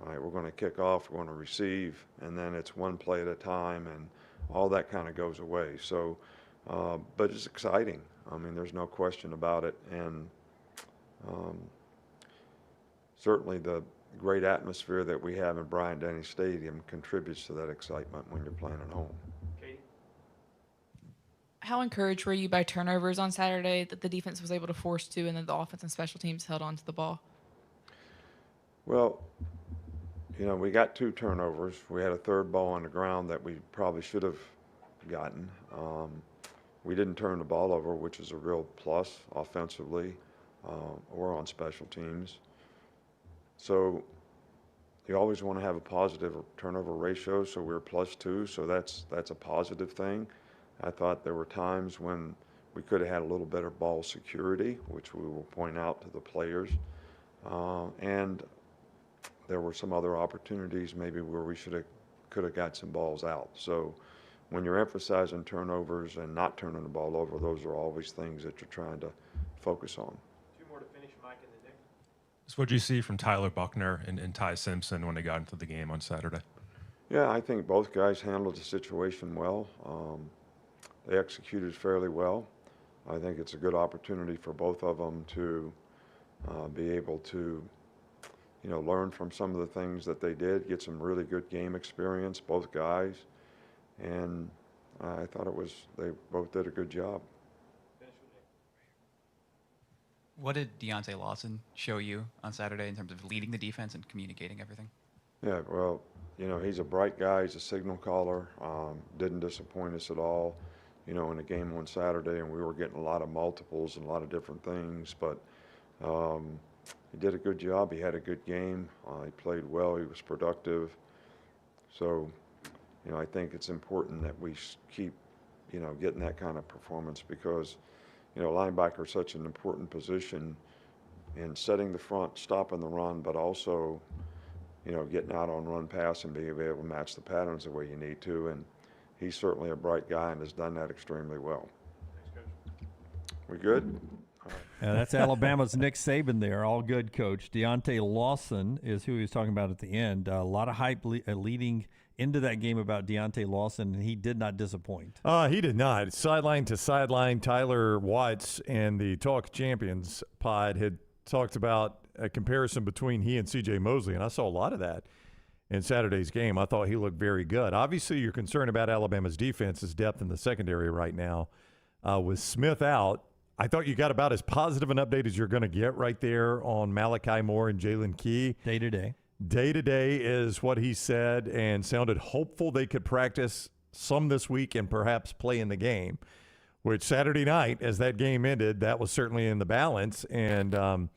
All right, we're going to kick off, we're going to receive, and then it's one play at a time, and all that kind of goes away. So, but it's exciting. I mean, there's no question about it, and certainly the great atmosphere that we have in Bryant-Denny Stadium contributes to that excitement when you're playing at home. How encouraged were you by turnovers on Saturday that the defense was able to force two and then the offense and special teams held on to the ball? Well, you know, we got 2 turnovers. We had a third ball on the ground that we probably should have gotten. We didn't turn the ball over, which is a real plus offensively or on special teams. So you always want to have a positive turnover ratio, so we're +2, so that's a positive thing. I thought there were times when we could have had a little better ball security, which we will point out to the players. And there were some other opportunities maybe where we could have got some balls out. So when you're emphasizing turnovers and not turning the ball over, those are always things that you're trying to focus on. 2 more to finish, Mike, and then Nick. So what did you see from Tyler Buckner and Ty Simpson when they got into the game on Saturday? Yeah, I think both guys handled the situation well. They executed fairly well. I think it's a good opportunity for both of them to be able to, you know, learn from some of the things that they did, get some really good game experience, both guys. And I thought they both did a good job. What did Deontay Lawson show you on Saturday in terms of leading the defense and communicating everything? Yeah, well, you know, he's a bright guy. He's a signal caller. Didn't disappoint us at all, you know, in the game on Saturday, and we were getting a lot of multiples and a lot of different things. But he did a good job. He had a good game. He played well. He was productive. So, you know, I think it's important that we keep, you know, getting that kind of performance because, you know, linebacker is such an important position in setting the front, stopping the run, but also, you know, getting out on run pass and being able to match the patterns the way you need to. And he's certainly a bright guy and has done that extremely well. Thanks, Coach. We good? That's Alabama's Nick Saban there. All good, Coach. Deontay Lawson is who he was talking about at the end. A lot of hype leading into that game about Deontay Lawson, and he did not disappoint. He did not. Sideline to sideline, Tyler Watts and the Talk Champions pod had talked about a comparison between he and C.J. Mosley, and I saw a lot of that in Saturday's game. I thought he looked very good. Obviously, you're concerned about Alabama's defense's depth in the secondary right now. With Smith out, I thought you got about as positive an update as you're going to get right there on Malachi Moore and Jalen Key. Day to day. Day to day is what he said and sounded hopeful they could practice some this week and perhaps play in the game, which Saturday night, as that game ended, that was certainly in the balance. And going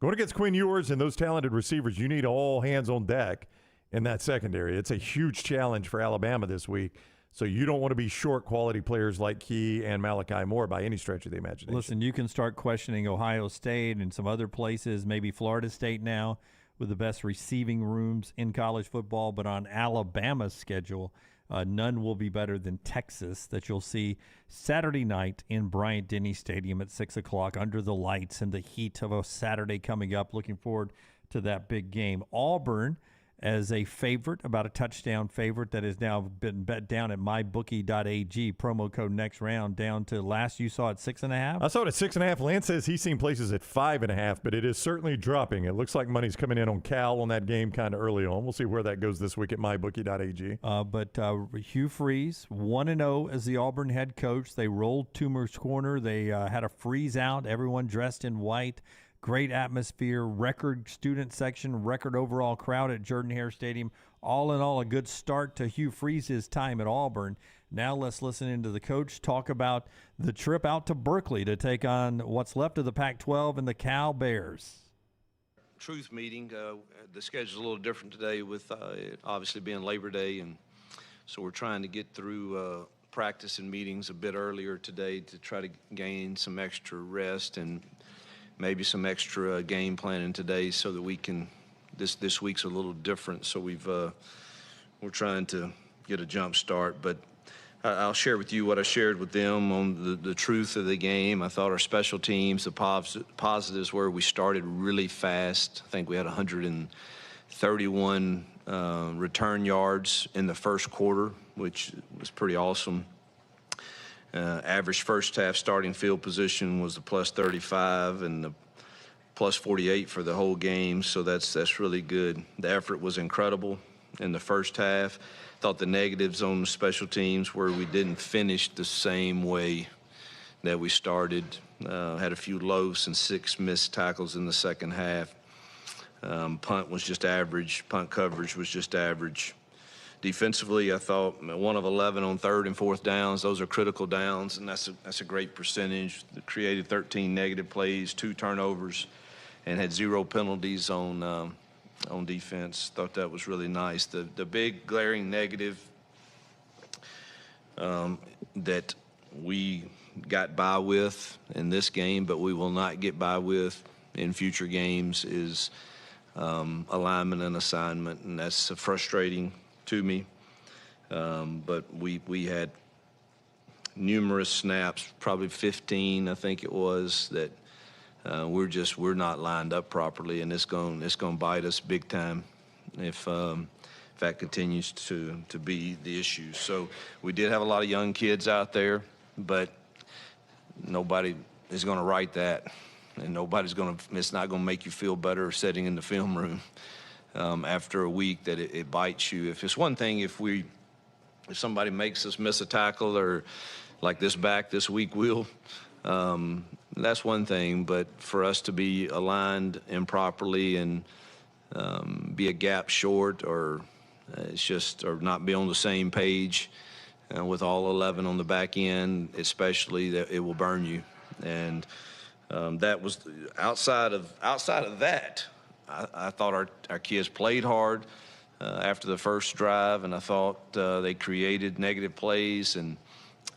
against Quinn Ewers and those talented receivers, you need all hands on deck in that secondary. It's a huge challenge for Alabama this week. So you don't want to be short quality players like Key and Malachi Moore by any stretch of the imagination. Listen, you can start questioning Ohio State and some other places, maybe Florida State now, with the best receiving rooms in college football. But on Alabama's schedule, none will be better than Texas, that you'll see Saturday night in Bryant-Denny Stadium at 6 o'clock under the lights and the heat of a Saturday coming up. Looking forward to that big game. Auburn as a favorite, about a touchdown favorite, that has now been bet down at mybookie.ag. Promo code next round down to last you saw at 6.5. I saw it at 6.5. Lance says he's seen places at 5.5, but it is certainly dropping. It looks like money's coming in on Cal on that game kind of early on. We'll see where that goes this week at mybookie.ag. But Hugh Freeze, 1-0 as the Auburn head coach. They rolled Toomer's Corner. They had a freeze out, everyone dressed in white. Great atmosphere, record student section, record overall crowd at Jordan-Hare Stadium. All in all, a good start to Hugh Freeze's time at Auburn. Now let's listen into the coach talk about the trip out to Berkeley to take on what's left of the Pac-12 and the Cal Bears. Truth meeting. The schedule's a little different today with obviously being Labor Day, and so we're trying to get through practice and meetings a bit earlier today to try to gain some extra rest and maybe some extra game planning today so that we can. This week's a little different, so we're trying to get a jump start, but I'll share with you what I shared with them on the truth of the game. I thought our special teams, the positives were we started really fast. I think we had 131 return yards in the first quarter, which was pretty awesome. Average first half starting field position was a plus 35 and the plus 48 for the whole game, so that's really good. The effort was incredible in the first half. Thought the negatives on the special teams were we didn't finish the same way that we started. Had a few loafs and 6 missed tackles in the second half. Punt was just average. Punt coverage was just average. Defensively, I thought 1 of 11 on 3rd and 4th downs. Those are critical downs, and that's a great percentage. Created 13 negative plays, 2 turnovers, and had 0 penalties on defense. Thought that was really nice. The big glaring negative that we got by with in this game, but we will not get by with in future games is alignment and assignment, and that's frustrating to me. But we had numerous snaps, probably 15, I think it was, that we're not lined up properly, and it's going to bite us big time if that continues to be the issue. So we did have a lot of young kids out there, but nobody is going to write that, and it's not going to make you feel better sitting in the film room after a week that it bites you. If it's one thing, if somebody makes us miss a tackle or like this back this week will. That's one thing, but for us to be aligned improperly and be a gap short or not be on the same page with all 11 on the back end, especially, that it will burn you. And that was outside of that. I thought our kids played hard after the first drive, and I thought they created negative plays, and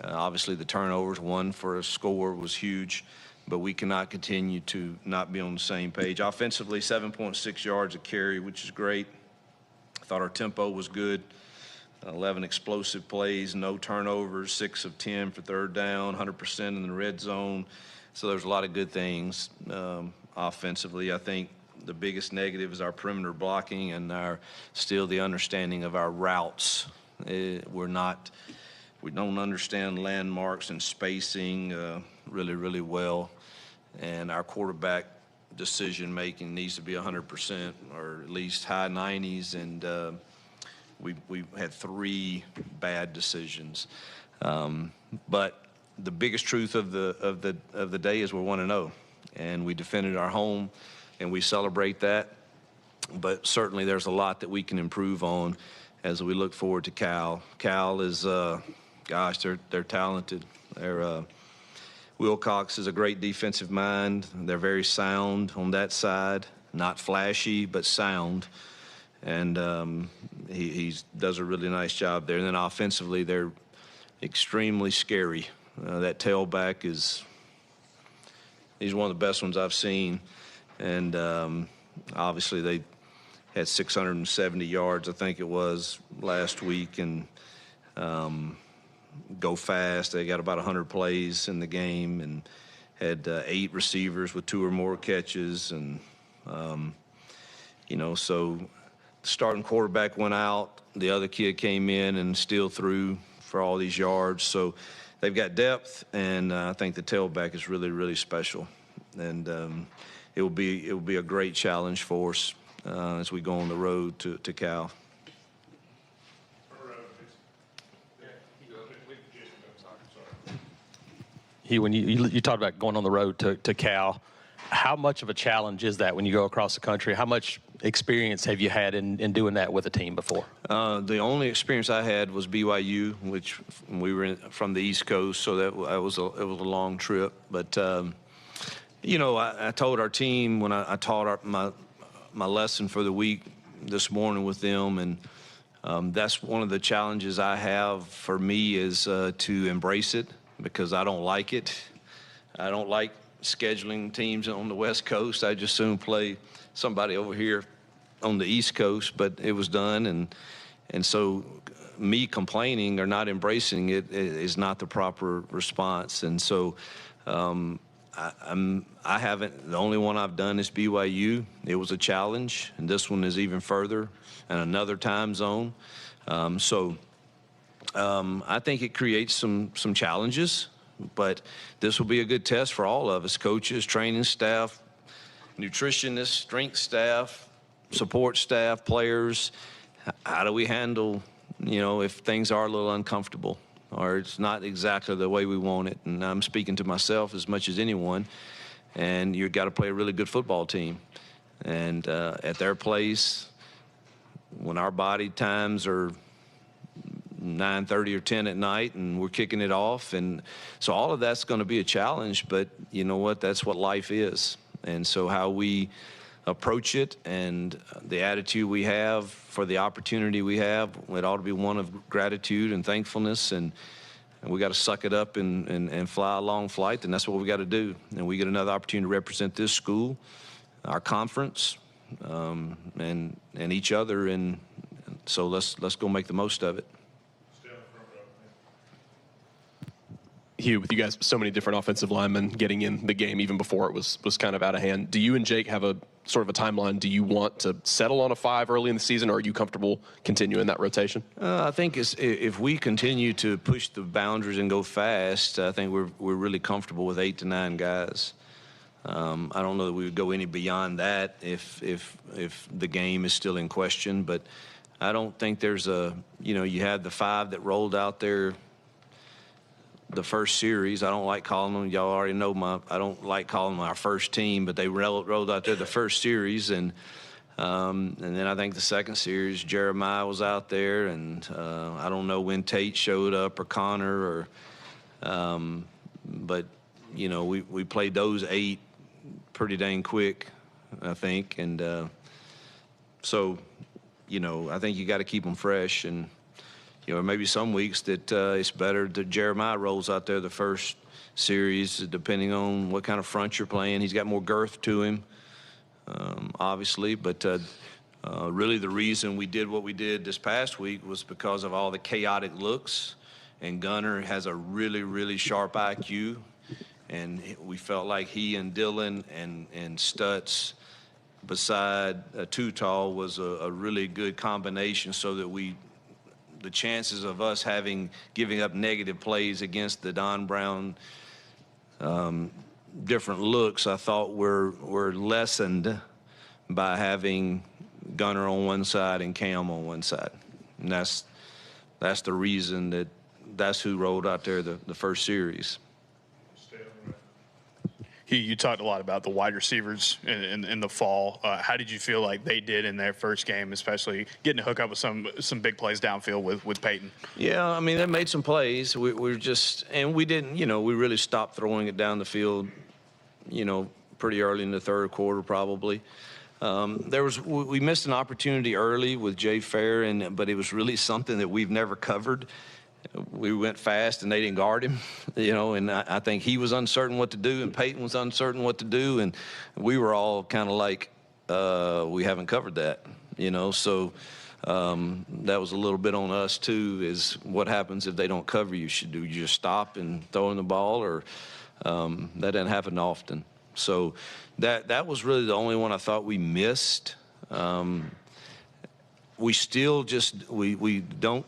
obviously the turnovers, 1 for a score, was huge, but we cannot continue to not be on the same page. Offensively, 7.6 yards a carry, which is great. I thought our tempo was good. 11 explosive plays, no turnovers, 6 of 10 for 3rd down, 100% in the red zone. So there's a lot of good things offensively. I think the biggest negative is our perimeter blocking and still the understanding of our routes. We don't understand landmarks and spacing really, really well. And our quarterback decision making needs to be 100% or at least high 90s. And we had 3 bad decisions. But the biggest truth of the day is we're 1-0, and we defended our home, and we celebrate that. But certainly there's a lot that we can improve on as we look forward to Cal. Cal is, they're talented. Wilcox is a great defensive mind. They're very sound on that side, not flashy, but sound. And he does a really nice job there. And then offensively, they're extremely scary. That tailback he's one of the best ones I've seen. And obviously they had 670 yards, I think it was, last week, and go fast. They got about 100 plays in the game and had 8 receivers with 2 or more catches. And, so the starting quarterback went out. The other kid came in and still threw for all these yards. So they've got depth, and I think the tailback is really, really special. And it will be a great challenge for us as we go on the road to Cal. When you talked about going on the road to Cal, how much of a challenge is that when you go across the country? How much experience have you had in doing that with a team before? The only experience I had was BYU, which we were from the East Coast, so it was a long trip. But I told our team when I taught my lesson for the week this morning with them, and that's one of the challenges I have for me is to embrace it, because I don't like it. I don't like scheduling teams on the West Coast. I just soon play somebody over here on the East Coast, but it was done, and so me complaining or not embracing it is not the proper response. And so I haven't. The only one I've done is BYU. It was a challenge, and this one is even further and another time zone. I think it creates some challenges, but this will be a good test for all of us: coaches, training staff, nutritionists, strength staff, support staff, players. How do we handle, if things are a little uncomfortable or it's not exactly the way we want it? And I'm speaking to myself as much as anyone. And you've got to play a really good football team. And at their place, when our body times are 9:30 or 10 at night and we're kicking it off. And so all of that's going to be a challenge, but you know what? That's what life is. And so how we approach it and the attitude we have for the opportunity we have, it ought to be one of gratitude and thankfulness, and we got to suck it up and fly a long flight, and that's what we got to do. And we get another opportunity to represent this school, our conference, and each other, and so let's go make the most of it. Hugh, with you guys, so many different offensive linemen getting in the game even before it was kind of out of hand, do you and Jake have a sort of a timeline? Do you want to settle on a 5 early in the season, or are you comfortable continuing that rotation? I think if we continue to push the boundaries and go fast, I think we're really comfortable with 8 to 9 guys. I don't know that we would go any beyond that if the game is still in question, but I don't think there's you had the 5 that rolled out there the first series. I don't like calling them, y'all already know I don't like calling them our first team, but they rolled out there the first series, and then I think the second series, Jeremiah was out there, and I don't know when Tate showed up or Connor, but we played those 8 pretty dang quick, I think, and so I think you got to keep them fresh. And maybe some weeks that it's better that Jeremiah rolls out there the first series, depending on what kind of front you're playing. He's got more girth to him, obviously. But really the reason we did what we did this past week was because of all the chaotic looks. And Gunner has a really, really sharp IQ. And we felt like he and Dylan and Stutz beside Tutal was a really good combination, so that the chances of us giving up negative plays against the Don Brown different looks, I thought were lessened by having Gunner on one side and Cam on one side. And that's the reason that's who rolled out there the first series. You talked a lot about the wide receivers in the fall. How did you feel like they did in their first game, especially getting to hook up with some big plays downfield with Peyton? Yeah, I mean, they made some plays. We didn't, we really stopped throwing it down the field, pretty early in the third quarter probably. We missed an opportunity early with Jay Fair, but it was really something that we've never covered. We went fast and they didn't guard him, and I think he was uncertain what to do and Peyton was uncertain what to do, and we were all kind of like, we haven't covered that, so that was a little bit on us too, is what happens if they don't cover you. Do you just stop and throw in the ball, or that doesn't happen often. So that was really the only one I thought we missed. We still we don't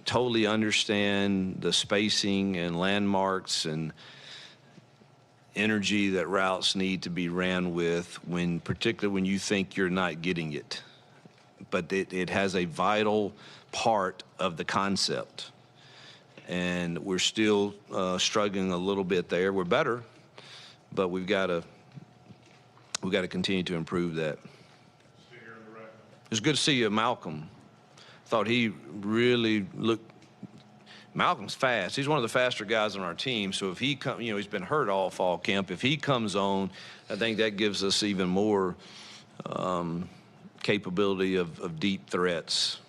totally understand the spacing and landmarks and energy that routes need to be ran with, particularly when you think you're not getting it. But it has a vital part of the concept, and we're still struggling a little bit there. We're better, but we've got to continue to improve that. Stay here on the right. was good to see Malcolm. Thought he really looked. Malcolm's fast. He's one of the faster guys on our team. So if he comes, he's been hurt all fall camp. If he comes on, I think that gives us even more capability of deep threats.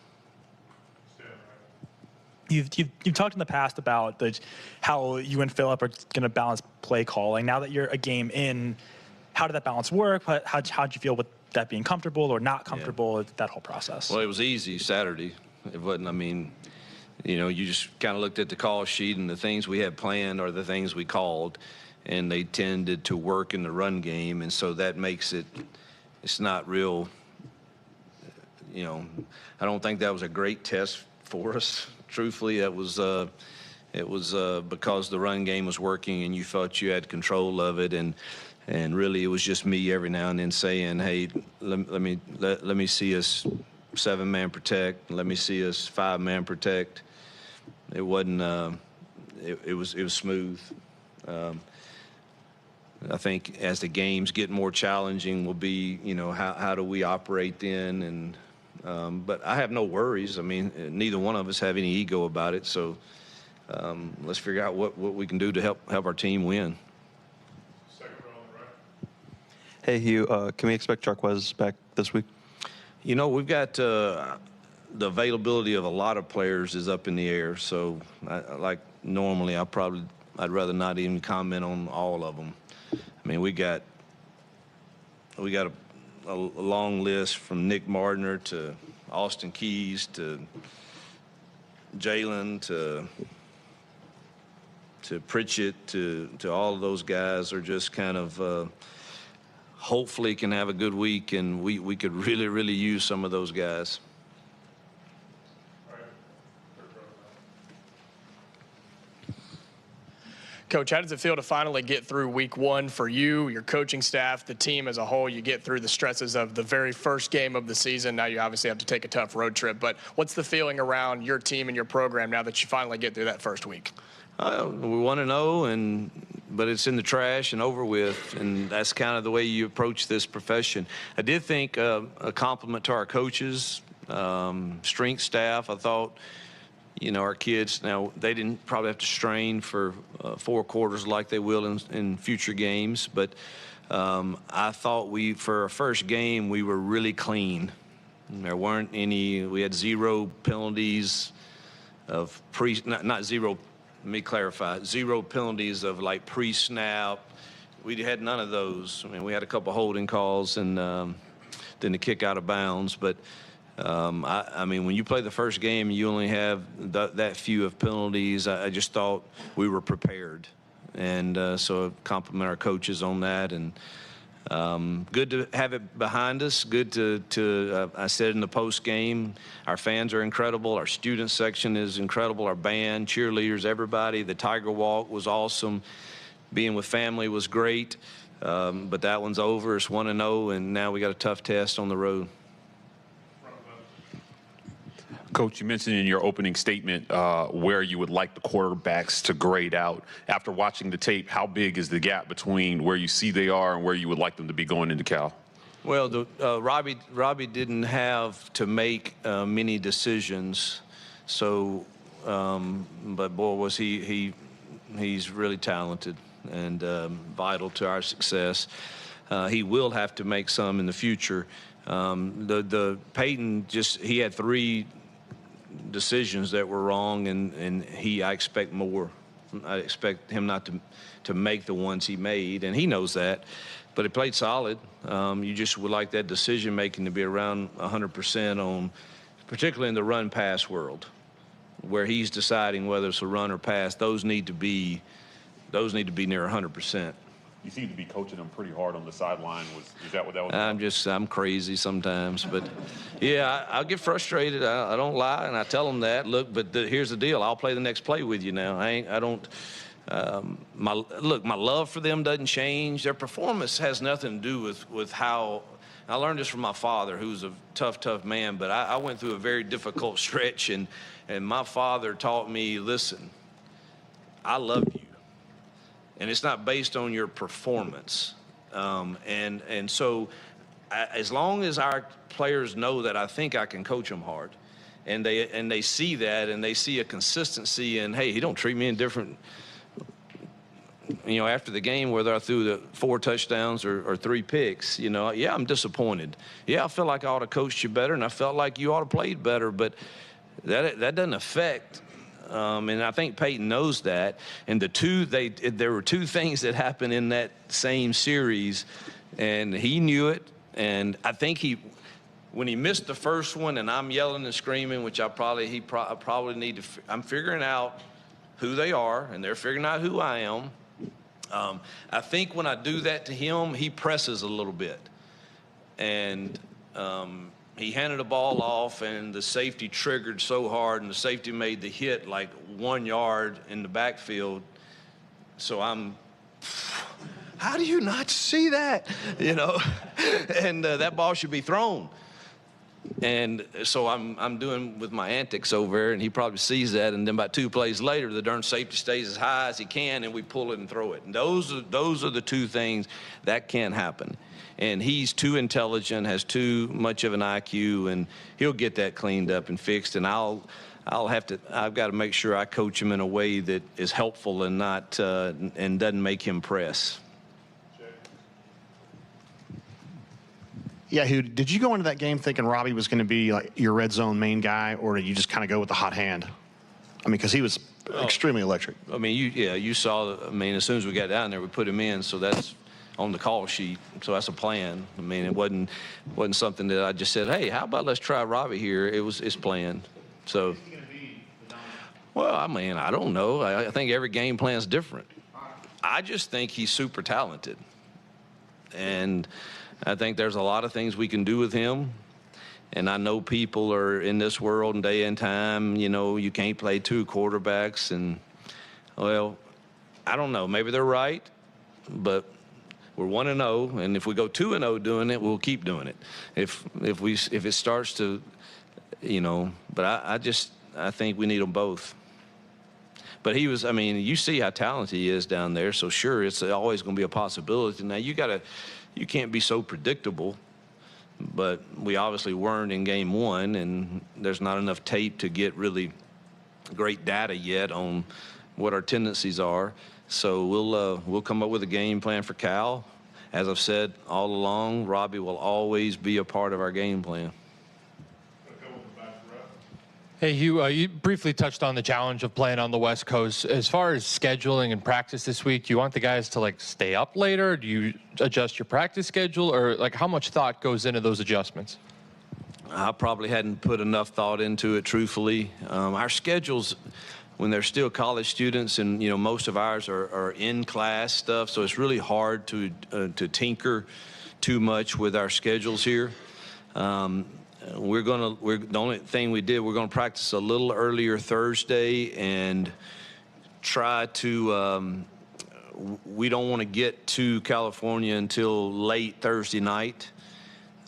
You've talked in the past about how you and Phillip are going to balance play calling. Now that you're a game in, how did that balance work? How'd you feel with that being comfortable or not comfortable, that whole process? Well, it was easy Saturday. It wasn't, you just kind of looked at the call sheet, and the things we had planned are the things we called, and they tended to work in the run game, and so that makes it's not real, I don't think that was a great test for us. Truthfully, it was because the run game was working and you felt you had control of it, and really it was just me every now and then saying, hey, let me see us 7-man protect, let me see us 5-man protect. It wasn't it was smooth. I think as the games get more challenging will be, how do we operate then? And but I have no worries. Neither one of us have any ego about it. So let's figure out what we can do to help our team win. Hey, Hugh, can we expect Jarquez back this week? We've got the availability of a lot of players is up in the air. So normally I'd rather not even comment on all of them. We got a long list from Nick Mardner to Austin Keys to Jalen to Pritchett to all of those guys are just kind of hopefully can have a good week, and we could really, really use some of those guys. Coach, how does it feel to finally get through week one for you, your coaching staff, the team as a whole? You get through the stresses of the very first game of the season. Now you obviously have to take a tough road trip. But what's the feeling around your team and your program now that you finally get through that first week? We 1-0, but it's in the trash and over with, and that's kind of the way you approach this profession. I did think a compliment to our coaches, strength staff. I thought, our kids, now they didn't probably have to strain for 4 quarters like they will in future games, but I thought for our first game, we were really clean. There weren't any, we had 0 penalties of not 0, let me clarify, 0 penalties of pre-snap. We had none of those. We had a couple holding calls and then the kick out of bounds, but when you play the first game, you only have that few of penalties. I just thought we were prepared, and so compliment our coaches on that. And good to have it behind us. Good to I said in the post game, our fans are incredible. Our student section is incredible. Our band, cheerleaders, everybody. The Tiger Walk was awesome. Being with family was great, but that one's over. It's 1-0, and now we got a tough test on the road. Coach, you mentioned in your opening statement where you would like the quarterbacks to grade out. After watching the tape, how big is the gap between where you see they are and where you would like them to be going into Cal? Well, Robbie didn't have to make many decisions, so but boy was he's really talented and vital to our success. He will have to make some in the future. The Peyton he had 3 decisions that were wrong, and I expect more. I expect him not to make the ones he made, and he knows that. But he played solid. You just would like that decision making to be around 100% on, particularly in the run pass world, where he's deciding whether it's a run or pass. Those need to be near 100%. You seem to be coaching them pretty hard on the sideline. Is that what that was? I'm crazy sometimes, but yeah, I'll get frustrated. I don't lie, and I tell them that. Look, but here's the deal: I'll play the next play with you now. My love for them doesn't change. Their performance has nothing to do with how. I learned this from my father, who's a tough man. But I went through a very difficult stretch, and my father taught me, listen, I love you. And it's not based on your performance. And so as long as our players know that I think I can coach them hard, and they see that, and they see a consistency, and hey, he don't treat me indifferent. After the game, whether I threw the 4 touchdowns or 3 picks, yeah, I'm disappointed. Yeah, I feel like I ought to coach you better, and I felt like you ought to played better, but that doesn't affect. And I think Peyton knows that. And there were 2 things that happened in that same series, and he knew it. And I think when he missed the first one, and I'm yelling and screaming, which I probably need to. I'm figuring out who they are, and they're figuring out who I am. I think when I do that to him, he presses a little bit, and he handed the ball off, and the safety triggered so hard, and the safety made the hit like 1 yard in the backfield. So how do you not see that? And that ball should be thrown. And so I'm doing with my antics over there, and he probably sees that. And then about 2 plays later, the darn safety stays as high as he can, and we pull it and throw it. And those are the 2 things that can happen. And he's too intelligent, has too much of an IQ, and he'll get that cleaned up and fixed. And I've got to make sure I coach him in a way that is helpful and not and doesn't make him press. Yeah, Hugh, did you go into that game thinking Robbie was going to be like your red zone main guy, or did you just kind of go with the hot hand? I mean, because he was extremely electric. I mean, you saw. I mean, as soon as we got down there, we put him in, so that's on the call sheet. So that's a plan. I mean, it wasn't something that I just said, hey, how about let's try Robbie here? It's planned. So, well, I mean, I don't know. I think every game plan is different. I just think he's super talented, and I think there's a lot of things we can do with him. And I know people are in this world and day and time, you can't play 2 quarterbacks. And, well, I don't know. Maybe they're right, but we're 1-0. And if we go 2-0 doing it, we'll keep doing it. If it starts to, but I think we need them both. But you see how talented he is down there. So sure, it's always going to be a possibility. Now you can't be so predictable, but we obviously weren't in game 1, and there's not enough tape to get really great data yet on what our tendencies are. So we'll come up with a game plan for Cal. As I've said all along, Robbie will always be a part of our game plan. Hey, Hugh, you briefly touched on the challenge of playing on the West Coast. As far as scheduling and practice this week, do you want the guys to stay up later? Do you adjust your practice schedule, or how much thought goes into those adjustments? I probably hadn't put enough thought into it, truthfully. Our schedules, when they're still college students, and most of ours are in class stuff, so it's really hard to tinker too much with our schedules here. The only thing we did, we're going to practice a little earlier Thursday and try to, we don't want to get to California until late Thursday night,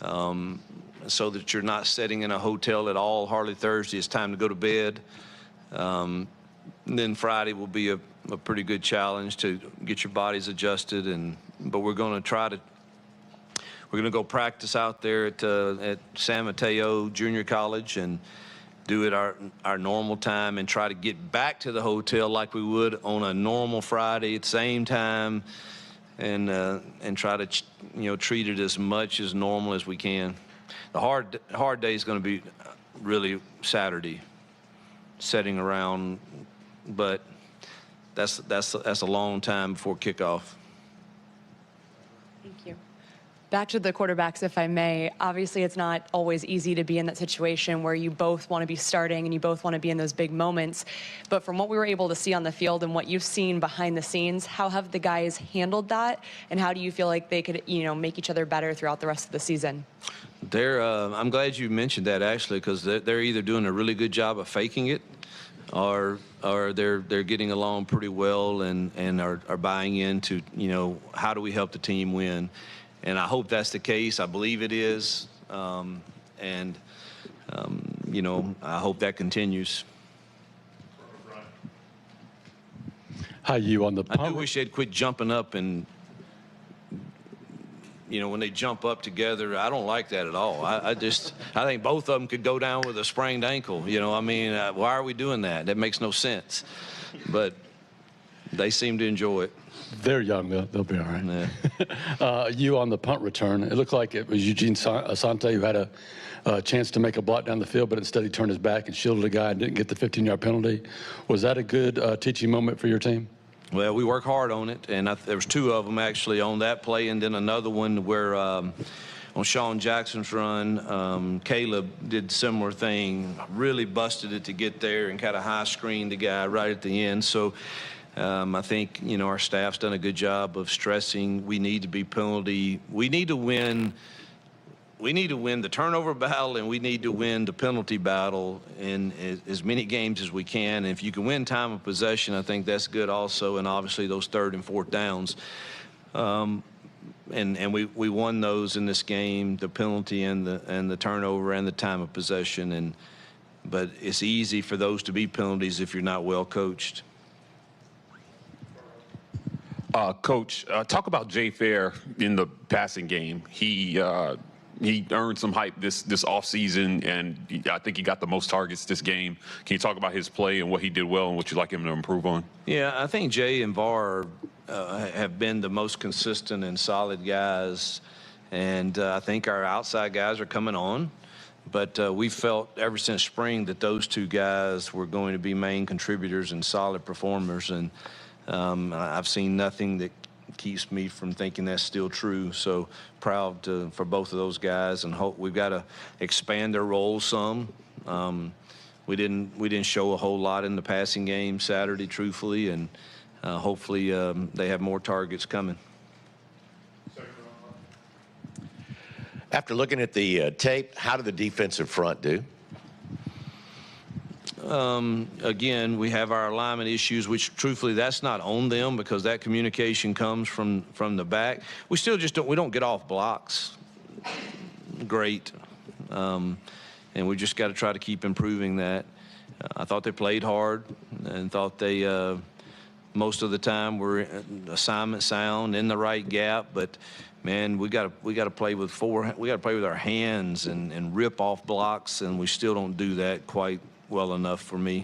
so that you're not sitting in a hotel at all. Hardly Thursday, it's time to go to bed. And then Friday will be a pretty good challenge to get your bodies adjusted, but we're going to go practice out there at San Mateo Junior College and do it our normal time, and try to get back to the hotel like we would on a normal Friday at the same time, and try to treat it as much as normal as we can. The hard day is going to be really Saturday, setting around, but that's a long time before kickoff. Thank you. Back to the quarterbacks, if I may. Obviously, it's not always easy to be in that situation where you both want to be starting and you both want to be in those big moments. But from what we were able to see on the field and what you've seen behind the scenes, how have the guys handled that? And how do you feel like they could, make each other better throughout the rest of the season? I'm glad you mentioned that, actually, because they're either doing a really good job of faking it, or they're getting along pretty well and are buying into, how do we help the team win? And I hope that's the case. I believe it is. I hope that continues. Hi, you on the I do wish they'd quit jumping up and when they jump up together, I don't like that at all. I think both of them could go down with a sprained ankle. Why are we doing that? That makes no sense. But they seem to enjoy it. They're young. They'll be all right. Yeah. You on the punt return, it looked like it was Eugene Asante who had a chance to make a block down the field, but instead he turned his back and shielded a guy and didn't get the 15-yard penalty. Was that a good teaching moment for your team? Well, we work hard on it, and there was 2 of them actually on that play, and then another one where on Sean Jackson's run, Caleb did similar thing, really busted it to get there and kind of high screened the guy right at the end. So I think our staff's done a good job of stressing we need to be penalty. We need to win. We need to win the turnover battle, and we need to win the penalty battle in as many games as we can. And if you can win time of possession, I think that's good also, and obviously those 3rd and 4th downs. And we won those in this game, the penalty and the turnover and the time of possession. But it's easy for those to be penalties if you're not well coached. Coach, talk about Jay Fair in the passing game. He earned some hype this offseason, and I think he got the most targets this game. Can you talk about his play and what he did well and what you'd like him to improve on? Yeah, I think Jay and Var have been the most consistent and solid guys, and I think our outside guys are coming on. But we felt ever since spring that those 2 guys were going to be main contributors and solid performers, and I've seen nothing that keeps me from thinking that's still true. So proud for both of those guys, and hope we've got to expand their roles some. We didn't show a whole lot in the passing game Saturday, truthfully, and hopefully they have more targets coming. After looking at the tape, how did the defensive front do? Again, we have our alignment issues, which truthfully that's not on them because that communication comes from the back. We still just don't get off blocks great, and we just got to try to keep improving that. I thought they played hard and thought they most of the time were assignment sound in the right gap, but man, we got to play with our hands and rip off blocks, and we still don't do that quite well enough for me.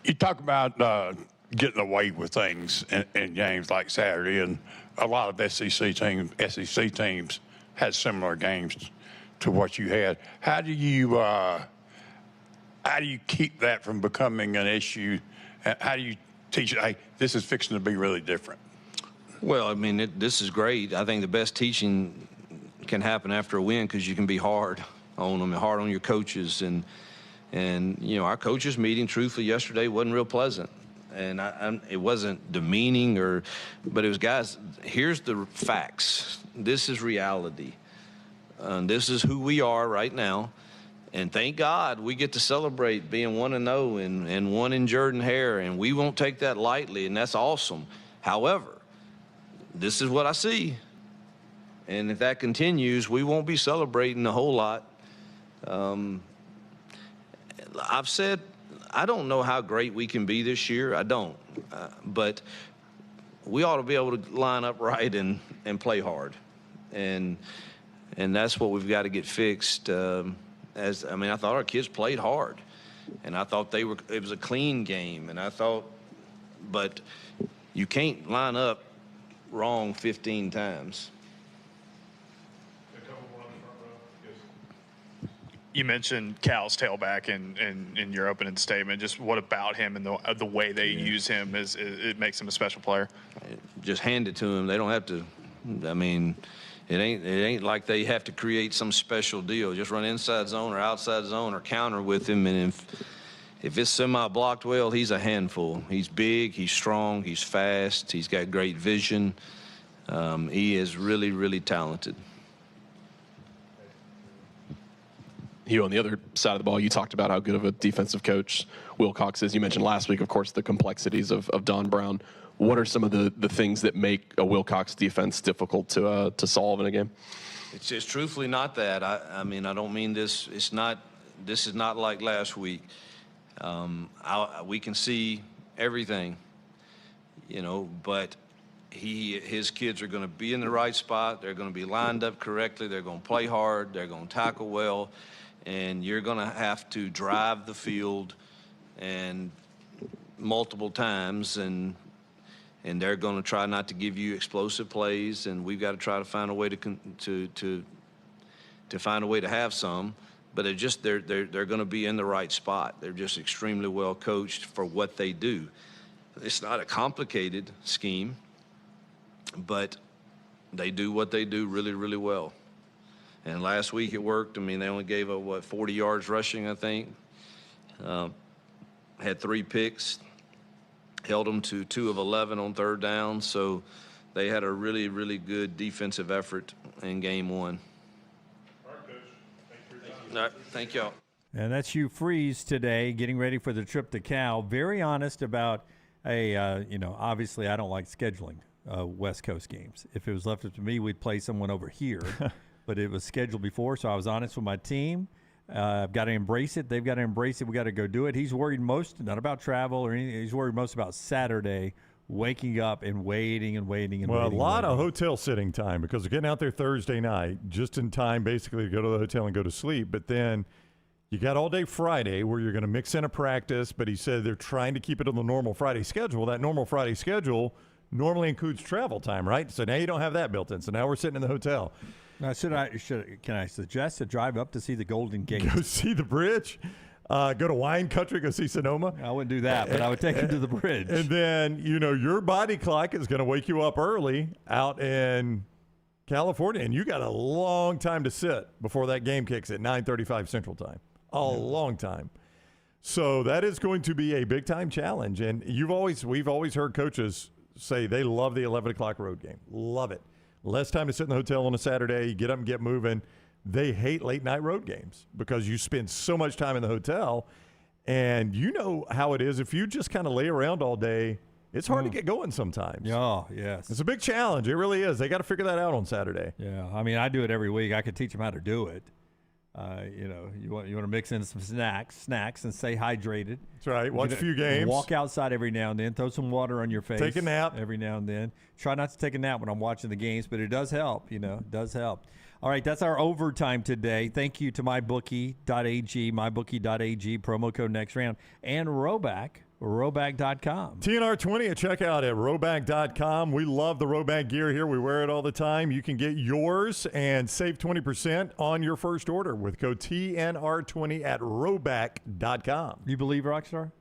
You talk about getting away with things in games like Saturday, and a lot of SEC teams had similar games to what you had. How do you keep that from becoming an issue? How do you teach it, hey, this is fixing to be really different? Well, I mean, this is great. I think the best teaching can happen after a win because you can be hard on them and hard on your coaches. And our coaches meeting, truthfully, yesterday wasn't real pleasant. And it wasn't demeaning, but it was, guys, here's the facts. This is reality. This is who we are right now. And thank God we get to celebrate being 1-0 and 1 in Jordan-Hare, and we won't take that lightly, and that's awesome. However, this is what I see. And if that continues, we won't be celebrating a whole lot. I've said I don't know how great we can be this year. I don't. But we ought to be able to line up right and play hard. And that's what we've got to get fixed. I thought our kids played hard. And I thought it was a clean game. And I thought, but you can't line up wrong 15 times. You mentioned Cal's tailback in your opening statement. Just what about him and the way they use him it makes him a special player? Just hand it to him. They don't have to. I mean, it ain't like they have to create some special deal. Just run inside zone or outside zone or counter with him. And if it's semi-blocked well, he's a handful. He's big. He's strong. He's fast. He's got great vision. He is really, really talented. Hugh, on the other side of the ball, you talked about how good of a defensive coach Wilcox is. You mentioned last week, of course, the complexities of Don Brown. What are some of the things that make a Wilcox defense difficult to solve in a game? It's just truthfully not that. I mean, I don't mean this. This is not like last week. We can see everything. but his kids are going to be in the right spot. They're going to be lined up correctly. They're going to play hard. They're going to tackle well, and you're going to have to drive the field and multiple times, and they're going to try not to give you explosive plays, and we've got to try to find a way to find a way to have some. But they're going to be in the right spot. They're just extremely well coached for what they do. It's not a complicated scheme, but they do what they do really, really well. And last week it worked. I mean, they only gave up 40 yards rushing, I think. Had 3 picks. Held them to 2 of 11 on third down. So they had a really, really good defensive effort in game 1. All right, thank y'all. And that's Hugh Freeze today, getting ready for the trip to Cal. Very honest about, obviously I don't like scheduling West Coast games. If it was left up to me, we'd play someone over here. But it was scheduled before, so I was honest with my team. I've got to embrace it. They've got to embrace it. We got to go do it. He's worried most, not about travel or anything. He's worried most about Saturday, waking up and waiting and waiting and waiting. Well, a lot of hotel sitting time because they're getting out there Thursday night just in time basically to go to the hotel and go to sleep. But then you got all day Friday where you're going to mix in a practice, but he said they're trying to keep it on the normal Friday schedule. That normal Friday schedule normally includes travel time, right? So now you don't have that built in. So now we're sitting in the hotel. Now, can I suggest to drive up to see the Golden Gate? Go see the bridge? Go to wine country, go see Sonoma? I wouldn't do that, but I would take him to the bridge. And then, your body clock is going to wake you up early out in California, and you got a long time to sit before that game kicks at 9:35 Central Time. Long time. So that is going to be a big-time challenge. And we've always heard coaches say they love the 11 o'clock road game. Love it. Less time to sit in the hotel on a Saturday, get up and get moving. They hate late-night road games because you spend so much time in the hotel, and you know how it is. If you just kind of lay around all day, it's hard to get going sometimes. Oh, yes. It's a big challenge. It really is. They got to figure that out on Saturday. Yeah, I mean, I do it every week. I could teach them how to do it. You want to mix in some snacks and stay hydrated. That's right. Watch a few games. Walk outside every now and then. Throw some water on your face. Take a nap every now and then. Try not to take a nap when I'm watching the games, but it does help. It does help. All right, that's our overtime today. Thank you to mybookie.ag, mybookie.ag, promo code next round, and Roback. Roback.com. TNR 20 at checkout at Roback.com. We love the Roback gear here. We wear it all the time. You can get yours and save 20% on your first order with code TNR20 at Roback.com. You believe, Rockstar?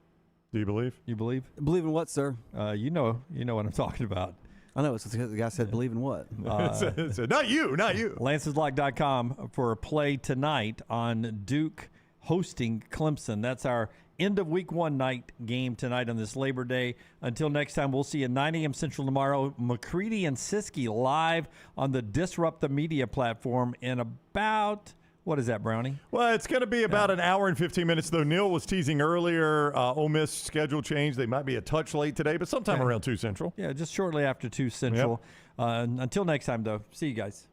Do you believe? You believe? Believe in what, sir? You know what I'm talking about. I know. It's the guy said believe in what? Not you. Lanceslock.com for a play tonight on Duke hosting Clemson. That's our end of week 1 night game tonight on this Labor Day. Until next time, we'll see you at 9 a.m. Central tomorrow. McCready and Siskey live on the Disrupt the Media platform in about, what is that, Brownie? Well, it's going to be about an hour and 15 minutes, though. Neil was teasing earlier, Ole Miss schedule change. They might be a touch late today, but sometime around 2 Central. Yeah, just shortly after 2 Central. Yep. Until next time, though, see you guys.